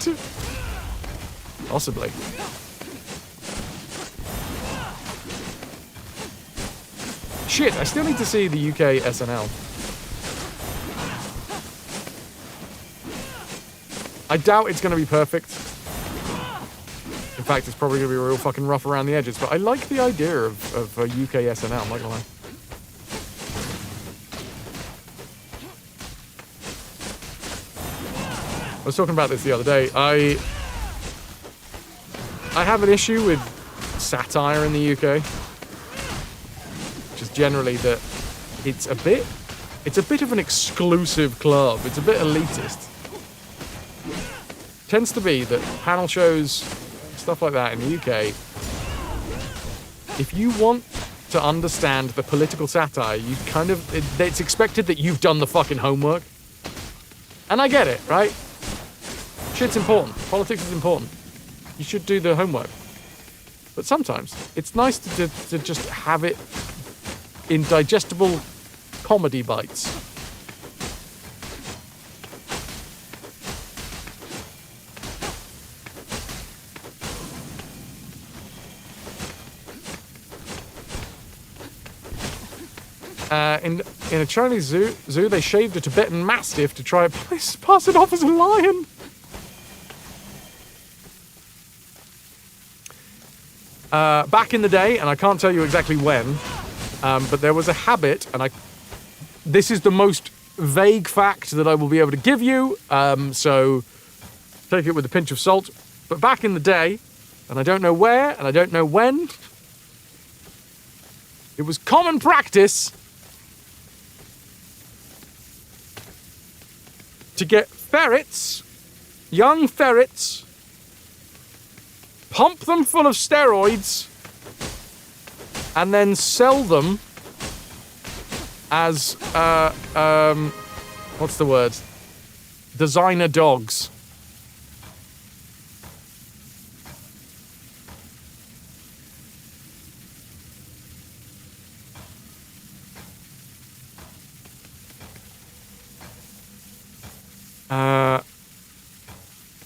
Possibly. Shit, I still need to see the UK SNL. I doubt it's going to be perfect. In fact, it's probably going to be real fucking rough around the edges, but I like the idea of a UK SNL, I'm not going to lie. I was talking about this the other day. I have an issue with satire in the UK, which is generally that it's a bit of an exclusive club. It's a bit elitist. Tends to be that panel shows, stuff like that in the UK, if you want to understand the political satire, you it's expected that you've done the fucking homework. And I get it, right? Shit's important. Politics is important. You should do the homework. But sometimes it's nice to just have it in digestible comedy bites. In a Chinese zoo, they shaved a Tibetan Mastiff to try and pass it off as a lion. Back in the day, and I can't tell you exactly when, but there was a habit, and this is the most vague fact that I will be able to give you, so take it with a pinch of salt. But back in the day, and I don't know where, and I don't know when, it was common practice to get ferrets, young ferrets, pump them full of steroids, and then sell them as, what's the word? Designer dogs.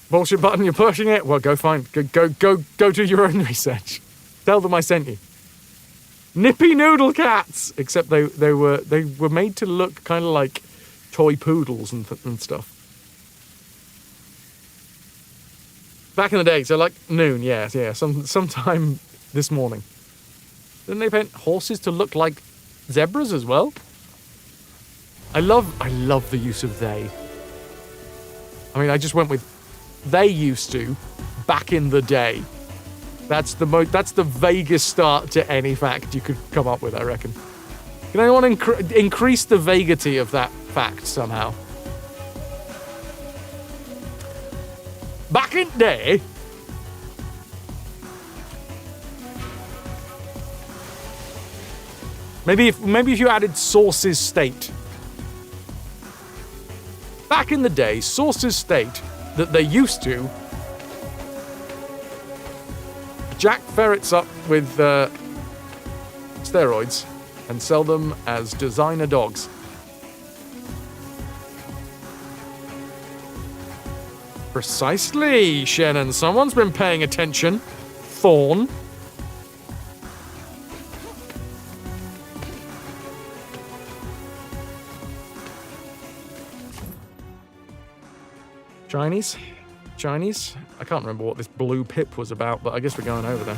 Bullshit button, you're pushing it? Well, go do your own research. Tell them I sent you. Nippy noodle cats! Except they were made to look kind of like toy poodles and stuff. Back in the day, so like noon, yeah, sometime this morning. Didn't they paint horses to look like zebras as well? I love the use of they. I mean, I just went with they used to back in the day. That's the vaguest start to any fact you could come up with, I reckon. Can anyone increase the vaguity of that fact somehow? Back in the day. Maybe if you added sources state. Back in the day, sources state that they used to jack ferrets up with steroids and sell them as designer dogs. Precisely, Shannon. Someone's been paying attention. Thorn. Chinese? I can't remember what this blue pip was about, but I guess we're going over there.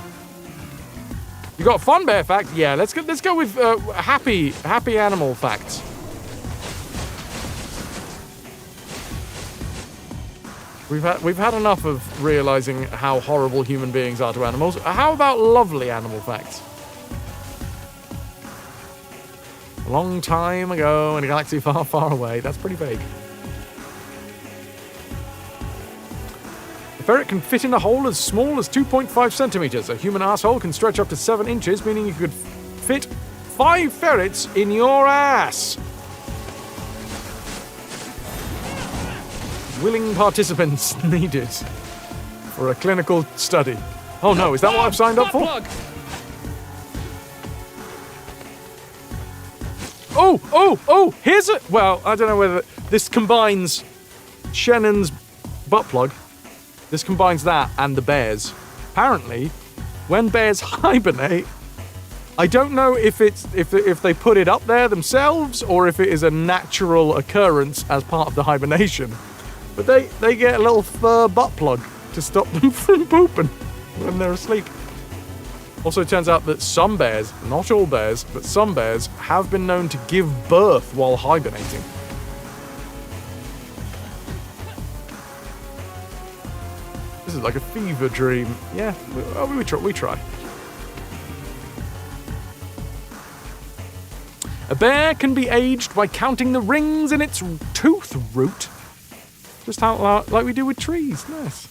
You got a fun bear fact? Yeah, let's go with happy animal facts. We've had enough of realizing how horrible human beings are to animals. How about lovely animal facts? A long time ago in a galaxy far, far away. That's pretty vague. A ferret can fit in a hole as small as 2.5 centimeters. A human asshole can stretch up to 7 inches, meaning you could fit 5 ferrets in your ass. Willing participants needed for a clinical study. Oh no, is that what I've signed up for? Oh, here's a... Well, I don't know whether... This combines Shannon's butt plug. This combines that and the bears. Apparently, when bears hibernate, I don't know if they put it up there themselves or if it is a natural occurrence as part of the hibernation. But they get a little fur butt plug to stop them from pooping when they're asleep. Also, it turns out that some bears, not all bears, but some bears have been known to give birth while hibernating. This is like a fever dream. Yeah, we try. A bear can be aged by counting the rings in its tooth root. Just how like we do with trees. Nice.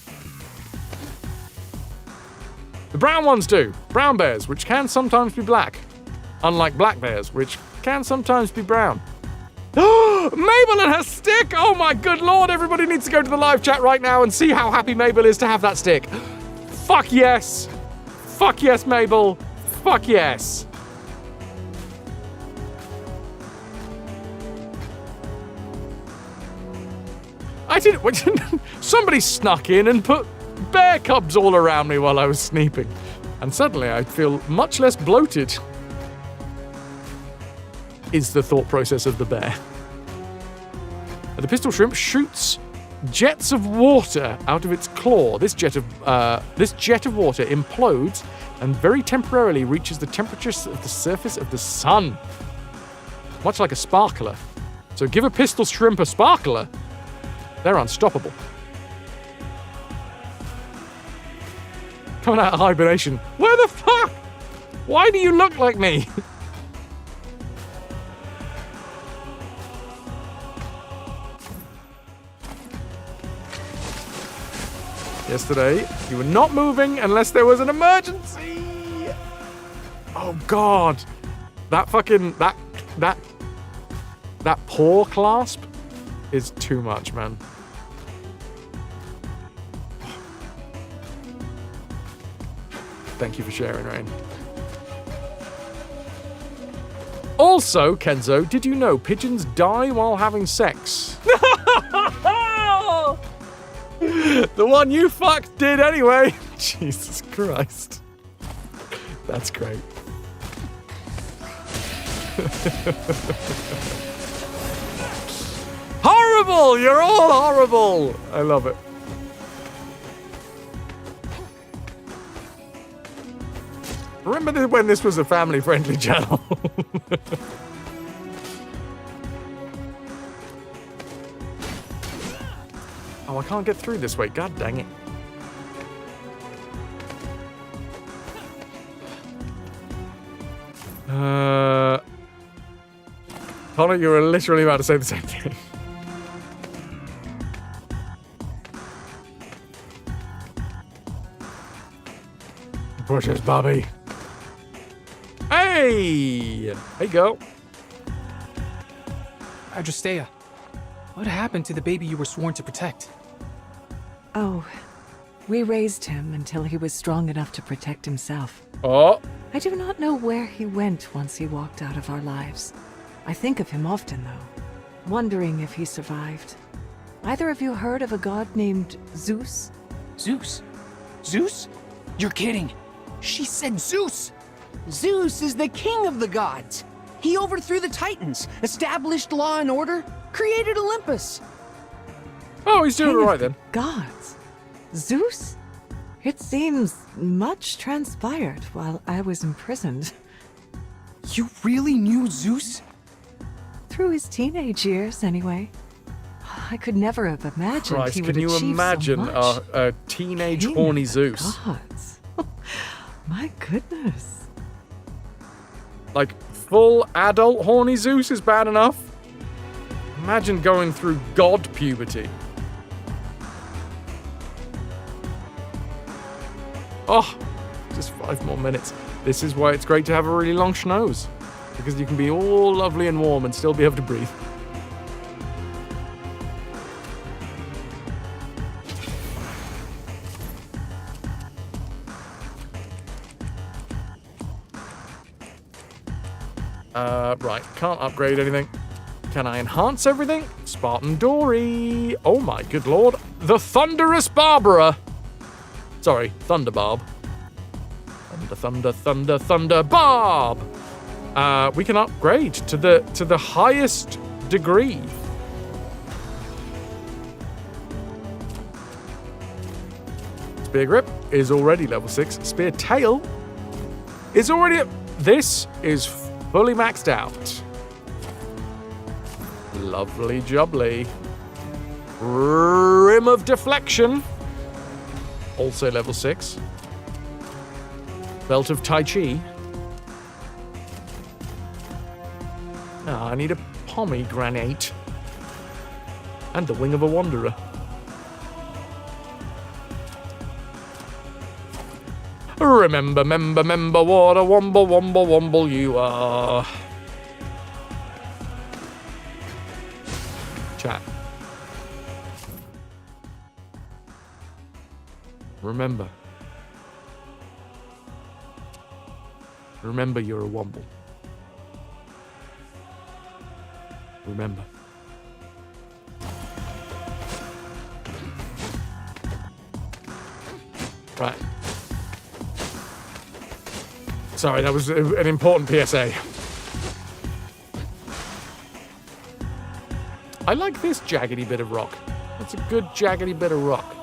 The brown ones do. Brown bears, which can sometimes be black. Unlike black bears, which can sometimes be brown. Mabel and her stick! Oh my good lord, everybody needs to go to the live chat right now and see how happy Mabel is to have that stick. Fuck yes! Fuck yes, Mabel. Fuck yes. I didn't. Somebody snuck in and put bear cubs all around me while I was sleeping. And suddenly I feel much less bloated. Is the thought process of the bear. The pistol shrimp shoots jets of water out of its claw. This jet of water implodes and very temporarily reaches the temperature of the surface of the sun. Much like a sparkler. So give a pistol shrimp a sparkler, they're unstoppable. Coming out of hibernation. Where the fuck? Why do you look like me? Yesterday, you were not moving unless there was an emergency. Oh God, that paw clasp is too much, man. Thank you for sharing, Rain. Also, Kenzo, did you know pigeons die while having sex? The one you fucked did anyway. Jesus Christ. That's great. Horrible! You're all horrible! I love it. Remember when this was a family-friendly channel? Oh, I can't get through this way. God dang it. Connor, you were literally about to say the same thing. Pushes, Bobby. Hey! Hey, girl. Adristea, what happened to the baby you were sworn to protect? Oh, we raised him until he was strong enough to protect himself. Oh. I do not know where he went once he walked out of our lives. I think of him often, though, wondering if he survived. Either of you heard of a god named Zeus? Zeus? Zeus? You're kidding. She said Zeus. Zeus is the king of the gods. He overthrew the Titans, established law and order, created Olympus. Oh, he's doing all right then. Gods? Zeus? It seems much transpired while I was imprisoned. You really knew Zeus? Through his teenage years, anyway. I could never have imagined Christ, he would can you achieve imagine so much. a teenage King horny of Zeus? Gods. My goodness. Like, full adult horny Zeus is bad enough. Imagine going through god puberty. Oh, just 5 more minutes. This is why it's great to have a really long schnoz. Because you can be all lovely and warm and still be able to breathe. Right, can't upgrade anything. Can I enhance everything? Spartan Dory. Oh my good lord. The Thunderous Barbara. Sorry, Thunder Barb. Thunder Barb. We can upgrade to the highest degree. Spear Grip is already level 6. Spear Tail is already at... This is fully maxed out. Lovely jubbly. Rim of Deflection. Also level 6. Belt of Tai Chi. I need a pomegranate. And the Wing of a Wanderer. Remember what a womble you are. Chat. Remember you're a womble. Remember. Right. Sorry, that was an important PSA. I like this jaggedy bit of rock. That's a good jaggedy bit of rock.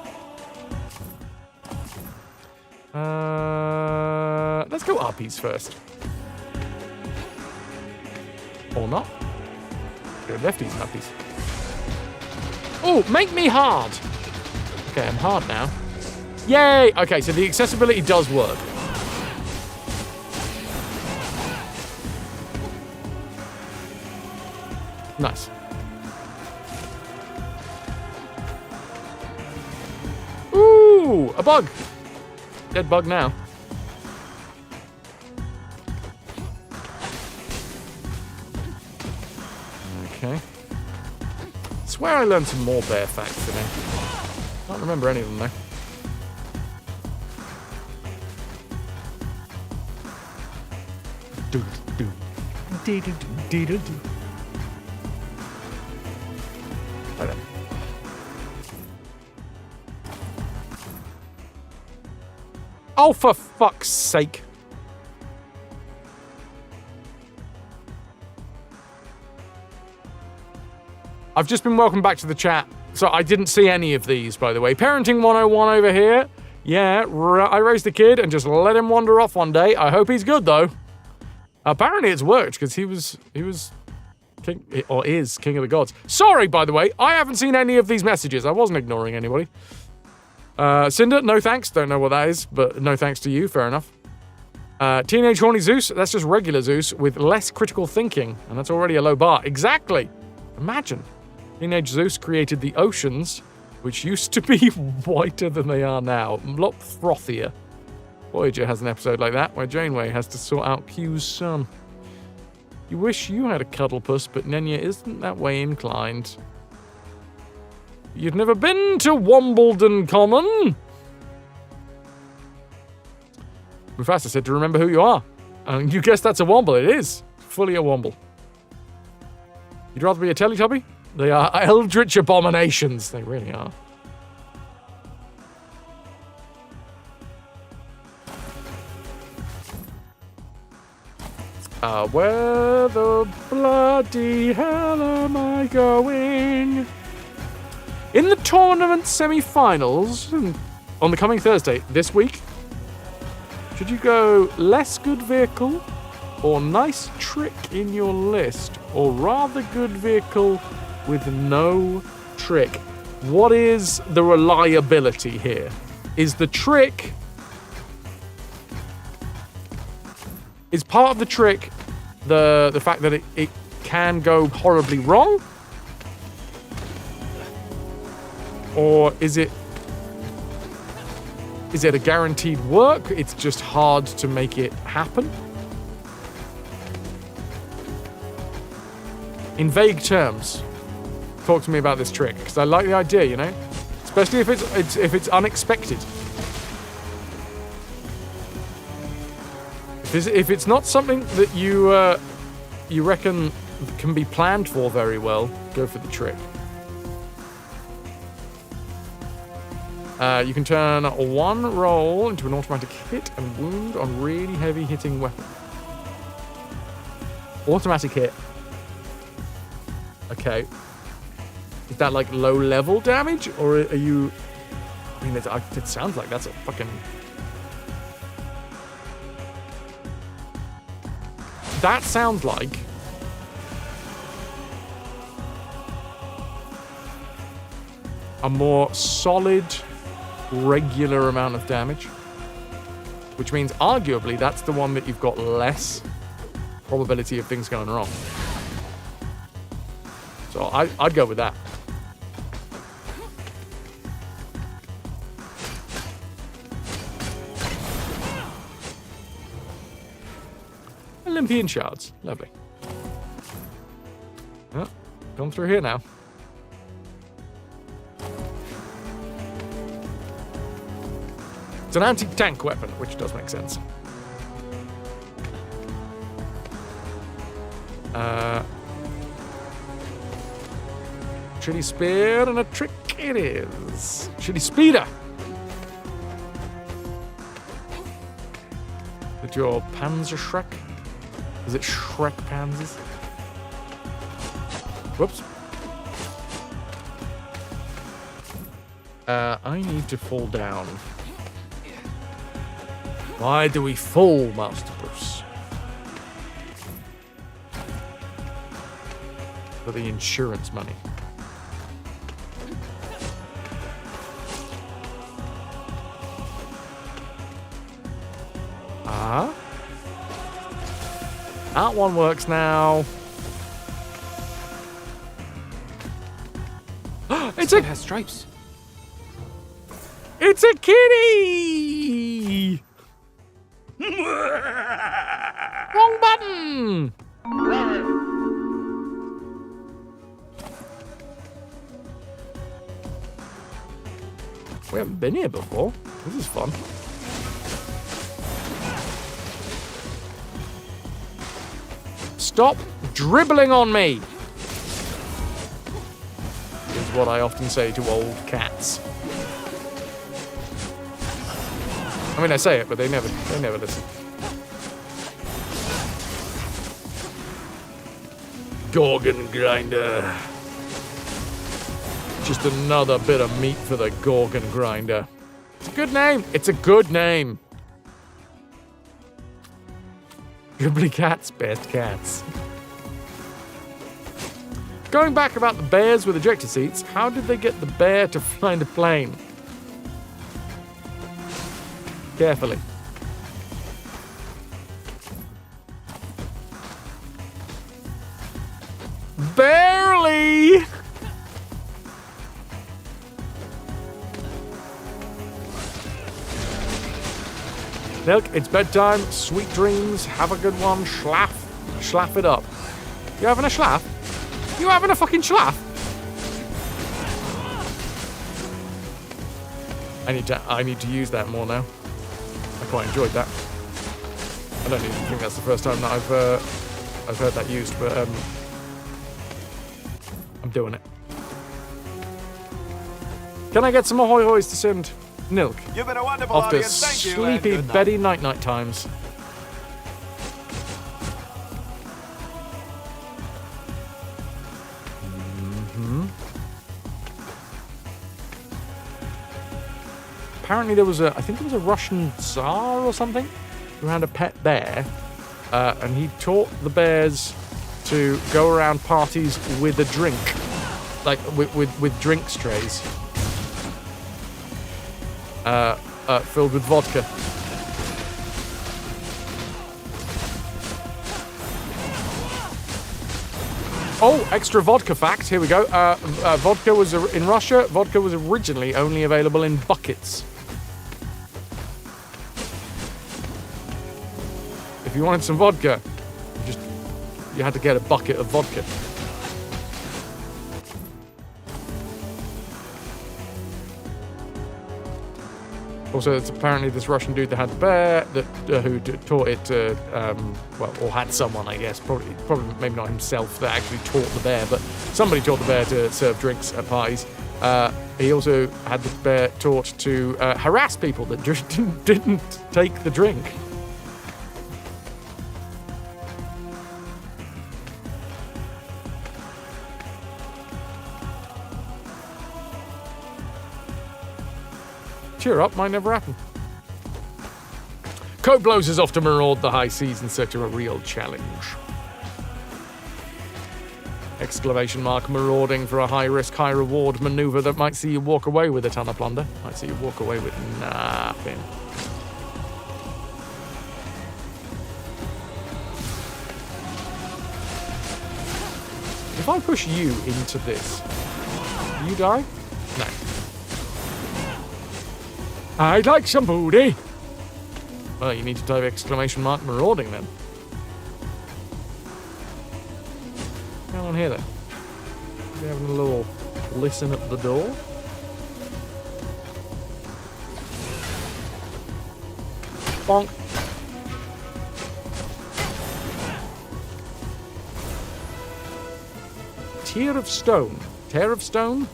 Let's go uppies first. Or not. Go lefties and uppies. Oh, make me hard! Okay, I'm hard now. Yay! Okay, so the accessibility does work. Nice. Ooh, a bug. Dead bug now. Okay. I swear I learned some more bear facts today. Can't remember any of them though. Okay. Oh, for fuck's sake. I've just been welcomed back to the chat, so I didn't see any of these, by the way. Parenting 101 over here. Yeah, I raised a kid and just let him wander off one day. I hope he's good, though. Apparently it's worked, because he was king, or is king of the gods. Sorry, by the way, I haven't seen any of these messages. I wasn't ignoring anybody. Cinder, no thanks. Don't know what that is, but no thanks to you. Fair enough. Teenage Horny Zeus, that's just regular Zeus with less critical thinking, and that's already a low bar. Exactly. Imagine. Teenage Zeus created the oceans, which used to be whiter than they are now. A lot frothier. Voyager has an episode like that, where Janeway has to sort out Q's son. You wish you had a cuddle puss, but Nenya isn't that way inclined. You've never been to Wombledon Common? Mufasa said to remember who you are. And you guess that's a Womble. It is. Fully a Womble. You'd rather be a Teletubby? They are eldritch abominations. They really are. Where the bloody hell am I going? In the tournament semi-finals, on the coming Thursday, this week, should you go less good vehicle or nice trick in your list, or rather good vehicle with no trick? What is the reliability here? Is the trick... Is part of the trick the fact that it can go horribly wrong? Or is it a guaranteed work? It's just hard to make it happen? In vague terms, talk to me about this trick, because I like the idea, you know? Especially if it's unexpected. If it's not something that you reckon can be planned for very well, go for the trick. You can turn one roll into an automatic hit and wound on really heavy hitting weapon. Automatic hit. Okay. Is that like low level damage, or are you... I mean, it sounds like that's a fucking... That sounds like a more solid, regular amount of damage, which means arguably that's the one that you've got less probability of things going wrong. So I'd go with that. Olympian shards. Lovely. Oh, gone through here now. It's an anti-tank weapon, which does make sense. Chili spear and a trick it is. Chili speeder. Is it your Panzer Shrek? Is it Shrek Panzers? Whoops. I need to fall down. Why do we fall, Master Bruce? For the insurance money. That one works now. It has stripes. It's a kitty! Wrong button! We haven't been here before. This is fun. Stop dribbling on me! Is what I often say to old cats. I mean, I say it, but they never listen. Gorgon grinder. Just another bit of meat for the Gorgon grinder. It's a good name. It's a good name. Dribbly cats, best cats. Going back about the bears with ejector seats, how did they get the bear to fly the plane? Carefully. Barely! Milk, it's bedtime. Sweet dreams. Have a good one. Schlaf. Schlaf it up. You having a schlaf? You having a fucking schlaf? I need to use that more now. I quite enjoyed that. I don't even think that's the first time that I've heard that used, but I'm doing it. Can I get some ahoy hoys to send Nilk? You've been a wonderful After audience. Thank you, sleepy and good night. Betty night times. Apparently there was I think it was a Russian Tsar or something who had a pet bear, and he taught the bears to go around parties with a drink, like with drink trays, filled with vodka. Oh, extra vodka fact. Here we go. Vodka was in Russia. Vodka was originally only available in buckets. If you wanted some vodka, you had to get a bucket of vodka. Also, it's apparently this Russian dude that had the bear that who taught it to, or had someone, I guess, probably maybe not himself that actually taught the bear, but somebody taught the bear to serve drinks at parties. He also had the bear taught to harass people that just didn't take the drink. Cheer up, might never happen. Code blows us off to maraud the high seas in search of a real challenge. Exclamation mark, marauding for a high-risk, high-reward maneuver that might see you walk away with a ton of plunder. Might see you walk away with nothing. If I push you into this, do you die? No. I'd like some booty. Well, you need to type exclamation mark marauding then. What's going on here then? We're having a little listen at the door. Bonk. Tear of Stone. Tear of Stone?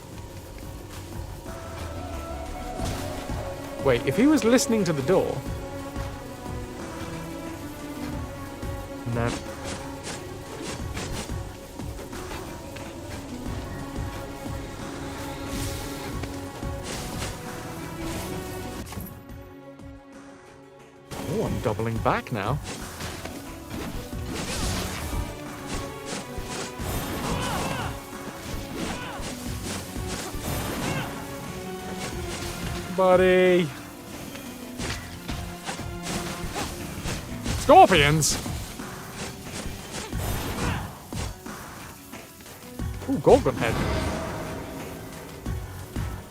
Wait, if he was listening to the door... No. Oh, I'm doubling back now. Buddy. Scorpions? Ooh, Gorgon head.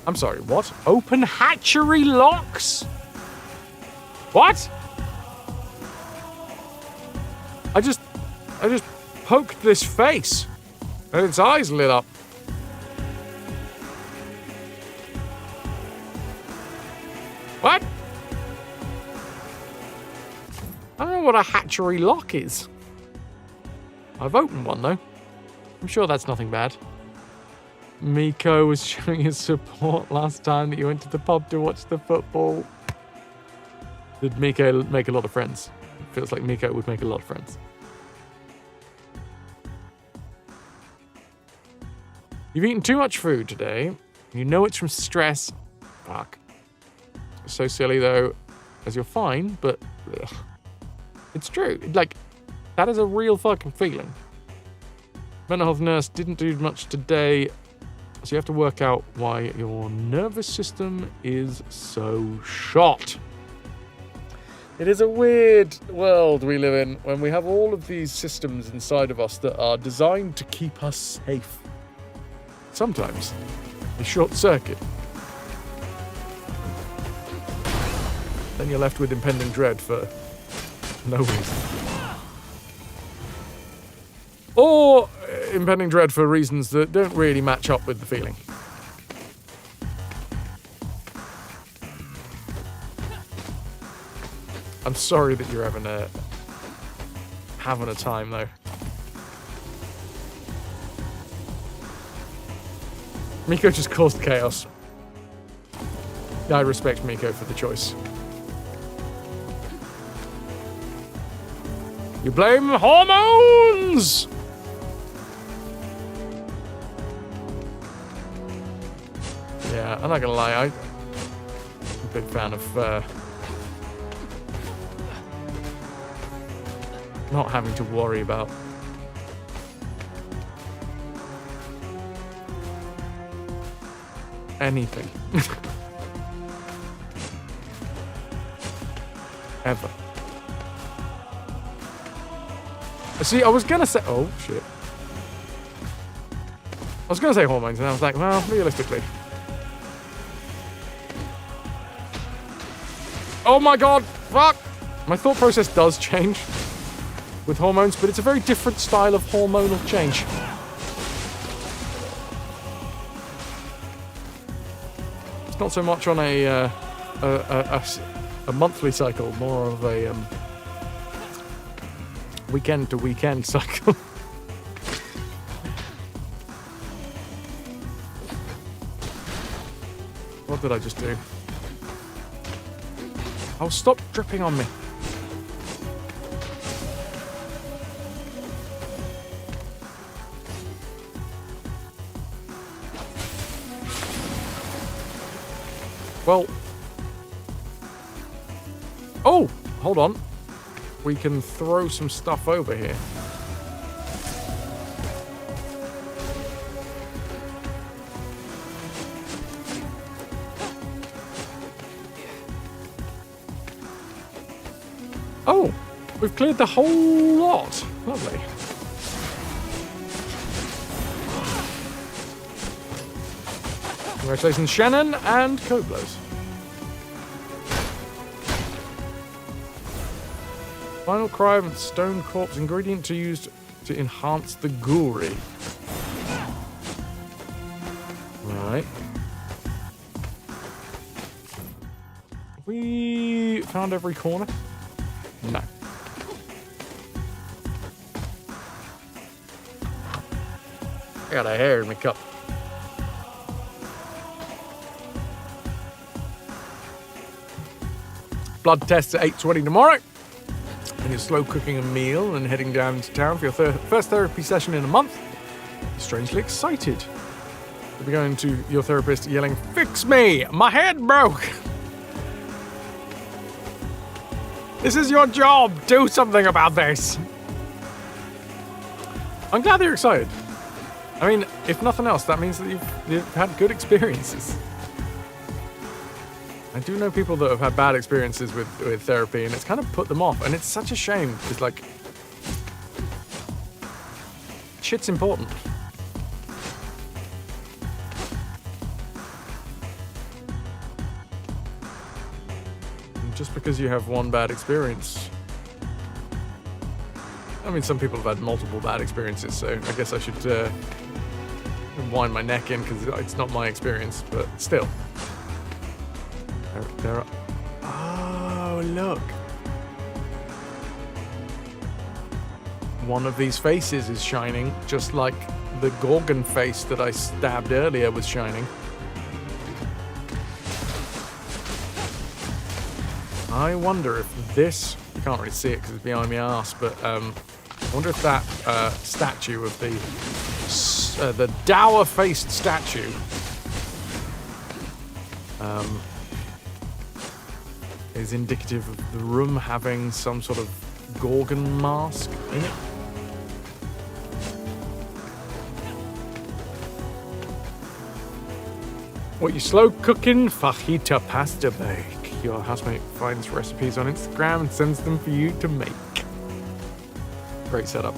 I'm sorry, what? Open hatchery locks? What? I just poked this face and its eyes lit up. What? I don't know what a hatchery lock is. I've opened one though. I'm sure that's nothing bad. Miko was showing his support last time that you went to the pub to watch the football. Did Miko make a lot of friends? It feels like Miko would make a lot of friends. You've eaten too much food today. You know it's from stress. Fuck. So silly though, as you're fine, but ugh. It's true. Like, that is a real fucking feeling. Mental health nurse didn't do much today, so you have to work out why your nervous system is so shot. It is a weird world we live in when we have all of these systems inside of us that are designed to keep us safe. Sometimes they short circuit. Then you're left with impending dread for no reason. Or impending dread for reasons that don't really match up with the feeling. I'm sorry that you're having a time though. Miko just caused chaos. I respect Miko for the choice. You blame hormones! Yeah, I'm not gonna lie, I'm a big fan of not having to worry about anything. Ever. See, I was gonna say... Oh, shit. I was gonna say hormones, and I was like, well, realistically. Oh my god! Fuck! My thought process does change with hormones, but it's a very different style of hormonal change. It's not so much on a monthly cycle, more of a weekend to weekend cycle. What did I just do? Oh, stop dripping on me. Well. Oh, hold on. We can throw some stuff over here. Oh, we've cleared the whole lot. Lovely. Congratulations, Shannon and Coblos. Final cry of stone corpse ingredient to use to enhance the guri. Right. We found every corner? No. I got a hair in my cup. Blood tests at 8:20 tomorrow. And you're slow cooking a meal and heading down into town for your first therapy session in a month. You're strangely excited. You'll be going to your therapist yelling, "Fix me! My head broke! This is your job! Do something about this!" I'm glad that you're excited. I mean, if nothing else, that means that you've had good experiences. I do know people that have had bad experiences with therapy, and it's kind of put them off. And it's such a shame, because, like, shit's important. And just because you have one bad experience... I mean, some people have had multiple bad experiences, so I guess I should wind my neck in, because it's not my experience, but still. There are... Oh, look. One of these faces is shining, just like the Gorgon face that I stabbed earlier was shining. I wonder if this... You can't really see it because it's behind my ass, but I wonder if that statue of the dour-faced statue is indicative of the room having some sort of Gorgon mask in it. What you slow cooking? Fajita pasta bake. Your housemate finds recipes on Instagram and sends them for you to make. Great setup.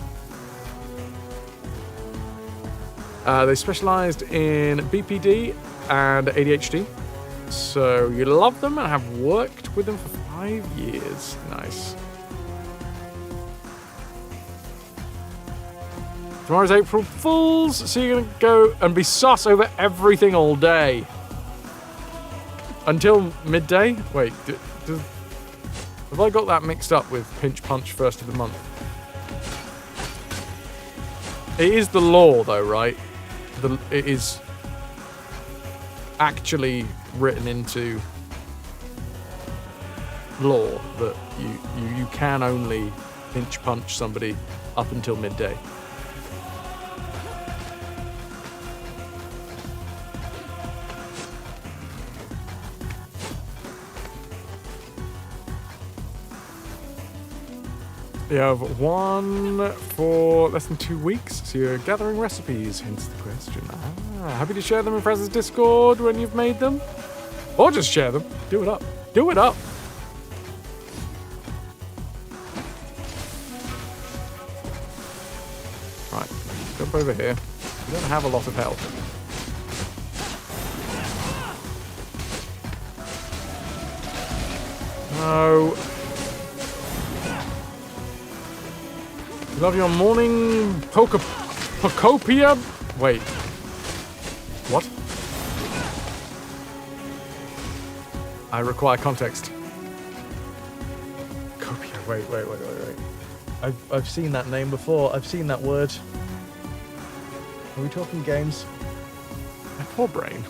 They specialized in BPD and ADHD. So you love them and have worked with them for 5 years. Nice. Tomorrow's April Fools, so you're gonna go and be sus over everything all day. Until midday? Wait, have I got that mixed up with Pinch Punch first of the month? It is the law though, right? It is actually written into law that you can only pinch punch somebody up until midday. You have one for less than 2 weeks, so you're gathering recipes, hence the question. Happy to share them in Frez's Discord when you've made them? Or just share them. Do it up. Do it up. Right, jump over here. You don't have a lot of health. No. Love your morning Pocopia. Wait. What? I require context. Copia. Wait. I've seen that name before. I've seen that word. Are we talking games? My poor brain.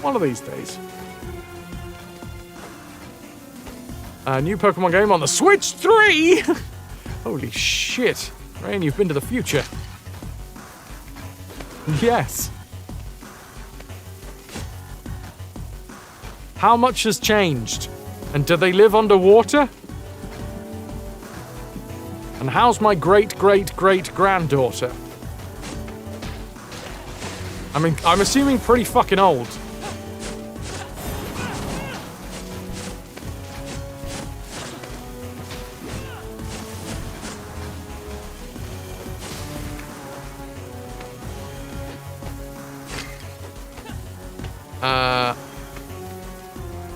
One of these days. A new Pokemon game on the Switch 3! Holy shit. Rain, you've been to the future. Yes. How much has changed? And do they live underwater? And how's my great-great-great-granddaughter? I mean, I'm assuming pretty fucking old.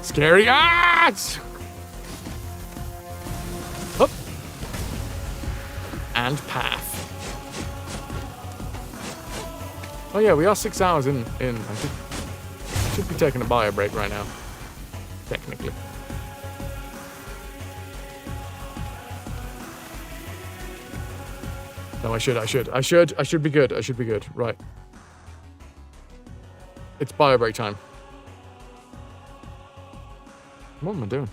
Scary ads! Up. And path. Oh yeah, we are 6 hours in. I should be taking a bio break right now. Technically. No, I should be good. Right. It's bio break time. What am I doing?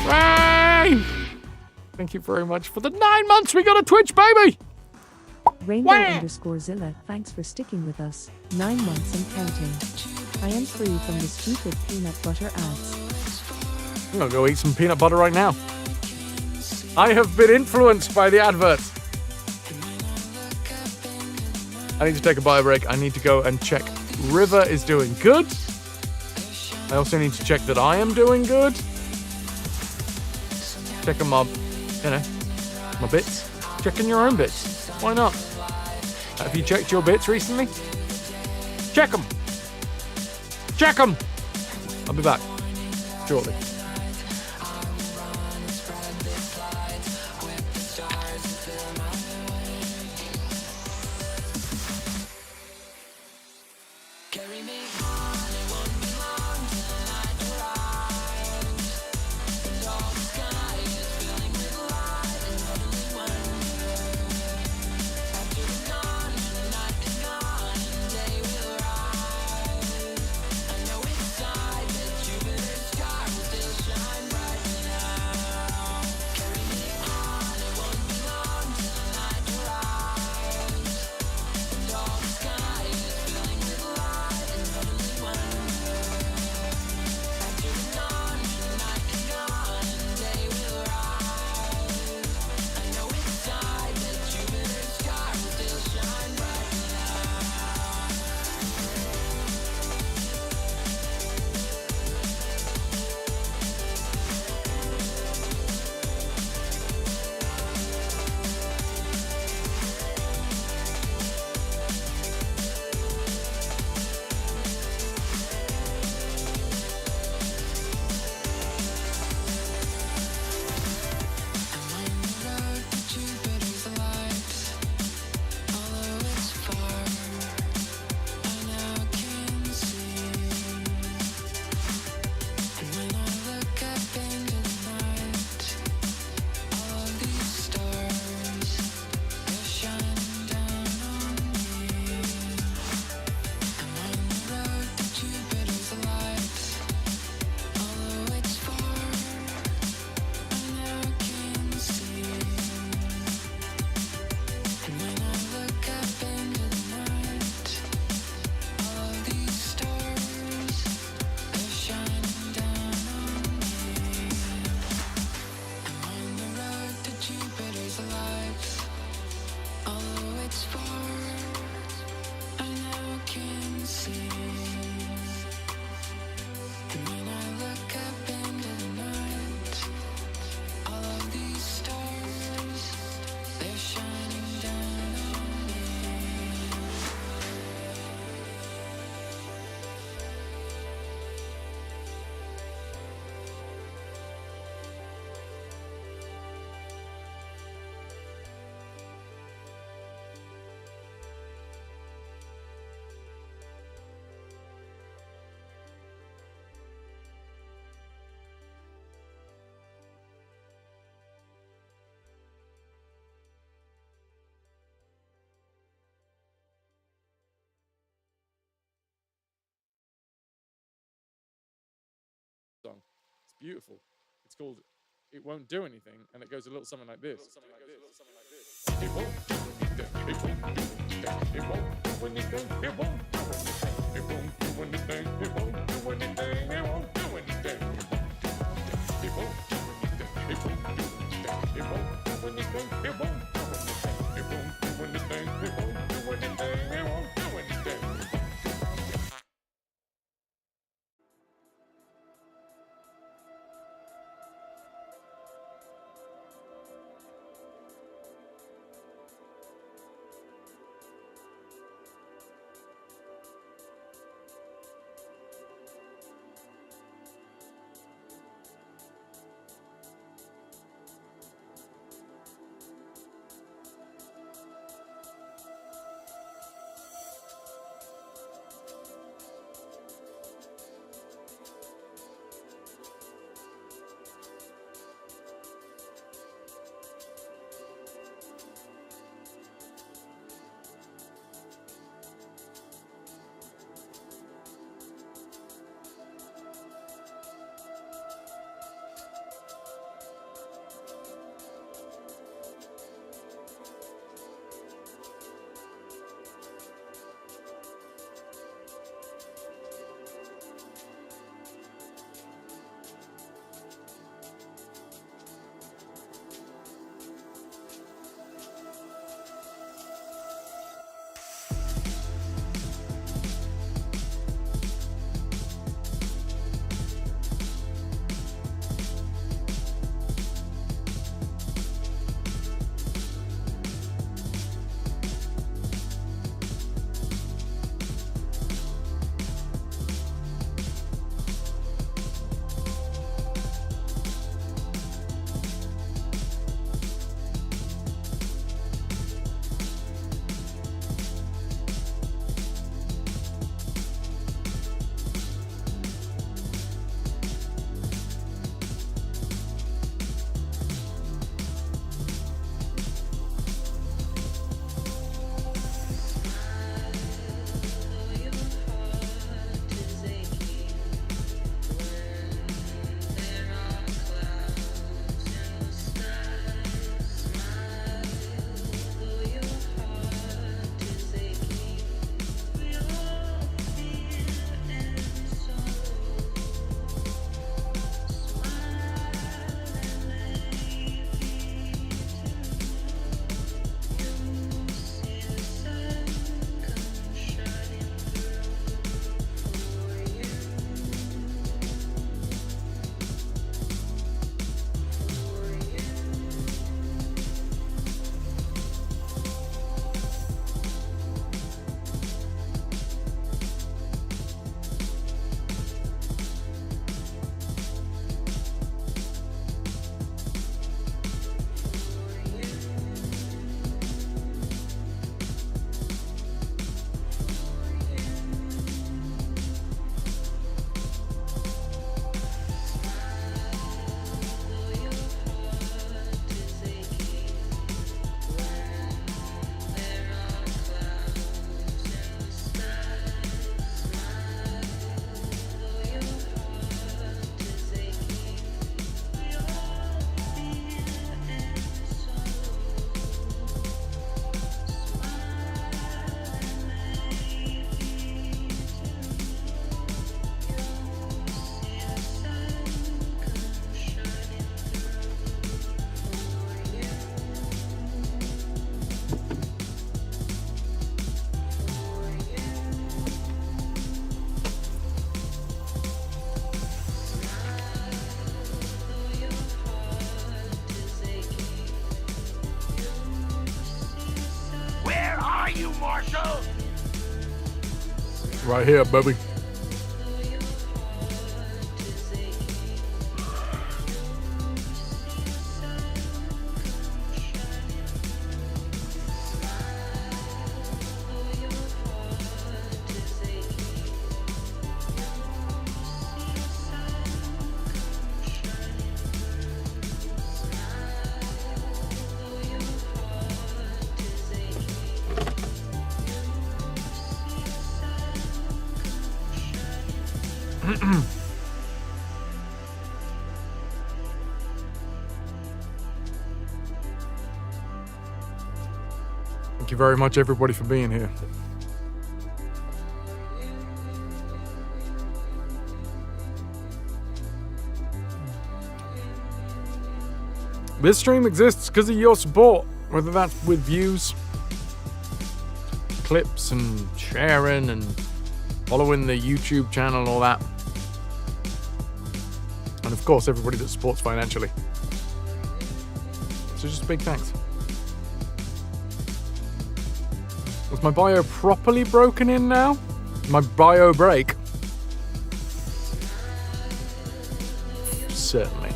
Rain! Thank you very much for the 9 months we got a Twitch, baby! Rainbow_Zilla, thanks for sticking with us. 9 months and counting. I am free from the stupid peanut butter ads. I'm gonna go eat some peanut butter right now. I have been influenced by the adverts. I need to take a bio break. I need to go and check River is doing good. I also need to check that I am doing good. Checking my, my bits. Checking your own bits. Why not? Have you checked your bits recently? Check them. Check them. I'll be back shortly. Song. It's beautiful. It's called It Won't Do Anything, and it goes a little something like this. It won't do anything. It won't do anything. It won't do anything. It won't do anything. It won't do anything. It won't do anything. It won't do anything. It won't do anything. It won't do anything. It won't do anything. It won't do anything. It won't do anything. It won't do anything. It won't do anything. Marshall! Right here, baby. Thank you very much, everybody, for being here. This stream exists because of your support, whether that's with views, clips, and sharing, and following the YouTube channel and all that. And of course, everybody that supports financially. So just a big thanks. Was my bio properly broken in now? My bio break? Certainly.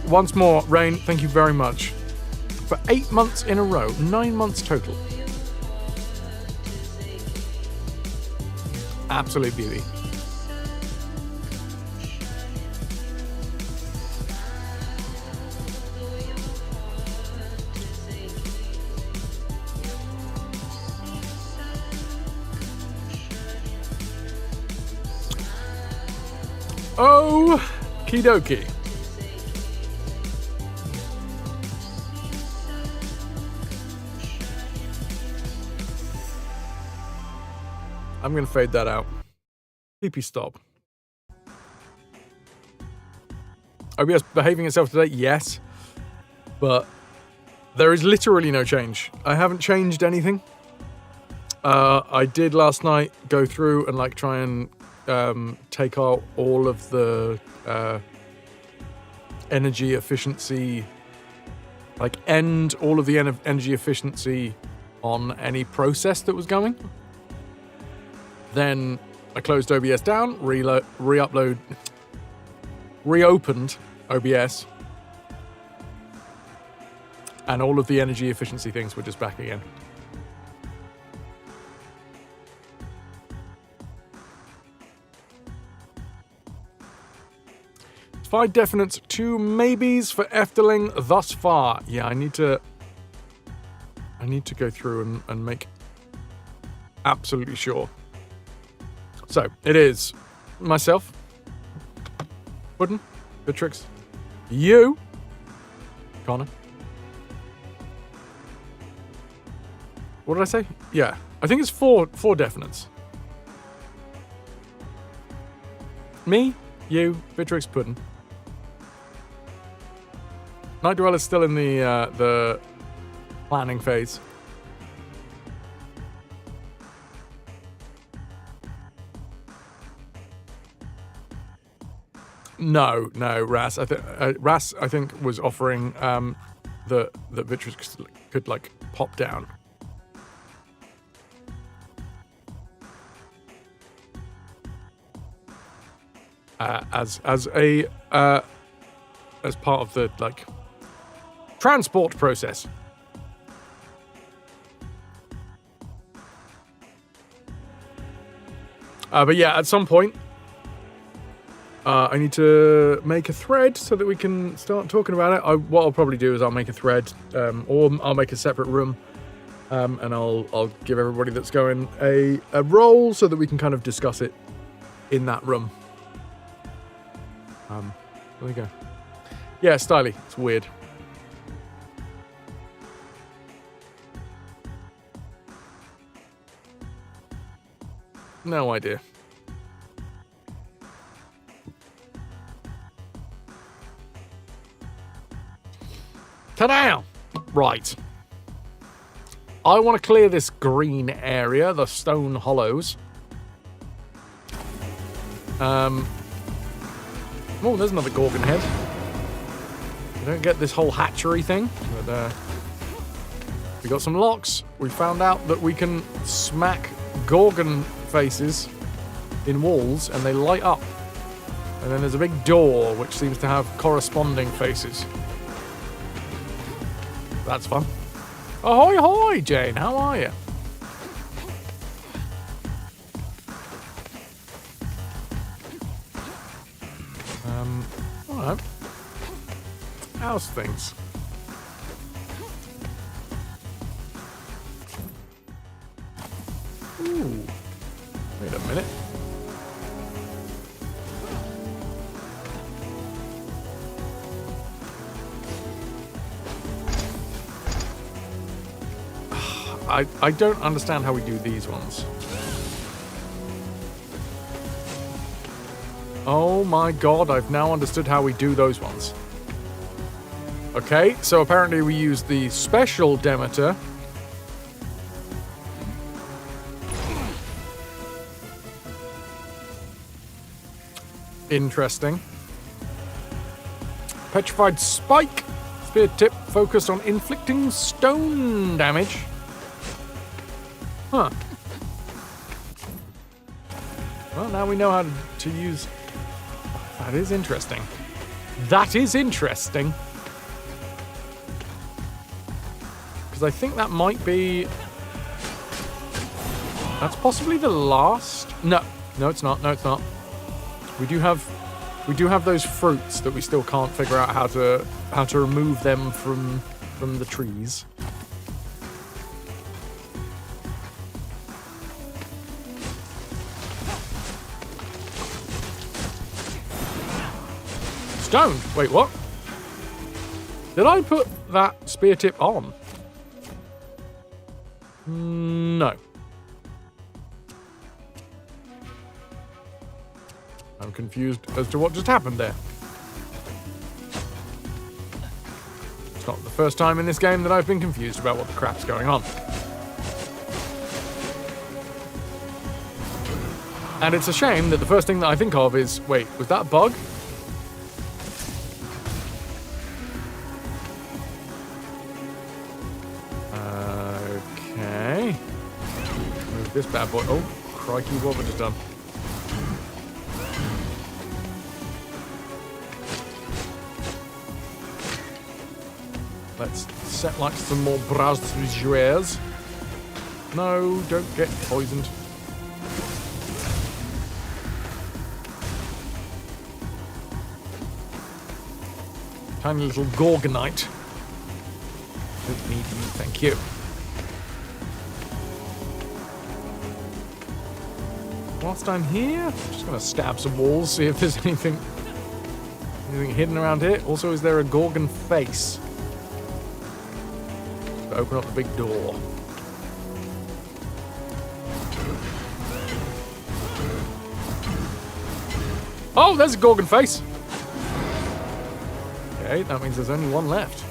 Once more, Rain, thank you very much. For 8 months in a row, 9 months total. Absolute beauty. Oh, kidoki. I'm going to fade that out. PP stop. OBS behaving itself today? Yes. But there is literally no change. I haven't changed anything. I did last night go through and like try and take out all of the energy efficiency, like end all of the energy efficiency on any process that was going. Then I closed OBS down, reopened OBS, and all of the energy efficiency things were just back again. 5 definites, 2 maybes for Efteling thus far. Yeah, I need to go through and make absolutely sure. So, it is myself, Puddin, Beatrix, you, Connor. What did I say? Yeah, I think it's four definites. Me, you, Beatrix, Puddin. Night Dweller's still in the planning phase. No, Ras. Ras, I think, was offering that Beatrix could like pop down. As part of the like transport process. But yeah, at some point, I need to make a thread so that we can start talking about it. What I'll probably do is I'll make a thread, or I'll make a separate room, and I'll give everybody that's going a role so that we can kind of discuss it in that room. There we go. Yeah, styly. It's weird. No idea. Ta-da! Right. I want to clear this green area, the stone hollows. Oh, there's another Gorgon head. I don't get this whole hatchery thing, but we got some locks. We found out that we can smack Gorgon faces in walls and they light up. And then there's a big door which seems to have corresponding faces. That's fun. Ahoy, hoy, Jane. How are you? Alright. How's things? Ooh. Wait a minute. I don't understand how we do these ones. Oh my god, I've now understood how we do those ones. Okay, so apparently we use the special Demeter. Interesting. Petrified Spike. Spear tip focused on inflicting stone damage. Huh. Well, now we know how to use... That is interesting. That is interesting. Because I think that might be... That's possibly the last... No. No, it's not. No, it's not. We do have those fruits that we still can't figure out how to remove them from the trees. Stone. Wait, what? Did I put that spear tip on? No. I'm confused as to what just happened there. It's not the first time in this game that I've been confused about what the crap's going on. And it's a shame that the first thing that I think of is, wait, was that a bug? Okay. Move this bad boy. Oh, crikey, what have I just done? Let's set like some more brassjouers. No, don't get poisoned. Tiny little Gorgonite. Don't need you, thank you. Whilst I'm here, I'm just gonna stab some walls, see if there's anything hidden around here. Also, is there a Gorgon face? Open up the big door. Oh, there's a Gorgon face. Okay, that means there's only one left.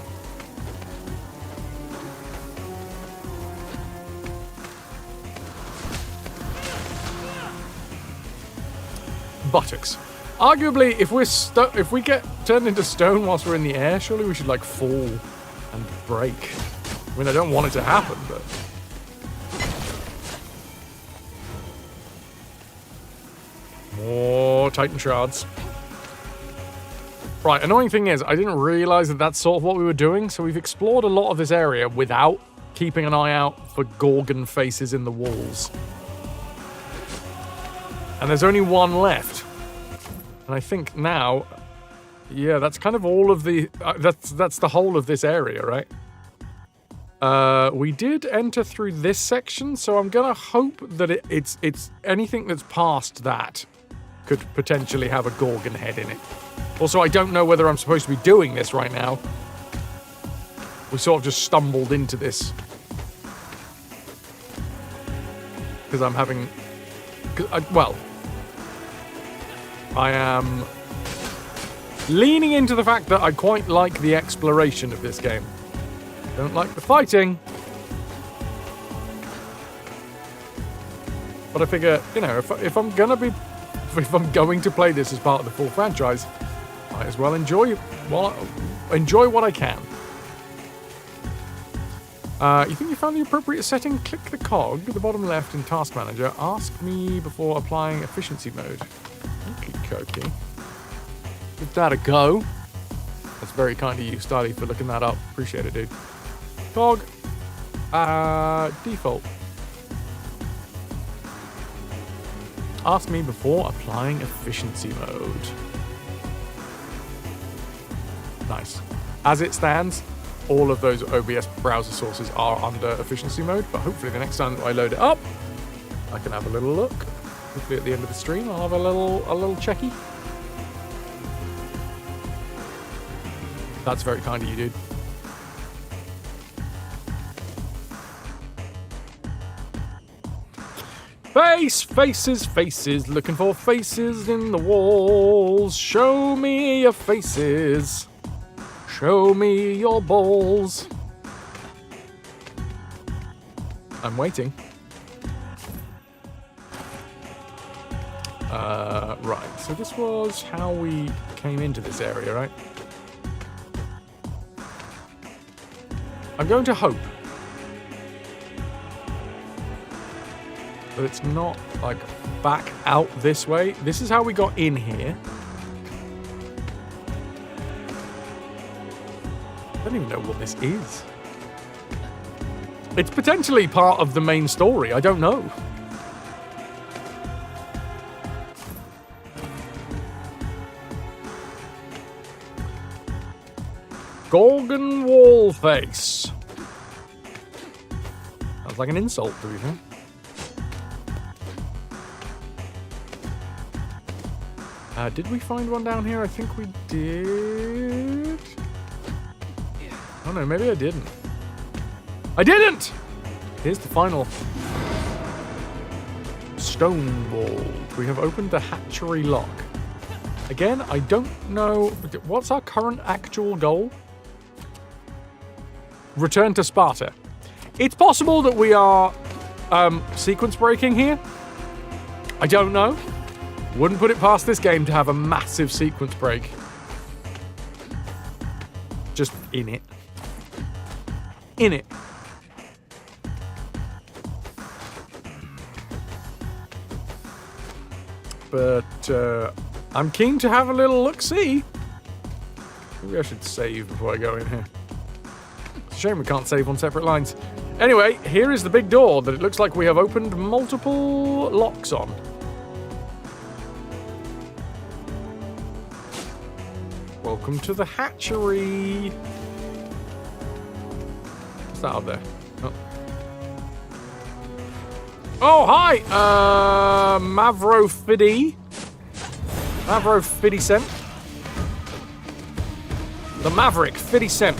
Buttocks. Arguably, if we get turned into stone whilst we're in the air, surely we should like fall and break. I mean, I don't want it to happen, but... More Titan shards. Right, annoying thing is, I didn't realise that that's sort of what we were doing, so we've explored a lot of this area without keeping an eye out for Gorgon faces in the walls. And there's only one left. And I think now... Yeah, that's kind of all of the... that's the whole of this area, right? We did enter through this section, so I'm gonna hope that it's anything that's past that could potentially have a Gorgon head in it. Also, I don't know whether I'm supposed to be doing this right now. We sort of just stumbled into this. Because I'm having... I am leaning into the fact that I quite like the exploration of this game. Don't like the fighting. But I figure, you know, if I'm going to play this as part of the full franchise, might as well enjoy while enjoy what I can. You think you found the appropriate setting? Click the cog at the bottom left in Task Manager. Ask me before applying efficiency mode. Okey-dokey. Give that a go. That's very kind of you, Starly, for looking that up. Appreciate it, dude. Cog. Default. Ask me before applying efficiency mode. Nice. As it stands, all of those OBS browser sources are under efficiency mode, but hopefully the next time that I load it up, I can have a little look. Hopefully at the end of the stream, I'll have a little checky. That's very kind of you, dude. Faces, looking for faces in the walls. Show me your faces. Show me your balls. I'm waiting. Right, so this was how we came into this area, right? I'm going to hope that it's not, like, back out this way. This is how we got in here. I don't even know what this is. It's potentially part of the main story. I don't know. Gorgon wall face. Sounds like an insult, to be fair. Did we find one down here? I think we did. Oh no, maybe I didn't. I didn't! Here's the final. Stone wall. We have opened the hatchery lock. Again, I don't know. What's our current actual goal? Return to Sparta. It's possible that we are sequence breaking here. I don't know. Wouldn't put it past this game to have a massive sequence break. Just in it. In it. But I'm keen to have a little look-see. Maybe I should save before I go in here. It's a shame we can't save on separate lines. Anyway, here is the big door that it looks like we have opened multiple locks on. Welcome to the hatchery. What's that up there? Oh, hi! Mavrofidi. Mavrofidicent. The Maverick, Fidicent.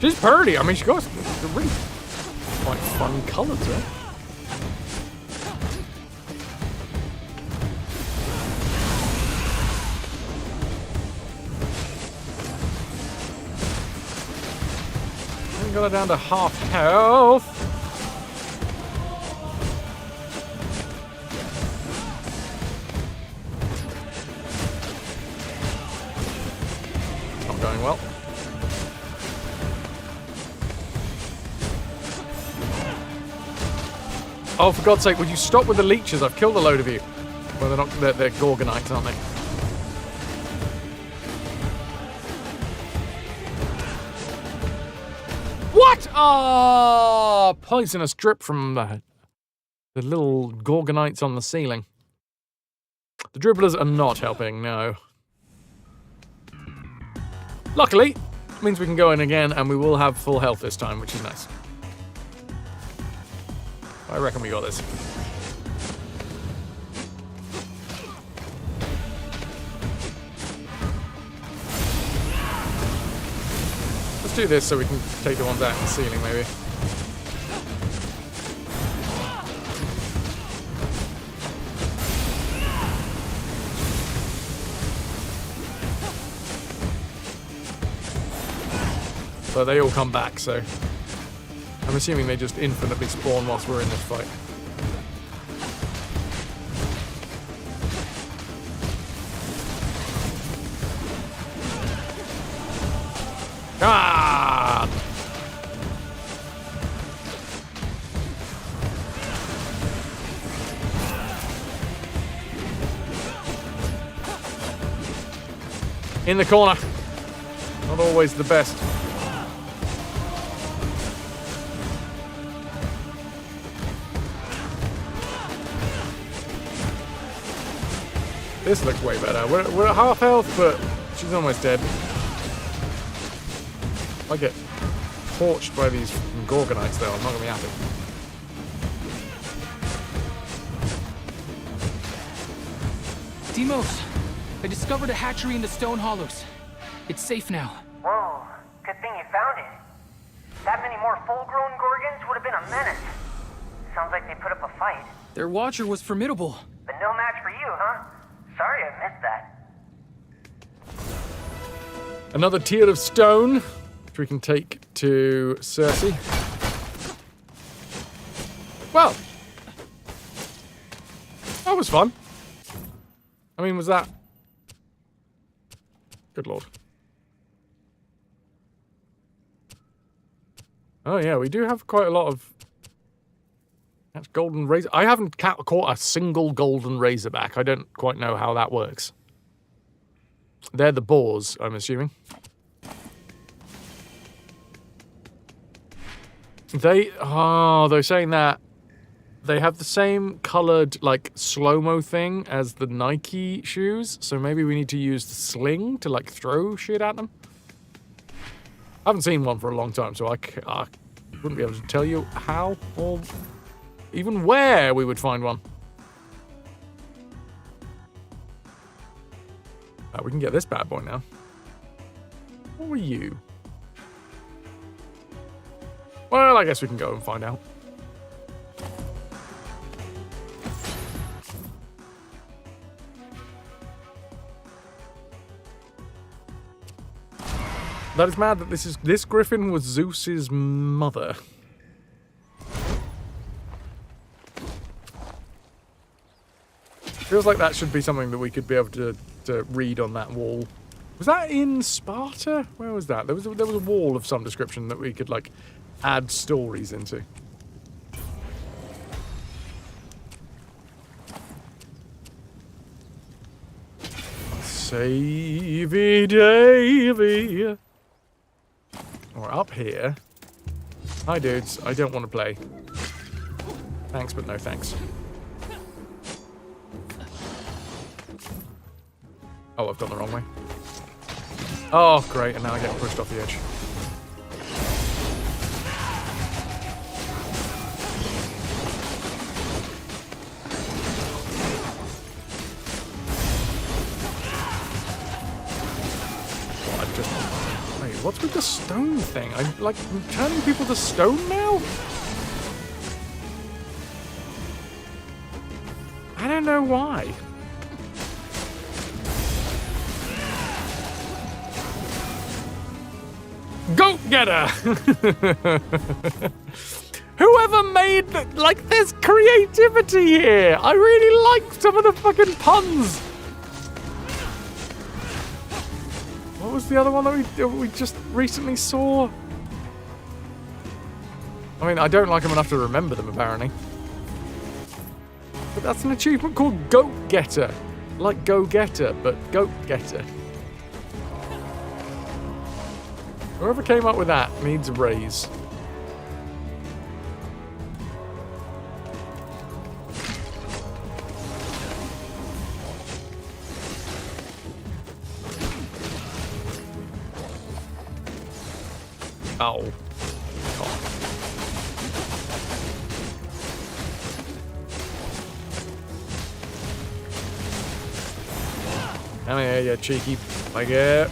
She's pretty. I mean, she goes really quite fun colours, right? I got her down to half health. Not going well. Oh, for God's sake, would you stop with the leeches? I've killed a load of you. Well, they're Gorgonites, aren't they? What? Ah, poisonous drip from the little Gorgonites on the ceiling. The dribblers are not helping, no. Luckily, it means we can go in again and we will have full health this time, which is nice. I reckon we got this. Let's do this so we can take the ones out in the ceiling, maybe. So they all come back, so... I'm assuming they just infinitely spawn whilst we're in this fight. Ah! In the corner. Not always the best. This looks way better. We're at half health, but she's almost dead. If I get torched by these Gorgonites, though, I'm not going to be happy. Deimos, I discovered a hatchery in the Stone Hollows. It's safe now. Whoa, good thing you found it. That many more full-grown Gorgons would have been a menace. Sounds like they put up a fight. Their watcher was formidable. But no match for you, huh? Sorry I missed that. Another tier of stone, which we can take to Cersei. Well, that was fun. I mean, was that... Good lord. Oh yeah, we do have quite a lot of... That's golden razor. I haven't caught a single golden razorback. I don't quite know how that works. They're the boars, I'm assuming. They're saying that they have the same coloured, like, slow-mo thing as the Nike shoes, so maybe we need to use the sling to, like, throw shit at them. I haven't seen one for a long time, so I wouldn't be able to tell you how or even where we would find one. We can get this bad boy now. What were you? Well, I guess we can go and find out. That is mad that this griffin was Zeus's mother. Feels like that should be something that we could be able to read on that wall. Was that in Sparta? Where was that? There was a wall of some description that we could, like, add stories into. Savey Davey. Or up here. Hi, dudes. I don't want to play. Thanks, but no thanks. Oh, I've gone the wrong way. Oh, great, and now I get pushed off the edge. Wait, what's with the stone thing? I'm, like, turning people to stone now? I don't know why. Goat getter! Whoever made that, like, there's creativity here! I really like some of the fucking puns! What was the other one that we just recently saw? I mean, I don't like them enough to remember them, apparently. But that's an achievement called Goat Getter. Like Go-Getter, but Goat Getter. Whoever came up with that needs a raise. Oh. God. Come here, you cheeky bugger.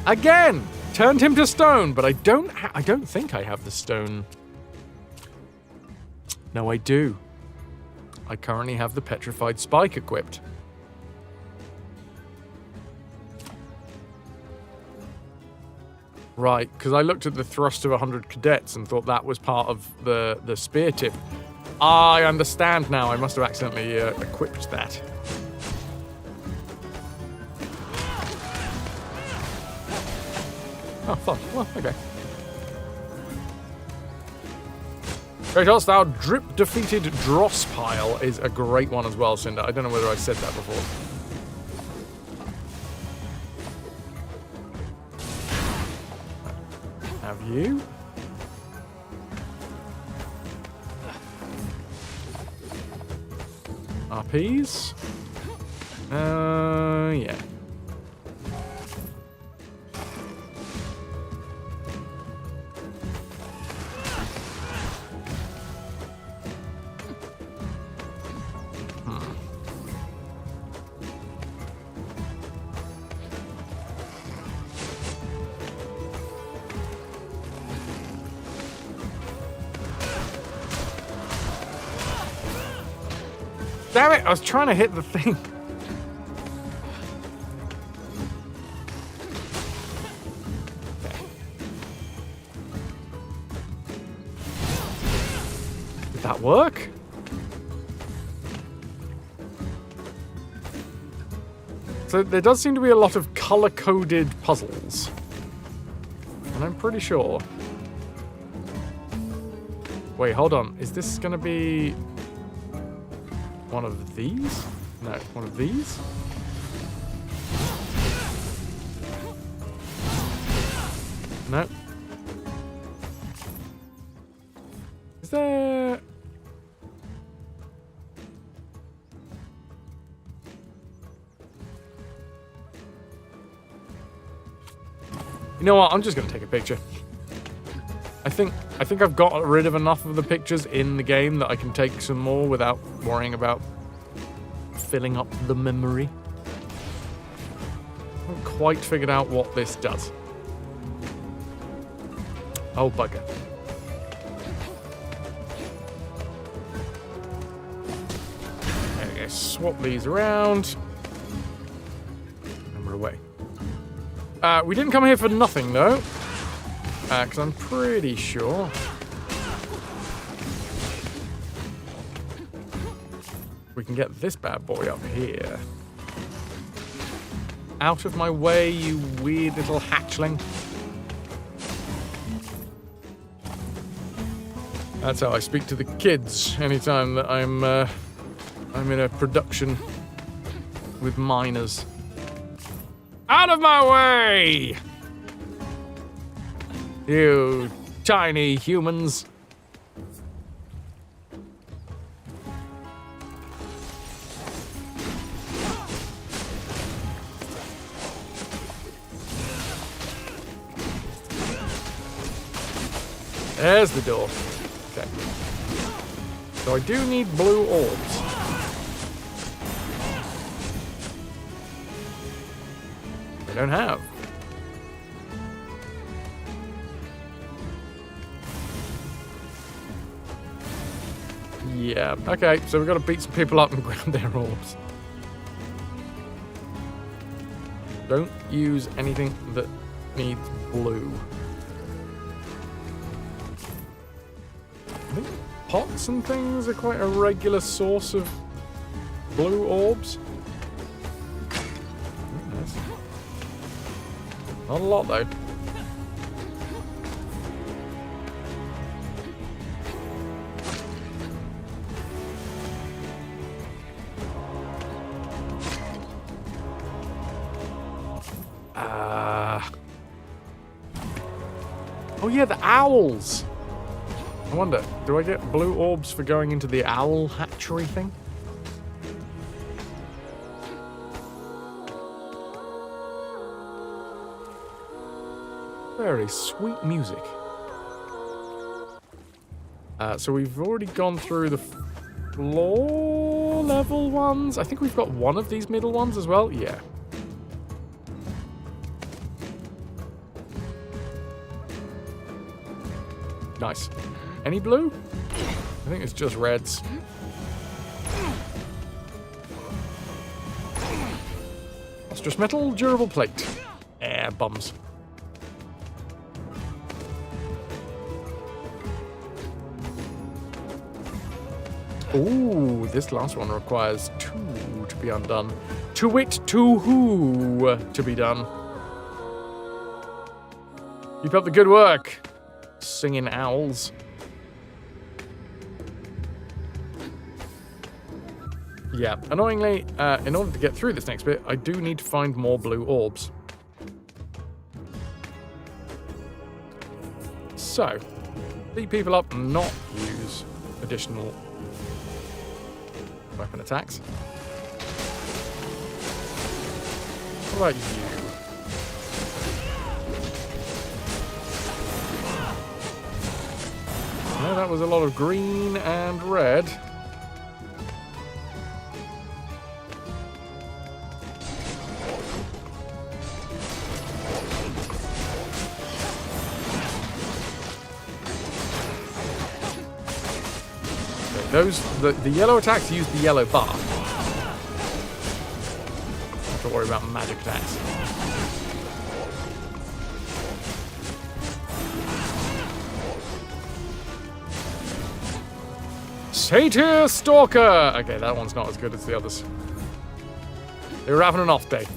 Again! Turned him to stone, but I don't think I have the stone. No, I do. I currently have the petrified spike equipped. Right, because I looked at the thrust of 100 cadets and thought that was part of the spear tip. I understand now. I must have accidentally equipped that. Oh, fun. Well, okay. Kratos, thou drip-defeated dross pile is a great one as well, Cinder. I don't know whether I said that before. Have you? RPs? Yeah. Damn it, I was trying to hit the thing. Okay. Did that work? So there does seem to be a lot of color-coded puzzles. And I'm pretty sure... Wait, hold on. Is this gonna be... one of these? No, one of these? No. Is there... You know what? I'm just going to take a picture. I think I've got rid of enough of the pictures in the game that I can take some more without worrying about filling up the memory. I haven't quite figured out what this does. Oh, bugger. There we go. Swap these around. And we're away. We didn't come here for nothing, though. Because I'm pretty sure... we can get this bad boy up here. Out of my way, you weird little hatchling. That's how I speak to the kids anytime that I'm in a production with minors. Out of my way! You tiny humans. There's the door. Okay. So I do need blue orbs. I don't have. Yeah, okay, so we've got to beat some people up and grab their orbs. Don't use anything that needs blue. I think pots and things are quite a regular source of blue orbs. Nice. Not a lot, though. Oh yeah, the owls! I wonder, do I get blue orbs for going into the owl hatchery thing? Very sweet music. So we've already gone through the floor level ones. I think we've got one of these middle ones as well. Yeah. Nice. Any blue? I think it's just reds. Lustrous metal, durable plate. Eh, bums. Ooh, this last one requires 2 to be undone. To wit, 2 who to be done. Keep up the good work, singing owls. Yeah, annoyingly, in order to get through this next bit, I do need to find more blue orbs. So, beat people up and not use additional weapon attacks. What about you? No, that was a lot of green and red. The yellow attacks use the yellow bar. Don't have to worry about magic attacks. Satyr Stalker! Okay, that one's not as good as the others. They were having an off day.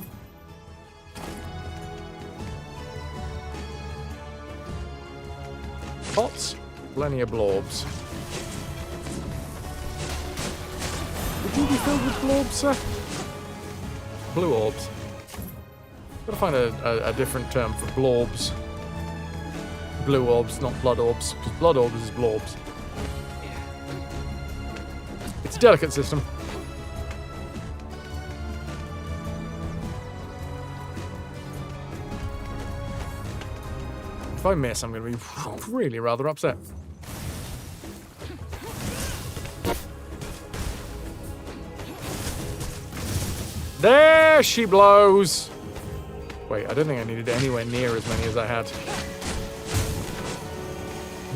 Pots, plenty of blobs. Would you be filled with blobs, sir? Blue orbs. Gotta find a different term for blobs. Blue orbs, not blood orbs, because blood orbs is blobs. It's a delicate system. If I miss, I'm going to be really rather upset. There she blows! Wait, I don't think I needed anywhere near as many as I had.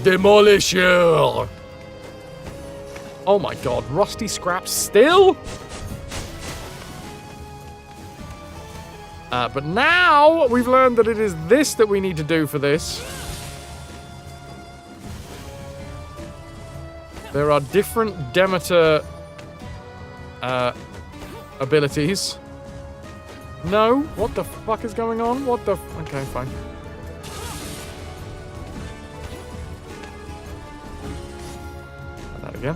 Demolisher! Oh my god, rusty scraps still? But now we've learned that it is this that we need to do for this. There are different Demeter abilities. No? What the fuck is going on? What the okay, fine. That again.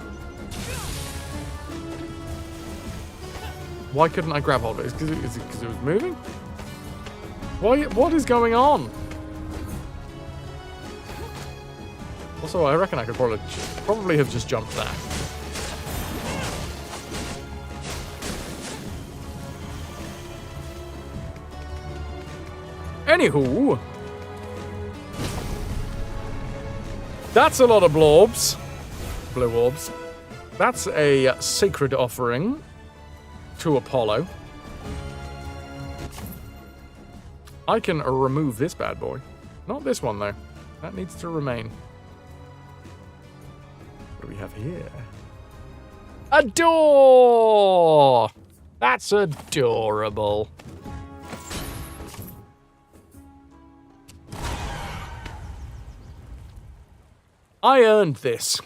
Why couldn't I grab hold of it? Is it because it was moving? Why? What is going on? Also, I reckon I could probably have just jumped that. Anywho, that's a lot of blobs. Blue orbs. That's a sacred offering to Apollo. I can remove this bad boy. Not this one, though. That needs to remain. What do we have here? A door! That's adorable. I earned this.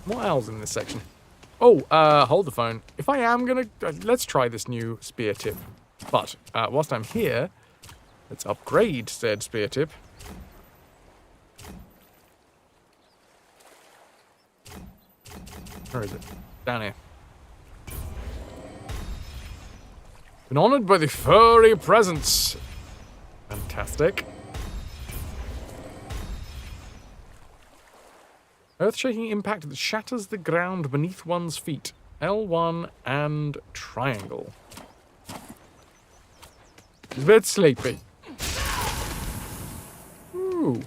What else in this section? Oh, hold the phone. If I am gonna... let's try this new spear tip. But, whilst I'm here, let's upgrade said spear tip. Where is it? Down here. Been honored by the furry presence. Fantastic. Earth-shaking impact that shatters the ground beneath one's feet. L1 and triangle. A bit sleepy. Ooh.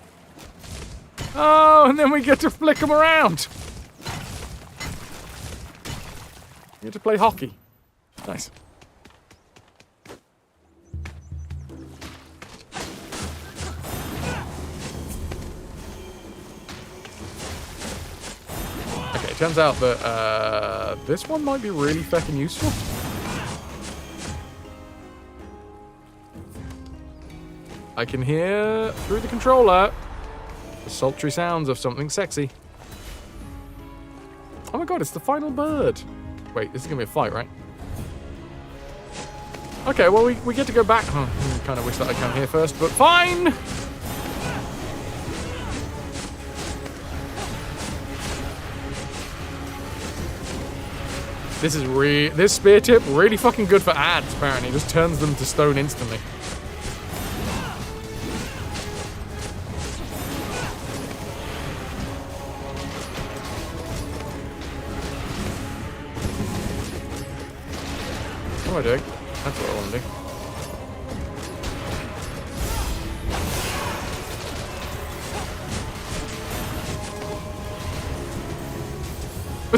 Oh, and then we get to flick them around. We get to play hockey. Nice. Turns out that this one might be really fucking useful. I can hear through the controller the sultry sounds of something sexy. Oh my god, it's the final bird. Wait, this is going to be a fight, right? Okay, well, we get to go back. Oh, I kind of wish that I'd come here first, but fine! This spear tip, really fucking good for ads, apparently. It just turns them to stone instantly. What am I doing? That's what I want to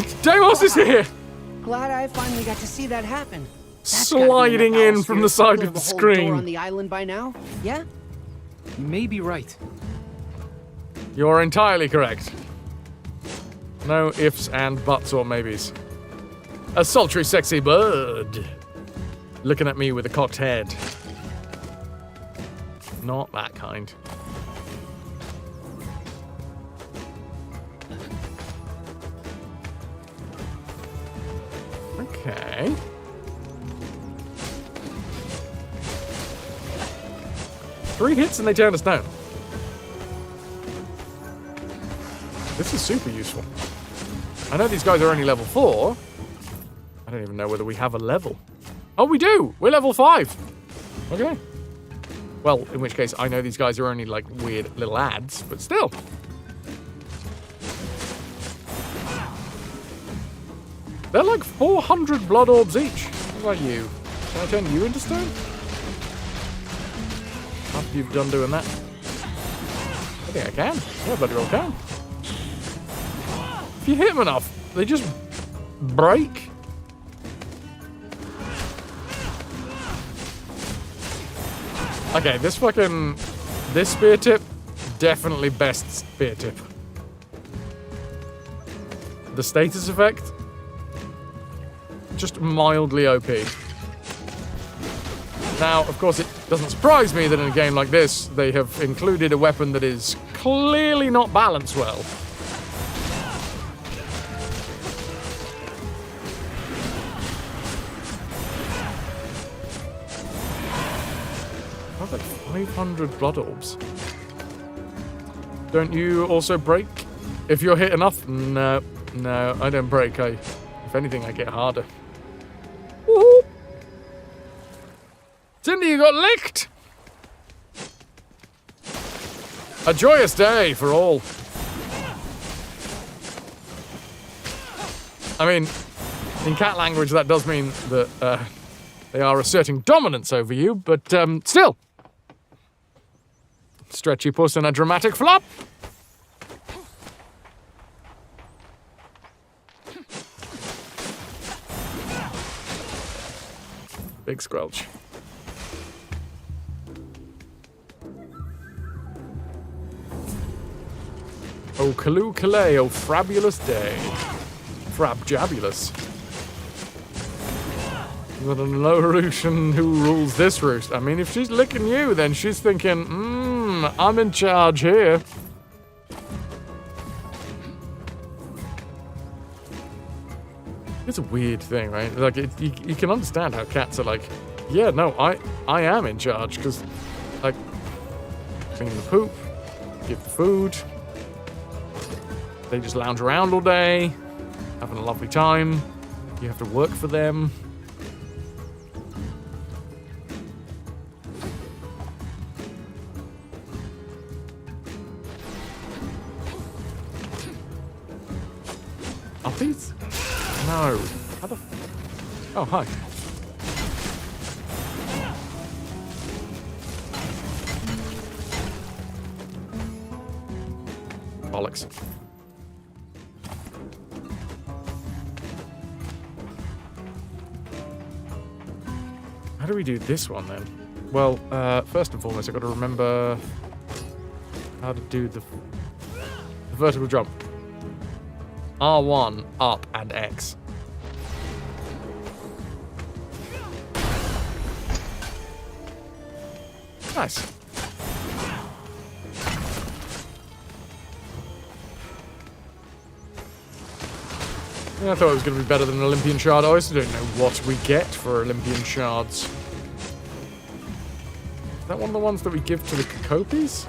do. Deimos is here! Glad I finally got to see that happen. That's Sliding in from the side of the screen. On the island by now? Yeah? You may be right. You're entirely correct. No ifs and buts or maybes. A sultry, sexy bird. Looking at me with a cocked head. Not that kind. Okay. Three hits and they turn to stone. This is super useful. I know these guys are only level 4. I don't even know whether we have a level. Oh, we do! We're level 5! Okay. Well, in which case, I know these guys are only, like, weird little ads, but still. They're like 400 blood orbs each. What about you? Can I turn you into stone? After you've done doing that? I think I can. Yeah, bloody well can. If you hit them enough, they just break. Okay, this spear tip, definitely best spear tip. The status effect, just mildly OP. Now, of course, it doesn't surprise me that in a game like this, they have included a weapon that is clearly not balanced well. I've like 500 blood orbs. Don't you also break if you're hit enough? No, I don't break. If anything, I get harder. Woo! Cindy, you got licked! A joyous day for all. I mean, in cat language, that does mean that they are asserting dominance over you, but still. Stretchy puss and a dramatic flop. Big squelch. Oh, Kaloo Kalay, oh, frabulous day. Frabjabulous. You've got an Lorution who rules this roost. I mean, if she's licking you, then she's thinking, I'm in charge here. It's a weird thing, right? Like, you can understand how cats are like, yeah, no, I am in charge, because, like, clean the poop, give the food, they just lounge around all day, having a lovely time, you have to work for them. Are these? No. How the... Oh, hi. Bollocks. How do we do this one, then? Well, first and foremost, I've got to remember how to do the vertical jump. R1, up, and X. Nice. Yeah, I thought it was going to be better than an Olympian shard. I also don't know what we get for Olympian shards. Is that one of the ones that we give to the Cacopes?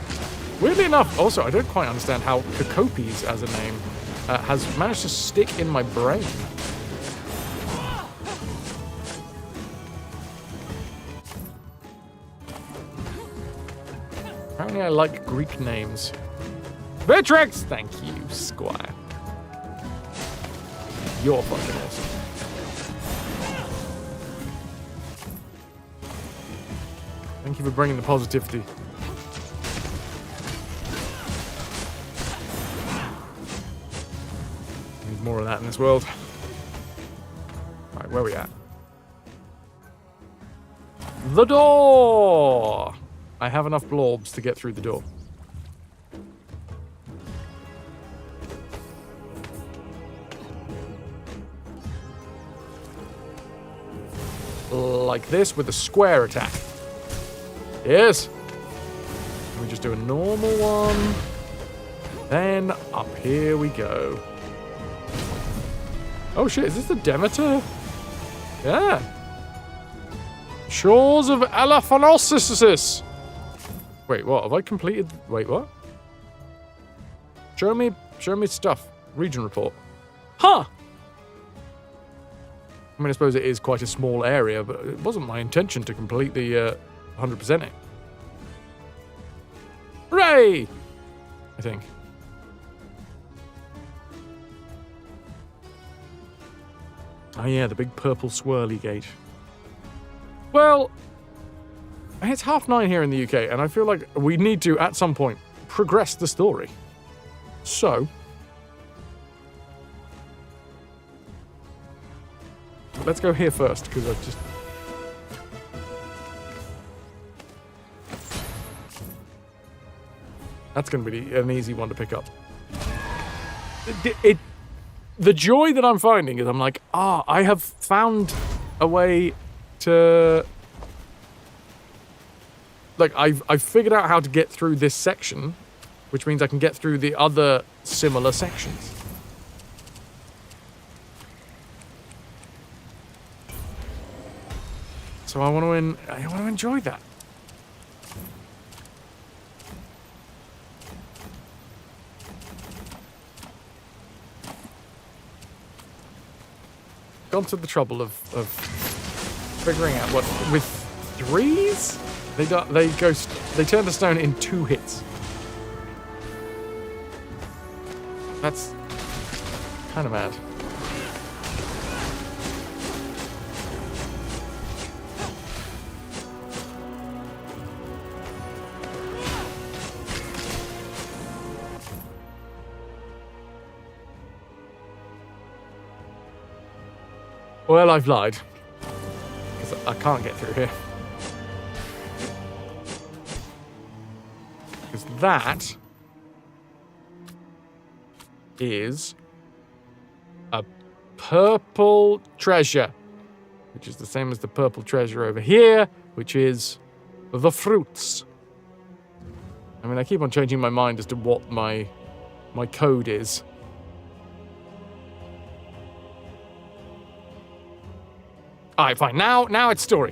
Weirdly enough, also, I don't quite understand how Cacopes as a name has managed to stick in my brain. Apparently I like Greek names. Beatrix! Thank you, Squire. You're fucking awesome. Thank you for bringing the positivity. Need more of that in this world. Right, where are we at? The door! I have enough blorbs to get through the door. Like this with a square attack. Yes. We just do a normal one. Then up here we go. Oh shit, is this the Demeter? Yeah. Shores of Elaphonosis. Wait, what? Have I completed? Wait, what? Show me stuff. Region report. Huh. I mean, I suppose it is quite a small area, but it wasn't my intention to complete the 100% it. Hooray! I think. Oh yeah, the big purple swirly gate. Well, it's 9:30 here in the UK, and I feel like we need to, at some point, progress the story. So... let's go here first, because I've just... That's going to be an easy one to pick up. The joy that I'm finding is I'm like, I have found a way to... Like, I've figured out how to get through this section, which means I can get through the other similar sections. So I want to enjoy that. Gone to the trouble of figuring out what with threes they turn to stone in 2 hits. That's kind of mad. Well, I've lied. Because I can't get through here. Because that is a purple treasure. Which is the same as the purple treasure over here, which is the fruits. I mean, I keep on changing my mind as to what my code is. Alright, fine. Now it's story.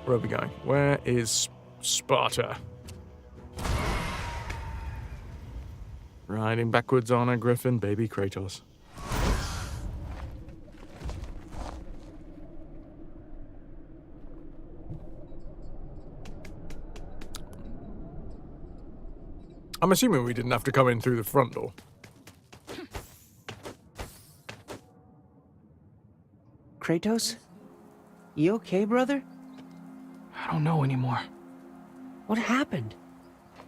Where are we going? Where is Sparta? Riding backwards on a griffin, baby Kratos. I'm assuming we didn't have to come in through the front door. Kratos? You okay, brother? I don't know anymore. What happened?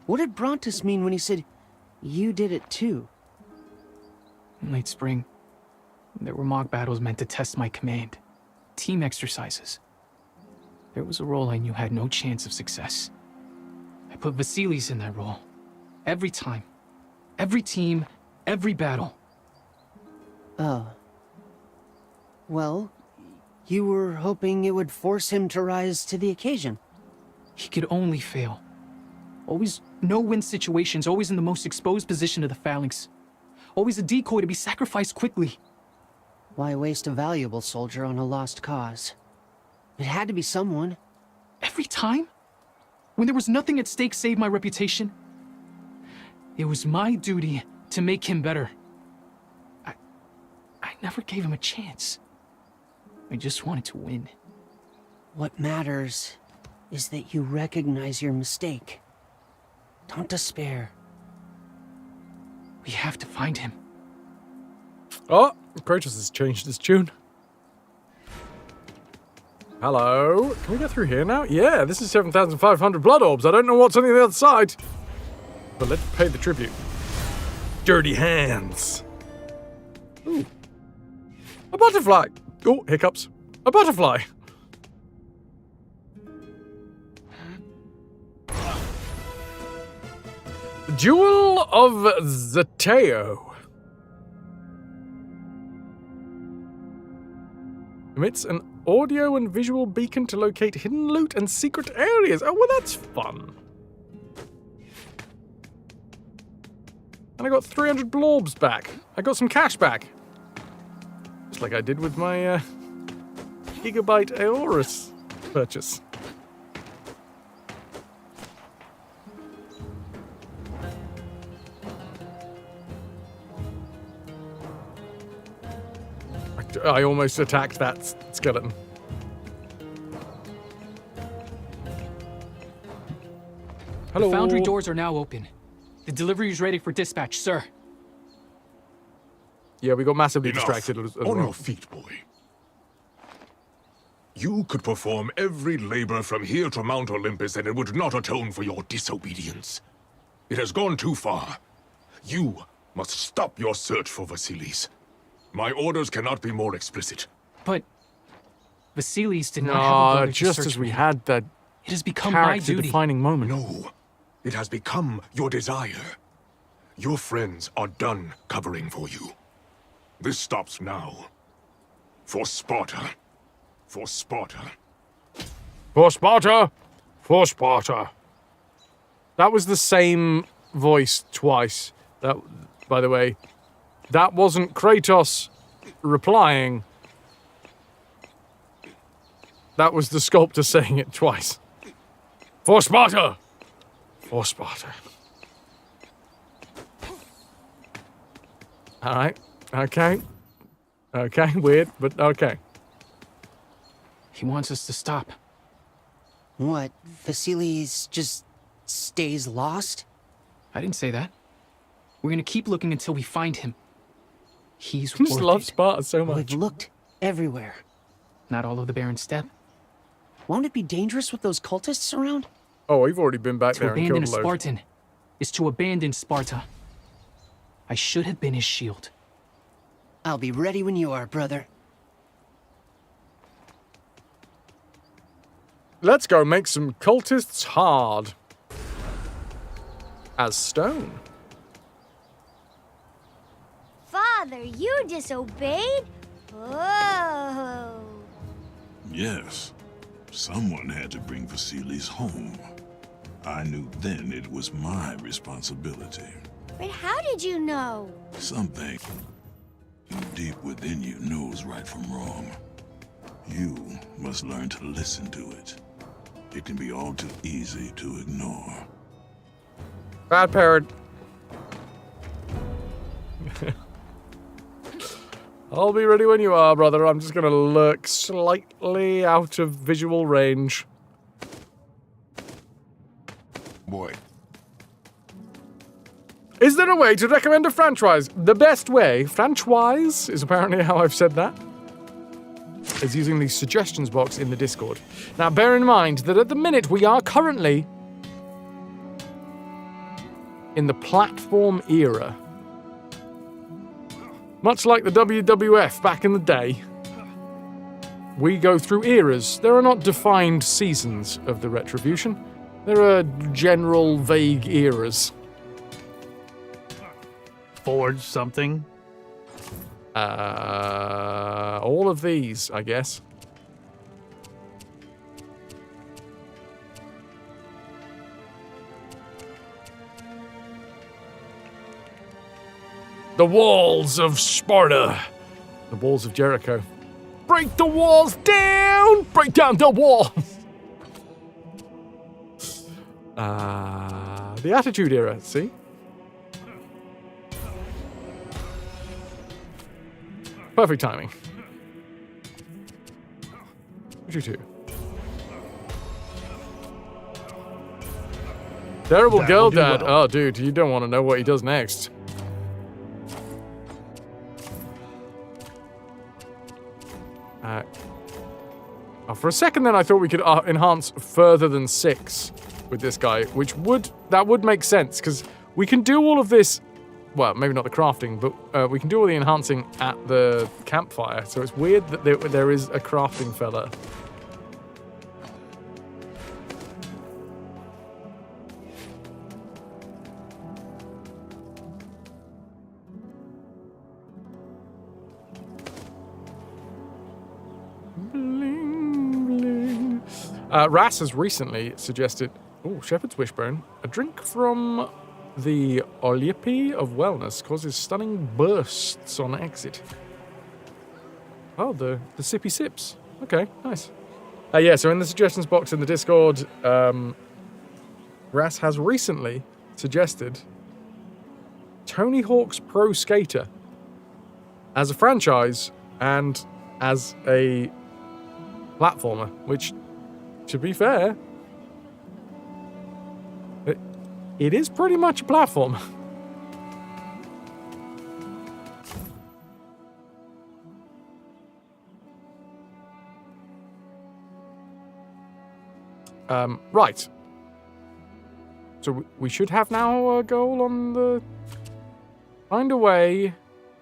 What did Brontus mean when he said, you did it too? In late spring, there were mock battles meant to test my command. Team exercises. There was a role I knew had no chance of success. I put Vasilis in that role. Every time. Every team, every battle. Oh. Well, you were hoping it would force him to rise to the occasion. He could only fail. Always no-win situations, always in the most exposed position of the phalanx. Always a decoy to be sacrificed quickly. Why waste a valuable soldier on a lost cause? It had to be someone. Every time? When there was nothing at stake save my reputation? It was my duty to make him better. I never gave him a chance. I just wanted to win. What matters is that you recognize your mistake. Don't despair. We have to find him. Oh, Kratos has changed his tune. Hello. Can we get through here now? Yeah, this is 7,500 blood orbs. I don't know what's on the other side. But let's pay the tribute. Dirty hands. Ooh. A butterfly. Oh, hiccups. A butterfly. Jewel of Zateo. Emits an audio and visual beacon to locate hidden loot and secret areas. Oh, well, that's fun. And I got 300 blorbs back. I got some cash back. Just like I did with my Gigabyte Aorus purchase. I almost attacked that skeleton. Hello. The foundry doors are now open. The delivery is ready for dispatch, sir. Yeah, we got massively Enough. distracted as On well. your feet, boy. You could perform every labor from here to Mount Olympus, and it would not atone for your disobedience. It has gone too far. You must stop your search for Vasilis. My orders cannot be more explicit. But Vasilis did not have a brother to just search as we for. had that It has become my duty. character-defining moment. No, it has become your desire. Your friends are done covering for you. This stops now. For Sparta. For Sparta. For Sparta! For Sparta! That was the same voice twice. That, by the way, that wasn't Kratos replying. That was the sculptor saying it twice. For Sparta! For Sparta. Alright. Okay. Okay, weird, but okay. He wants us to stop. What, Vasilis just stays lost? I didn't say that. We're gonna keep looking until we find him. He's I just worth love it. Sparta so We've much. looked everywhere. Not all of the Baron's step. Won't it be dangerous with those cultists around? Oh, we've already been back To there and abandon killed a a load. Spartan is to abandon Sparta. I should have been his shield. I'll be ready when you are, brother. Let's go make some cultists hard. As stone. Father, you disobeyed? Oh. Yes. Someone had to bring Vasilis home. I knew then it was my responsibility. But how did you know? Something deep within you knows right from wrong. You must learn to listen to it. It can be all too easy to ignore. Bad parent. I'll be ready when you are, brother. I'm just gonna lurk slightly out of visual range. Boy. Is there a way to recommend a franchise? The best way, franchise, is apparently how I've said that, is using the suggestions box in the Discord. Now, bear in mind that at the minute we are currently in the platform era. Much like the WWF back in the day, we go through eras. There are not defined seasons of the RetroVution. There are general, vague eras. Forge something? All of these, I guess. The walls of Sparta. The walls of Jericho. Break the walls down! Break down the walls! The Attitude Era, see? Perfect timing. Witcher 2. Terrible That girl will do dad. well. Oh, dude, you don't want to know what he does next. For a second then I thought we could enhance further than 6 with this guy, that would make sense, because we can do all of this, well, maybe not the crafting, but we can do all the enhancing at the campfire, so it's weird that there is a crafting fella. Ras has recently suggested, Shepherd's Wishbone, a drink from the Olympi of Wellness causes stunning bursts on exit. Oh, the sippy sips. Okay, nice. Yeah, so in the suggestions box in the Discord, Ras has recently suggested Tony Hawk's Pro Skater as a franchise and as a platformer, which, to be fair, it is pretty much a platform. Right. So we should have now a goal on the... Find a way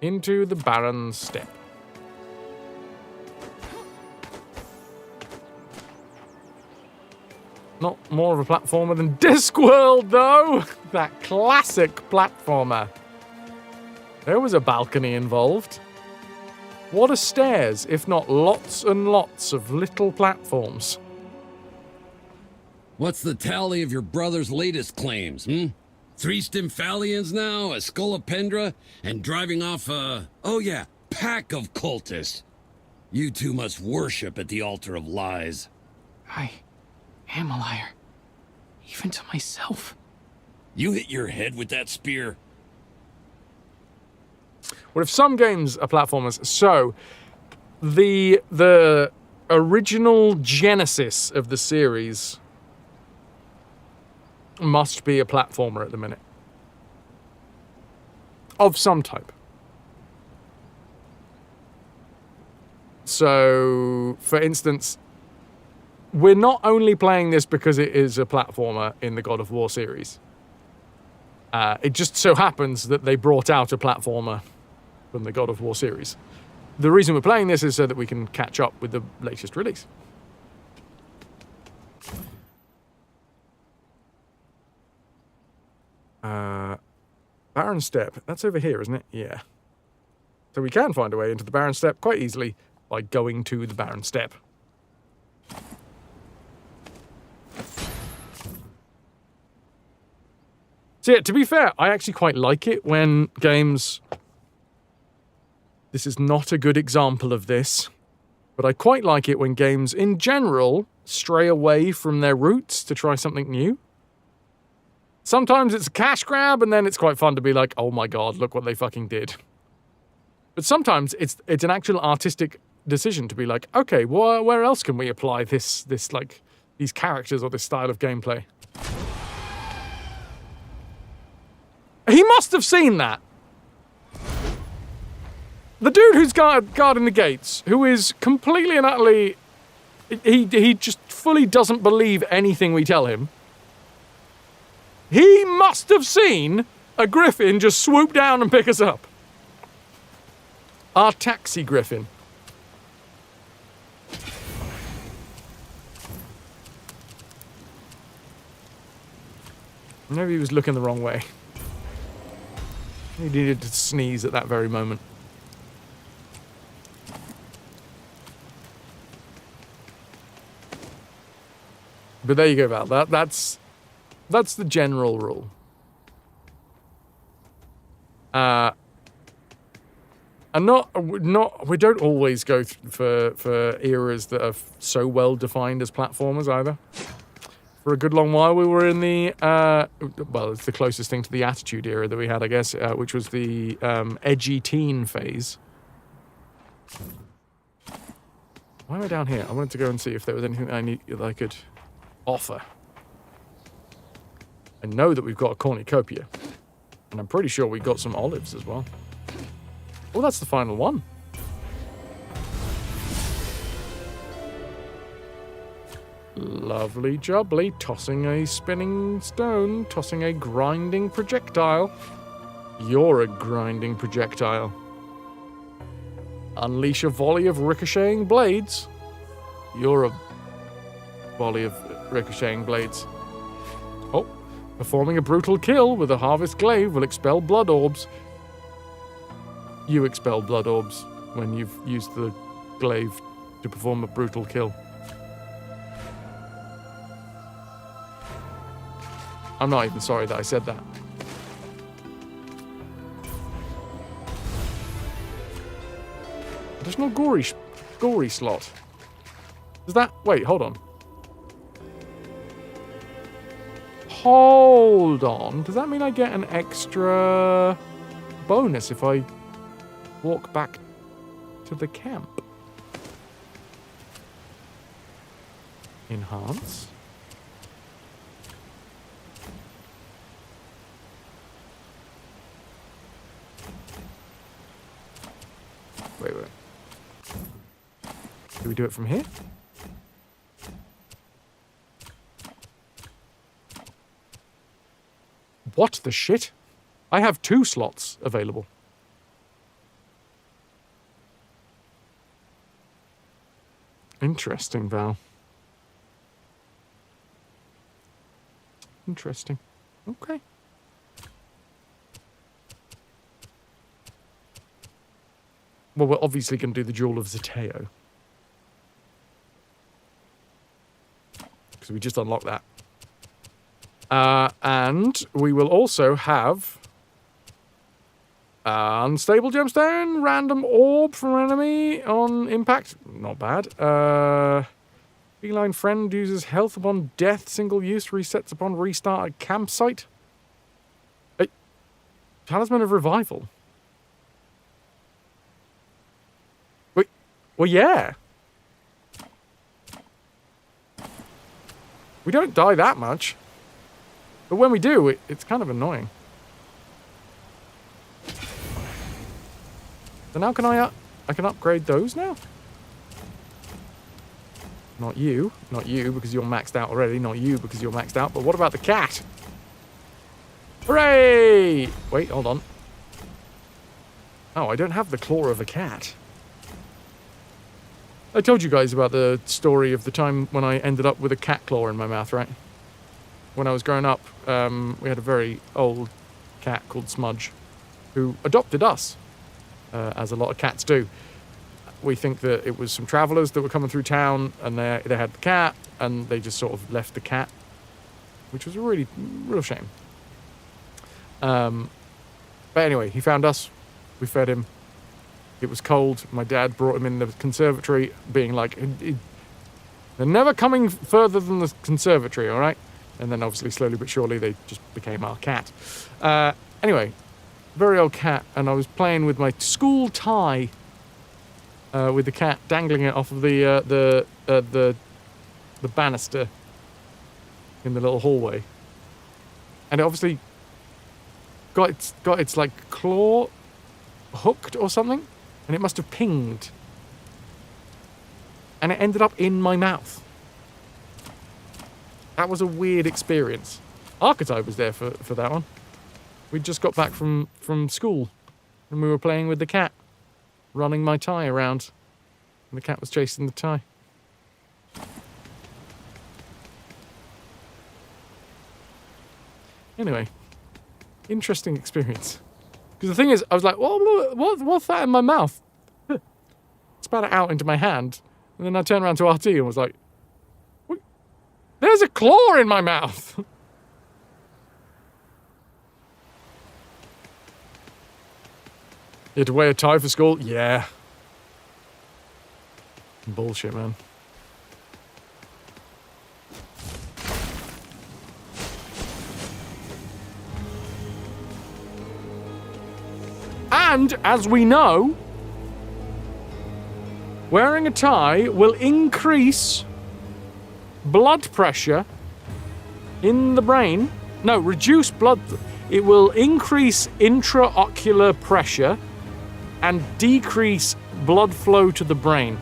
into the Baron Steppe. Not more of a platformer than Discworld, though! That classic platformer. There was a balcony involved. What are stairs, if not lots and lots of little platforms? What's the tally of your brother's latest claims, 3 Stymphalians now, a Scolopendra, and driving off a... oh yeah, pack of cultists. You two must worship at the altar of lies. I am a liar. Even to myself. You hit your head with that spear. What if some games are platformers? So, the original genesis of the series must be a platformer at the minute. Of some type. So, for instance, we're not only playing this because it is a platformer in the God of War series. It just so happens that they brought out a platformer from the God of War series. The reason we're playing this is so that we can catch up with the latest release. Baron Steppe. That's over here, isn't it? Yeah. So we can find a way into the Baron Steppe quite easily by going to the Baron Steppe. So yeah, to be fair, I actually quite like it when games... This is not a good example of this, but I quite like it when games, in general, stray away from their roots to try something new. Sometimes it's a cash grab, and then it's quite fun to be like, oh my god, look what they fucking did. But sometimes it's an actual artistic decision to be like, okay, where else can we apply this like, these characters or this style of gameplay? He must have seen that. The dude who's guarding the gates, who is completely and utterly... He just fully doesn't believe anything we tell him. He must have seen a griffin just swoop down and pick us up. Our taxi griffin. Maybe he was looking the wrong way. He needed to sneeze at that very moment. But there you go, Val. That's the general rule. And we don't always go for eras that are so well defined as platformers either. For a good long while, we were in the well, it's the closest thing to the Attitude era that we had, I guess, which was the edgy teen phase. Why am I down here? I wanted to go and see if there was anything that I could offer. I know that we've got a cornucopia, and I'm pretty sure we got some olives as well. Oh, that's the final one. Lovely jubbly, tossing a spinning stone, tossing a grinding projectile. You're a grinding projectile. Unleash a volley of ricocheting blades. You're a volley of ricocheting blades. Oh, performing a brutal kill with a harvest glaive will expel blood orbs. You expel blood orbs when you've used the glaive to perform a brutal kill. I'm not even sorry that I said that. Additional gory slot. Does that... Wait, hold on. Hold on. Does that mean I get an extra bonus if I walk back to the camp? Enhance. Wait. Do we do it from here? What the shit? I have 2 slots available. Interesting, Val. Interesting. Okay. Well, we're obviously going to do the Jewel of Zateo. Because we just unlocked that. And we will also have... unstable gemstone, random orb from enemy on impact. Not bad. Feline friend uses health upon death, single use, resets upon restart at campsite. Talisman of Revival. Wait, well, yeah. We don't die that much. But when we do, it's kind of annoying. So now can I can upgrade those now? Not you, because you're maxed out already. Not you, because you're maxed out. But what about the cat? Hooray! Wait, hold on. Oh, I don't have the claw of a cat. I told you guys about the story of the time when I ended up with a cat claw in my mouth, right? When I was growing up, we had a very old cat called Smudge, who adopted us, as a lot of cats do. We think that it was some travellers that were coming through town, and they had the cat, and they just sort of left the cat, which was a real shame. But anyway, he found us. We fed him. It was cold. My dad brought him in the conservatory, being like, they're never coming further than the conservatory, all right? And then obviously, slowly but surely, they just became our cat. Anyway, very old cat, and I was playing with my school tie with the cat, dangling it off of the banister in the little hallway. And it obviously got its like claw hooked or something, and it must have pinged. And it ended up in my mouth. That was a weird experience. Archetype was there for that one. We just got back from school, and we were playing with the cat, running my tie around, and the cat was chasing the tie. Anyway, interesting experience. Because the thing is, I was like, what's that in my mouth? Spat it out into my hand, and then I turned around to RT and was like, there's a claw in my mouth! You had to wear a tie for school? Yeah. Bullshit, man. And, as we know, wearing a tie will increase blood pressure in the brain. No, reduce blood. It will increase intraocular pressure and decrease blood flow to the brain.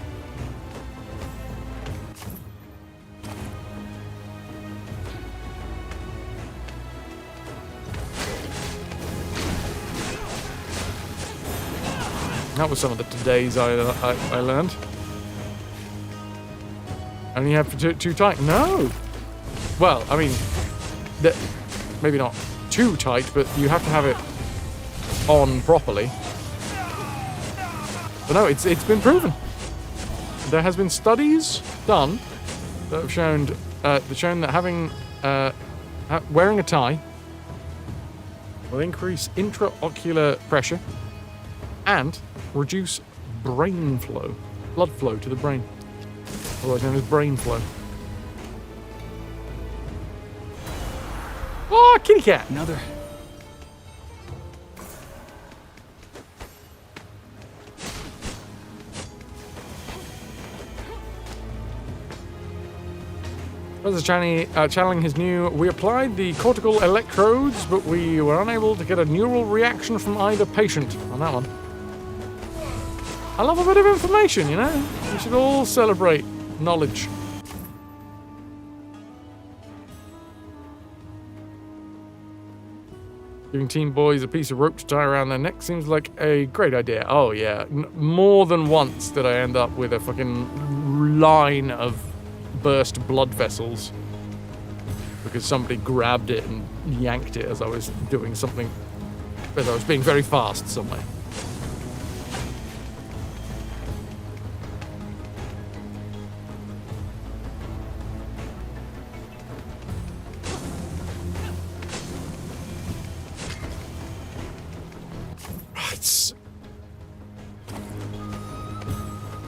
That was some of the todays I learned. Only have too tight? No. Well, I mean, maybe not too tight, but you have to have it on properly. But no, it's been proven. There has been studies done that have shown that having wearing a tie will increase intraocular pressure and reduce brain flow, blood flow to the brain, otherwise known as brain flow. Oh, kitty cat! Another. Professor channeling his new, we applied the cortical electrodes, but we were unable to get a neural reaction from either patient on that one. I love a bit of information, you know? We should all celebrate knowledge. Giving teen boys a piece of rope to tie around their neck seems like a great idea. Oh yeah, more than once did I end up with a fucking line of burst blood vessels because somebody grabbed it and yanked it as I was doing something, as I was being very fast somewhere.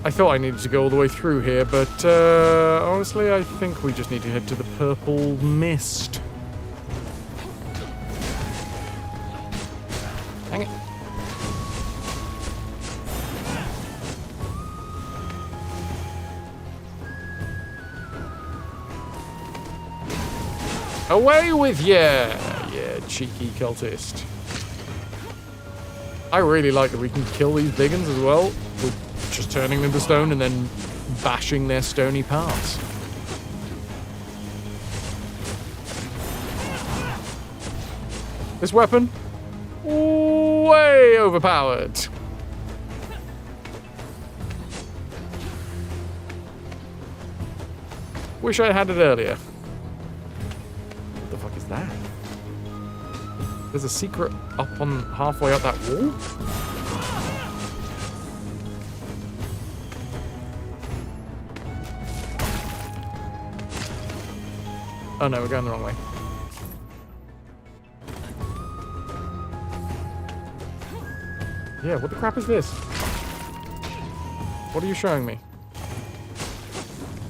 I thought I needed to go all the way through here, but honestly, I think we just need to head to the purple mist. Hang it. Away with ya, you cheeky cultist. I really like that we can kill these big uns as well, with just turning them to stone and then bashing their stony parts. This weapon, way overpowered. Wish I had it earlier. What the fuck is that? There's a secret up on halfway up that wall? Oh no, we're going the wrong way. Yeah, what the crap is this? What are you showing me?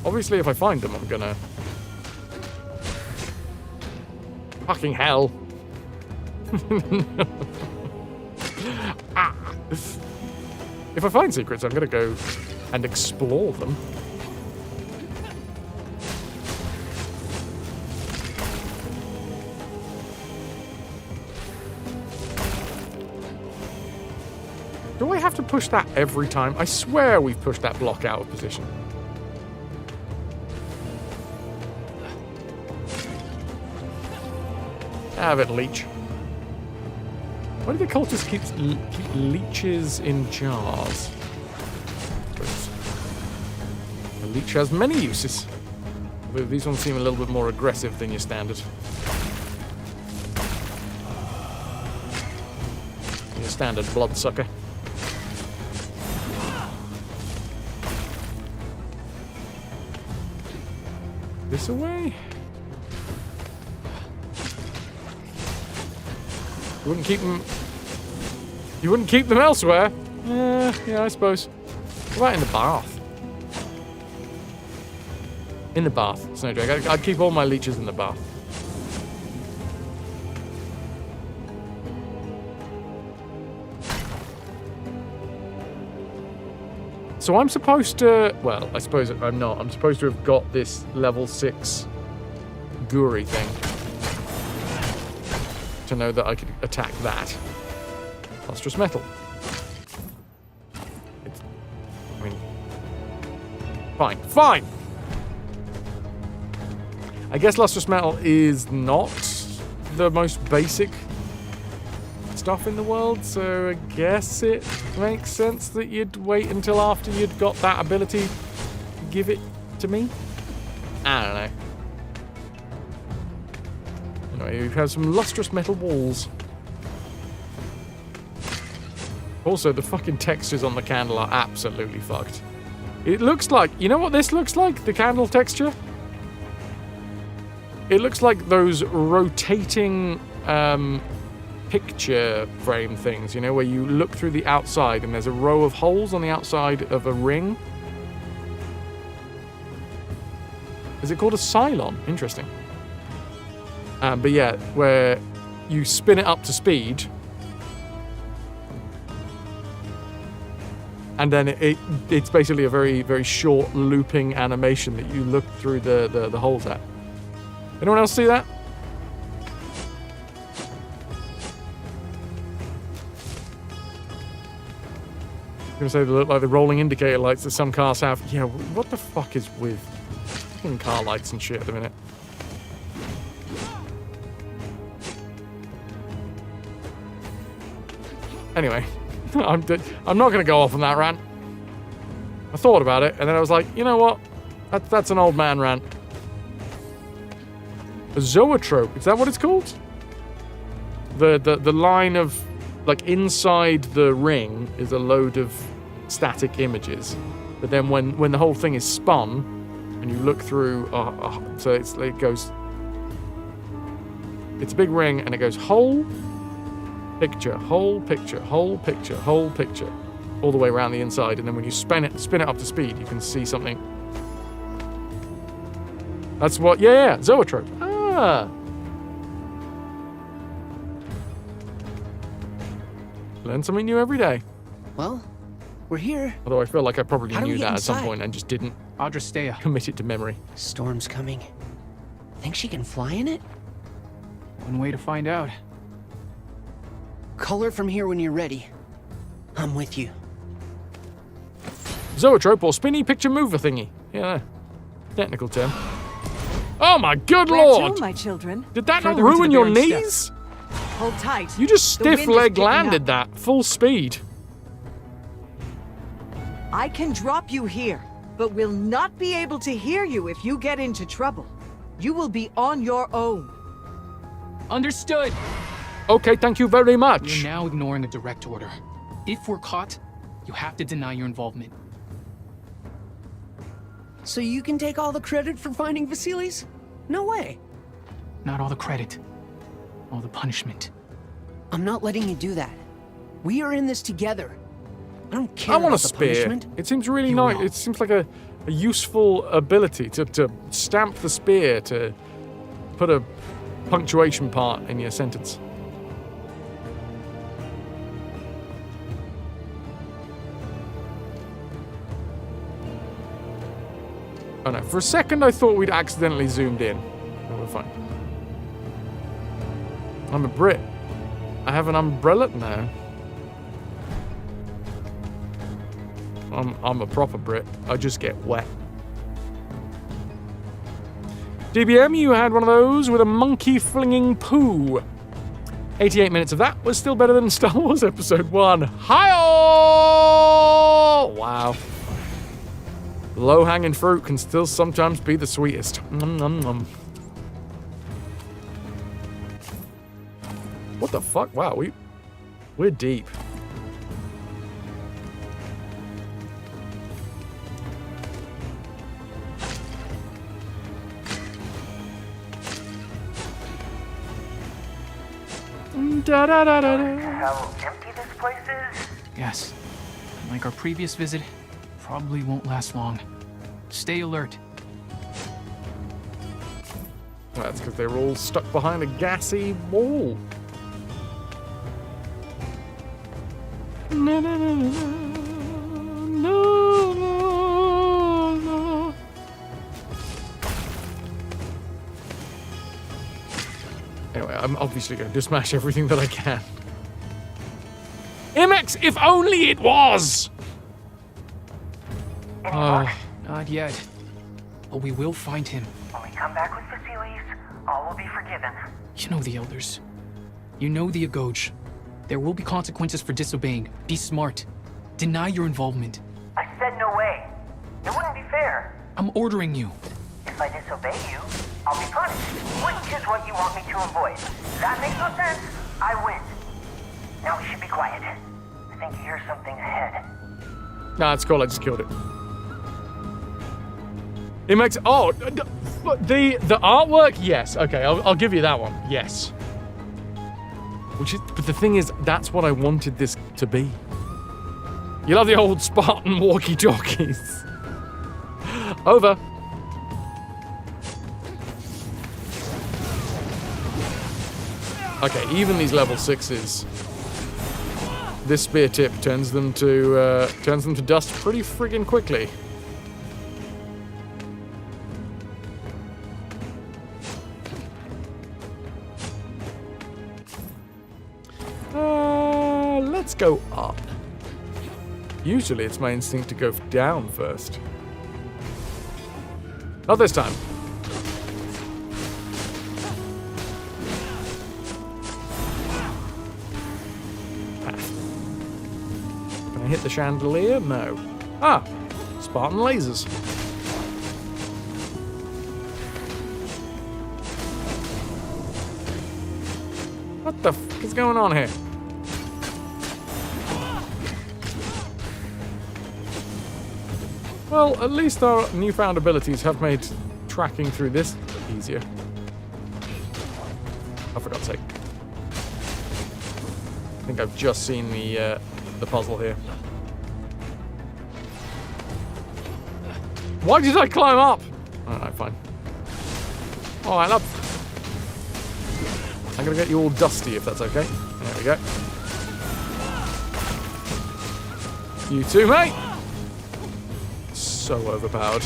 Obviously, if I find them, I'm gonna... Fucking hell. Ah. If I find secrets, I'm gonna go and explore them. Do I have to push that every time? I swear we've pushed that block out of position. Have it, leech. Why do the cultists keep leeches in jars? A leech has many uses. Although these ones seem a little bit more aggressive than your standard. Your standard bloodsucker. This away? You wouldn't keep them You wouldn't keep them elsewhere? Yeah, I suppose. What about in the bath? In the bath, Snowdrake. I'd keep all my leeches in the bath. So I'm supposed to... Well, I suppose I'm not. I'm supposed to have got this level 6 Guri thing. To know that I could attack that. Lustrous metal. I mean... Fine. Fine! I guess lustrous metal is not the most basic stuff in the world, so I guess it makes sense that you'd wait until after you'd got that ability to give it to me. I don't know. Anyway, we have some lustrous metal walls. Also, the fucking textures on the candle are absolutely fucked. It looks like... You know what this looks like? The candle texture? It looks like those rotating picture frame things, you know, where you look through the outside and there's a row of holes on the outside of a ring. Is it called a Cylon? Interesting. But yeah, where you spin it up to speed and then it's basically a very, very short looping animation that you look through the holes at. Anyone else see that? I'm gonna say they look like the rolling indicator lights that some cars have. Yeah, what the fuck is with fucking car lights and shit at the minute? Anyway, I'm not gonna go off on that rant. I thought about it, and then I was like, you know what? That's an old man rant. A zoetrope, is that what it's called? The line of, like, inside the ring is a load of static images, but then when the whole thing is spun and you look through, so it goes, it's a big ring and it goes whole picture, whole picture, whole picture, whole picture, all the way around the inside, and then when you spin it up to speed, you can see something. That's what, yeah, zoetrope. Learn something new every day. Well, we're here. Although I feel like I probably knew that at some point and just didn't commit it to memory. Storm's coming. Think she can fly in it? One way to find out. Call her from here when you're ready. I'm with you. Zoetrope or spinny picture mover thingy. Yeah, technical term. Oh my good lord! My children. Did that not ruin your knees? Hold tight. You just stiff leg landed that full speed. I can drop you here, but will not be able to hear you if you get into trouble. You will be on your own. Understood. Okay, thank you very much. You're now ignoring a direct order. If we're caught, you have to deny your involvement. So you can take all the credit for finding Vasilis? No way. Not all the credit. All the punishment. I'm not letting you do that. We are in this together. I don't care I want a about the spear. punishment. It seems really nice. It seems like a useful ability to stamp the spear, to put a punctuation part in your sentence. Oh no, for a second I thought we'd accidentally zoomed in. Oh, we're fine. I'm a Brit. I have an umbrella now. I'm a proper Brit. I just get wet. DBM, you had one of those with a monkey flinging poo. 88 minutes of that was still better than Star Wars Episode 1. Hi-oh! Wow. Low-hanging fruit can still sometimes be the sweetest. Nom, nom, nom. What the fuck? Wow, we're deep. Da da da da da. How empty this place is? Yes. And like our previous visit, probably won't last long. Stay alert. That's because they're all stuck behind a gassy wall. No, no, no, no, no, no, no. Anyway, I'm obviously going to smash everything that I can. MX, if only it was! Not yet. But we will find him. When we come back with Vasilis, all will be forgiven. You know the elders. You know the Agoj. There will be consequences for disobeying. Be smart. Deny your involvement. I said no way. It wouldn't be fair. I'm ordering you. If I disobey you, I'll be punished, which is what you want me to avoid. That makes no sense. I win. Now we should be quiet. I think you hear something ahead. Nah, it's cool. I just killed it. It makes... Oh, the artwork? Yes. Okay, I'll give you that one. Yes. Which is... But the thing is, that's what I wanted this to be. You love the old Spartan walkie-talkies. Over. Okay, even these level 6s, this spear tip turns them to dust pretty friggin' quickly. Let's go up. Usually it's my instinct to go down first. Not this time. Can I hit the chandelier? No. Ah, Spartan lasers. What the f is going on here? Well, at least our newfound abilities have made tracking through this easier. Oh, for God's sake. I think I've just seen the puzzle here. Why did I climb up? Alright, fine. Alright, love. I'm gonna get you all dusty if that's okay. There we go. You too, mate! So overpowered.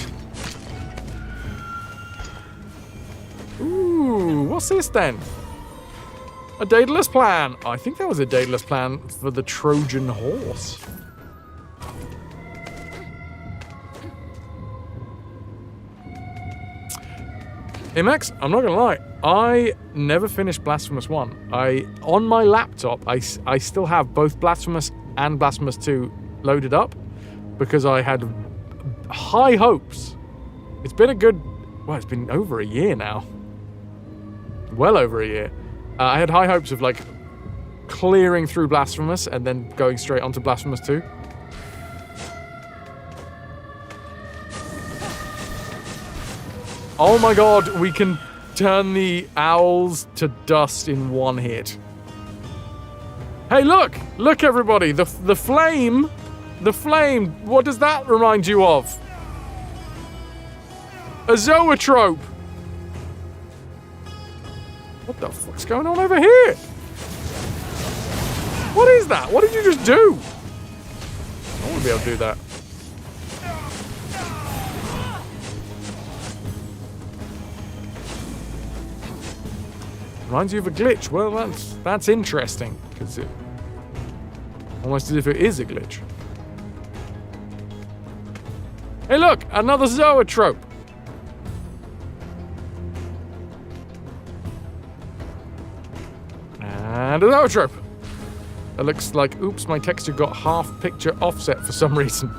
Ooh, what's this then? A Daedalus plan. I think that was a Daedalus plan for the Trojan horse. MX, I'm not gonna lie, I never finished Blasphemous 1. On my laptop, I still have both Blasphemous and Blasphemous 2 loaded up because I had high hopes. It's been a good, well, it's been over a year now. Well over a year. I had high hopes of like clearing through Blasphemous and then going straight onto Blasphemous 2. Oh my god, we can turn the owls to dust in one hit. Hey, look! Look, everybody! The flame! The flame! What does that remind you of? A zoetrope! What the fuck's going on over here? What is that? What did you just do? I want to be able to do that. Reminds you of a glitch. Well, that's interesting, because it almost as if it is a glitch. Hey, look, another zoetrope. And a zoetrope. That looks like, oops, my texture got half picture offset for some reason.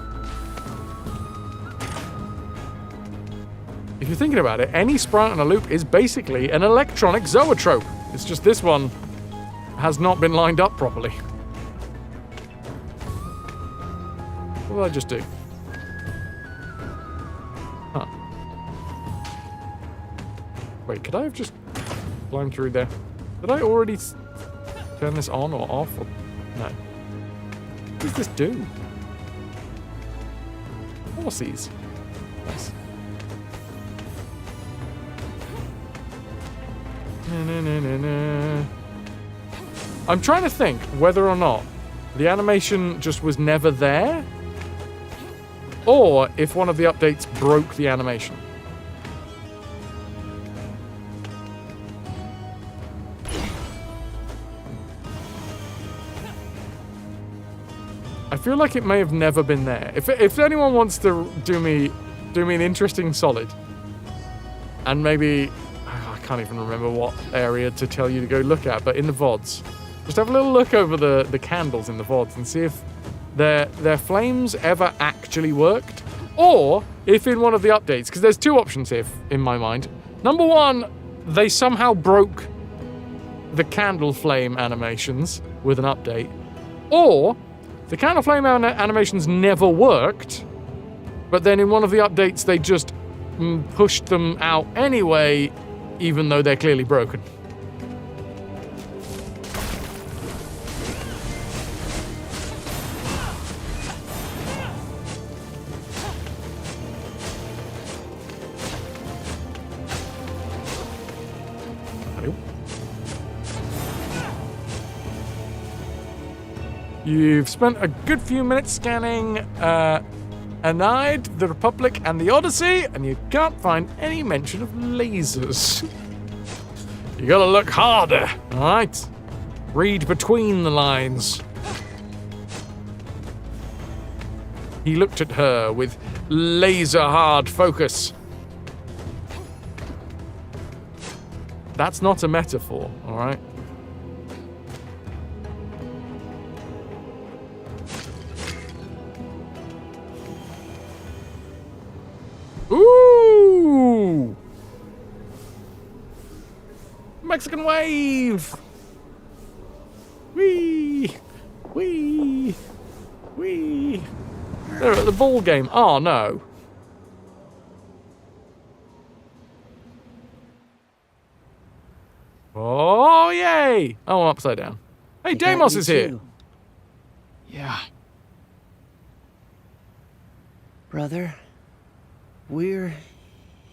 If you're thinking about it, any sprite on a loop is basically an electronic zoetrope. It's just this one has not been lined up properly. What did I just do? Huh. Wait, could I have just climbed through there? Did I already turn this on or off? Or... No. What does this do? Horses. Nice. I'm trying to think whether or not the animation just was never there, or if one of the updates broke the animation. I feel like it may have never been there. If anyone wants to do me an interesting solid, and maybe I can't even remember what area to tell you to go look at, but in the VODs, just have a little look over the candles in the VODs and see if their flames ever actually worked, or if in one of the updates, because there's two options here in my mind. Number one, they somehow broke the candle flame animations with an update, or the candle flame animations never worked, but then in one of the updates they just pushed them out anyway, even though they're clearly broken. You've spent a good few minutes scanning Aeneid, the Republic, and the Odyssey, and you can't find any mention of lasers. You gotta look harder, alright? Read between the lines. He looked at her with laser-hard focus. That's not a metaphor, alright? Ooh! Mexican wave! Wee! Wee! Wee! They're at the ball game. Oh, no. Oh, yay! Oh, I'm upside down. Hey, Deimos is here. Yeah. Brother, we're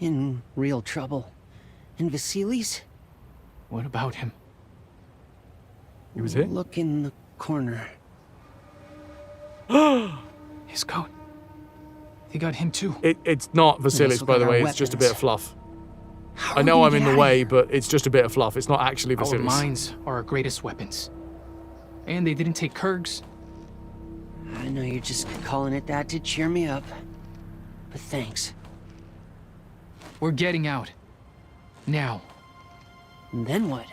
in real trouble. And Vasilis? What about him? He was here? Look in the corner. His coat. They got him too. It's not Vasilis, by the way. It's just a bit of fluff. I know I'm in the way, but it's just a bit of fluff. It's not actually Vasilis. Our minds are our greatest weapons. And they didn't take Kurg's. I know you're just calling it that to cheer me up. But thanks. We're getting out. Now. And then what?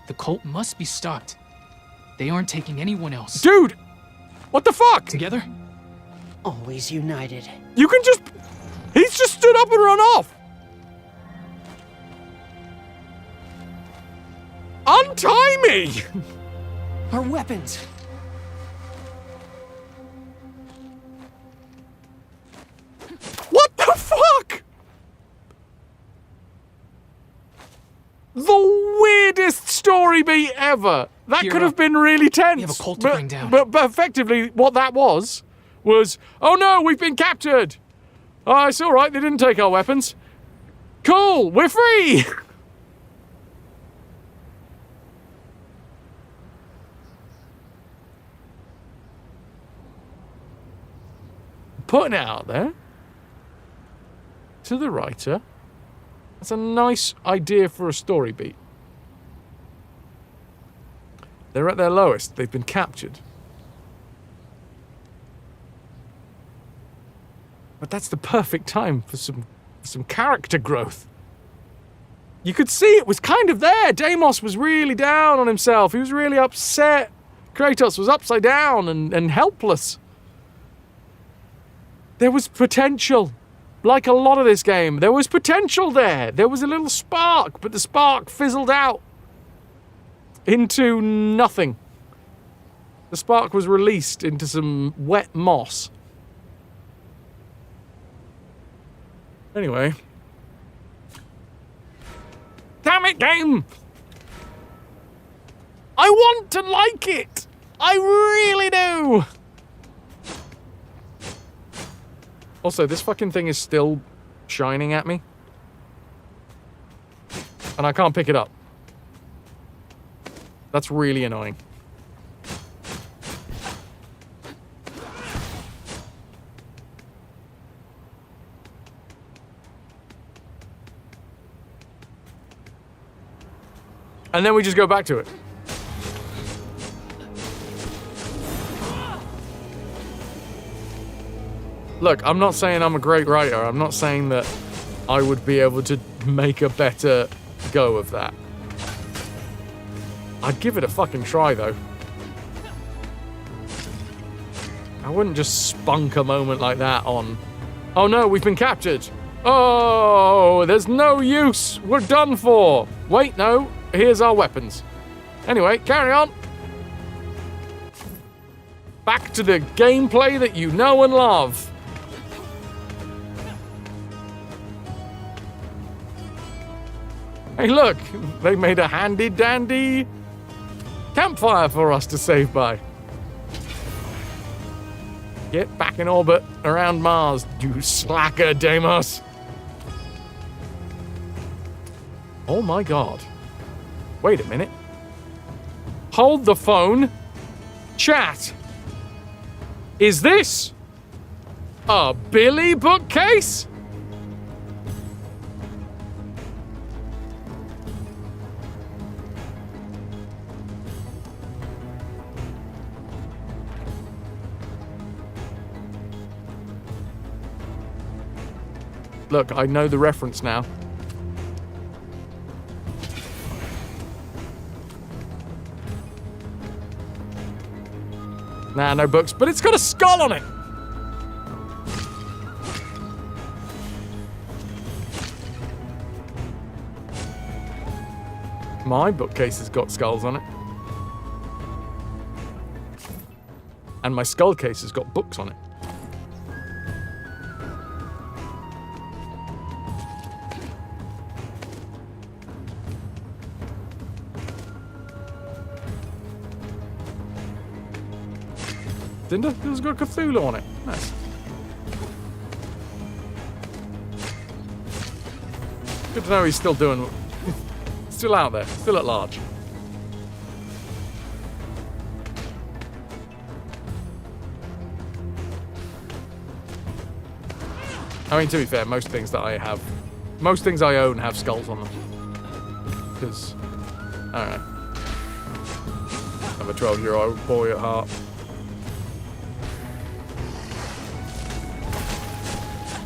The cult must be stopped. They aren't taking anyone else. Dude! What the fuck? Together? Always united. You can just... He's just stood up and run off! Untie me! Our weapons! What the fuck? The weirdest story beat ever. That could have been really tense. We have a cult to bring down. But effectively, what that was, oh no, we've been captured. Oh, it's all right. They didn't take our weapons. Cool, we're free. Putting it out there to the writer. That's a nice idea for a story beat. They're at their lowest. They've been captured. But that's the perfect time for some character growth. You could see it was kind of there. Deimos was really down on himself. He was really upset. Kratos was upside down and helpless. There was potential. Like a lot of this game, there was potential there. There was a little spark, but the spark fizzled out into nothing. The spark was released into some wet moss. Anyway. Damn it, game! I want to like it! I really do! Also, this fucking thing is still shining at me. And I can't pick it up. That's really annoying. And then we just go back to it. Look, I'm not saying I'm a great writer. I'm not saying that I would be able to make a better go of that. I'd give it a fucking try, though. I wouldn't just spunk a moment like that on... Oh no, we've been captured. Oh, there's no use. We're done for. Wait, no. Here's our weapons. Anyway, carry on. Back to the gameplay that you know and love. Hey, look. They made a handy-dandy campfire for us to save by. Get back in orbit around Mars, you slacker, Deimos. Oh my god. Wait a minute. Hold the phone. Chat. Is this a Billy bookcase? Look, I know the reference now. Nah, no books, but it's got a skull on it! My bookcase has got skulls on it. And my skull case has got books on it. It's got Cthulhu on it. Nice. Good to know he's still doing... Still out there. Still at large. I mean, to be fair, most things that I have... Most things I own have skulls on them. Because... I don't know. I'm a 12-year-old boy at heart.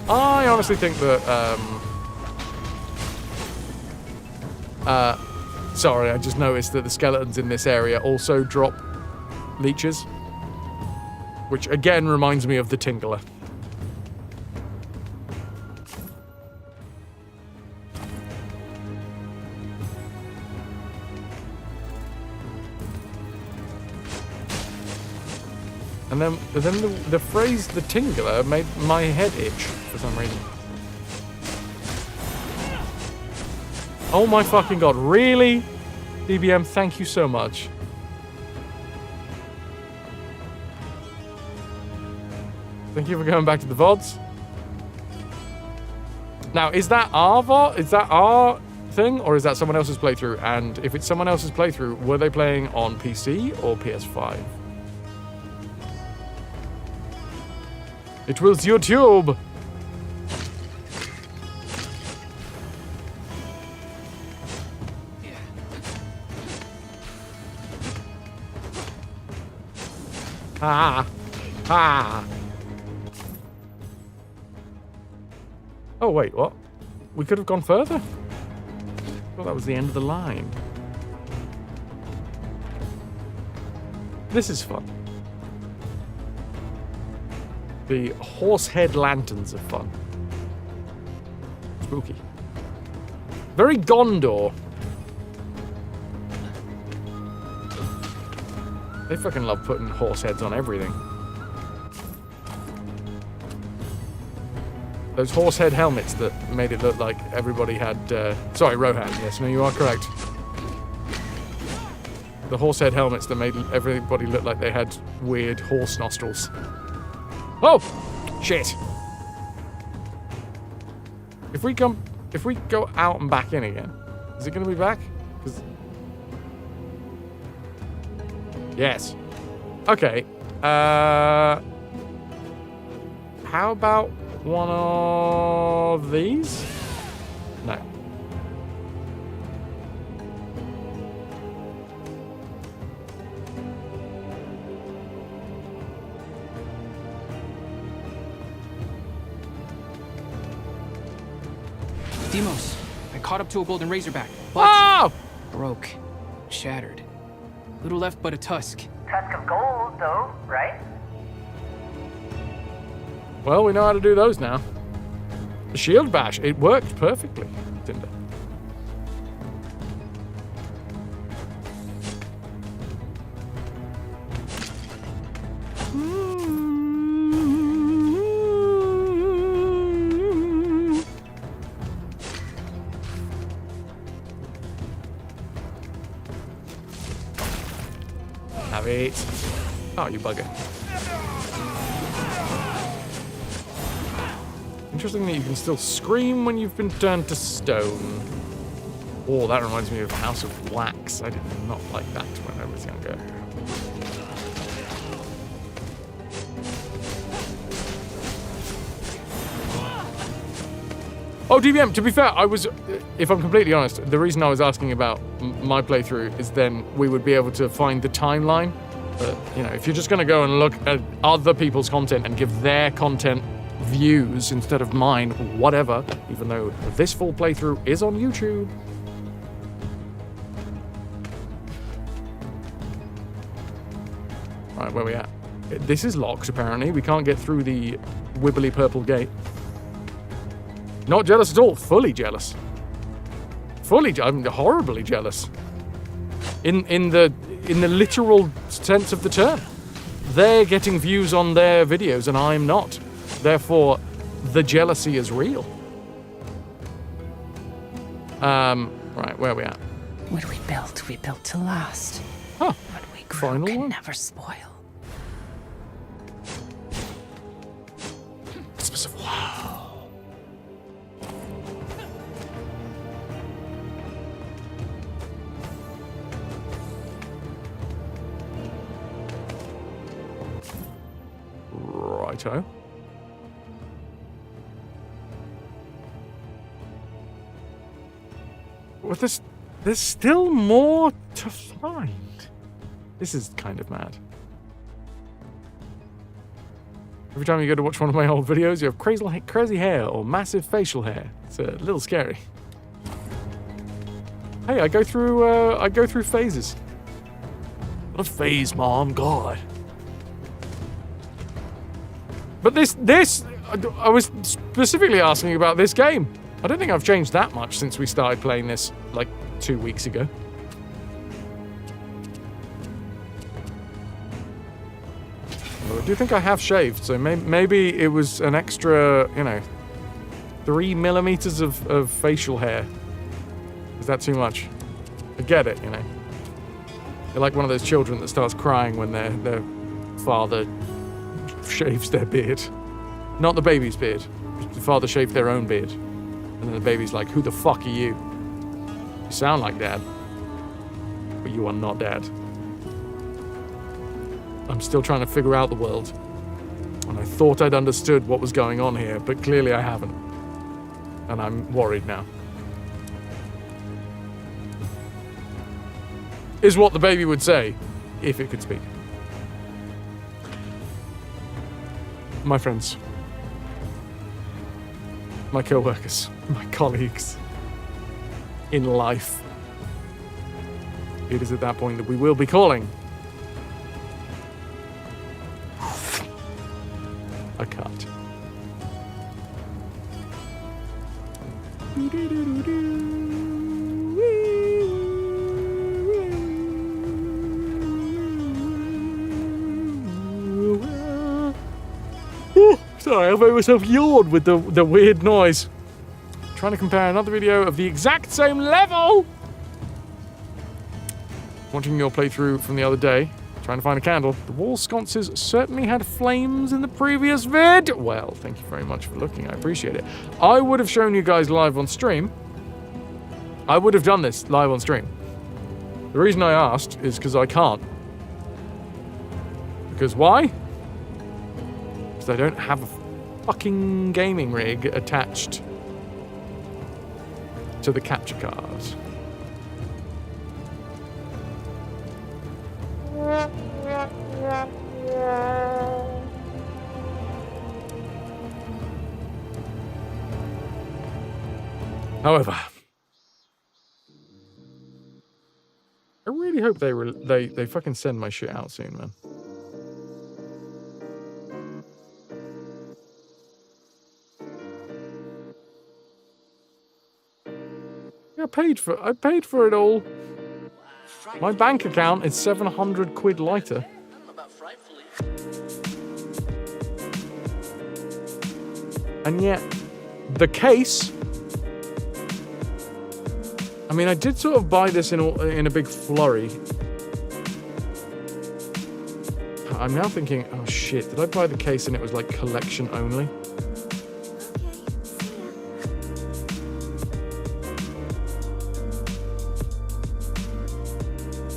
I honestly think that, sorry, I just noticed that the skeletons in this area also drop leeches. Which, again, reminds me of the Tingler. And then the phrase "the Tingler" made my head itch for some reason. Oh my fucking god, really? DBM, thank you so much. Thank you for going back to the VODs. Now, is that our VOD? Is that our thing? Or is that someone else's playthrough? And if it's someone else's playthrough, were they playing on PC or PS5? It was YouTube. Ah. Ah. Oh, wait, what? We could have gone further? Well, that was the end of the line. This is fun. The horsehead lanterns are fun. Spooky. Very Gondor. They fucking love putting horse heads on everything. Those horse head helmets that made it look like everybody had... sorry, Rohan. Yes, no, you are correct. The horse head helmets that made everybody look like they had weird horse nostrils. Oh! Shit. If we go out and back in again, is it going to be back? 'Cause... Yes. Okay. How about one of these? No. Deimos, I caught up to a golden razorback, but broke, shattered. Little left but a tusk. Tusk of gold, though, right? Well, we know how to do those now. The shield bash, it worked perfectly, didn't it? Have it. Oh, you bugger. Interesting that you can still scream when you've been turned to stone. Oh, that reminds me of House of Wax. I did not like that when I was younger. Oh, DVM, to be fair, if I'm completely honest, the reason I was asking about my playthrough is then we would be able to find the timeline. You know, if you're just going to go and look at other people's content and give their content views instead of mine, whatever, even though this full playthrough is on YouTube. Right, where we at? This is locked, apparently. We can't get through the wibbly purple gate. Not jealous at all. Fully jealous. I'm horribly jealous. In the literal sense of the term. They're getting views on their videos and I'm not. Therefore, the jealousy is real. Right, where are we at? What we built to last. Huh. What we Final can one. never spoil. Wow. Righto. Well, there's still more to find. This is kind of mad. Every time you go to watch one of my old videos, you have crazy hair or massive facial hair. It's a little scary. Hey, I go through phases. What a phase, Mom, God. But this, I was specifically asking about this game. I don't think I've changed that much since we started playing this, like, 2 weeks ago. Well, I do think I have shaved, so maybe it was an extra, 3 millimeters of facial hair. Is that too much? I get it, You're like one of those children that starts crying when their father shaves their beard. Not the baby's beard. The father shaved their own beard. And then the baby's like, who the fuck are you? You sound like Dad. But you are not Dad. I'm still trying to figure out the world. And I thought I'd understood what was going on here, but clearly I haven't. And I'm worried now. Is what the baby would say, if it could speak. My friends. My co-workers. My colleagues. In life. It is at that point that we will be calling a cut. Sorry, I made myself yawn with the weird noise. Trying to compare another video of the exact same level. Watching your playthrough from the other day. Trying to find a candle. The wall sconces certainly had flames in the previous vid. Well, thank you very much for looking. I appreciate it. I would have shown you guys live on stream. I would have done this live on stream. The reason I asked is because I can't. Because why? Because I don't have a fucking gaming rig attached to the capture cards. However, I really hope they fucking send my shit out soon, man. I paid for it all. My bank account is 700 quid lighter. And yet, the case... I mean, I did sort of buy this in a big flurry. I'm now thinking, oh shit, did I buy the case and it was like collection only?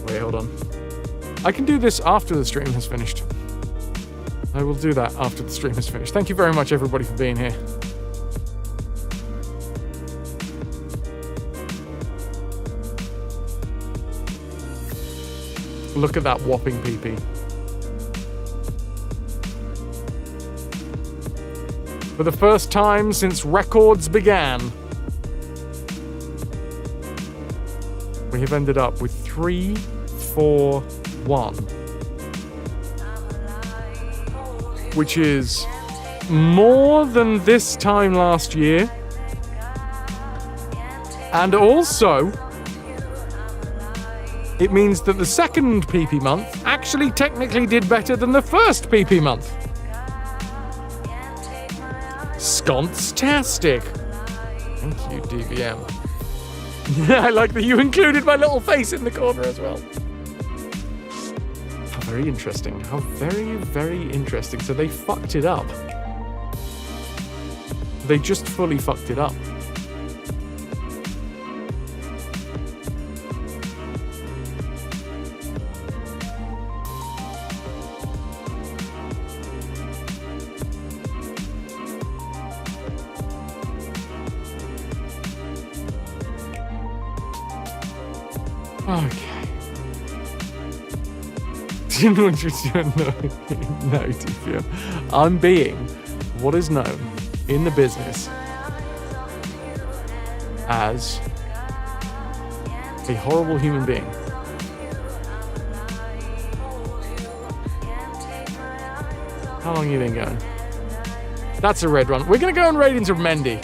Wait, hold on. I can do this after the stream has finished. I will do that after the stream is finished. Thank you very much, everybody, for being here. Look at that whopping PP. For the first time since records began, we have ended up with 3, 4, 1. Which is more than this time last year. And also, it means that the second PP month actually technically did better than the first PP month. Sconce-tastic. Thank you, DVM. I like that you included my little face in the corner as well. How very interesting. How very, very interesting. So they fucked it up. They just fully fucked it up. Okay. Do you know what you're doing? No, TPO. I'm being what is known in the business as a horrible human being. How long have you been going? That's a red run. We're going to go and raid into Mendy.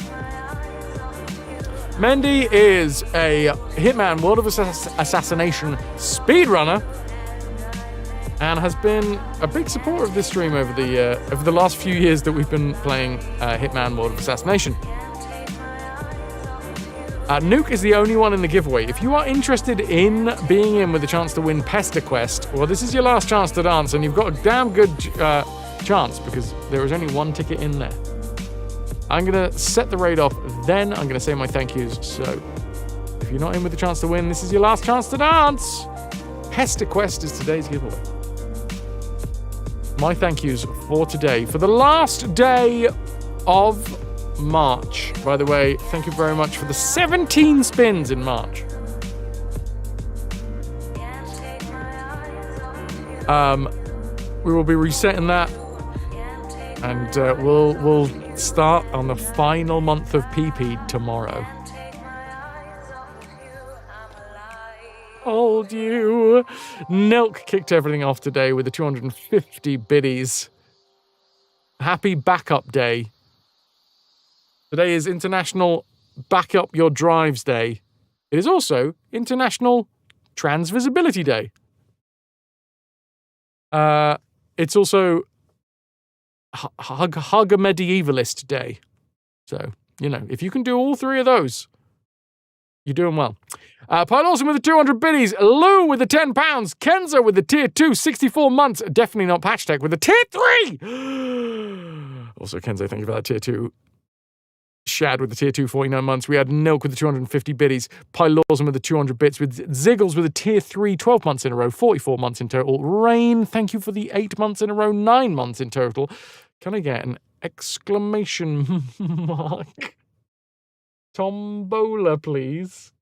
Mendy is a Hitman World of Assassination speedrunner and has been a big supporter of this stream over the last few years that we've been playing Hitman World of Assassination. Nuke is the only one in the giveaway. If you are interested in being in with a chance to win Pester Quest, well, this is your last chance to dance, and you've got a damn good chance because there is only one ticket in there. I'm going to set the raid off, then I'm going to say my thank yous. So, if you're not in with a chance to win, this is your last chance to dance. Pester Quest is today's giveaway. My thank yous for today, for the last day of March. By the way, thank you very much for the 17 spins in March. We will be resetting that, and we'll start on the final month of PP tomorrow. Hold you. Nilk kicked everything off today with the 250 biddies. Happy backup day. Today is International Backup Your Drives Day. It is also International Transvisibility Day. It's also Hug a Medievalist Day. So, you know, if you can do all three of those, You're doing well. Pyle Awesome with the 200 biddies. Lou with the £10. Kenzo with the tier 2, 64 months. Definitely not Patch Tech with the tier 3. Also, Kenzo, thank you for that tier 2. Shad with the tier 2, 49 months. We had Nilk with the 250 biddies. Pylawsome with the 200 bits. With Ziggles with the tier 3, 12 months in a row, 44 months in total. Rain, thank you for the 8 months in a row, 9 months in total. Can I get an exclamation mark? Tombola, please.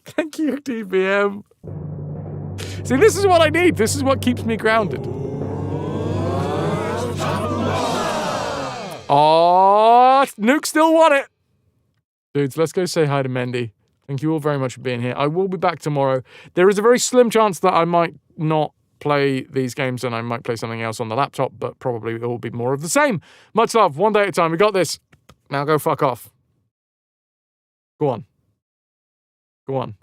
Thank you, DBM. See, this is what I need. This is what keeps me grounded. Oh, Nuke still won it. Dudes, let's go say hi to Mendy. Thank you all very much for being here. I will be back tomorrow. There is a very slim chance that I might not play these games and I might play something else on the laptop, but probably it will be more of the same. Much love. One day at a time. We got this. Now go fuck off. Go on. Go on.